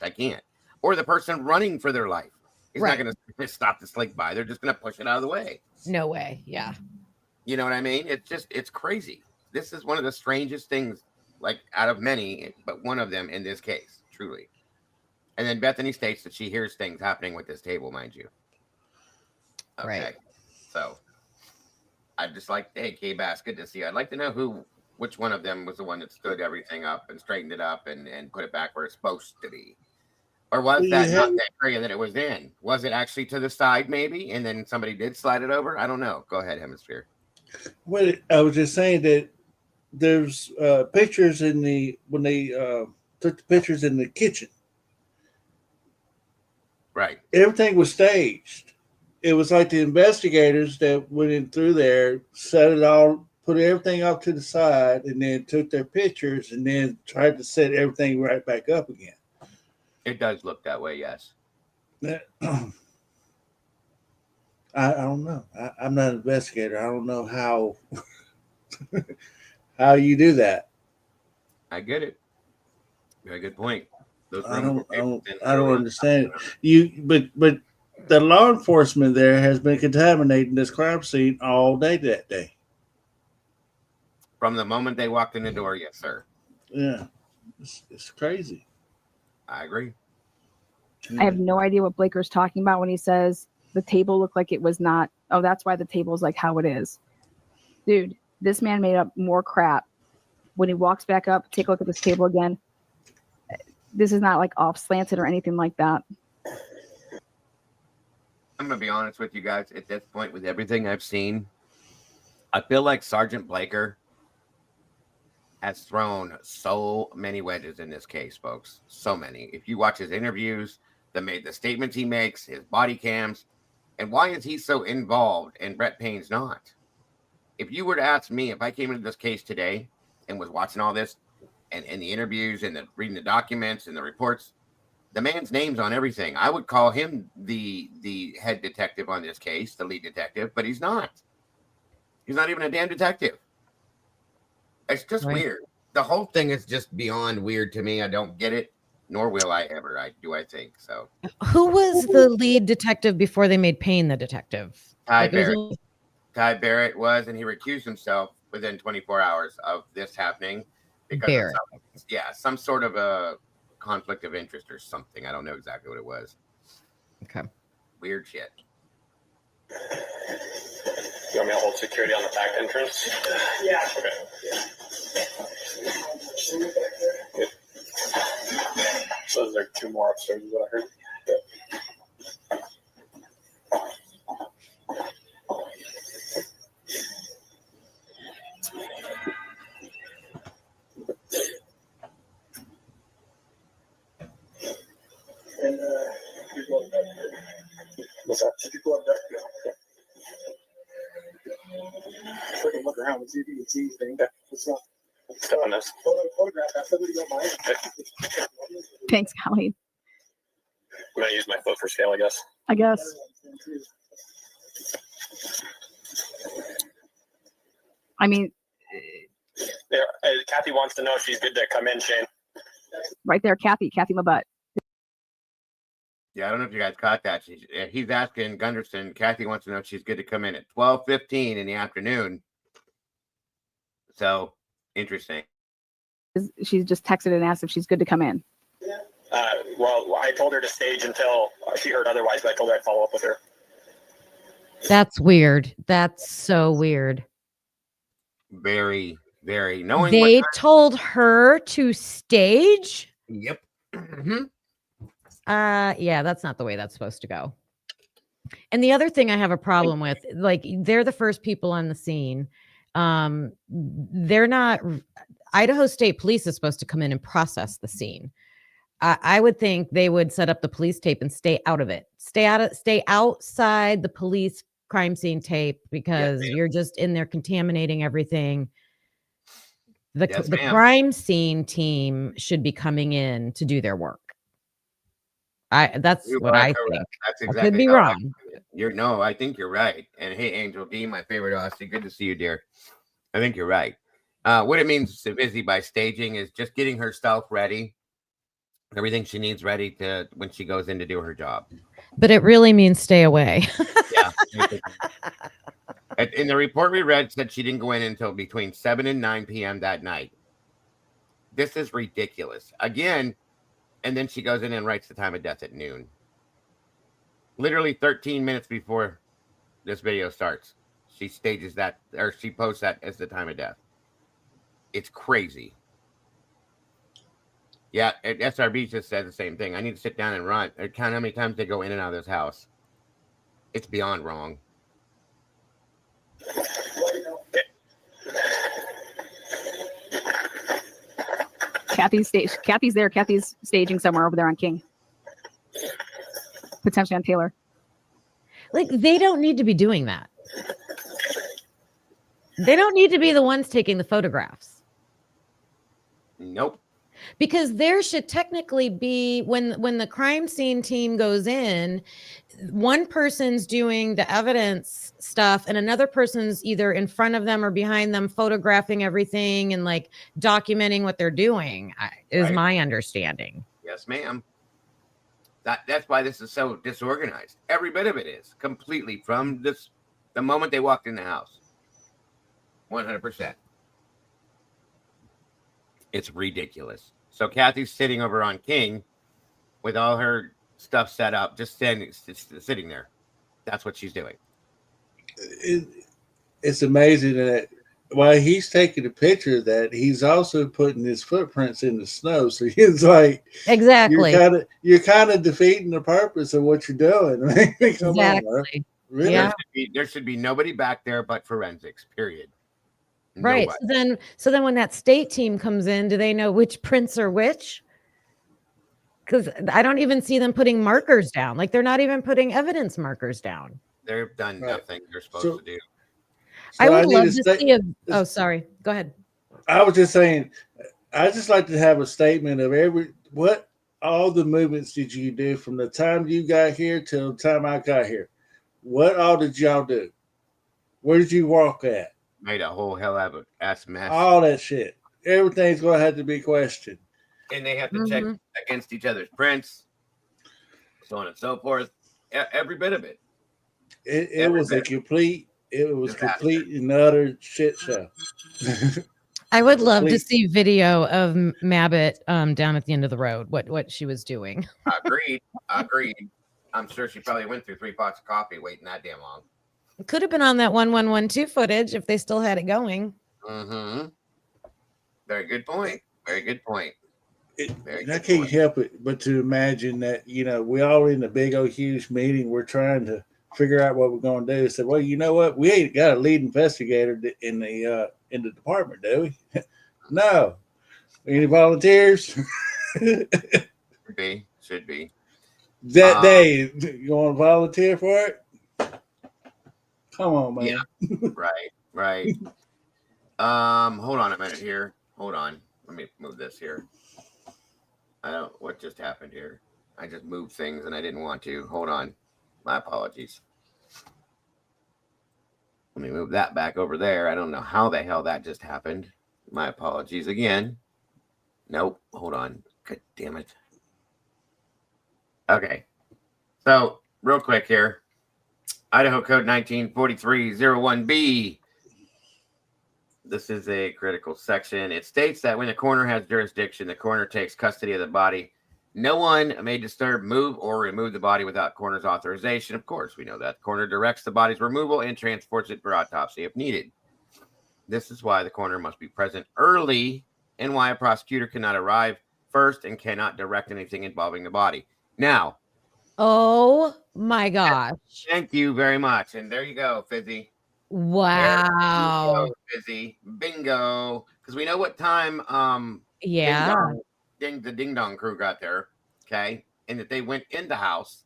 I can't. Or the person running for their life. He's not going to stop to slink by. They're just going to push it out of the way. No way. Yeah. You know what I mean? It's crazy. This is one of the strangest things, like out of many, but one of them in this case, truly. And then Bethany states that she hears things happening with this table, mind you. Okay. Right. So I'd just like, hey, K-Bass, good to see you. I'd like to know which one of them was the one that stood everything up and straightened it up and put it back where it's supposed to be. Or was that not the area that it was in? Was it actually to the side maybe? And then somebody did slide it over? I don't know. Go ahead, Hemisphere. Well, I was just saying that there's pictures when they took the pictures in the kitchen. Right. Everything was staged. It was like the investigators that went in through there, set it all, put everything off to the side, and then took their pictures and then tried to set everything right back up again. It does look that way, yes. I don't know. I'm not an investigator. I don't know how you do that. I get it. Very good point. I don't understand it. But the law enforcement there has been contaminating this crime scene all day that day. From the moment they walked in the door, yes, sir. Yeah, it's crazy. I agree. I have no idea what Blaker's talking about when he says the table looked like it was not. Oh, that's why the table is like how it is. Dude, this man made up more crap. When he walks back up, take a look at this table again. This is not like off slanted or anything like that. I'm going to be honest with you guys. At this point, with everything I've seen, I feel like Sergeant Blaker has thrown so many wedges in this case, folks. So many. If you watch his interviews, the statements he makes, his body cams, and why is he so involved and Brett Payne's not? If you were to ask me, if I came into this case today and was watching all this and the interviews and reading the documents and the reports, the man's name's on everything. I would call him the head detective on this case, the lead detective, but he's not. He's not even a damn detective. It's just weird. The whole thing is just beyond weird to me. I don't get it, nor will I ever. I think so. Who was the lead detective before they made Payne the detective? Ty Barrett. Ty Barrett was, and he recused himself within 24 hours of this happening because of some sort of a conflict of interest or something. I don't know exactly what it was. Okay. Weird shit. You want me to hold security on the back entrance? Yeah. Okay. Good. So is there 2 more upstairs, is what I heard? And you go up there. What's that? Did you go up there? Yeah. So I can look around and see if you can see anything. Yeah. What's up? Step on this. Photograph that. Somebody don't mind. Thanks, Colleen. I'm gonna use my foot for scale, I guess. I guess. I mean, There, Kathy wants to know if she's good to come in, Shane. right there, Kathy my butt. Yeah, I don't know if you guys caught that. He's asking Gunderson. Kathy wants to know if she's good to come in at 12:15 in the afternoon. So interesting. She just texted and asked if she's good to come in. Well, I told her to stage until she heard otherwise, but I told her I'd follow up with her. That's weird. That's so weird. Very, very. Knowing They told her to stage. Yep. Yeah, that's not the way that's supposed to go. And the other thing I have a problem with, like, they're the first people on the scene. They're not. Idaho State Police is supposed to come in and process the scene. I would think they would set up the police tape and stay out of it. Stay outside the police crime scene tape, because you're just in there contaminating everything. The crime scene team should be coming in to do their work. That's what I think. That's I exactly. could be wrong. I think you're right. And hey, Angel D, my favorite Aussie, good to see you, dear. I think you're right. What it means to busy by staging is just getting herself ready, everything she needs ready to when she goes in to do her job. But it really means stay away. Yeah. In the report we read, said she didn't go in until between 7 and 9 p.m. that night. This is ridiculous. Again, and then she goes in and writes the time of death at noon. Literally 13 minutes before this video starts, she stages that, or she posts that as the time of death. It's crazy. Yeah, SRB just said the same thing. I need to sit down and run or count how many times they go in and out of this house. It's beyond wrong. Kathy's there. Kathy's staging somewhere over there on King. Potentially on Taylor. Like, they don't need to be doing that. They don't need to be the ones taking the photographs. Nope. Because there should technically be, when the crime scene team goes in, one person's doing the evidence stuff and another person's either in front of them or behind them photographing everything and like documenting what they're doing, is my understanding. Yes, ma'am. That's why this is so disorganized. Every bit of it is completely from the moment they walked in the house. 100%. It's ridiculous. So Kathy's sitting over on King with all her stuff set up, just sitting there. That's what she's doing. It's amazing that while he's taking a picture of that, he's also putting his footprints in the snow. So he's like, exactly, you're kind of defeating the purpose of what you're doing. I mean, exactly. Really? Yeah. There should be nobody back there but forensics. Period. Right. So then when that state team comes in, do they know which prints are which? Because I don't even see them putting markers down. Like, they're not even putting evidence markers down. They've done nothing they're supposed to do. I would love to see oh, sorry. Go ahead. I was just saying, I just like to have a statement of what all the movements did you do from the time you got here till the time I got here? What all did y'all do? Where did you walk at? Made a whole hell of a ass mess. All that shit. Everything's going to have to be questioned. And they have to check against each other's prints, so on and so forth. Every bit of it. It was a complete and utter shit show. I would love to Please. see video of Mabbit down at the end of the road. What she was doing. Agreed. I'm sure she probably went through 3 pots of coffee waiting that damn long. Could have been on that 1112 footage if they still had it going. Mm-hmm. Very good point. Very good point. I can't help it but to imagine that, we all in a big old huge meeting. We're trying to figure out what we're going to do. So, well, you know what? We ain't got a lead investigator in the department, do we? No. Any volunteers? Should be. That day, you want to volunteer for it? Come on, man. Yeah. Right. Hold on a minute here. Hold on. Let me move this here. What just happened here? I just moved things and I didn't want to. Hold on. My apologies. Let me move that back over there. I don't know how the hell that just happened. My apologies again. Nope. Hold on. God damn it. Okay. So, real quick here. Idaho Code 1943-01B. This is a critical section. It states that when the coroner has jurisdiction, the coroner takes custody of the body. No one may disturb, move, or remove the body without coroner's authorization. Of course, we know that. The coroner directs the body's removal and transports it for autopsy if needed. This is why the coroner must be present early and why a prosecutor cannot arrive first and cannot direct anything involving the body. Now. Oh, my gosh. Thank you very much. And there you go, Fizzy. Wow. Busy bingo, because we know what time Yeah. the ding dong crew got there, okay, and that they went in the house.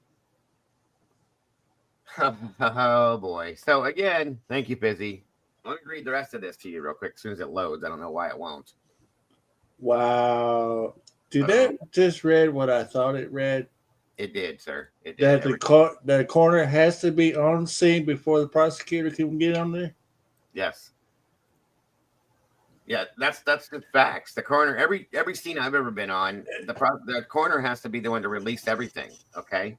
Oh boy. So again, thank you, Busy. Let me read the rest of this to you real quick as soon as it loads. I don't know why it won't. Wow. Did that just read what I thought it read? It did, sir. It did. That the coroner has to be on scene before the prosecutor can get on there? Yes. Yeah, that's the facts. The coroner, every scene I've ever been on, the coroner has to be the one to release everything. Okay,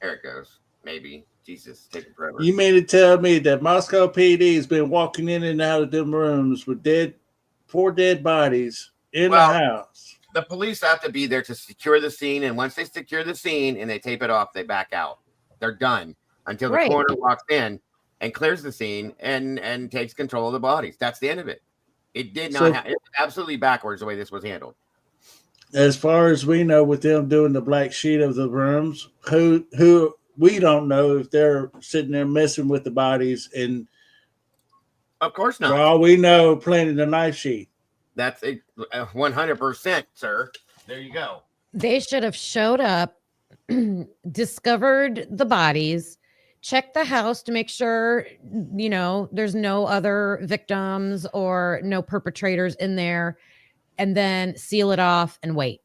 there it goes. Maybe Jesus, taking forever. You mean to tell me that Moscow PD has been walking in and out of them rooms with 4 dead bodies in the house? The police have to be there to secure the scene, and once they secure the scene and they tape it off, they back out. They're done until the coroner walks in and clears the scene and takes control of the bodies. That's the end of it. It did not. It's absolutely backwards the way this was handled. As far as we know, with them doing the black sheet of the rooms, who we don't know if they're sitting there messing with the bodies, and of course not. For all we know, planting the knife sheet. That's 100%, sir. There you go. They should have showed up, discovered the bodies, checked the house to make sure, there's no other victims or no perpetrators in there, and then seal it off and wait.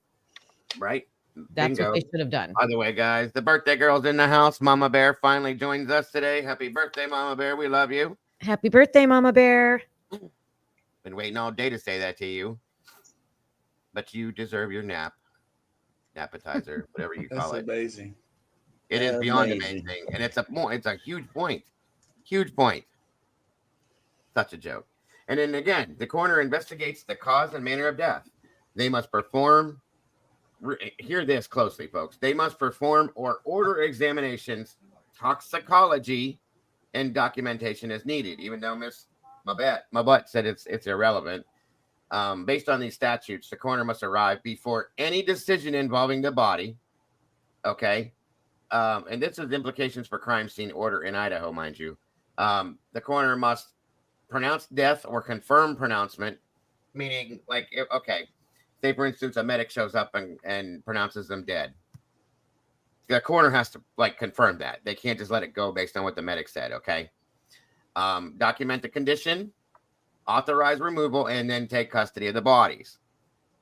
Right. That's what they should have done. By the way, guys, the birthday girl's in the house. Mama Bear finally joins us today. Happy birthday, Mama Bear. We love you. Happy birthday, Mama Bear. Been waiting all day to say that to you, but you deserve your appetizer, whatever you call it. That's amazing. It is beyond amazing, and it's a huge point. Such a joke. And then again, the coroner investigates the cause and manner of death. They must perform. Hear this closely, folks. They must perform or order examinations, toxicology, and documentation as needed, even though my butt said it's irrelevant. Based on these statutes, the coroner must arrive before any decision involving the body. Okay. And this has implications for crime scene order in Idaho, mind you. The coroner must pronounce death or confirm pronouncement, meaning say for instance, a medic shows up and pronounces them dead. The coroner has to confirm that. They can't just let it go based on what the medic said. Okay. Document the condition, authorize removal, and then take custody of the bodies.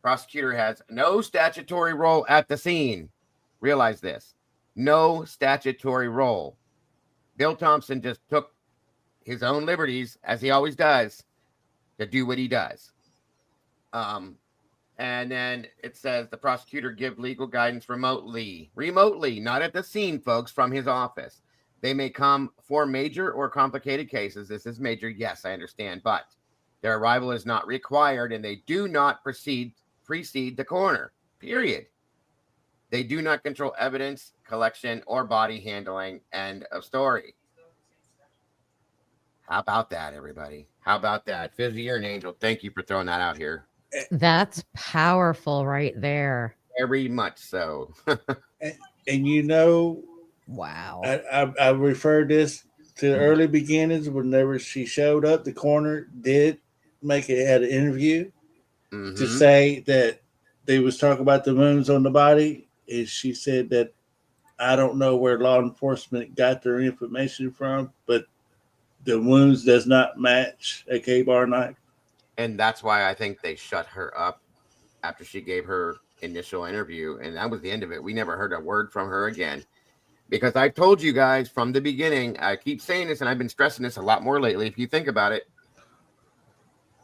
Prosecutor has no statutory role at the scene. Realize this. No statutory role. Bill Thompson just took his own liberties, as he always does, to do what he does. And then it says the prosecutor give legal guidance remotely, not at the scene, folks, from his office. They may come for major or complicated cases. This is major. Yes, I understand. But Their arrival is not required, and they do not precede the coroner. Period. They do not control evidence collection or body handling. End of story. How about that, everybody? How about that? Fizzy, you're an angel. Thank you for throwing that out here. That's powerful right there. Very much so. And you know, wow. I referred this to the early beginnings. Whenever she showed up, the coroner did had an interview to say that they was talking about the wounds on the body, and she said that I don't know where law enforcement got their information from, but the wounds does not match a K-bar knife. And that's why I think they shut her up after she gave her initial interview, and that was the end of it. We never heard a word from her again, because I told you guys from the beginning, I keep saying this, and I've been stressing this a lot more lately. If you think about it,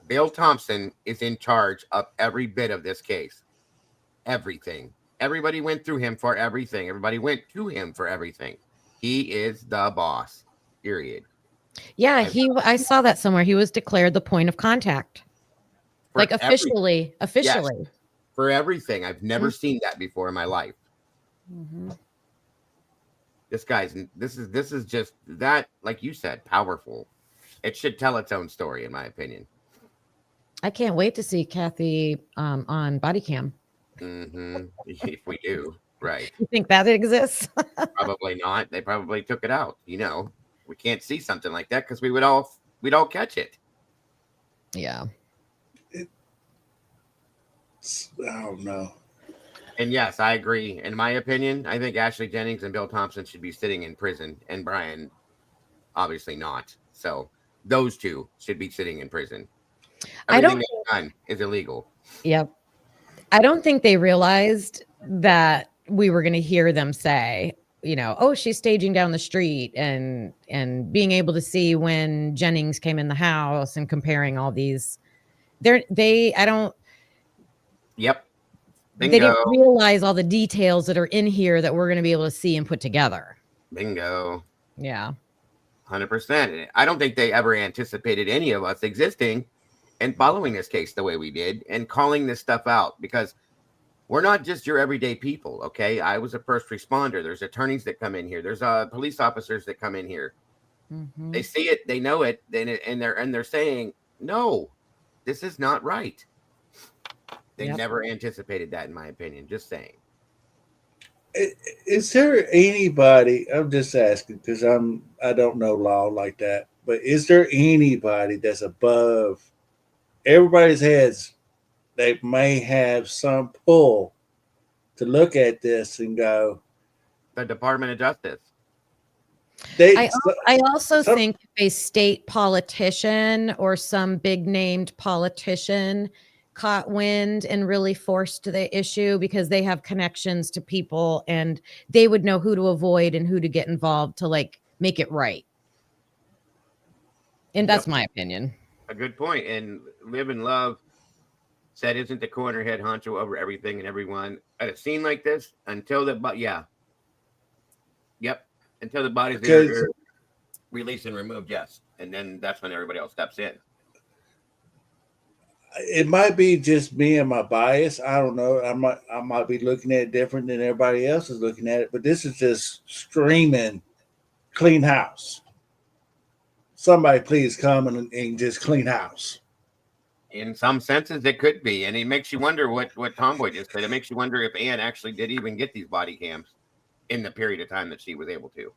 Bill Thompson is in charge of every bit of this case. Everything. Everybody went through him for everything. Everybody went to him for everything. He is the boss. Period. Yeah, I saw that somewhere. He was declared the point of contact. Like officially. Yes, for everything. I've never seen that before in my life. This is just that, like you said, powerful. It should tell its own story, in my opinion. I can't wait to see Kathy on body cam. If we do, right. You think that exists? Probably not. They probably took it out. You know, we can't see something like that because we'd all catch it. Yeah. I don't know. And yes, I agree. In my opinion, I think Ashley Jennings and Bill Thompson should be sitting in prison, and Brian, obviously not. So those two should be sitting in prison. Everything they've done is illegal. Yep. I don't think they realized that we were going to hear them say, you know, oh, she's staging down the street, and being able to see when Jennings came in the house and comparing all these. Yep. Bingo. They didn't realize all the details that are in here that we're going to be able to see and put together. Bingo. Yeah. 100%. I don't think they ever anticipated any of us existing and following this case the way we did and calling this stuff out, because we're not just your everyday people. Okay. I was a first responder. There's attorneys that come in here. There's police officers that come in here. They see it, they know it, and they're saying, no, this is not right. They never anticipated that, in my opinion. Just saying. Is there anybody? I'm just asking because I don't know law like that. But is there anybody that's above everybody's heads? They may have some pull to look at this and go. The Department of Justice. I also think a state politician or some big named politician caught wind and really forced the issue because they have connections to people and they would know who to avoid and who to get involved to like make it right. And that's my opinion. A good point. And Live and Love said, isn't the coroner head honcho over everything and everyone at a scene like this until the until the body's are released and removed? Yes. And then that's when everybody else steps in. It might be just me and my bias. I don't know. I might be looking at it different than everybody else is looking at it, but this is just screaming clean house. Somebody please come and just clean house. In some senses, it could be. And it makes you wonder what Tomboy just said. It makes you wonder if Ann actually did even get these body cams in the period of time that she was able to.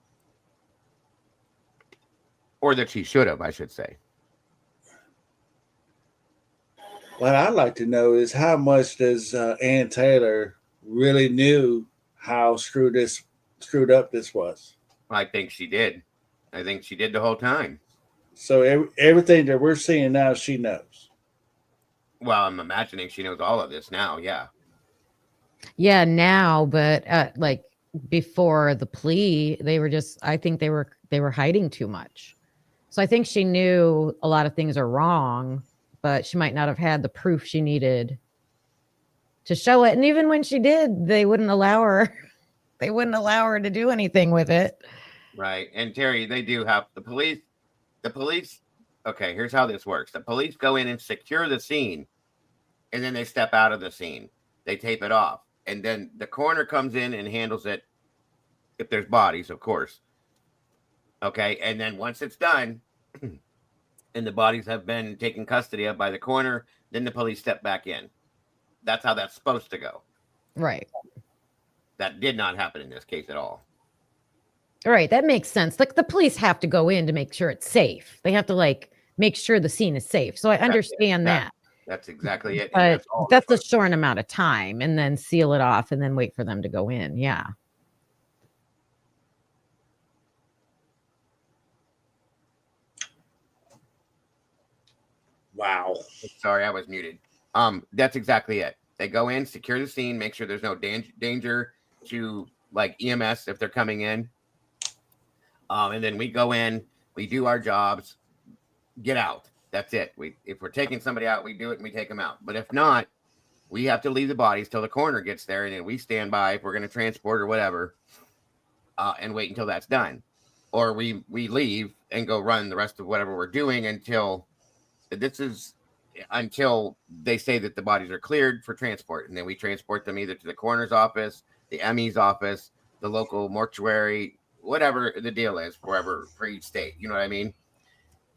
Or that she should have, I should say. What I'd like to know is how much does Ann Taylor really knew how screwed up this was? I think she did. I think she did the whole time. So everything that we're seeing now, she knows. Well, I'm imagining she knows all of this now. Yeah. Yeah, now, but like before the plea, I think they were hiding too much. So I think she knew a lot of things are wrong, but she might not have had the proof she needed to show it. And even when she did, they wouldn't allow her. They wouldn't allow her to do anything with it. Right. And Terry, they do have the police Okay, here's how this works. The police go in and secure the scene, and then they step out of the scene. They tape it off, and then the coroner comes in and handles it if there's bodies, of course. Okay, and then once it's done and the bodies have been taken custody of by the coroner, then the police step back in. That's how that's supposed to go. Right. That did not happen in this case at all. All right, that makes sense. Like the police have to go in to make sure it's safe. They have to like make sure the scene is safe. So I understand that. That's exactly it. But that's a short amount of time, and then seal it off and then wait for them to go in. Yeah. Wow. Sorry, I was muted. That's exactly it. They go in, secure the scene, make sure there's no danger to like EMS if they're coming in. And then we go in, we do our jobs, get out. That's it. If we're taking somebody out, we do it and we take them out. But if not, we have to leave the bodies till the coroner gets there, and then we stand by if we're going to transport or whatever, and wait until that's done. Or we leave and go run the rest of whatever we're doing until they say that the bodies are cleared for transport, and then we transport them either to the coroner's office, the ME's office, the local mortuary, whatever the deal is, wherever for each state. You know what I mean?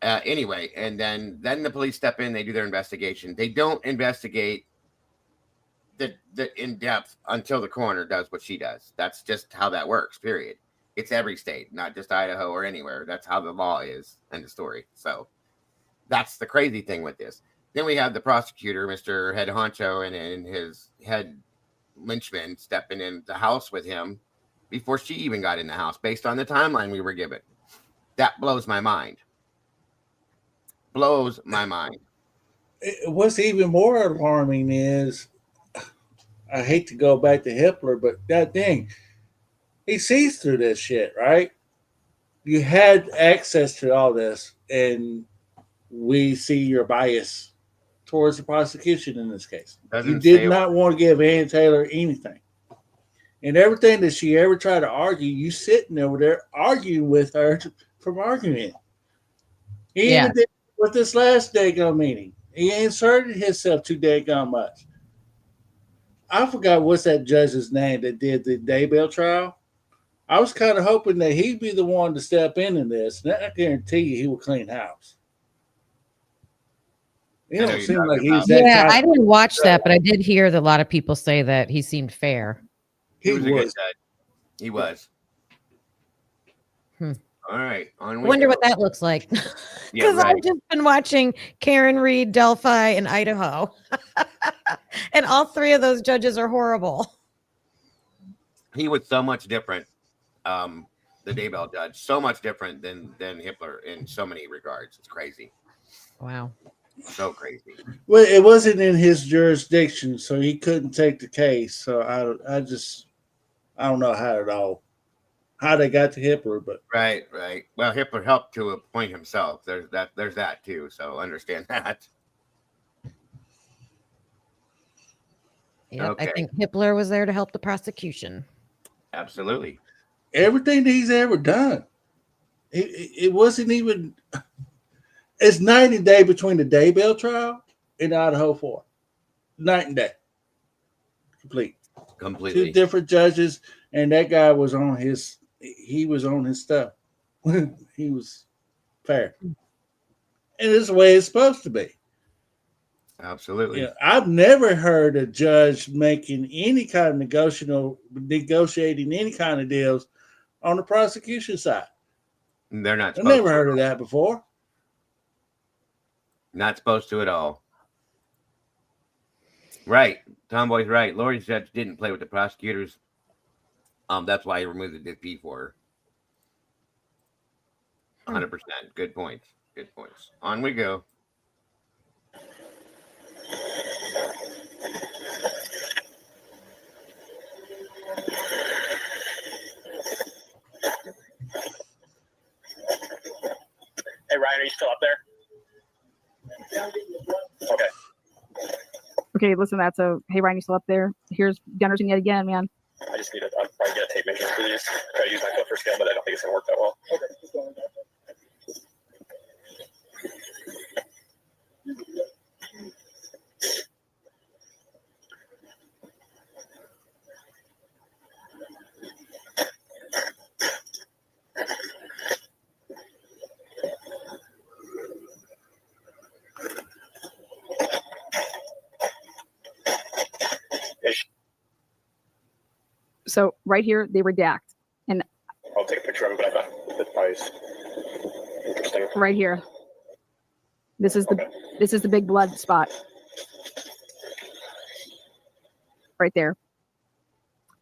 Anyway, and then the police step in, they do their investigation. They don't investigate the in depth until the coroner does what she does. That's just how that works, period. It's every state, not just Idaho or anywhere. That's how the law is. End of story. So that's the crazy thing with this. Then we have the prosecutor, Mr. Head Honcho, and his head lynchman stepping in the house with him before she even got in the house, based on the timeline we were given. That blows my mind. Blows my mind. What's even more alarming is, I hate to go back to Hitler, but that dang, he sees through this shit, right? You had access to all this, and we see your bias towards the prosecution in this case. You did not want to give Ann Taylor anything. And everything that she ever tried to argue, you sitting over there arguing with her from arguing. He even did with this last daggone meeting. He inserted himself too daggone much. I forgot what's that judge's name that did the Daybell trial. I was kind of hoping that he'd be the one to step in this. And I guarantee you he will clean house. You don't seem like he's that type. I didn't watch that, but I did hear that a lot of people say that he seemed fair. He was a good judge. He was. Hmm. All right. I wonder what that looks like. Because I've just been watching Karen Reed, Delphi, and Idaho. And all three of those judges are horrible. He was so much different, the Daybell judge, so much different than Hitler in so many regards. It's crazy. Wow. So crazy. Well, it wasn't in his jurisdiction, so he couldn't take the case. So I don't know how they got to Hitler, but right. Well, Hitler helped to appoint himself. There's that too. So understand that. Yeah, okay. I think Hitler was there to help the prosecution. Absolutely. Everything that he's ever done, it wasn't even. It's night and day between the Daybell trial and Idaho 4. Night and day. Completely. Two different judges, and that guy was on his. He was on his stuff. He was fair, and it's the way it's supposed to be. Absolutely. Yeah, I've never heard a judge making any kind of negotiating any kind of deals on the prosecution side. They're not. I've never heard of that before. Not supposed to at all. Right. Tomboy's right. Lori's judge didn't play with the prosecutors. That's why he removed the DP for her. 100%. Good points. Good points. On we go. Hey, Ryan, are you still up there? Okay. Okay, listen, that's hey, Ryan, you still up there? Here's Gunnerson yet again, man. I just need I'll probably get a tape measure for these. Try to use my foot for scale, but I don't think it's going to work that well. Okay. So right here, they redact. And I'll take a picture of it, but I thought that probably is interesting. right here, this is the big blood spot. Right there.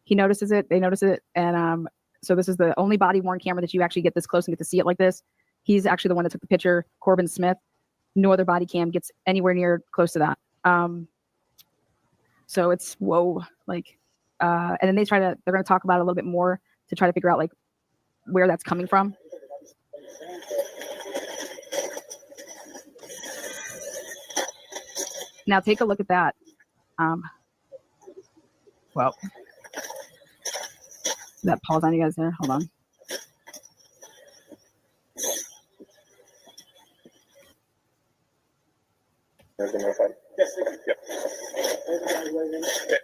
He notices it, they notice it, and so this is the only body worn camera that you actually get this close and get to see it like this. He's actually the one that took the picture, Corbin Smith. No other body cam gets anywhere near close to that. So it's whoa, like, and then they're going to talk about it a little bit more to try to figure out like where that's coming from. Now take a look at that. Well, that pause on you guys there. Hold on. There's the notified. Yes. Yep. Okay.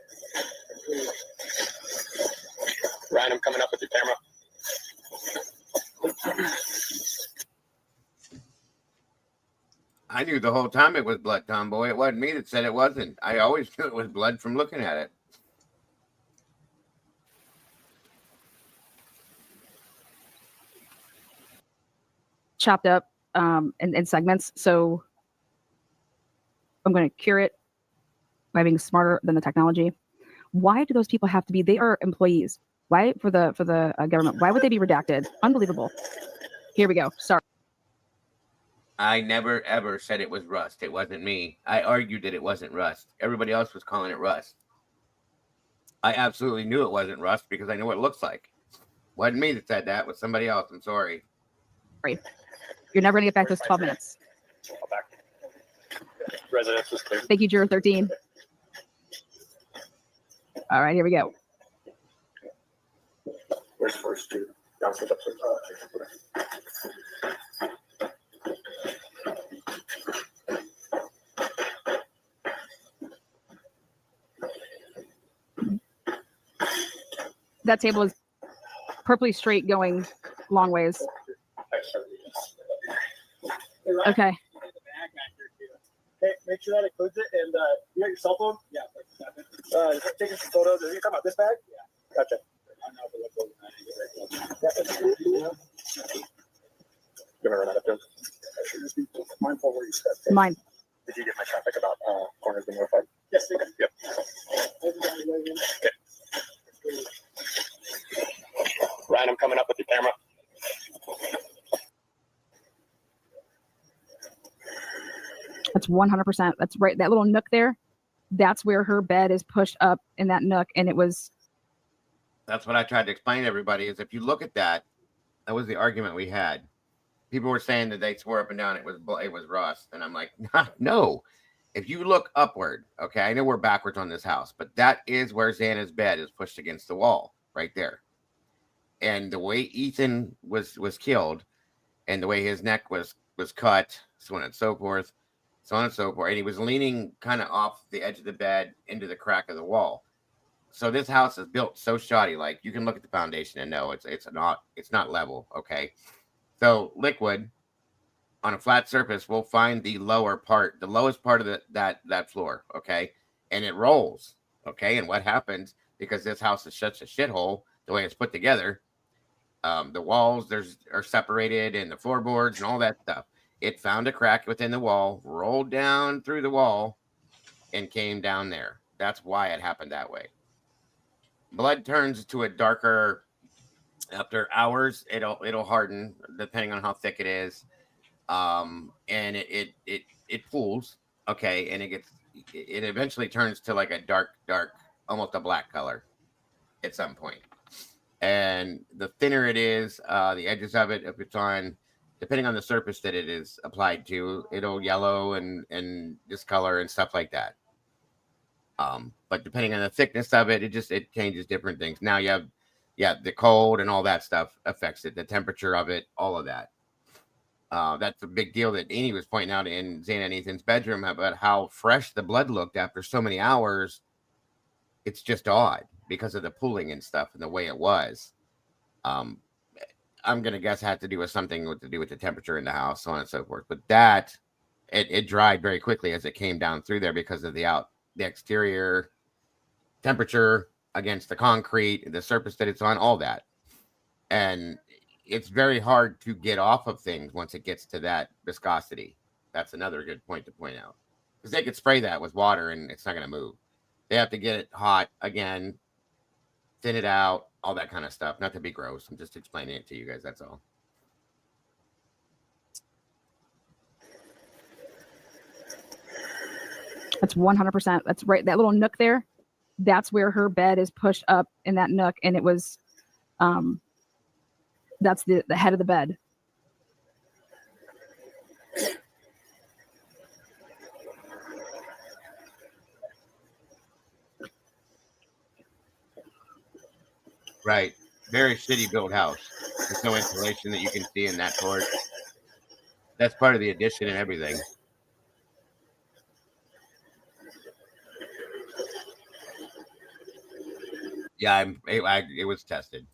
Ryan, I'm coming up with your camera. I knew the whole time it was blood, Tomboy. It wasn't me that said it wasn't. I always knew it was blood from looking at it. Chopped up in segments. So I'm going to cure it by being smarter than the technology. Why do those people have to be? They are employees. Why for the government? Why would they be redacted? Unbelievable. Here we go. Sorry. I never ever said it was rust. It wasn't me. I argued that it wasn't rust. Everybody else was calling it rust. I absolutely knew it wasn't rust because I know what it looks like. Wasn't me that said that. It was somebody else. I'm sorry. You're never going to get back those 12 minutes. Residence was clear. Thank you, Juror 13. All right, here we go. Where's first two? Downstairs, upstairs. That table is perfectly straight going long ways. Okay. Hey, make sure that includes it. And you got your cell phone? Yeah. Taking some photos. Are you talking about this bag? Yeah. Gotcha. Gonna run out of film. I should just be mindful where you step. Mine. Did you get my traffic about corners being notified? Yes. Yep. Okay. Ryan, I'm coming up with your camera. That's 100%. That's right. That little nook there, that's where her bed is pushed up in that nook. And it was. That's what I tried to explain to everybody is if you look at that, that was the argument we had. People were saying that they swore up and down it was rust. And I'm like, no. If you look upward, okay, I know we're backwards on this house, but that is where Xana's bed is pushed against the wall right there. And the way Ethan was killed and the way his neck was cut, so on and so forth, and he was leaning kind of off the edge of the bed into the crack of the wall. So this house is built so shoddy, like you can look at the foundation and know it's not level, okay? So liquid on a flat surface will find the lowest part of that floor, okay? And it rolls, okay? And what happens, because this house is such a shithole, the way it's put together, the walls are separated and the floorboards and all that stuff. It found a crack within the wall, rolled down through the wall, and came down there. That's why it happened that way. Blood turns to a darker, after hours, it'll harden depending on how thick it is. And it pools, okay, and it eventually turns to like a dark, almost a black color at some point. And the thinner it is, the edges of it, if it's on, depending on the surface that it is applied to, it'll yellow and discolor and stuff like that. But depending on the thickness of it, it changes different things. Now you have the cold and all that stuff affects it, the temperature of it, all of that. That's a big deal that Annie was pointing out in Xana and Ethan's bedroom about how fresh the blood looked after so many hours. It's just odd because of the pooling and stuff and the way it was. I'm going to guess had to do with something to do with the temperature in the house, so on and so forth. But that, it dried very quickly as it came down through there because of the exterior temperature against the concrete, the surface that it's on, all that. And it's very hard to get off of things once it gets to that viscosity. That's another good point to point out. Because they could spray that with water and it's not going to move. They have to get it hot again, thin it out, all that kind of stuff. Not to be gross. I'm just explaining it to you guys. That's all. That's 100%. That's right. That little nook there, that's where her bed is pushed up in that nook. And it was, that's the head of the bed. Right. Very shitty built house. There's no insulation that you can see in that porch. That's part of the addition and everything. Yeah, it was tested.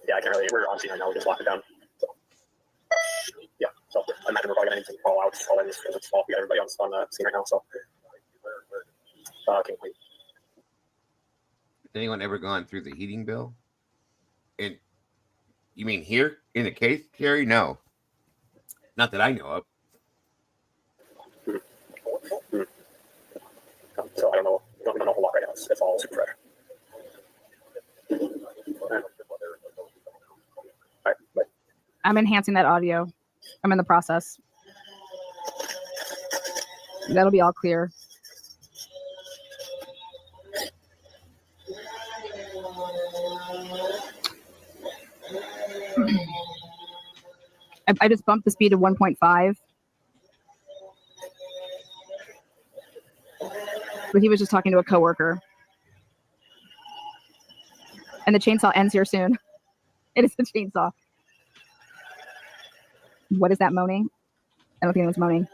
Yeah, I can't really. We're on scene right now. We just locked it down. So, yeah, so I imagine we're probably gonna need to call out all in this because it's fall. We got everybody on scene right now. So, can't wait. Has anyone ever gone through the heating bill? And you mean here in the case, Terry? No, not that I know of. So I don't know. We don't know a whole lot right now. It's all super fresh. I'm enhancing that audio. I'm in the process. That'll be all clear. I just bumped the speed to 1.5. But he was just talking to a coworker. And the chainsaw ends here soon. It is the chainsaw. What is that moaning? I don't think it was moaning.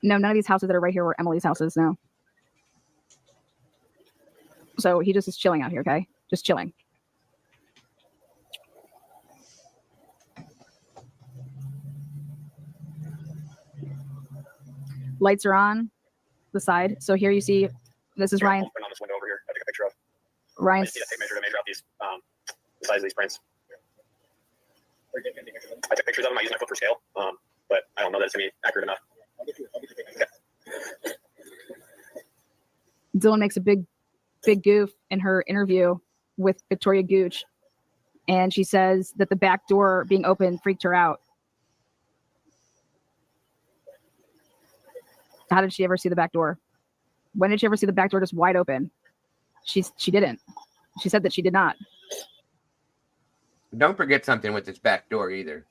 No, none of these houses that are right here were Emily's houses. No. So he just is chilling out here, okay? Just chilling. Lights are on the side. So here you see, this is Ryan. On this window over here, I took a picture of. Ryan. I just need a tape measure to measure out these the size of these prints. I took pictures of them. I used my foot for scale, but I don't know that it's gonna be accurate enough. Okay. Dylan makes a big goof in her interview with Victoria Gooch, and she says that the back door being open freaked her out. How did she ever see the back door? When did she ever see the back door just wide open? She didn't. She said that she did not. Don't forget something with this back door either.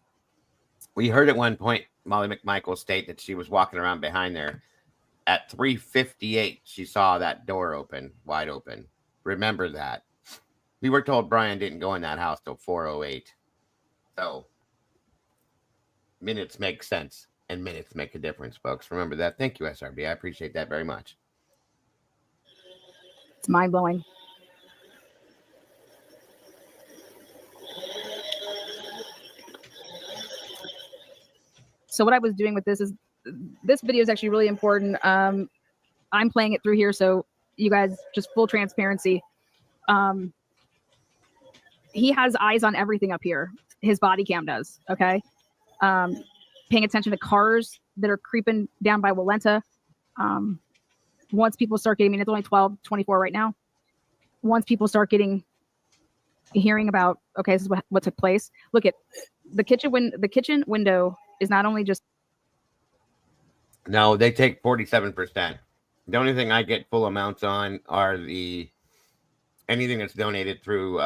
We heard at one point Molly McMichael state that she was walking around behind there. At 3:58, she saw that door open, wide open. Remember that. We were told Brian didn't go in that house till 4:08. So minutes make sense, and minutes make a difference, folks. Remember that. Thank you, SRB. I appreciate that very much. It's mind-blowing. So what I was doing with this is, this video is actually really important. I'm playing it through here, so you guys, just full transparency. He has eyes on everything up here. His body cam does, okay? paying attention to cars that are creeping down by Walenta. Once people start getting, I mean, it's only 12:24 right now. Once people start hearing about, okay, this is what took place. Look at the kitchen window is not only just. No, they take 47%. The only thing I get full amounts on are anything that's donated through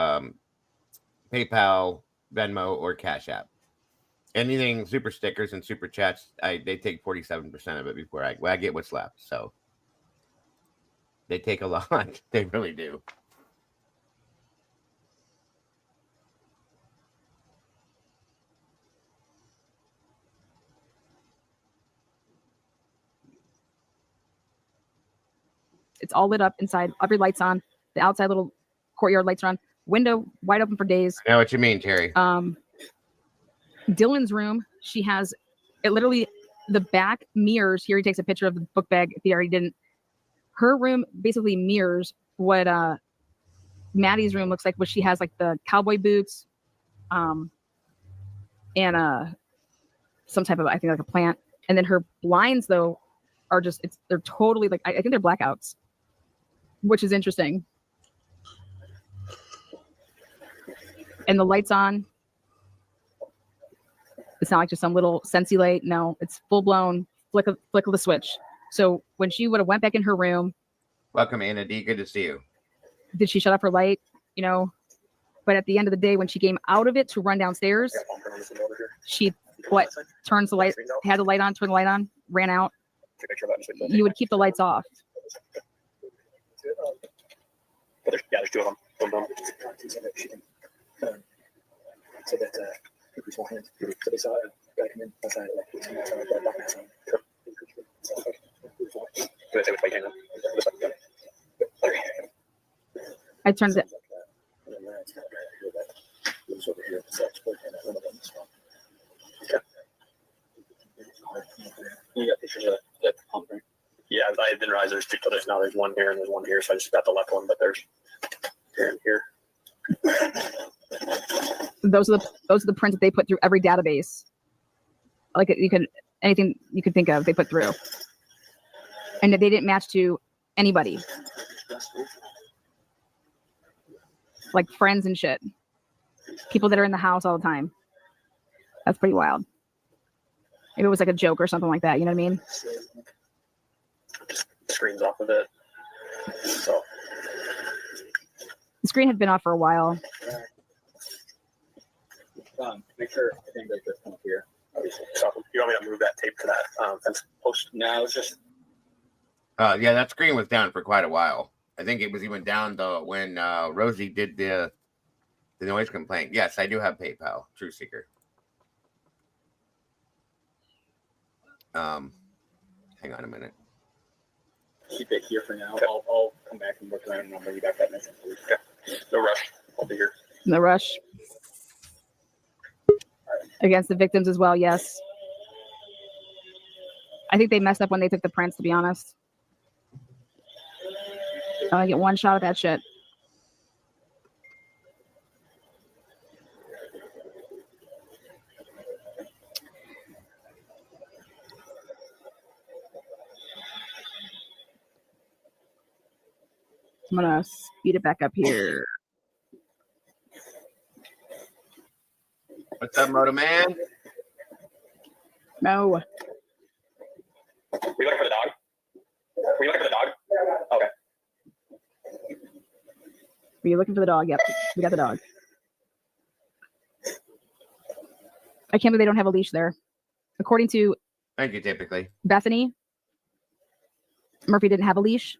PayPal, Venmo, or Cash App. Anything super stickers and super chats, they take 47% of it before I get what's left. So they take a lot. They really do. It's all lit up inside. Every light's on. The outside little courtyard lights are on. Window wide open for days. I know what you mean, Terry. Dylan's room, she has it literally the back mirrors. Here he takes a picture of the book bag if he already didn't. Her room basically mirrors what Maddie's room looks like, where she has like the cowboy boots, and some type of, I think, like a plant. And then her blinds though are just they're totally like I think they're blackouts, which is interesting. And the lights on. It's not like just some little Scentsy light. No, it's full blown flick of the switch. So when she would have went back in her room. Welcome, Anna D. Good to see you. Did she shut off her light? You know, but at the end of the day, when she came out of it to run downstairs, she turns the light, had the light on, turned the light on, ran out. You would keep the lights off. There's 2 of them. Boom, boom. So that increase more hands. So they saw it back in outside I turned it. You got pictures of the pump, right? Yeah, I didn't realize there's 2 toilets now. There's one here and there's one here, so I just got the left one, but there's here and here. Those are the prints that they put through every database. Like anything you could think of, they put through, and they didn't match to anybody, like friends and shit, people that are in the house all the time. That's pretty wild. Maybe it was like a joke or something like that. You know what I mean? Screens off of it. So the screen had been off for a while. Make sure I think that this up here. So you want me to move that tape to that fence post? No, it's just. Yeah, that screen was down for quite a while. I think it was even down though when Rosie did the noise complaint. Yes, I do have PayPal, True Seeker. Hang on a minute. Keep it here for now. Okay. I'll come back and work around and I'll bring you back that next week. Okay. No rush. I'll be here. No rush. Against the victims as well, yes. I think they messed up when they took the prints, to be honest. I get one shot at that shit. I'm gonna speed it back up here. What's up, Moto Man? No. Were you looking for the dog? Were you looking for the dog? Okay. Were you looking for the dog? Yep, we got the dog. I can't believe they don't have a leash there. According to Thank you, typically. Bethany, Murphy didn't have a leash.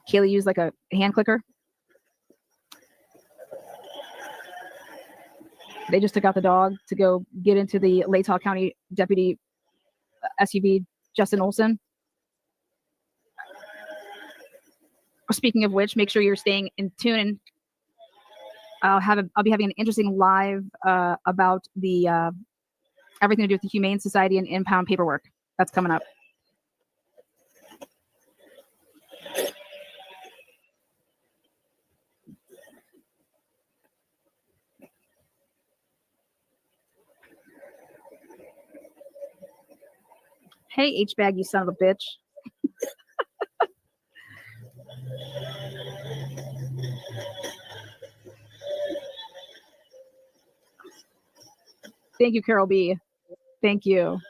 Kaylee used like a hand clicker. They just took out the dog to go get into the Latah County Deputy SUV, Justin Olson. Speaking of which, make sure you're staying in tune. I'll be having an interesting live about the everything to do with the Humane Society and impound paperwork. That's coming up. Hey, H-bag, you son of a bitch. Thank you, Carol B. Thank you.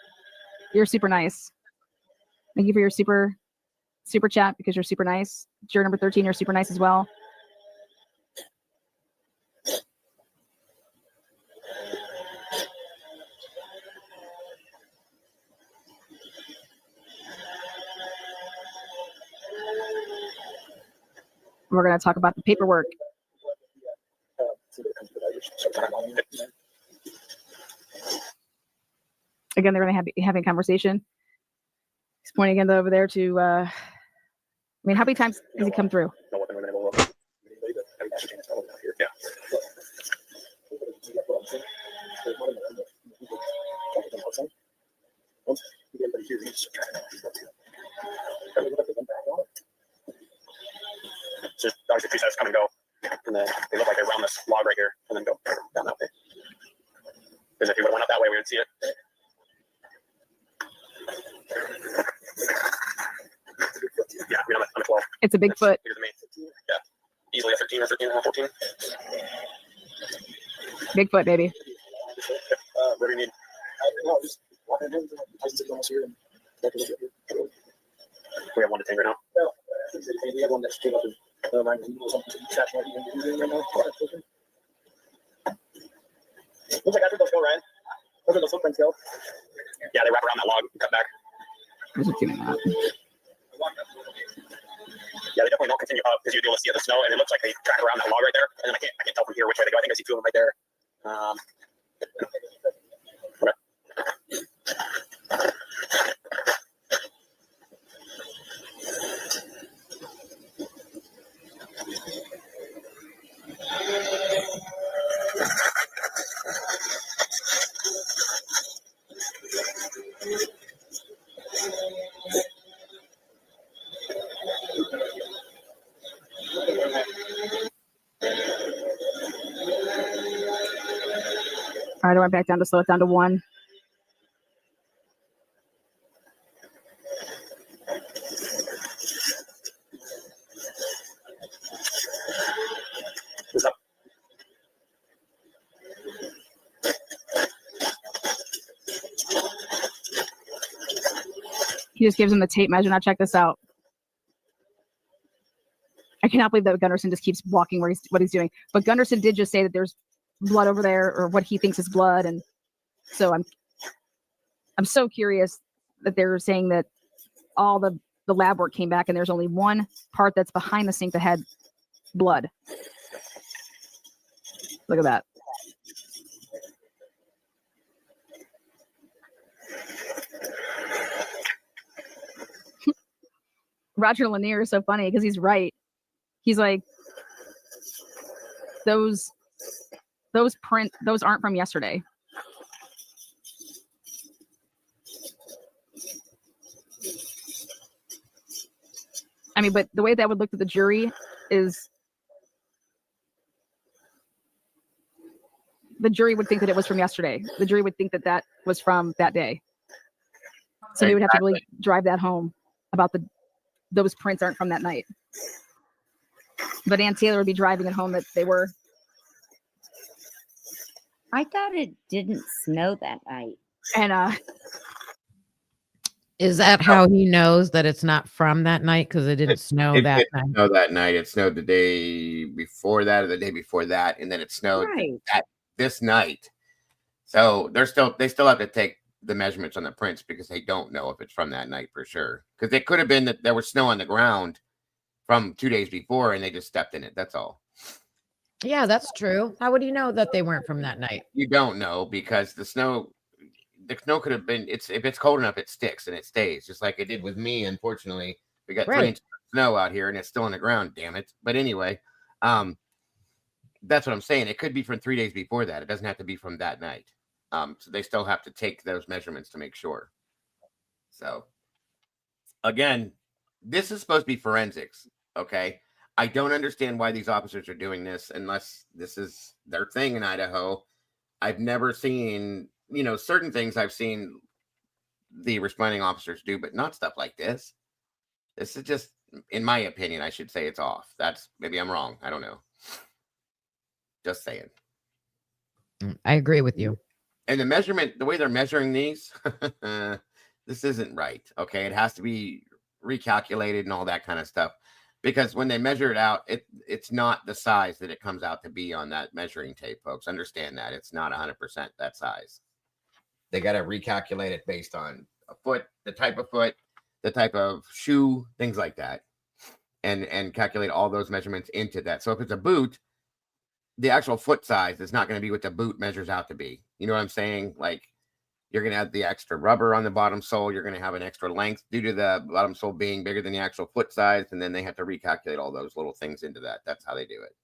You're super nice. Thank you for your super chat because you're super nice. Juror number 13, you're super nice as well. We're going to talk about the paperwork. Again, they're going to be having a conversation. He's pointing again over there to, I mean, how many times has he come through? Just obviously 2 sets come and go, and then they look like they round this log right here, and then go down that way. Because if you would have went up that way, we would see it. Yeah, I mean, I'm a 12. It's a big foot. Here's me. Yeah, easily a 13 or 13 and a half, 14. Bigfoot, baby. What do you need? No, just walk in. We have one to take right now. We have one that came up and looks like after those go, Ryan. Those are those footprints go. Yeah, they wrap around that log and cut back. Where's it doing that? Yeah, they definitely don't continue up because you'll be able to see the snow, and it looks like they track around that log right there. And then I can't tell from here which way they go. I think I see 2 of them right there. All right, I went back down to slow it down to 1. He just gives him the tape measure. Now check this out. I cannot believe that Gunderson just keeps walking what he's doing. But Gunderson did just say that there's blood over there, or what he thinks is blood, and so I'm so curious that they're saying that all the lab work came back and there's only one part that's behind the sink that had blood. Look at that. Roger Lanier is so funny because he's right. He's like, those aren't from yesterday. I mean, but the way that would look to the jury is the jury would think that it was from yesterday. The jury would think that that was from that day. So they would have to really drive that home about those prints aren't from that night. But Ann Taylor would be driving it home that they were. I thought it didn't snow that night. And is that how he knows that it's not from that night? Because it didn't snow It that didn't night. snow that night. It snowed the day before that, or the day before that, and then it snowed this night. So they still have to take the measurements on the prints because they don't know if it's from that night for sure. Because it could have been that there was snow on the ground from 2 days before, and they just stepped in it. That's all. Yeah, that's true. How would you know that they weren't from that night? You don't know because the snow could have been. If it's cold enough, it sticks and it stays, just like it did with me. Unfortunately, we got 3 inches of snow out here, and it's still on the ground. Damn it! But anyway, that's what I'm saying. It could be from 3 days before that. It doesn't have to be from that night. So they still have to take those measurements to make sure. So again, this is supposed to be forensics. Okay. I don't understand why these officers are doing this unless this is their thing in Idaho. I've never seen, certain things I've seen the responding officers do, but not stuff like this. This is just, in my opinion, I should say it's off. That's, maybe I'm wrong. I don't know. Just saying. I agree with you. And the measurement, the way they're measuring these, this isn't right. Okay. It has to be recalculated and all that kind of stuff. Because when they measure it out, it's not the size that it comes out to be on that measuring tape, folks. Understand that. It's not 100% that size. They got to recalculate it based on a foot, the type of shoe, things like that. And calculate all those measurements into that. So if it's a boot, the actual foot size is not going to be what the boot measures out to be. You know what I'm saying? Like, you're going to have the extra rubber on the bottom sole. You're going to have an extra length due to the bottom sole being bigger than the actual foot size. And then they have to recalculate all those little things into that. That's how they do it.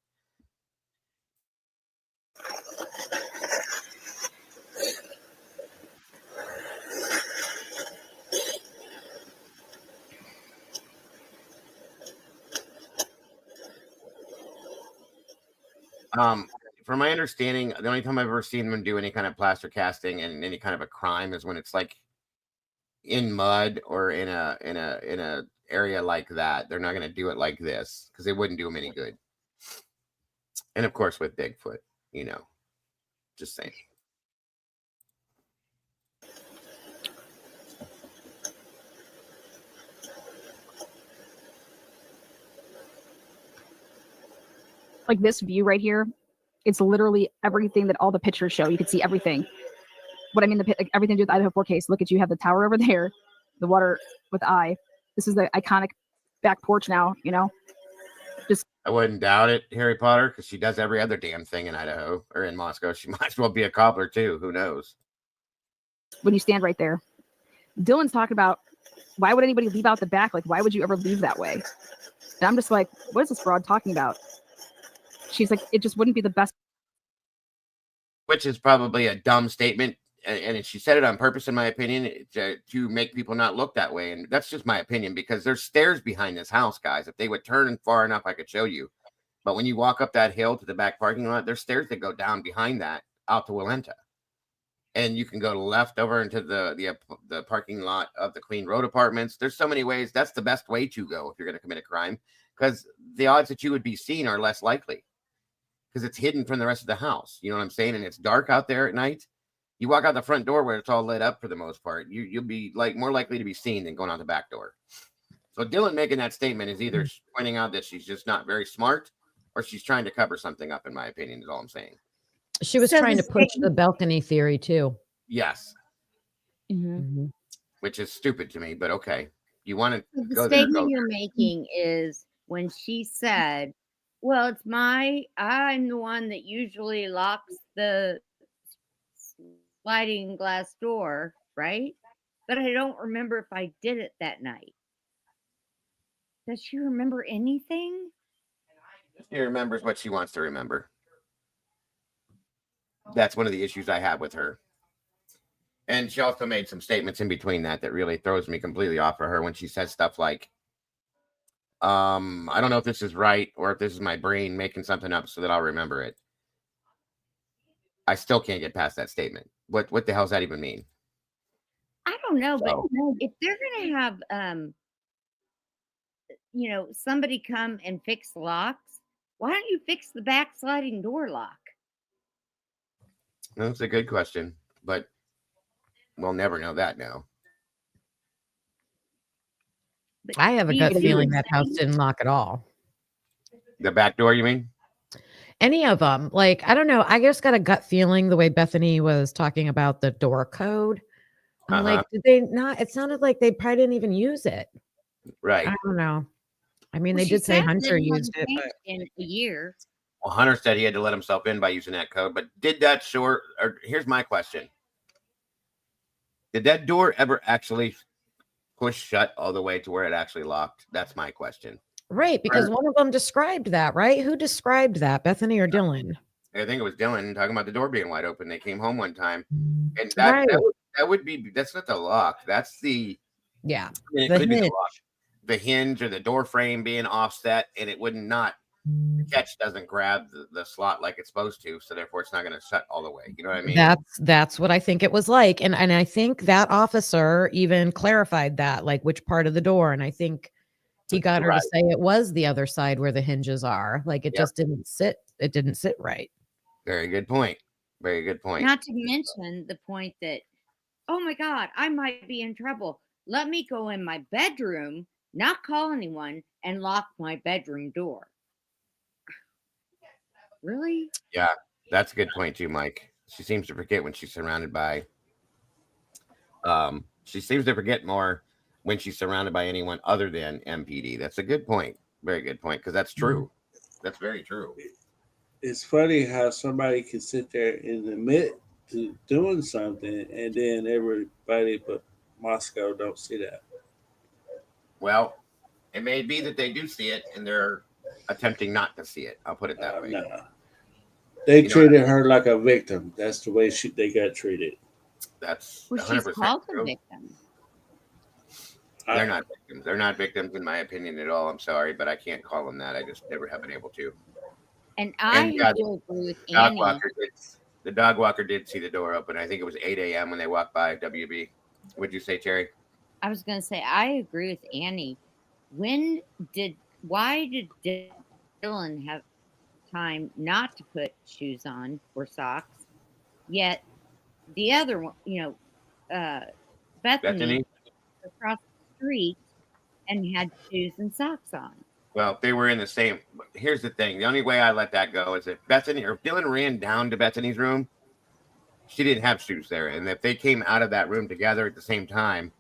From my understanding, the only time I've ever seen them do any kind of plaster casting and any kind of a crime is when it's like in mud or in a area like that. They're not going to do it like this because it wouldn't do them any good. And of course, with Bigfoot, just saying. Like this view right here, it's literally everything that all the pictures show. You can see everything. What I mean, like everything to do with Idaho 4 case. Look at, you have the tower over there, the water with the eye. This is the iconic back porch now, Just I wouldn't doubt it, Harry Potter, because she does every other damn thing in Idaho or in Moscow. She might as well be a cobbler too. Who knows? when you stand right there. Dylan's talking about, why would anybody leave out the back? Like, why would you ever leave that way? And I'm just like, what is this broad talking about? She's like, it just wouldn't be the best. Which is probably a dumb statement. And she said it on purpose, in my opinion, to make people not look that way. And that's just my opinion, because there's stairs behind this house, guys. If they would turn far enough, I could show you. But when you walk up that hill to the back parking lot, there's stairs that go down behind that out to Willenta. And you can go left over into the parking lot of the Clean Road Apartments. There's so many ways. That's the best way to go if you're going to commit a crime, because the odds that you would be seen are less likely, because it's hidden from the rest of the house. You know what I'm saying? And it's dark out there at night. You walk out the front door where it's all lit up for the most part. You'll be like more likely to be seen than going out the back door. So Dylan making that statement is either pointing out that she's just not very smart, or she's trying to cover something up, in my opinion, is all I'm saying. She was trying to push the balcony theory too. Yes. Mm-hmm. Which is stupid to me, but okay. You want to The go there? statement you're making is when she said, well, I'm the one that usually locks the sliding glass door, right? But I don't remember if I did it that night. Does she remember anything? She remembers what she wants to remember. That's one of the issues I have with her. And she also made some statements in between that really throws me completely off of her, when she says stuff like, I don't know if this is right or if this is my brain making something up so that I'll remember it. I still can't get past that statement. What the hell does that even mean? I don't know, but if they're going to have, somebody come and fix locks, why don't you fix the back sliding door lock? That's a good question, but we'll never know that now. I have a gut feeling that house didn't lock at all. The back door, you mean? Any of them. Like, I don't know. I just got a gut feeling the way Bethany was talking about the door code. I'm like, did they not? It sounded like they probably didn't even use it. Right. I don't know. I mean, they did say Hunter used it. In a year. Well, Hunter said he had to let himself in by using that code, but did that or here's my question. Did that door ever actually push shut all the way to where it actually locked? That's my question. Right, because one of them described that, right? Who described that, Bethany or Dylan? I think it was Dylan talking about the door being wide open. They came home one time, and that would be, that's not the lock. That's the the hinge. The hinge or the door frame being offset, and it would not the catch doesn't grab the slot like it's supposed to, so therefore it's not going to shut all the way. You know what I mean? That's what I think it was like. And I think that officer even clarified that, like which part of the door. And I think he got her to say it was the other side where the hinges are. Like it just didn't sit. It didn't sit right. Very good point. Very good point. Not to mention the point that, oh my God, I might be in trouble. Let me go in my bedroom, not call anyone, and lock my bedroom door. Really? Yeah, that's a good point too, Mike. She seems to forget when she's surrounded by. She seems to forget more when she's surrounded by anyone other than MPD. That's a good point. Very good point, because that's true. That's very true. It's funny how somebody can sit there in the midst to doing something, and then everybody but Moscow don't see that. Well, it may be that they do see it, and they're attempting not to see it. I'll put it that way. No. They treated her like a victim. That's the way they got treated. That's 100% she's called true. a victim. They're not victims. They're not victims, in my opinion, at all. I'm sorry, but I can't call them that. I just never have been able to. And I do agree with Annie. The dog walker did see the door open. I think it was 8 a.m. when they walked by WB. What'd you say, Terry? I was going to say, I agree with Annie. Why did Dylan have time not to put shoes on or socks? Yet the other one, Bethany across the street and had shoes and socks on. Well, they were in the same. Here's the thing. The only way I let that go is if Bethany or Dylan ran down to Bethany's room, she didn't have shoes there. And if they came out of that room together at the same time,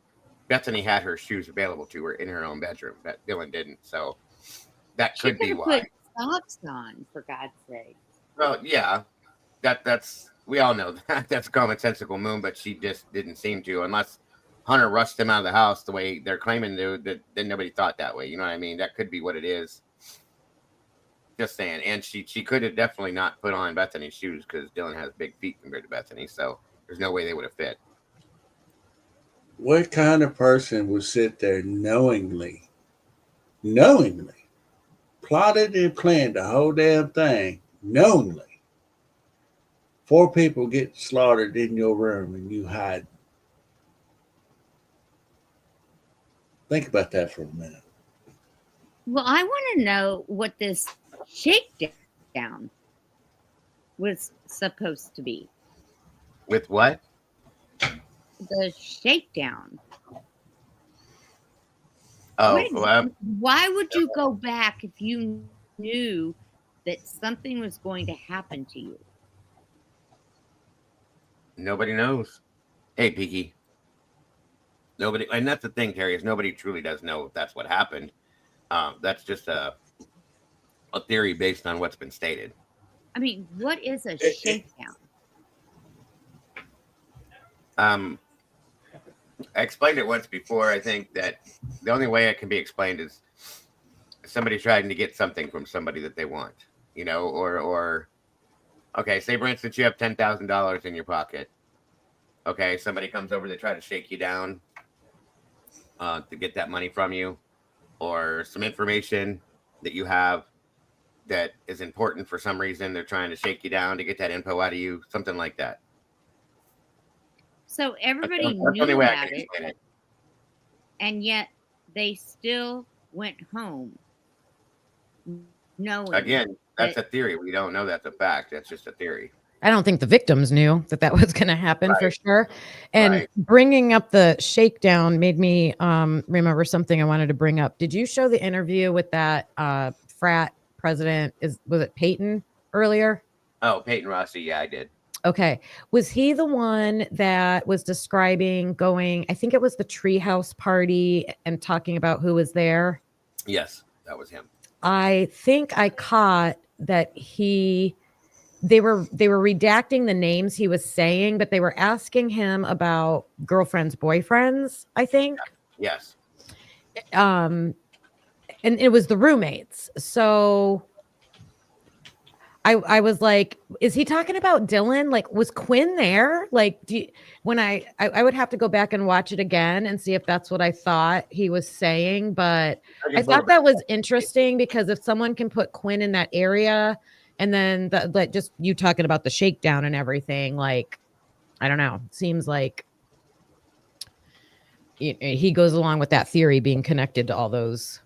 Bethany had her shoes available to her in her own bedroom. But Dylan didn't. So that could be why. Put socks on, for God's sake. Well, yeah, that's we all know that. That's a commonsensical move, but she just didn't seem to, unless Hunter rushed them out of the house the way they're claiming to. That nobody thought that way. You know what I mean? That could be what it is. Just saying. And she could have definitely not put on Bethany's shoes because Dylan has big feet compared to Bethany. So there's no way they would have fit. What kind of person would sit there knowingly, plotted and planned the whole damn thing, knowingly? 4 people get slaughtered in your room and you hide. Think about that for a minute. Well, I want to know what this shakedown was supposed to be. With what? The shakedown. Oh, why would you go back if you knew that something was going to happen to you? Nobody knows. Hey, Peaky. Nobody, and that's the thing, Terry, is nobody truly does know if that's what happened. That's just a theory based on what's been stated. I mean, what is a shakedown? I explained it once before. I think that the only way it can be explained is somebody trying to get something from somebody that they want, or okay, say for instance you have $10,000 in your pocket. Okay, somebody comes over to try to shake you down to get that money from you, or some information that you have that is important for some reason. They're trying to shake you down to get that info out of you, something like that. So everybody That's the only knew way I about can it, explain it. and yet they still went home knowing. Again, that's a theory. We don't know that's a fact. That's just a theory. I don't think the victims knew that was going to happen for sure. And Right. bringing up the shakedown made me remember something I wanted to bring up. Did you show the interview with that frat president? Was it Peyton earlier? Oh, Peyton Rossi. Yeah, I did. Okay. Was he the one that was describing going, I think it was the treehouse party, and talking about who was there? Yes, that was him. I think I caught that they were redacting the names he was saying, but they were asking him about girlfriends, boyfriends, I think. Yes. And it was the roommates. So I was like, is he talking about Dylan? Like, was Quinn there? Like, when I would have to go back and watch it again and see if that's what I thought he was saying. But I thought that was interesting because if someone can put Quinn in that area, and then like just you talking about the shakedown and everything, like, I don't know, seems like he goes along with that theory being connected to all those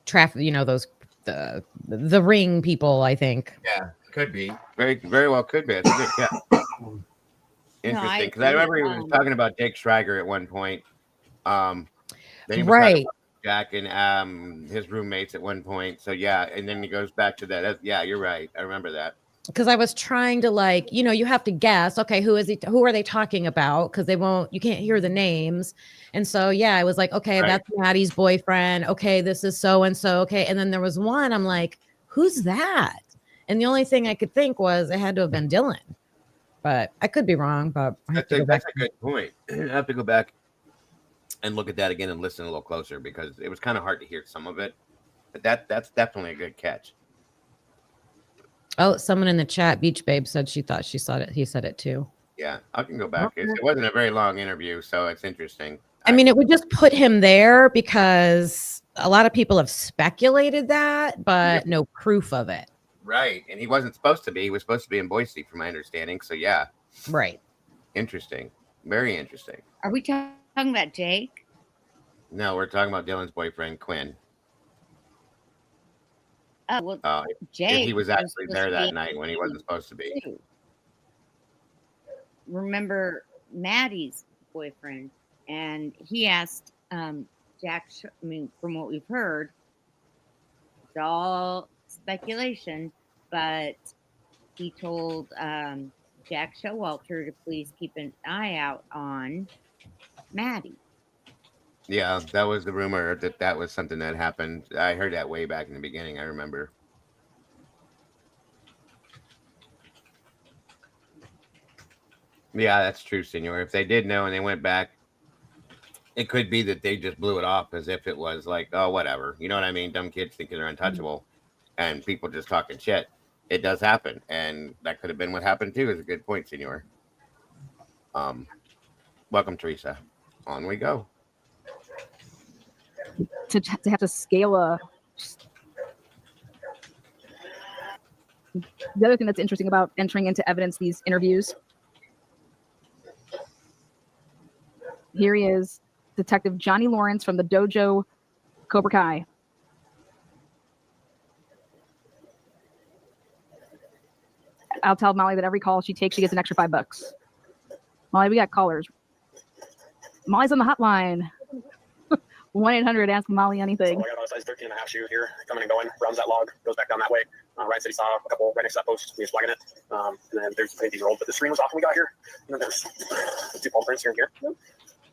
traffic, those the ring people, I think. Yeah, could be. Very well could be. It's a good, yeah. Interesting, because I remember he was talking about Jake Schreiger at one point. Then he was talking about Jack and his roommates at one point. So yeah, and then he goes back to that. Yeah, you're right. I remember that. Because I was trying to you have to guess, okay, who are they talking about? Because you can't hear the names. And so, yeah, I was like, okay, that's Maddie's boyfriend. Okay, this is so-and-so. Okay. And then there was one, I'm like, who's that? And the only thing I could think was it had to have been Dylan. But I could be wrong, but that's a good point. I have to go back and look at that again and listen a little closer because it was kind of hard to hear some of it. But that's definitely a good catch. Oh, someone in the chat, Beach Babe, said she thought she saw it. He said it too. Yeah, I can go back. It wasn't a very long interview, so it's interesting. I mean, it would just put him there because a lot of people have speculated that, but no proof of it. Right. And he wasn't supposed to be. He was supposed to be in Boise, from my understanding. So, yeah. Right. Interesting. Very interesting. Are we talking about Jake? No, we're talking about Dylan's boyfriend, Quinn. Oh, well, Jake. He was actually there that night when he wasn't supposed to be. Remember Maddie's boyfriend, and he asked Jack. From what we've heard, it's all speculation, but he told Jack Showalter to please keep an eye out on Maddie. Yeah, that was the rumor that was something that happened. I heard that way back in the beginning. I remember. Yeah, that's true, Senor. If they did know and they went back, it could be that they just blew it off as if it was like, oh, whatever. You know what I mean? Dumb kids thinking they're untouchable and people just talking shit. It does happen. And that could have been what happened too. Is a good point, Senor. Welcome, Teresa. On we go. To have to scale the other thing that's interesting about entering into evidence these interviews, here he is, Detective Johnny Lawrence from the Dojo Cobra Kai. I'll tell Molly that every call she takes, she gets an extra $5. Molly, we got callers. Molly's on the hotline. 1-800 ask Molly anything. So I got a size 13.5 shoe here, coming and going, runs that log, goes back down that way. Ryan said he saw a couple right next to that post, he was flagging it. And then there's the painting rolled, but the screen was off when we got here. And then there's 2 palm prints here and here.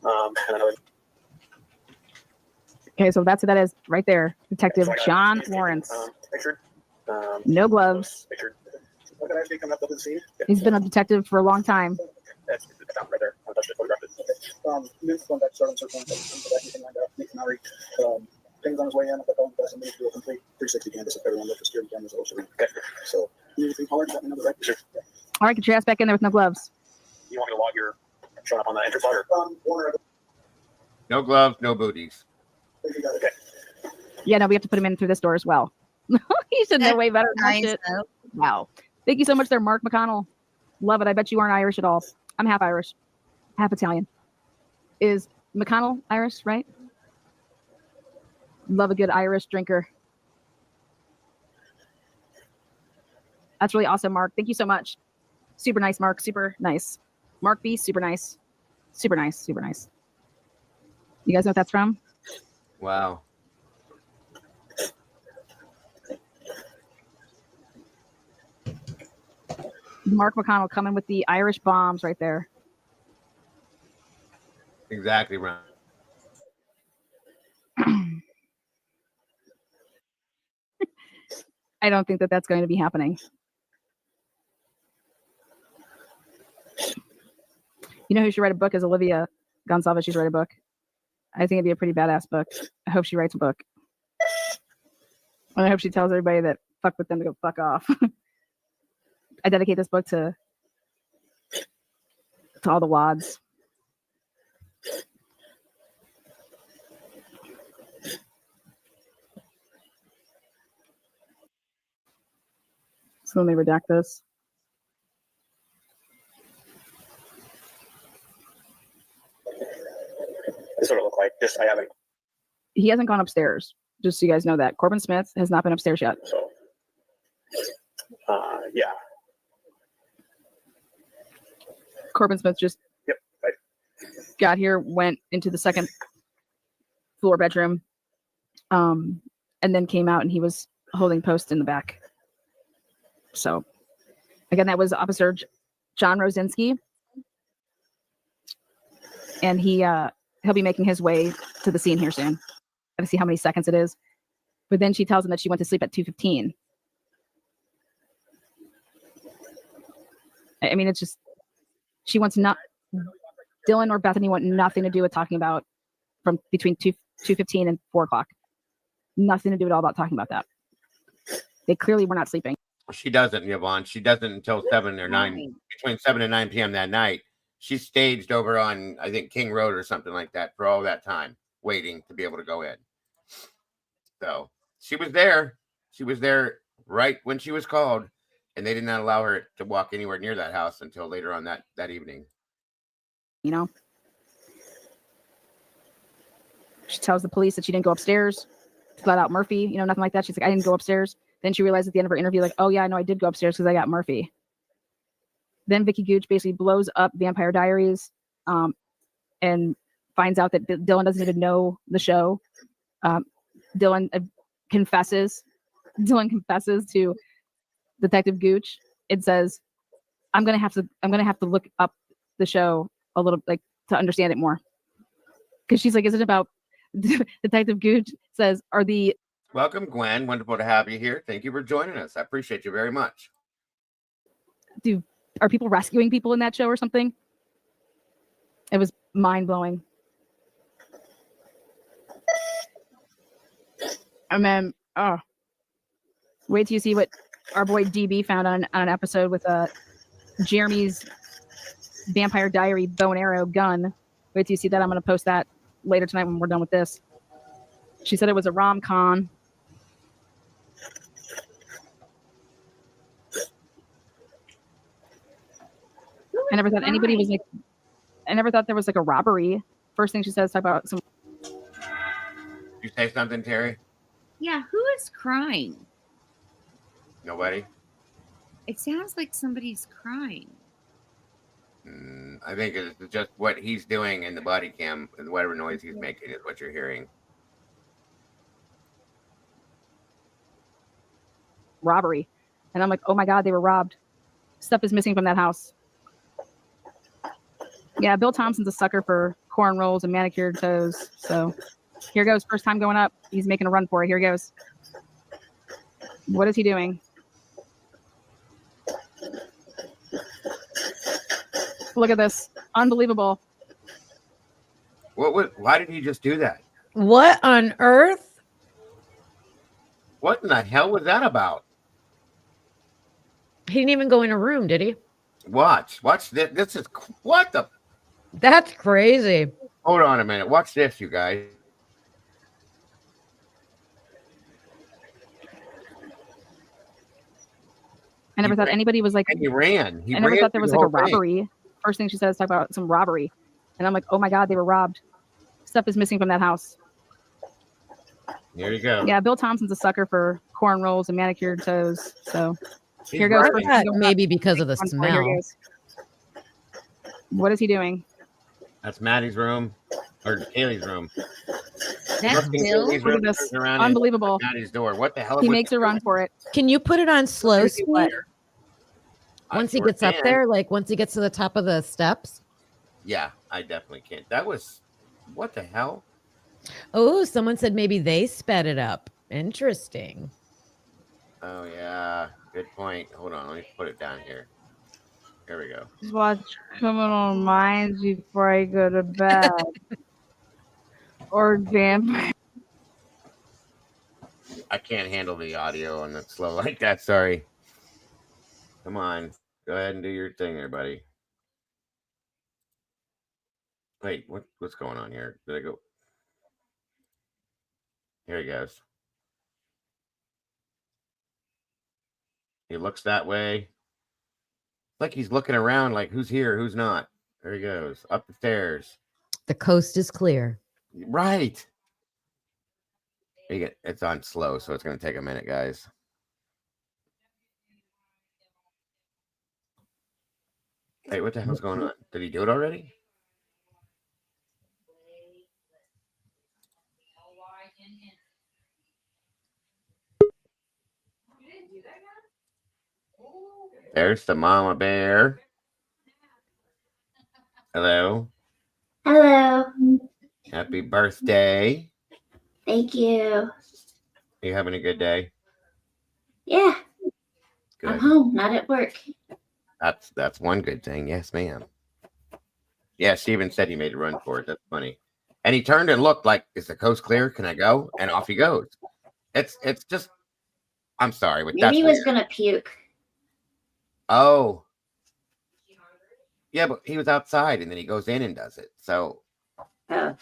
And another. Okay, so that's who that is right there. Detective John Lawrence. Pictured. No gloves. Pictured. Look at actually coming up to the scene. He's been a detective for a long time. That's right there. I touched it, photographed it. This one back, starting circling, anything lined up. Nick Murray, things on his way in. I thought that somebody do a complete 360 canvas of everyone with the security cameras also. Okay. So, anything colored? Let me know the right. Sure. All right, get your ass back in there with no gloves. You want me to log your showing up on the entrance log? No gloves, no booties. Okay. Yeah, no, we have to put him in through this door as well. He should know way better than that shit. Wow. Thank you so much there, Mark McConnell. Love it. I bet you aren't Irish at all. I'm half Irish, half Italian. Is McConnell Irish, right? Love a good Irish drinker. That's really awesome, Mark. Thank you so much. Super nice, Mark. Super nice. Mark B, super nice. Super nice. Super nice. You guys know what that's from? Wow. Mark McConnell coming with the Irish bombs right there. Exactly right. I don't think that that's going to be happening. You know who should write a book is Olivia Gonsalves. She should write a book. I think it'd be a pretty badass book. I hope she writes a book. And I hope she tells everybody that fuck with them to go fuck off. I dedicate this book to all the wads. So let me redact this. This is what it looked like. Just I haven't. He hasn't gone upstairs. Just so you guys know that Corbin Smith has not been upstairs yet. So, yeah. Corbin Smith just got here, went into the second floor bedroom, and then came out and he was holding post in the back. So again, that was Officer John Rosinski, and he'll be making his way to the scene here soon. Gotta see how many seconds it is. But then she tells him that she went to sleep at 2:15. I mean, it's just she wants not Dylan or Bethany want nothing to do with talking about from between 2:15 and 4 o'clock. Nothing to do at all about talking about that. They clearly were not sleeping. She doesn't, Yvonne. She doesn't until 7 or 9, between 7 and 9 p.m. that night. She's staged over on, I think, King Road or something like that for all that time, waiting to be able to go in. So she was there. She was there right when she was called, and they did not allow her to walk anywhere near that house until later on that evening. You know? She tells the police that she didn't go upstairs to let out Murphy, you know, nothing like that. She's like, I didn't go upstairs. Then she realized at the end of her interview, like, oh yeah, I know I did go upstairs because I got Murphy. Then Vicky Gooch basically blows up Vampire Diaries and finds out that Dylan doesn't even know the show. Dylan confesses to Detective Gooch. It says, I'm gonna have to look up the show a little, like, to understand it more. Because she's like, is it about Detective Gooch says, Welcome, Gwen. Wonderful to have you here. Thank you for joining us. I appreciate you very much. Are people rescuing people in that show or something? It was mind-blowing. And then, wait till you see what our boy DB found on an episode with Jeremy's Vampire Diary bow and arrow gun. Wait till you see that. I'm going to post that later tonight when we're done with this. She said it was a rom-com. I never thought anybody was like, I never thought there was like a robbery. First thing she says, talk about some. You say something, Terry? Yeah, who is crying? Nobody? It sounds like somebody's crying. I think it's just what he's doing in the body cam and whatever noise he's making is what you're hearing. Robbery. And I'm like, oh my God, they were robbed. Stuff is missing from that house. Yeah, Bill Thompson's a sucker for cornrows and manicured toes. So here goes. First time going up. He's making a run for it. Here goes. What is he doing? Look at this. Unbelievable. Why did he just do that? What on earth? What in the hell was that about? He didn't even go in a room, did he? Watch this. This is what the. That's crazy. Hold on a minute. Watch this, you guys. I never thought anybody was like. And he ran. I never thought there was like a robbery. First thing she says, talk about some robbery. And I'm like, oh my God, they were robbed. Stuff is missing from that house. There you go. Yeah, Bill Thompson's a sucker for cornrows and manicured toes. So here goes. Maybe because of the smell. What is he doing? That's Maddie's room or Kaylee's room. That's Bill. Look at this. Unbelievable. Maddie's door. What the hell? He makes a run for it. Can you put it on slow speed? Once he gets up can. there, like once he gets to the top of the steps? Yeah, I definitely can't. That was, what the hell? Oh, someone said maybe they sped it up. Interesting. Oh, yeah. Good point. Hold on. Let me put it down here. Here we go. Just watch Criminal Minds before I go to bed. Or Vampire. I can't handle the audio on it slow like that. Sorry. Come on. Go ahead and do your thing there, buddy. Wait, what's going on here? Did I go? Here he goes. He looks that way. Like he's looking around like who's here, who's not. There he goes. Up the stairs. The coast is clear. Right. It's on slow, so it's going to take a minute, guys. Hey, what the hell's going on? Did he do it already? There's the mama bear. Hello. Hello. Happy birthday. Thank you. You having a good day? Yeah. Good. I'm home, not at work. That's one good thing. Yes, ma'am. Yeah, Steven said he made a run for it. That's funny. And he turned and looked like, is the coast clear? Can I go? And off he goes. It's just, I'm sorry, but Maybe that's he was weird. gonna puke. Oh. Yeah, but he was outside and then he goes in and does it. So Oh.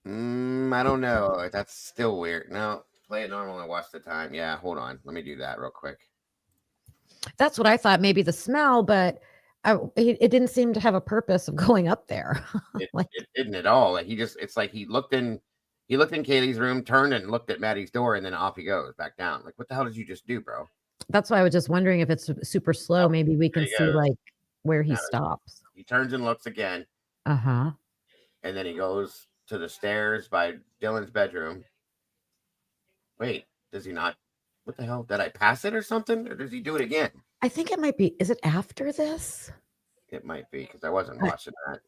I don't know. That's still weird. No, play it normal and watch the time. Yeah, hold on. Let me do that real quick. That's what I thought. Maybe the smell, but it didn't seem to have a purpose of going up there. It didn't at all. Like it's like he looked in Kaylee's room, turned and looked at Maddie's door, and then off he goes back down. Like, what the hell did you just do, bro? That's why I was just wondering if it's super slow. Maybe we can There he see goes. like where he Now stops. He turns and looks again, Uh-huh. and then he goes to the stairs by Dylan's bedroom. Wait, does he not? What the hell? Did I pass it or something? Or does he do it again? I think it might be. Is it after this? It might be because I wasn't watching that.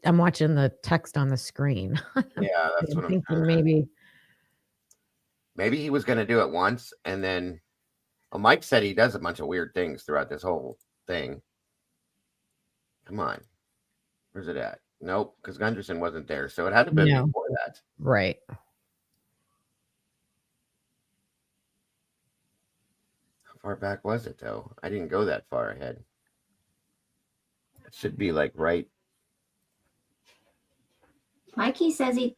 I'm watching the text on the screen. Yeah, that's what I'm thinking. Maybe he was going to do it once, and then Mike said he does a bunch of weird things throughout this whole thing. Come on. Where's it at? Nope, because Gunderson wasn't there. So it had to have been No. before that. Right. How far back was it, though? I didn't go that far ahead. It should be like right. Mikey says he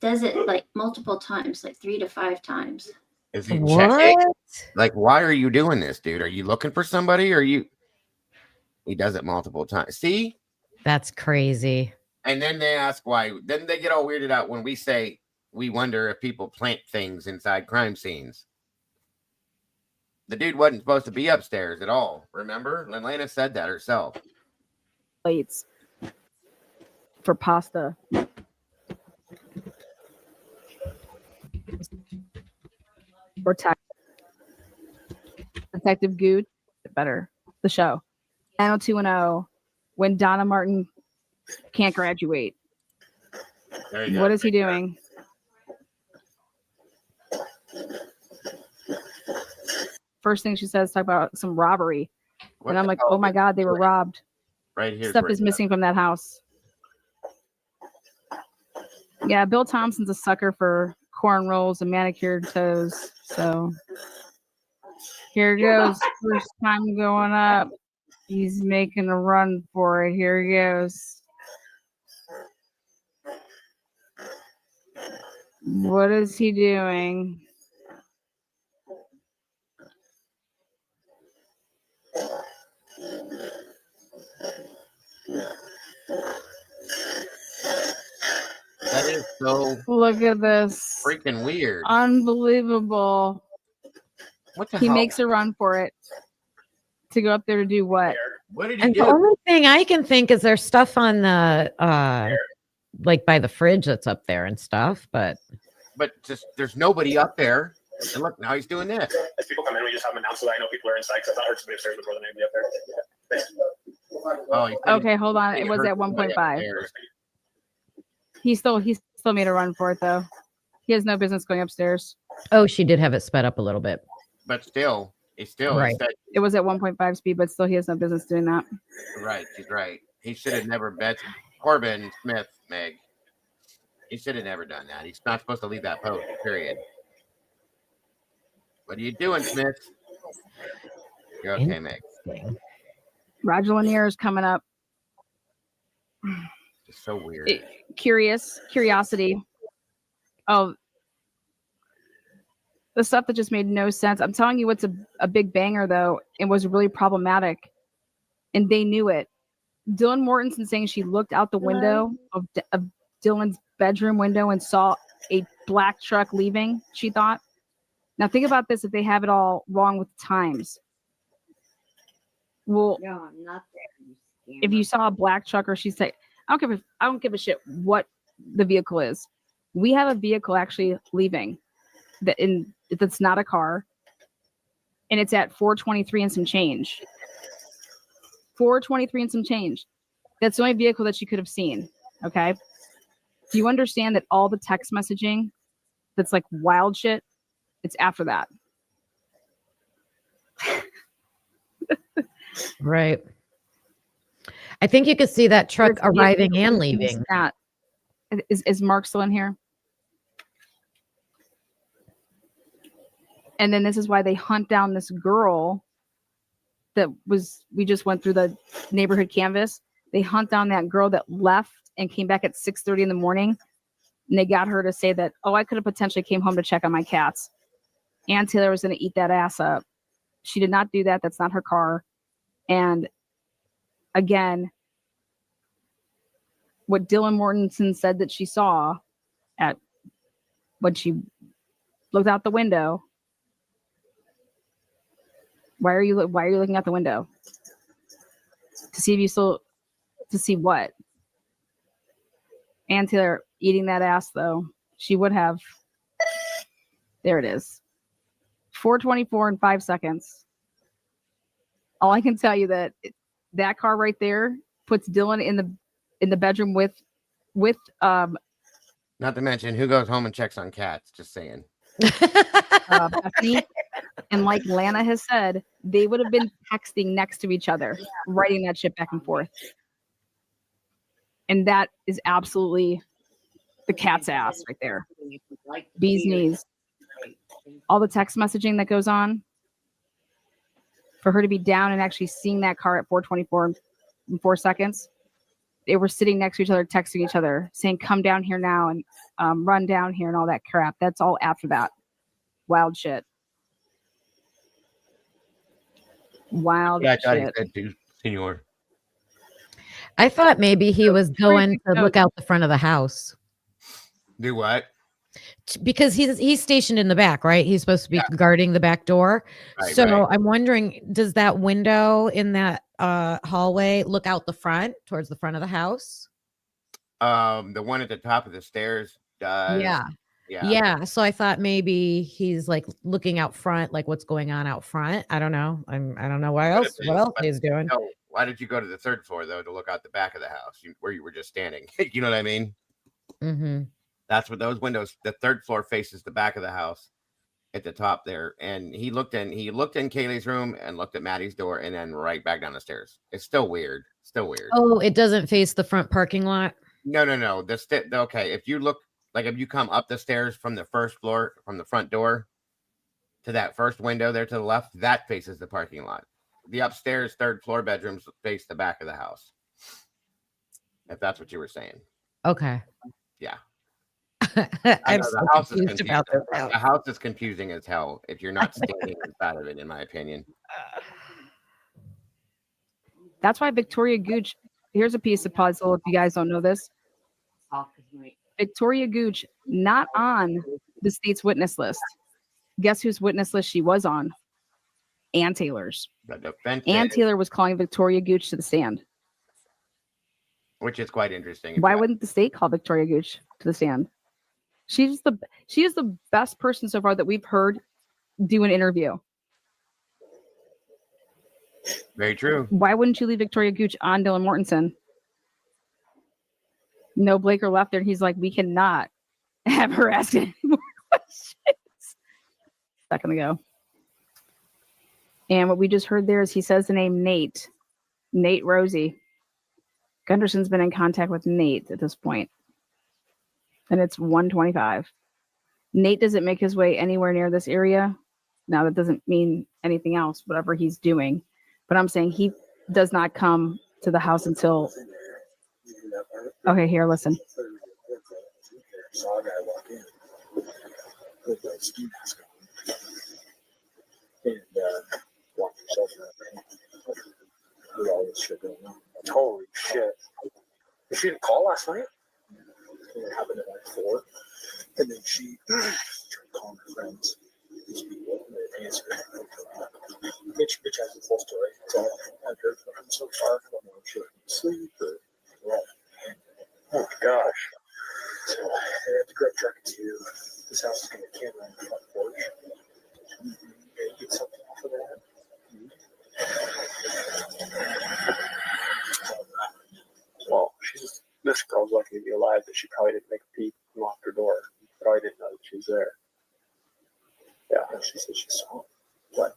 does it like multiple times, like 3 to 5 times. Is he checking? Like, why are you doing this, dude? Are you looking for somebody? Or you? He does it multiple times. See? That's crazy. And then they ask why. Then they get all weirded out when we say we wonder if people plant things inside crime scenes. The dude wasn't supposed to be upstairs at all. Remember? Lena said that herself. Plates for pasta. Or Detective Good, better. The show. 90210. When Donna Martin can't graduate. What is he doing? First thing she says, talk about some robbery. And I'm like, oh my God, they were robbed. Right here. Stuff is missing from that house. Yeah, Bill Thompson's a sucker for cornrows and manicured toes. So here it goes. First time going up. He's making a run for it. Here he goes. What is he doing? That is so Look at this. freaking weird. Unbelievable. What the He hell? makes a run for it. To go up there to do what? What did he And do? the only thing I can think is there's stuff on the like by the fridge that's up there and stuff, but just there's nobody up there. And look, now he's doing this. As people come in, we just have them announced so that I know people are inside because I thought I heard somebody upstairs before the name be up there. Oh, Okay, hold on. It was at 1.5. He still made a run for it though. He has no business going upstairs. oh, she did have it sped up a little bit. But still, he's still Right. It was at 1.5 speed, but still he has no business doing that. Right, she's right. He should have never bet Corbin Smith, Meg. He should have never done that. He's not supposed to leave that post, period. What are you doing, Smith? You're okay, Meg. Roger Lanier is coming up. It's so weird. Curiosity. Oh, the stuff that just made no sense. I'm telling you what's a big banger, though, and was really problematic. And they knew it. Dylan Mortensen saying she looked out the window of Dylan's bedroom window and saw a black truck leaving, she thought. Now think about this if they have it all wrong with times. Well, No, I'm not there. if you saw a black truck or she said, I don't give a shit what the vehicle is. We have a vehicle actually leaving that's not a car, and it's at 4:23 and some change. 4:23 and some change. That's the only vehicle that she could have seen. Okay. Do you understand that all the text messaging that's like wild shit, it's after that? Right. I think you could see that truck arriving and leaving. Is Mark still in here? And then this is why they hunt down this girl we just went through the neighborhood canvas. They hunt down that girl that left and came back at 6:30 in the morning. And they got her to say that, oh, I could have potentially came home to check on my cats. Ann Taylor was going to eat that ass up. She did not do that. That's not her car. And again, what Dylan Mortensen said that she saw when she looked out the window. Why are you looking out the window? To see if you still, to see what? Ann Taylor eating that ass though. She would have. There it is. 4:24 and 5 seconds. All I can tell you that car right there puts Dylan in the bedroom with Not to mention, who goes home and checks on cats? Just saying. Bethany. And like Lana has said, they would have been texting next to each other, writing that shit back and forth. And that is absolutely the cat's ass right there. Bee's knees. All the text messaging that goes on. For her to be down and actually seeing that car at 4:24 and 4 seconds. They were sitting next to each other, texting each other, saying, come down here now and run down here and all that crap. That's all after that. Wild shit. Wild Yeah, I thought shit. he said too, senor. I thought maybe he was going to look out the front of the house. Do what? Because he's stationed in the back, right? He's supposed to be guarding the back door. Right, so right. I'm wondering, does that window in that hallway look out the front towards the front of the house? The one at the top of the stairs does. Yeah. So I thought maybe he's like looking out front, like what's going on out front. I don't know. I don't know what else he's doing. No, why did you go to the third floor though to look out the back of the house where you were just standing? You know what I mean? Mm-hmm. That's what those windows. The third floor faces the back of the house at the top there, and he looked in Kaylee's room and looked at Maddie's door, and then right back down the stairs. It's still weird. Oh, it doesn't face the front parking lot. No. Okay, if you look. Like if you come up the stairs from the first floor, from the front door to that first window there to the left, that faces the parking lot. The upstairs third floor bedrooms face the back of the house. If that's what you were saying. Okay. Yeah. I'm so so confused about this. The house is confusing as hell if you're not standing inside of it, in my opinion. That's why Victoria Gooch, here's a piece of puzzle if you guys don't know this. Victoria Gooch, not on the state's witness list. Guess whose witness list she was on? Ann Taylor's. Ann Taylor was calling Victoria Gooch to the stand. Which is quite interesting. Why wouldn't the state call Victoria Gooch to the stand? She is the best person so far that we've heard do an interview. Very true. Why wouldn't you leave Victoria Gooch on Dylan Mortensen? No, Blaker left there. And he's like, we cannot have her ask any more questions. Second ago. And what we just heard there is he says the name Nate Rosie. Gunderson's been in contact with Nate at this point. And it's 1:25. Nate doesn't make his way anywhere near this area. Now that doesn't mean anything else, whatever he's doing. But I'm saying he does not come to the house until. Okay, here, listen. Saw a guy walk in with a ski mask on and walk himself around with all this shit going on. Holy shit. She didn't call last night? And it happened at like 4. And then she tried calling her friends. These people, and they answered. Bitch has a full story. So I've heard from him so far. I don't know if she went to sleep or what. Oh my gosh. So I have to grab truck to this house is going to camera on the front porch. Maybe get something off of that. Well, this girl's lucky to be alive, but she probably didn't make a peep and locked her door. Probably didn't know that she was there. Yeah, she said she saw him. What?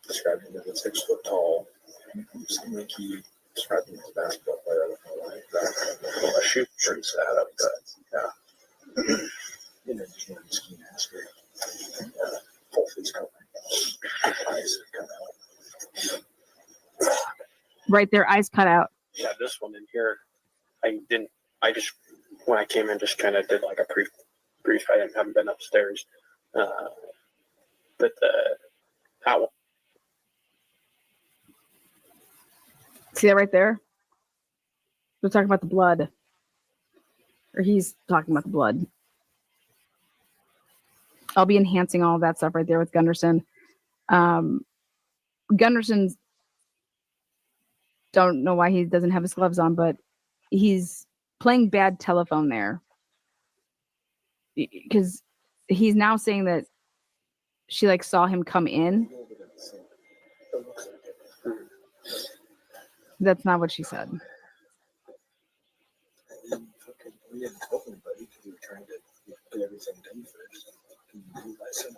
Described him as 6 foot tall. Seemed like he described him as a basketball player. I don't know why exactly. A shoot that up, but yeah. And then just wearing a ski mask or full face covering. Eyes cut out. Right there, eyes cut out. Yeah, this one in here, I just, when I came in, just kind of did like a brief, I haven't been upstairs. But that one. See that right there? We're talking about the blood. Or he's talking about the blood. I'll be enhancing all of that stuff right there with Gunderson. Gunderson's don't know why he doesn't have his gloves on, but he's playing bad telephone there. Because he's now saying that she like saw him come in. That's not what she said. We didn't tell anybody because we were trying to get everything done first. I said,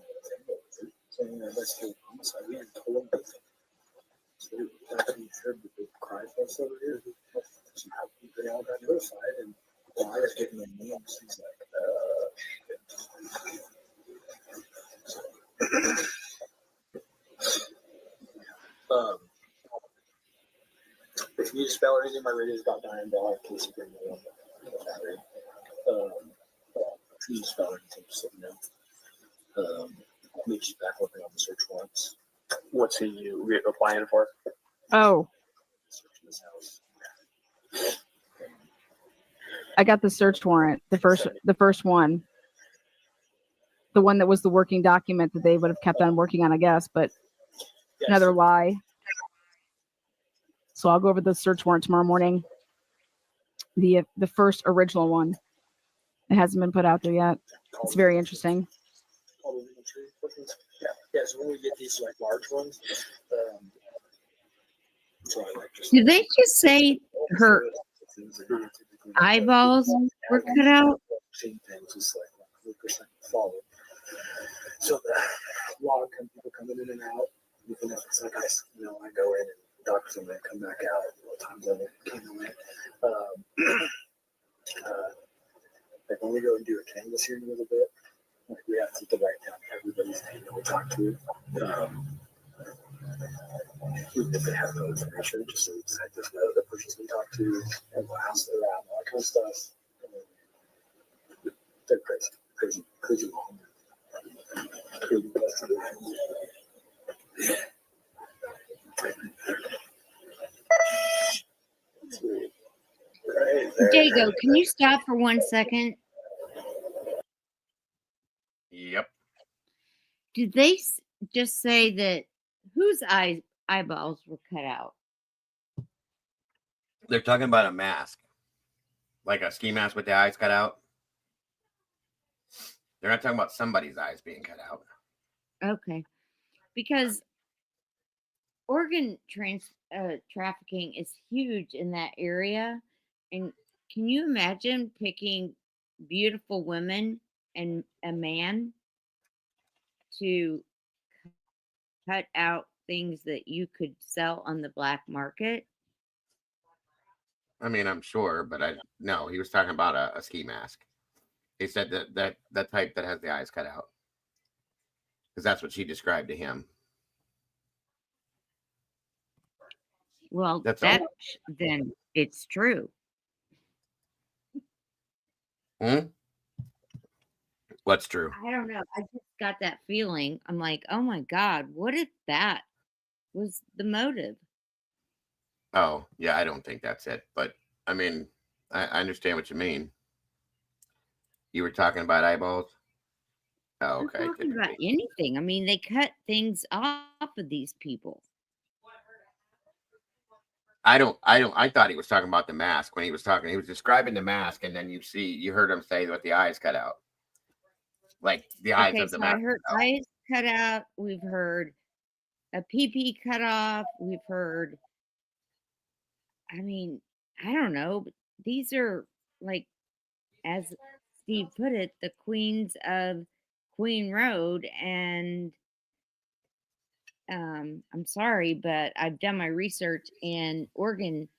saying that let's do homicide. We hadn't told them anything. So after we heard the big cry fest over here, they all got notified, and I was getting their names. He's like, if you spell anything, my radio's got dying, but I have Casey bring me up. If you spell anything, just let me know. Mitch's back working on the search warrants. What's he applying for? Oh. I got the search warrant, the first one. The one that was the working document that they would have kept on working on, I guess, but another lie. So I'll go over the search warrant tomorrow morning. The first original one. It hasn't been put out there yet. It's very interesting. Yeah, so when we get these like large ones, did they just say her eyeballs were cut out? Things is like 100% follow. So the log people coming in and out, even if it's like I go in and doctor them and come back out. What times I came away. Like when we go and do a canvas here in a little bit, like we have to write down everybody's name that we talk to. If they have no information, just so we just know the persons we talk to and what house they're at and all that kind of stuff. They're crazy long. Dago, can you stop for 1 second? Yep. Did they just say that whose eyeballs were cut out? They're talking about a mask, like a ski mask with the eyes cut out. They're not talking about somebody's eyes being cut out. Okay, because organ trafficking is huge in that area, and can you imagine picking beautiful women and a man to cut out things that you could sell on the black market? I mean, I'm sure, but no, he was talking about a ski mask. He said that type that has the eyes cut out. because that's what she described to him. Well, That's that all. then it's true. What's true? I don't know. I just got that feeling. I'm like, oh my God, what if that was the motive? Oh, yeah, I don't think that's it. But I mean, I understand what you mean. You were talking about eyeballs? Oh, I'm okay. talking about anything. I mean, they cut things off of these people. I thought he was talking about the mask when he was talking. He was describing the mask, and then you heard him say with the eyes cut out. Like the eyes Okay, of the so I mask. heard eyes cut out. We've heard a pee cut off. We've heard, I mean, I don't know, but these are like, as Steve put it, the queens of Queen Road. And I'm sorry, but I've done my research, and organ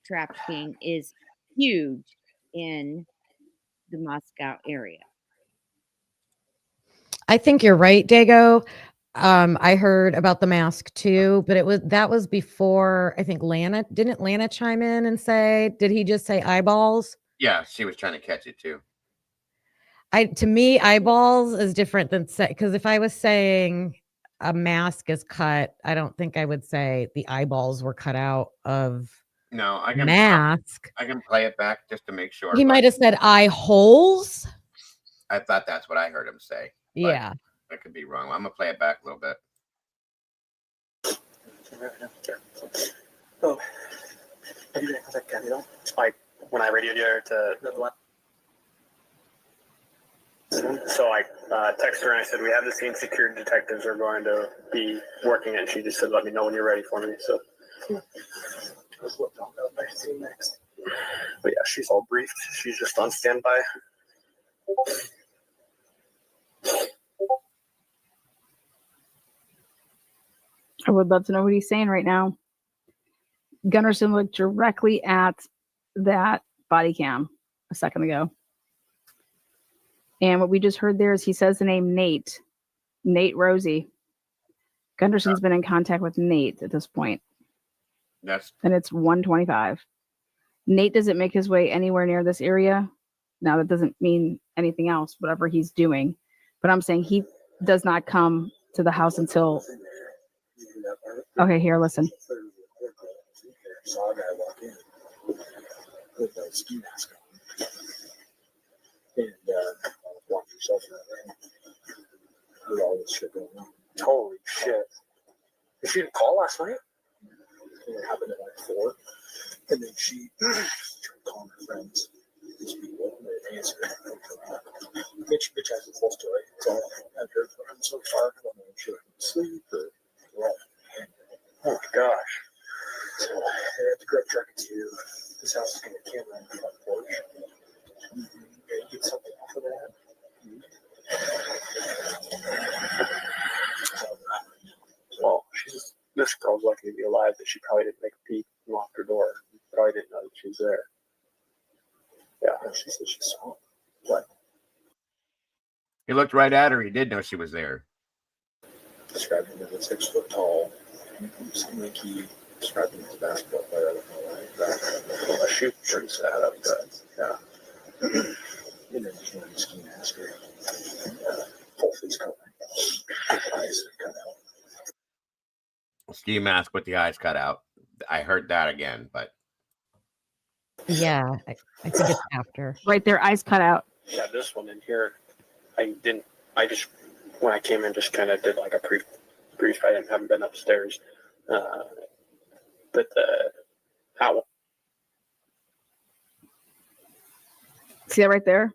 trafficking is huge in the Moscow area. I think you're right, Dago. I heard about the mask too, but that was before, I think didn't Lana chime in and say, did he just say eyeballs? Yeah, she was trying to catch it too. To me, eyeballs is different than because if I was saying a mask is cut, I don't think I would say the eyeballs were cut out of No, I can play it back just to make sure. He might have said eye holes. I thought that's what I heard him say. Yeah. I could be wrong. I'm gonna play it back a little bit. Oh, have you been in contact with Kathy at all? Like when I radioed her to the one. So I texted her and I said, we have the scene secured. Detectives are going to be working it. And she just said, let me know when you're ready for me. So that's what I see next. But yeah, she's all briefed. She's just on standby. I would love to know what he's saying right now. Gunnarsson looked directly at that body cam a second ago. And what we just heard there is he says the name Nate Rosie. Gundersson's been in contact with Nate at this point. And it's 1:25. Nate doesn't make his way anywhere near this area. Now, that doesn't mean anything else, whatever he's doing. But I'm saying he does not come to the house until... Okay, here, listen. Saw a guy walk in with a ski mask on. And walk yourself around with all this shit going on. Holy shit. She didn't call last night? And it happened at like 4. And then she tried calling her friends. These people, and they answered. Bitch has a full story. So I've heard from her so far. I don't know if she went to sleep or what. Oh my gosh. So I had to grab truck to this house is going to camera on the front porch. Get something off of that. Well, this girl's lucky to be alive, that she probably didn't make a peek and locked her door. Probably didn't know that she was there. Yeah, she said she saw him. What? He looked right at her. He did know she was there. Described him as 6 foot tall. Seemed like he described him as a basketball player. I don't know why. A shoot pretty sad up good. Yeah. And then he's wearing a ski mask. Full face covering. Eyes cut out. Ski mask with the eyes cut out. I heard that again, but Yeah, I think it's after. Right there, eyes cut out. Yeah, this one in here, I just, when I came in, just kind of did like a brief, haven't been upstairs. But that one. See that right there?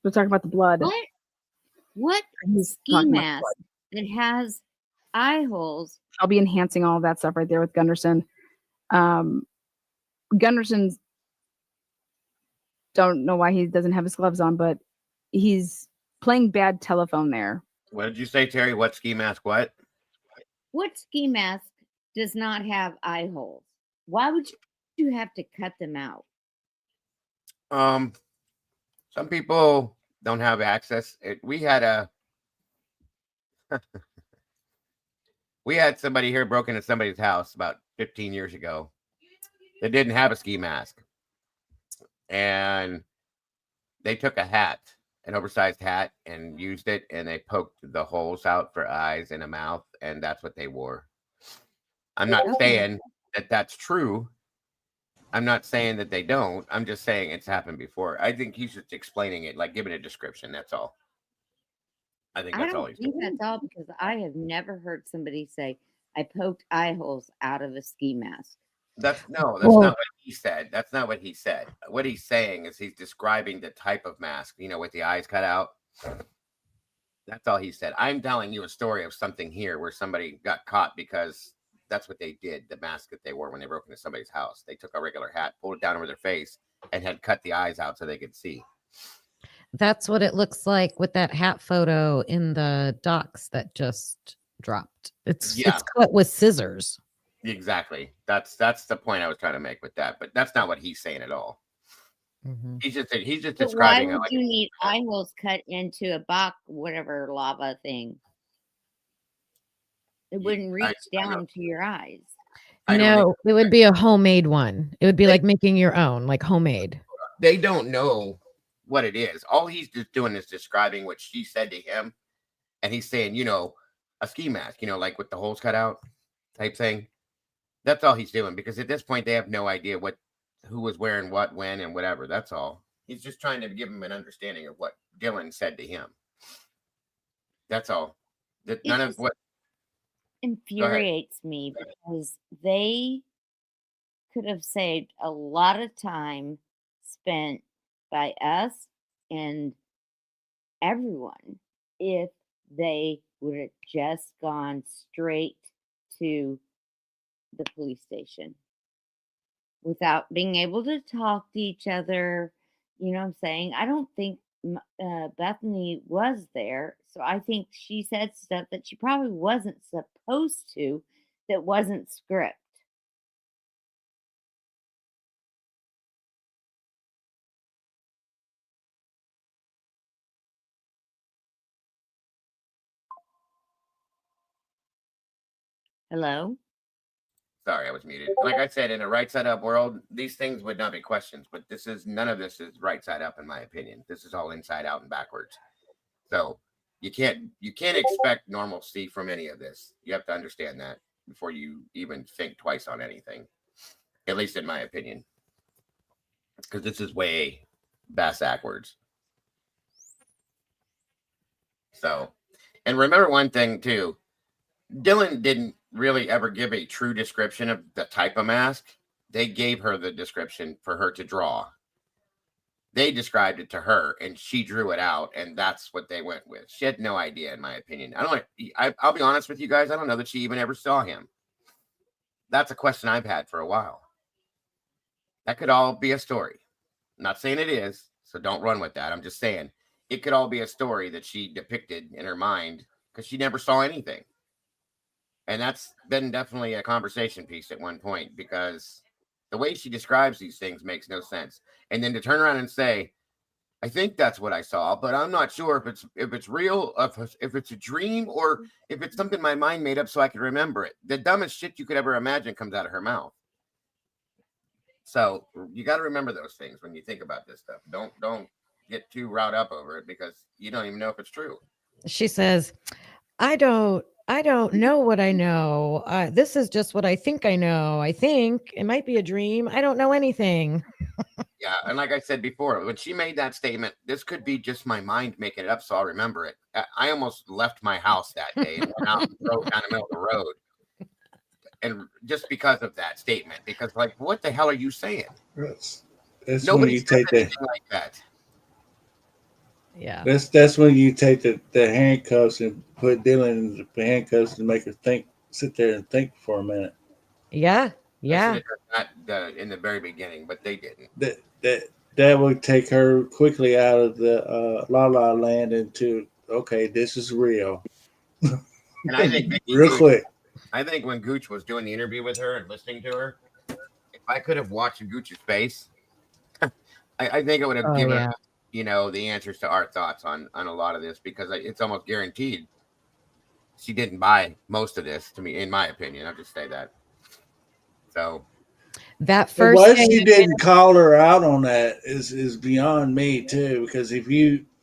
We're talking about the blood. What ski mask that has eye holes? I'll be enhancing all of that stuff right there with Gunnarsson. Gundersson's don't know why he doesn't have his gloves on, but he's playing bad telephone there. What did you say, Terry? What ski mask? What? What ski mask does not have eye holes? Why would you have to cut them out? Some people don't have access. We had a We had somebody here broke into somebody's house about 15 years ago that didn't have a ski mask. And they took a hat, an oversized hat, and used it, and they poked the holes out for eyes and a mouth, and that's what they wore. I'm not saying that that's true. I'm not saying that they don't. I'm just saying it's happened before. I think he's just explaining it, like giving a description. That's all. I think I that's all don't he's think doing. that's all because I have never heard somebody say, I poked eye holes out of a ski mask. That's not Well- what he said. That's not what he said. What he's saying is he's describing the type of mask, with the eyes cut out. That's all he said. I'm telling you a story of something here where somebody got caught because that's what they did. The mask that they wore when they broke into somebody's house. They took a regular hat, pulled it down over their face, and had cut the eyes out so they could see. That's what it looks like with that hat photo in the docs that just dropped. It's cut with scissors. Exactly. That's the point I was trying to make with that. But that's not what he's saying at all. He's just But describing. why would you need eye holes cut into a box, whatever lava thing? It wouldn't reach down to your eyes. No, it would be a homemade one. It would be like making your own, like homemade. They don't know what it is. All he's just doing is describing what she said to him. And he's saying, a ski mask, like with the holes cut out type thing. That's all he's doing, because at this point they have no idea who was wearing what, when, and whatever. That's all. He's just trying to give him an understanding of what Dylan said to him. That's all. None of what Infuriates me because they could have saved a lot of time spent by us and everyone if they would have just gone straight to the police station without being able to talk to each other. You know what I'm saying? I don't think Bethany was there. So I think she said stuff that she probably wasn't supposed to, that wasn't script. Hello? Sorry, I was muted. Like I said, in a right side up world, these things would not be questions, but none of this is right side up, in my opinion. This is all inside out and backwards. So you can't expect normalcy from any of this. You have to understand that before you even think twice on anything, at least in my opinion, because this is way backwards. So, and remember one thing too, Dylan didn't really ever give a true description of the type of mask. They gave her the description for her to draw. They described it to her and she drew it out, and that's what they went with. She had no idea, in my opinion. I'll be honest with you guys. I don't know that she even ever saw him. That's a question I've had for a while. That could all be a story. I'm not saying it is, so don't run with that. I'm just saying it could all be a story that she depicted in her mind because she never saw anything. And that's been definitely a conversation piece at one point, because the way she describes these things makes no sense. And then to turn around and say, I think that's what I saw, but I'm not sure if it's real, if it's a dream, or if it's something my mind made up so I could remember it. The dumbest shit you could ever imagine comes out of her mouth. So you got to remember those things when you think about this stuff. Don't get too riled up over it, because you don't even know if it's true. She says, I don't know what I know. This is just what I think I know. I think it might be a dream. I don't know anything. Yeah, and like I said before, when she made that statement, this could be just my mind making it up so I'll remember it. I almost left my house that day and went out and drove down the middle of the road. And just because of that statement, because like, what the hell are you saying? That's Nobody when you says take anything like that. Yeah. That's when you take the handcuffs and put Dylan in the handcuffs and make her sit there and think for a minute. Yeah. Yeah. I should have done that in the very beginning, but they didn't. That would take her quickly out of the La La Land into, okay, this is real. And I think real quick. I think when Gooch was doing the interview with her and listening to her, if I could have watched Gooch's face, I think I would have given her, the answers to our thoughts on a lot of this, because it's almost guaranteed she didn't buy most of this, to me, in my opinion. I'll just say that. So that But first why day she of didn't call her out on that is beyond me too. Because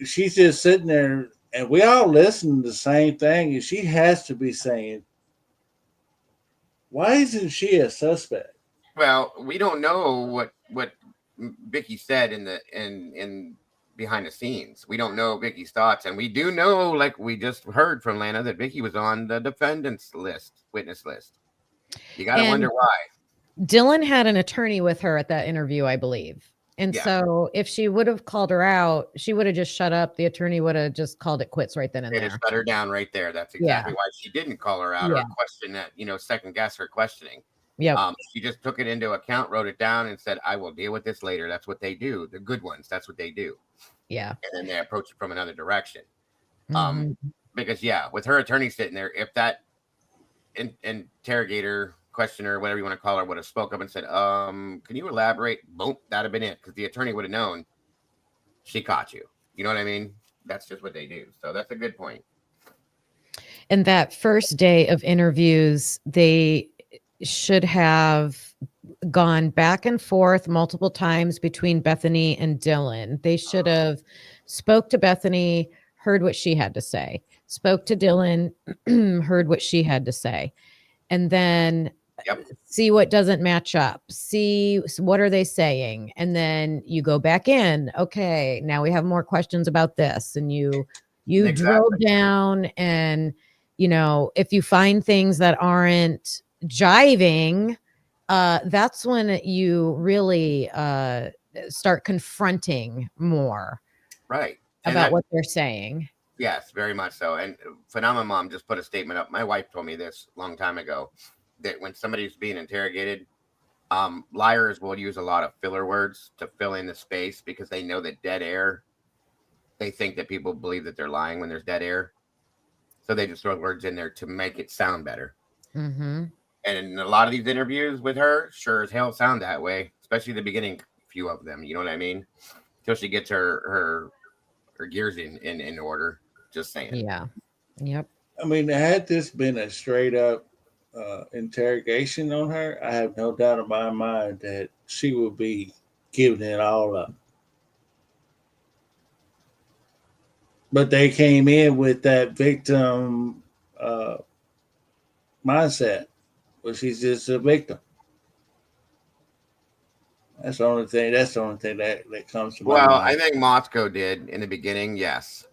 she's just sitting there, and we all listen to the same thing, and she has to be saying, "Why isn't she a suspect?" well, we don't know what Vicky said in behind the scenes. We don't know Vicky's thoughts, and we do know, like we just heard from Lana, that Vicky was on the defendant's list, witness list. You got to wonder And why. Dylan had an attorney with her at that interview, I believe. And Yeah. so if she would have called her out, she would have just shut up. The attorney would have just called it quits right then and It there. has shut her down right there. That's Yeah. exactly why she didn't call her out Yeah. or question that, second guess her questioning. Yep. She just took it into account, wrote it down, and said, "I will deal with this later." That's what they do. The good ones. That's what they do. Yeah. And then they approach it from another direction. Mhm. Because with her attorney sitting there, if that interrogator, questioner, whatever you want to call her, would have spoke up and said, "Can you elaborate?" Boom, that'd have been it, because the attorney would have known she caught you. You know what I mean? That's just what they do. So that's a good point. And that first day of interviews, they should have gone back and forth multiple times between Bethany and Dylan. They should have spoke to Bethany, heard what she had to say, spoke to Dylan, heard what she had to say, and then see what doesn't match up. See what are they saying, and then you go back in. Okay, now we have more questions about this, and you drove down, and if you find things that aren't jiving, that's when you really start confronting more Right. about what they're saying. Yes, very much so. And Phenomenal Mom just put a statement up. My wife told me this a long time ago, that when somebody's being interrogated, liars will use a lot of filler words to fill in the space, because they know that dead air, they think that people believe that they're lying when there's dead air. So they just throw words in there to make it sound better. Mm-hmm. And in a lot of these interviews with her, sure as hell sound that way, especially the beginning few of them. You know what I mean? Till she gets her gears in order. Just saying. Yeah. Yep. I mean, had this been a straight up interrogation on her, I have no doubt in my mind that she would be giving it all up. But they came in with that victim mindset, where she's just a victim. That's the only thing. That's the only thing that comes to my Well, mind. I think Moscow did in the beginning, yes.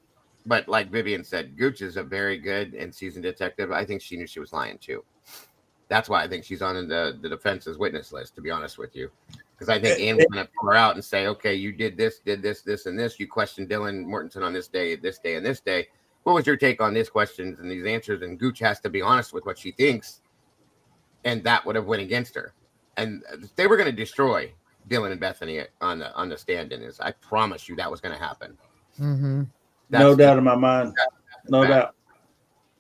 But like Vivian said, Gooch is a very good and seasoned detective. I think she knew she was lying too. That's why I think she's on the defense's witness list, to be honest with you. Because I think Ann was going to pull her out and say, "Okay, you did this, and this. You questioned Dylan Mortensen on this day, and this day. What was your take on these questions and these answers?" And Gooch has to be honest with what she thinks, and that would have went against her. And they were going to destroy Dylan and Bethany on the stand-in. Is I promise you that was going to happen. Mm-hmm. No doubt in my mind. No doubt.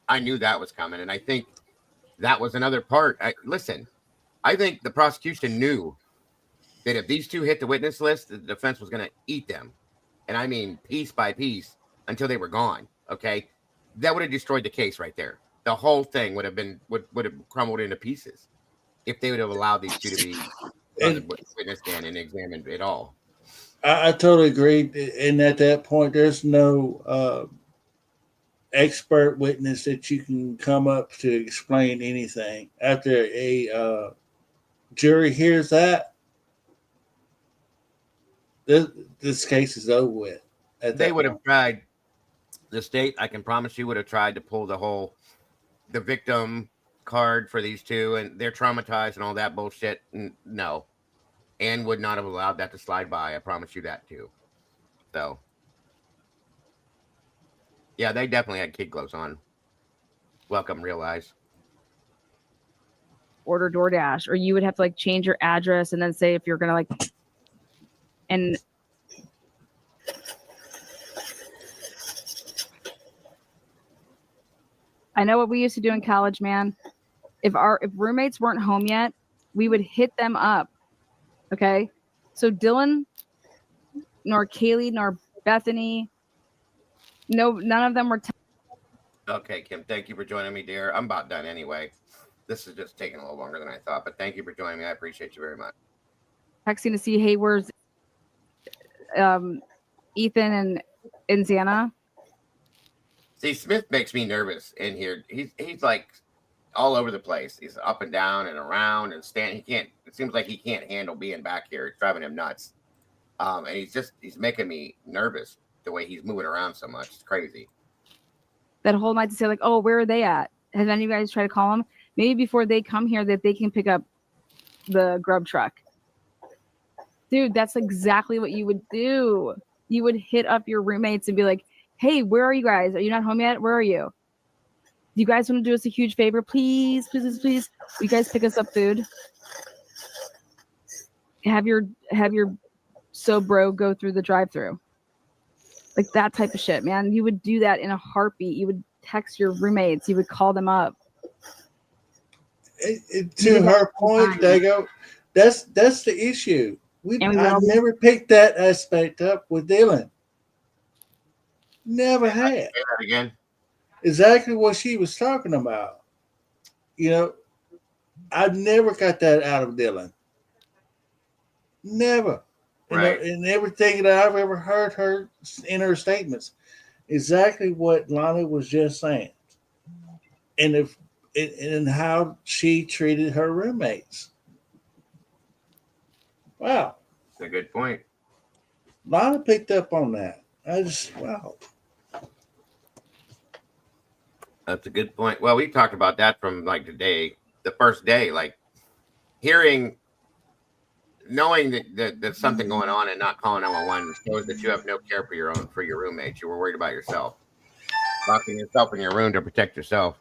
I knew that was coming, and I think that was another part. Listen, I think the prosecution knew that if these two hit the witness list, the defense was going to eat them, and I mean piece by piece until they were gone. Okay, that would have destroyed the case right there. The whole thing would have crumbled into pieces if they would have allowed these two to be on the witness stand and examined it all. I totally agree. And at that point, there's no expert witness that you can come up to explain anything. After a jury hears that, this case is over with. They would have tried. The state, I can promise you, would have tried to pull the victim card for these two, and they're traumatized and all that bullshit. No, Anne would not have allowed that to slide by. I promise you that too. So, yeah, they definitely had kid gloves on. Welcome, real eyes. Order DoorDash, or you would have to like change your address and then say if you're gonna like, and I know what we used to do in college, man. If roommates weren't home yet, we would hit them up. Okay, so Dylan, nor Kaylee, nor Bethany, none of them were Okay, Kim, thank you for joining me, dear. I'm about done anyway. This is just taking a little longer than I thought, but thank you for joining me. I appreciate you very much. Texting to see, hey, where's Ethan and Xana? See, Smith makes me nervous in here. He's like all over the place. He's up and down and around and stand. He can't. It seems like he can't handle being back here. It's driving him nuts. And he's making me nervous the way he's moving around so much. It's crazy. That whole night to say like, oh, where are they at? Have any of you guys tried to call them? Maybe before they come here that they can pick up the grub truck. Dude, that's exactly what you would do. You would hit up your roommates and be like, hey, where are you guys? Are you not home yet? Where are you? Do you guys want to do us a huge favor? Please, please, please, please. Will you guys pick us up food? Have your so bro go through the drive-thru. Like that type of shit, man. You would do that in a heartbeat. You would text your roommates. You would call them up. To her point, Dago, that's the issue. I never picked that aspect up with Dylan. Never had. Say that again. Exactly what she was talking about. You know, I never got that out of Dylan. Never. Right. And everything that I've ever heard her in her statements, exactly what Lana was just saying. And how she treated her roommates. Wow. That's a good point. Lana picked up on that. Wow. That's a good point. Well, we talked about that from like the first day, like knowing that there's something going on and not calling 911 shows that you have no care for your roommates. You were worried about yourself, locking yourself in your room to protect yourself,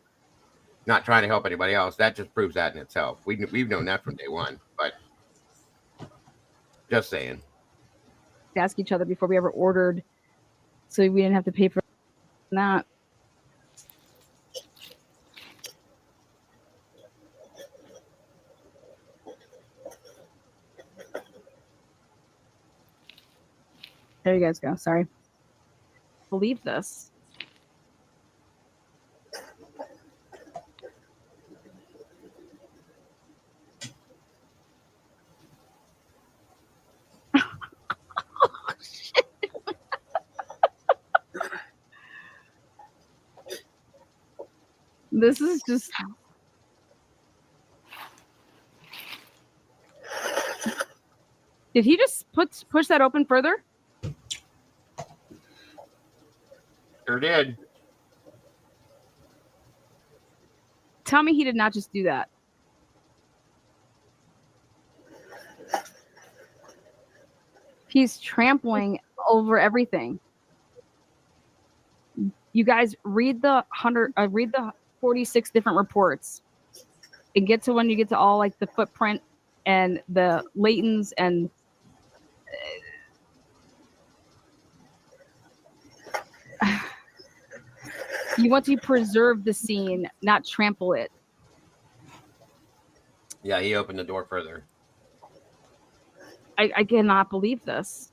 not trying to help anybody else. That just proves that in itself. We've known that from day one, but just saying. Ask each other before we ever ordered, so we didn't have to pay for that. There you guys go. Sorry. Believe this. This is just. Did he just push that open further? Sure did. Tell me he did not just do that. He's trampling over everything. You guys read the 46 different reports and get to when you get to all like the footprint and the latents and you want to preserve the scene, not trample it. Yeah, he opened the door further. I cannot believe this.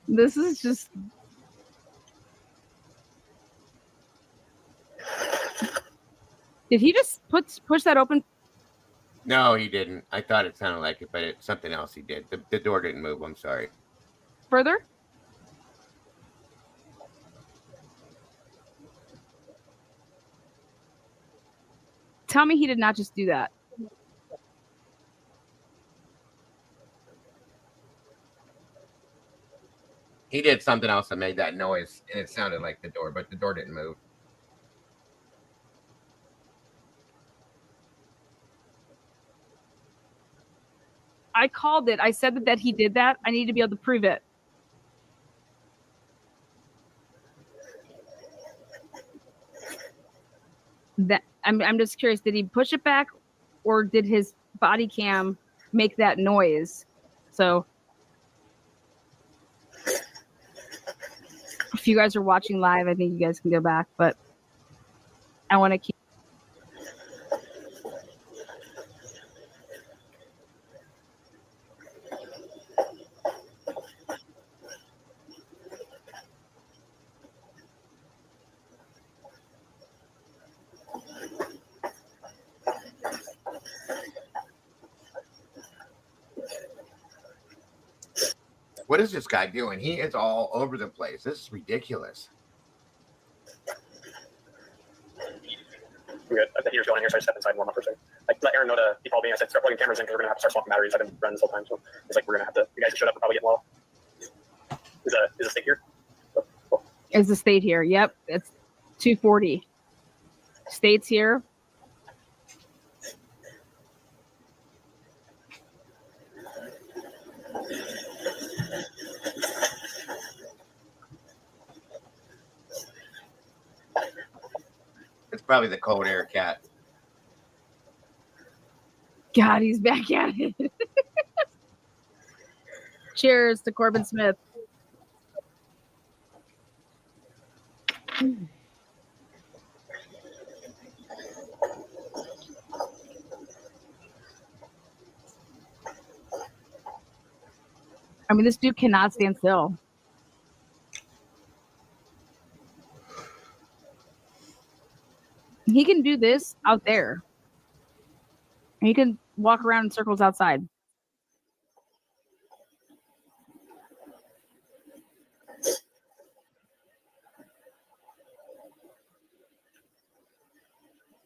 This is just. Did he just push that open? No, he didn't. I thought it sounded like it, but it's something else he did. The door didn't move. I'm sorry. Further? Tell me he did not just do that. He did something else that made that noise, and it sounded like the door, but the door didn't move. I called it. I said that he did that. I need to be able to prove it. That I'm just curious. Did he push it back, or did his body cam make that noise? So If you guys are watching live, I think you guys can go back, but I want to keep. What is this guy doing? He is all over the place. This is ridiculous. We're good. The heater's going in here, so I step inside and warm up for a second. Like, let Aaron know to keep all being. I said, start plugging cameras in because we're going to have to start swapping batteries. I've been running this whole time, so it's like we're going to have to. You guys who showed up are probably getting low. Is a steak here? Is the state here? Yep, it's 240. State's here. It's probably the cold air cat. God, he's back at it. Cheers to Corbin Smith. I mean, this dude cannot stand still. He can do this out there. He can walk around in circles outside.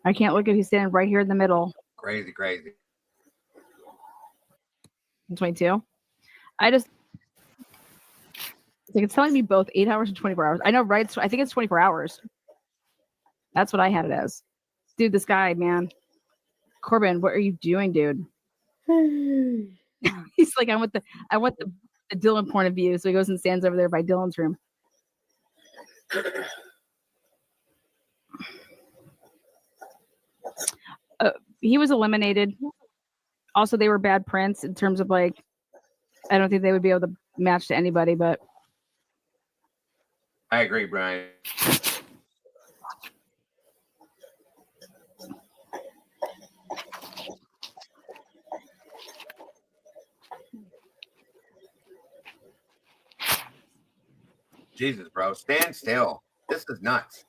I can't look at. He's standing right here in the middle. Crazy. 22. It's telling me both 8 hours and 24 hours. I know, right? I think it's 24 hours. That's what I had it as. Dude, this guy, man. Corbin, what are you doing, dude? He's like, I want the Dylan point of view. So he goes and stands over there by Dylan's room. He was eliminated. Also, they were bad prints in terms of like, I don't think they would be able to match to anybody, but I agree, Brian. Jesus, bro, stand still. This is nuts.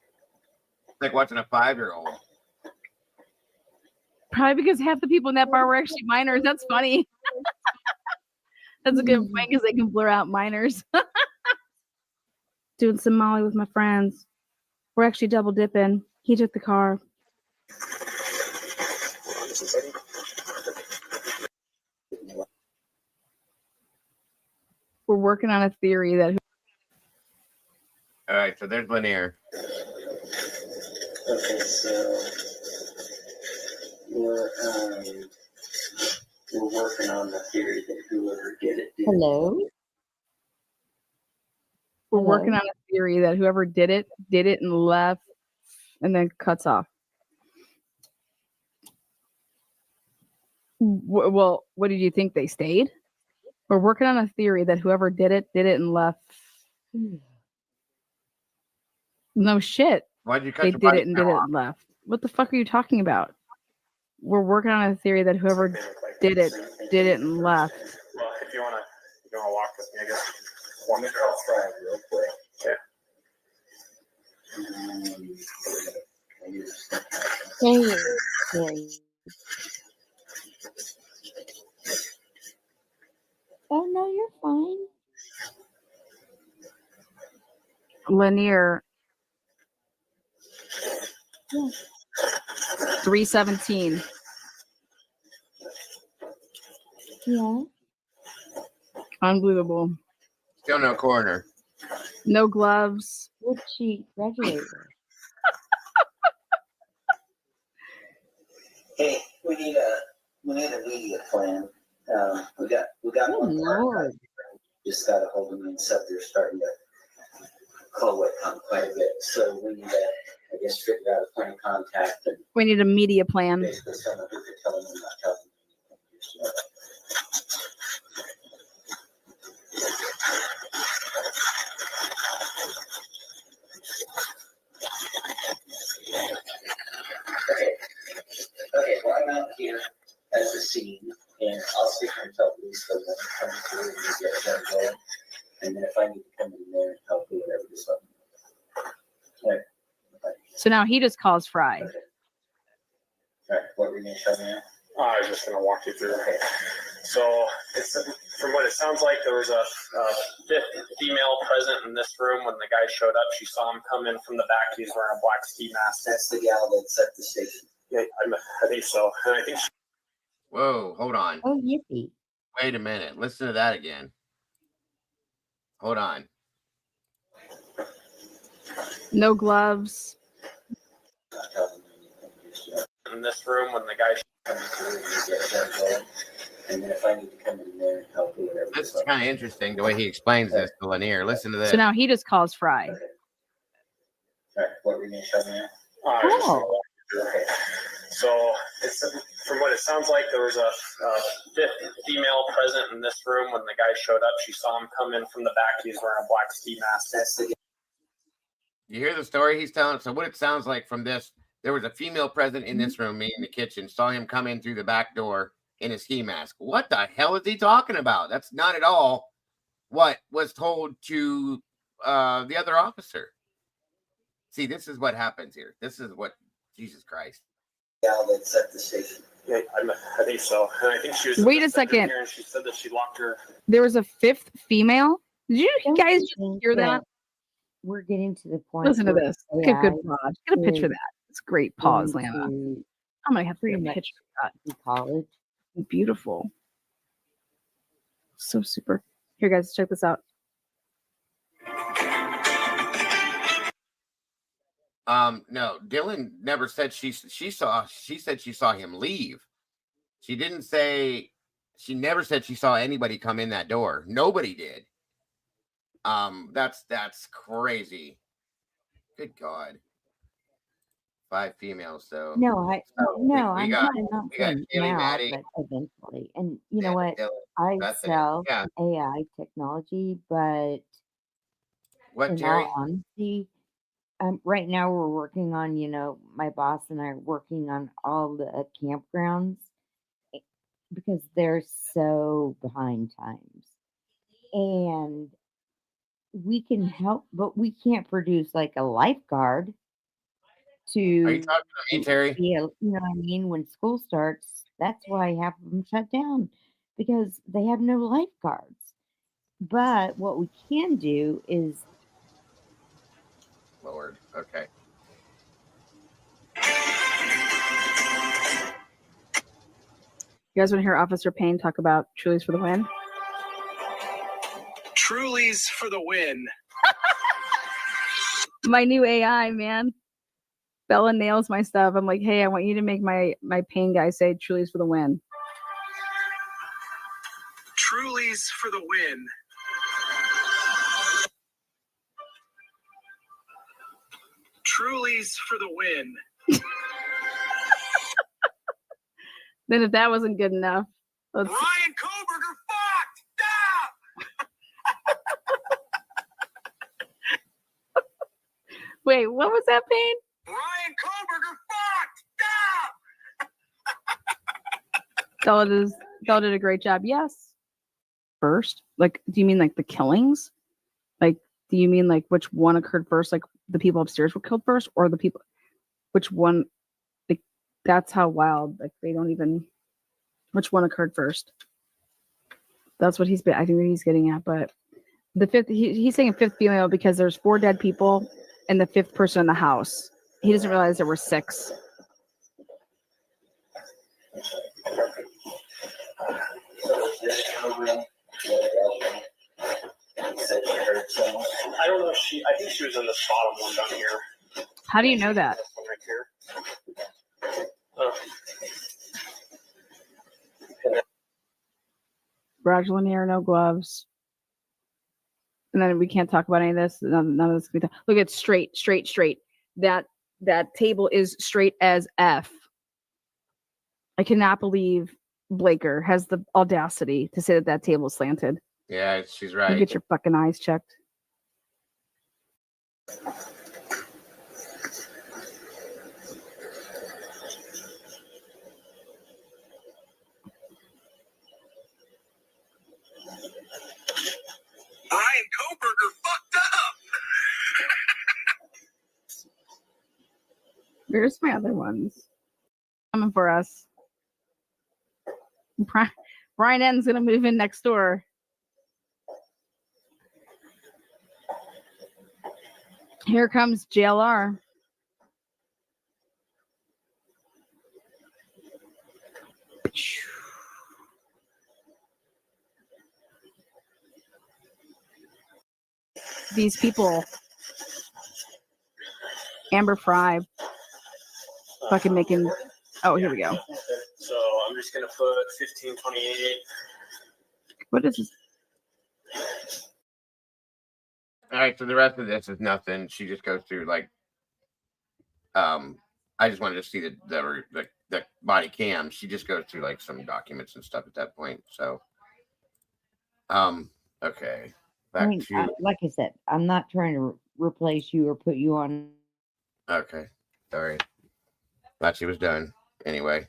It's like watching a 5-year-old. probably because half the people in that bar were actually minors. That's funny. That's a good point because they can blur out minors. Doing some Molly with my friends. We're actually double dipping. He took the car. We're working on a theory that. All right, so there's Lanier. Okay, so we're working on the theory that whoever did it. Hello? We're working on a theory that whoever did it and left and then cuts off. Well, what did you think? They stayed? We're working on a theory that whoever did it and left. No shit. Why'd you cut They your did body it and off? left. What the fuck are you talking about? We're working on a theory that whoever did it and left. Well, if you wanna walk with me, I guess. Walk me real quick. Yeah. Oh no, you're fine. Lanier. Yeah. 317. Yeah. Unbelievable. Still no coroner. No gloves. Would she graduate? Hey, we need a media plan. We got one. Lord. Just got a hold of me and said they're starting to call it on quite a bit. So we need to, I guess, figure out a point of contact and We need a media plan. basically someone who could tell them and not tell them. And then if I need to come in there and help or whatever, just let me know. All right. So now he just calls Fry. All right. What were you going to tell me now? I was just going to walk you through. So, from what it sounds like, there was a fifth female present in this room when the guy showed up. She saw him come in from the back. He was wearing a black ski mask. That's the gal that set the station. Yeah, I think so. And I think Whoa, hold on. Oh, yippee. Wait a minute. Listen to that again. Hold on. No gloves. in this room when the guy and then if I need to come in there and help or whatever. This is kind of interesting the way he explains this to Lanier. Listen to this. So now he just calls Fry. All right, what were you going to show me now? Oh. So, from what it sounds like, there was a fifth female present in this room when the guy showed up. She saw him come in from the back. He was wearing a black ski mask. You hear the story he's telling? So what it sounds like from this, there was a female present in this room, me in the kitchen, saw him come in through the back door in a ski mask. What the hell is he talking about? That's not at all what was told to the other officer. See, this is what happens here. This is what, Jesus Christ. Yeah, that set the station. Yeah, I think so. And I think she was. Wait a second. Here and she said that she locked her. There was a fifth female. Did you guys just hear that? We're getting to the point. Listen to this. Look at good AI pause. Get a picture of that. It's great pause, Lana. into I'm gonna have to pretty get a much picture of that. college. Beautiful. So super. Here, guys, check this out. No, Dylan never said she said she saw him leave. She didn't say, she never said she saw anybody come in that door. Nobody did. That's crazy. Good God. 5 females, though. No, I'm not we got saying Kaylee, now, Maddie, but eventually. And you know what? Dylan, I Bethany. sell Yeah. AI technology, but What, in Terry? all honesty, right now we're working on, my boss and I are working on all the campgrounds because they're so behind times. And we can help, but we can't produce like a lifeguard Are you to talking to me, Terry? be you know what I mean? When school starts, that's why half of them shut down because they have no lifeguards. But what we can do is Lord. Okay. You guys want to hear Officer Payne talk about Truly's for the win? Truly's for the win. My new AI, man. Bella nails my stuff. I'm like, hey, I want you to make my Payne guy say Truly's for the win. Truly's for the win. Truly's for the win. Then if that wasn't good enough, let's Ryan Koberger fucked! wait, what was that, Payne? Ryan Koberger fucked! Bella did a great job. Yes. First? Like, do you mean like the killings? Like, do you mean like which one occurred first? Like the people upstairs were killed first, or the people? Which one? Like, that's how wild. Like they don't even. Which one occurred first? That's what I think that he's getting at. But the fifth, he's saying a fifth female because there's 4 dead people and the 5th person in the house. He doesn't realize there were 6. I don't know if I think she was in the bottom one down here. How do you know that? This one right here. Roger Lanier, no gloves. And then we can't talk about any of this. None of this can be look, it's straight. That table is straight as F. I cannot believe Blaker has the audacity to say that table is slanted. Yeah, she's You right. get your fucking eyes checked. Ryan Where's my other ones? Coming for us. Brian N's gonna move in next door. Here comes JLR. These people, Amber Fry, fucking making. Oh, here we go. So I'm just gonna put 1528. What is this? All right, so the rest of this is nothing. She just goes through like, I just wanted to see the body cam. She just goes through like some documents and stuff at that point. So, okay, back to like I said, I'm not trying to replace you or put you on. okay, sorry, thought she was done anyway.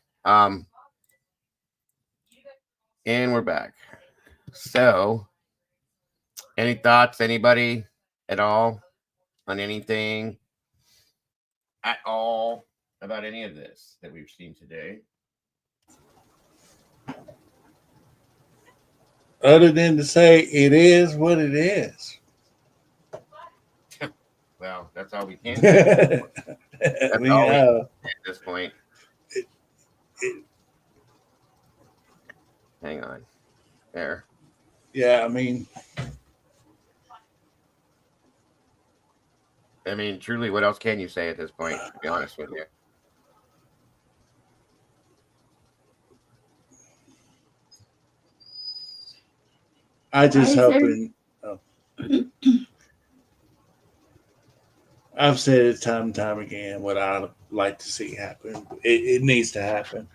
And we're back. So, any thoughts, anybody at all on anything at all about any of this that we've seen today? Other than to say it is what it is. Well, that's all we can say. That's all we can say at this point. Hang on. There. Yeah, I mean, truly, what else can you say at this point, to be honest with you? I just hoping. Oh. I've said it time and time again what I'd like to see happen. It needs to happen.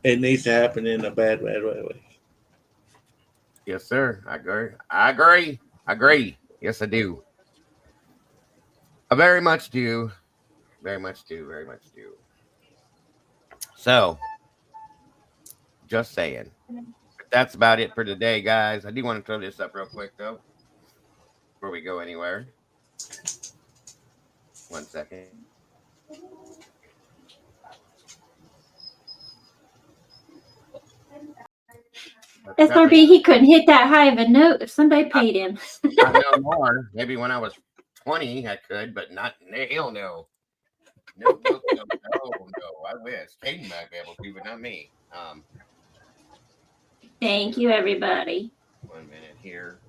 It needs to happen in a bad way. Yes, sir. I agree. Yes, I do. I very much do. Very much do. So, just saying. That's about it for today, guys. I do want to throw this up real quick, though, before we go anywhere. 1 second. SRB, he couldn't hit that high of a note if somebody paid him. I know more. Maybe when I was 20, I could, but not. Hell no. No. I wish. Caden might be able to, but not me. Thank you, everybody. 1 minute here.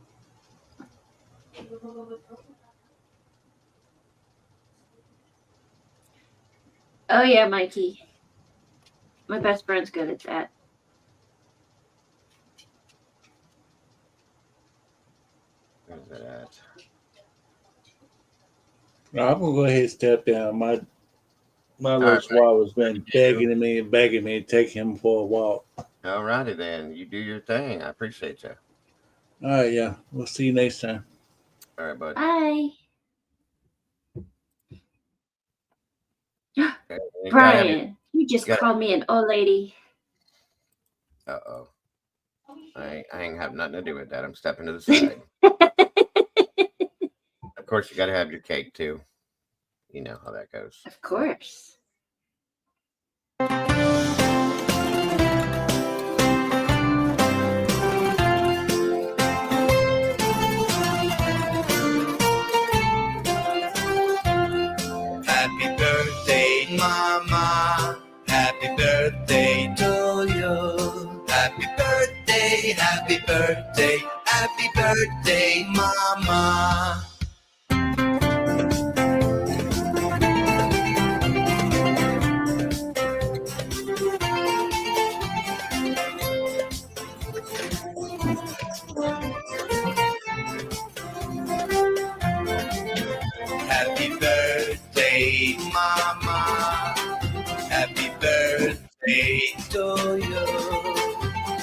Oh yeah, Mikey. My best friend's good at that. Where's that at? I'm gonna go ahead and step down. My little swab has been begging me to take him for a walk. All righty then. You do your thing. I appreciate you. All right, yeah. We'll see you next time. All right, bud. Bye. Brian, you just called me an old lady. Uh-oh. I ain't have nothing to do with that. I'm stepping to the side. Of course, you got to have your cake, too. You know how that goes. Of course. Happy birthday, Mama. Happy birthday to you. Happy birthday, happy birthday, happy birthday, Mama. Happy birthday, Mama. Happy birthday to you.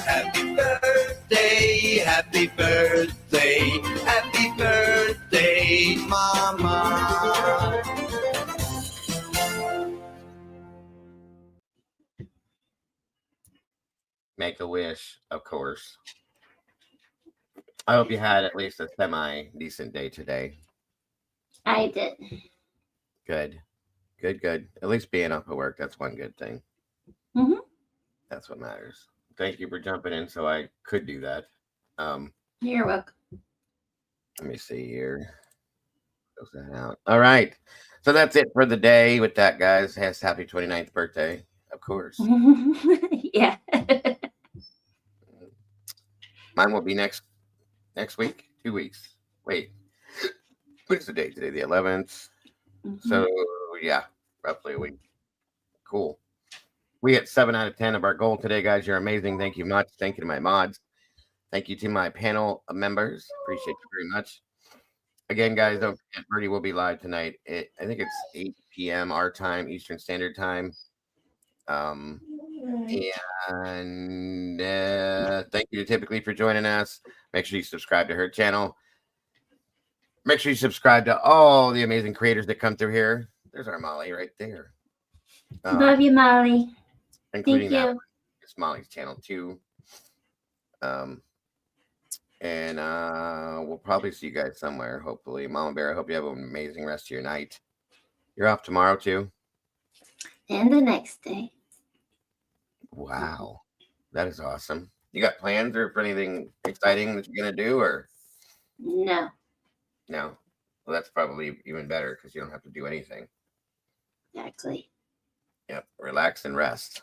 Happy birthday, happy birthday, happy birthday, Mama. Make a wish, of course. I hope you had at least a semi-decent day today. I did. Good. Good, good. At least being off of work, that's one good thing. Mm-hmm. That's what matters. Thank you for jumping in so I could do that. You're welcome. Let me see here. Close that out. All right. So that's it for the day with that, guys. Happy 29th birthday, of course. Yeah. Mine will be next week, 2 weeks. Wait, what's the date today? The 11th. Mm-hmm. So yeah, roughly a week. Cool. We hit 7 out of 10 of our goal today, guys. You're amazing. Thank you much. Thank you to my mods. Thank you to my panel members. Appreciate you very much. Again, guys, don't forget, Birdie will be live tonight. I think it's 8 p.m. our time, Eastern Standard Time. And thank you to Typically for joining us. Make sure you subscribe to her channel. Make sure you subscribe to all the amazing creators that come through here. There's our Molly right there. Love you, Molly. Including Thank that you. one. It's Molly's channel too. And we'll probably see you guys somewhere, hopefully. Mama Bear, I hope you have an amazing rest of your night. You're off tomorrow too? And the next day. Wow. That is awesome. You got plans or for anything exciting that you're going to do or? No. No. Well, that's probably even better because you don't have to do anything. Exactly. Yep. Relax and rest.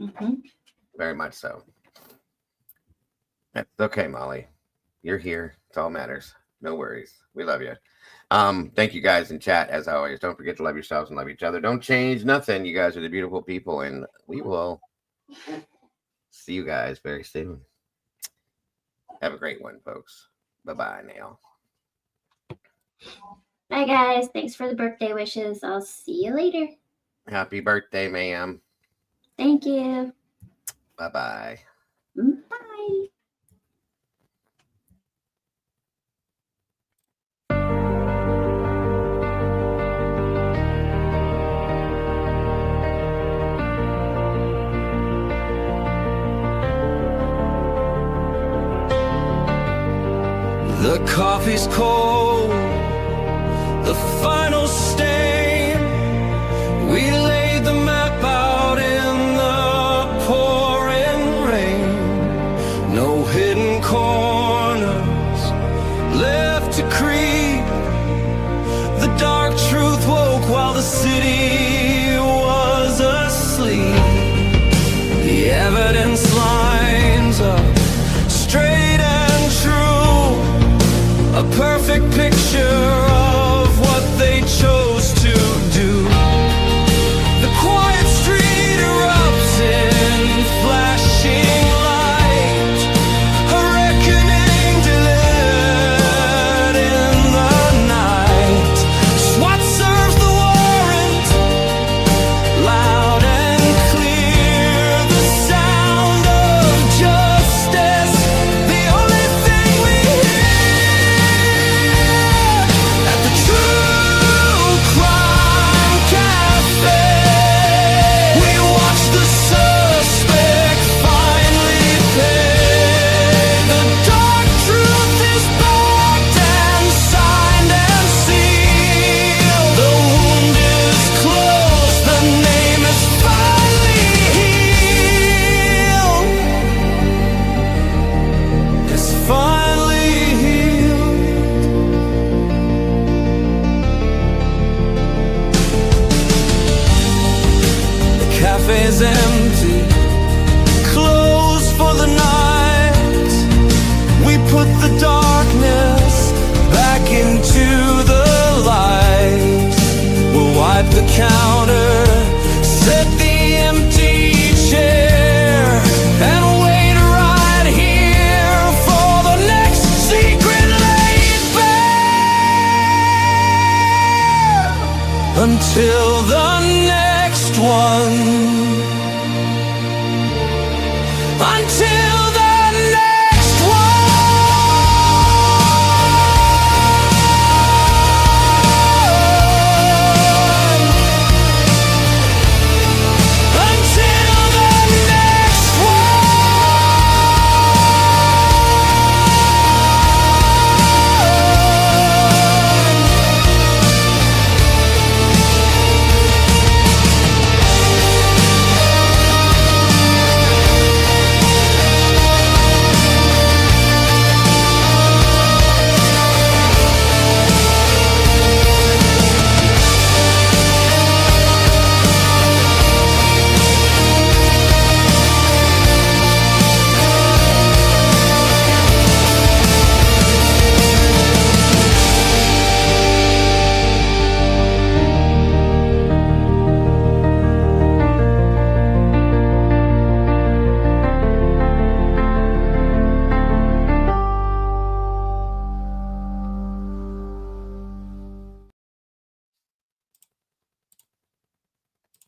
Mm-hmm. Very much so. That's okay, Molly. You're here. It's all matters. No worries. We love you. Thank you guys in chat as always. Don't forget to love yourselves and love each other. Don't change nothing. You guys are the beautiful people, and we will see you guys very soon. Have a great one, folks. Bye-bye now. Bye, guys. Thanks for the birthday wishes. I'll see you later. Happy birthday, ma'am. Thank you. Bye-bye. Bye. The coffee's cold, the final stain. We laid the map out in the pouring rain. No hidden corners left to creep. The dark truth woke while the city was asleep. The evidence lines up straight and true. A perfect picture of what they chose to do. The quiet street erupts in flashing light. A reckoning delivered in the night. SWAT serves the warrant, loud and clear. The sound of justice, the only thing we hear. At the True Crime Cafe, we watch the suspect finally pay. The dark truth is backed and signed and sealed. The wound is closed, the name is finally healed. It's finally healed. The cafe's empty, closed for the night. We put the darkness back into the light. We'll wipe the counter, set the empty chair, and wait right here for the next secret laid bare. Until the next one.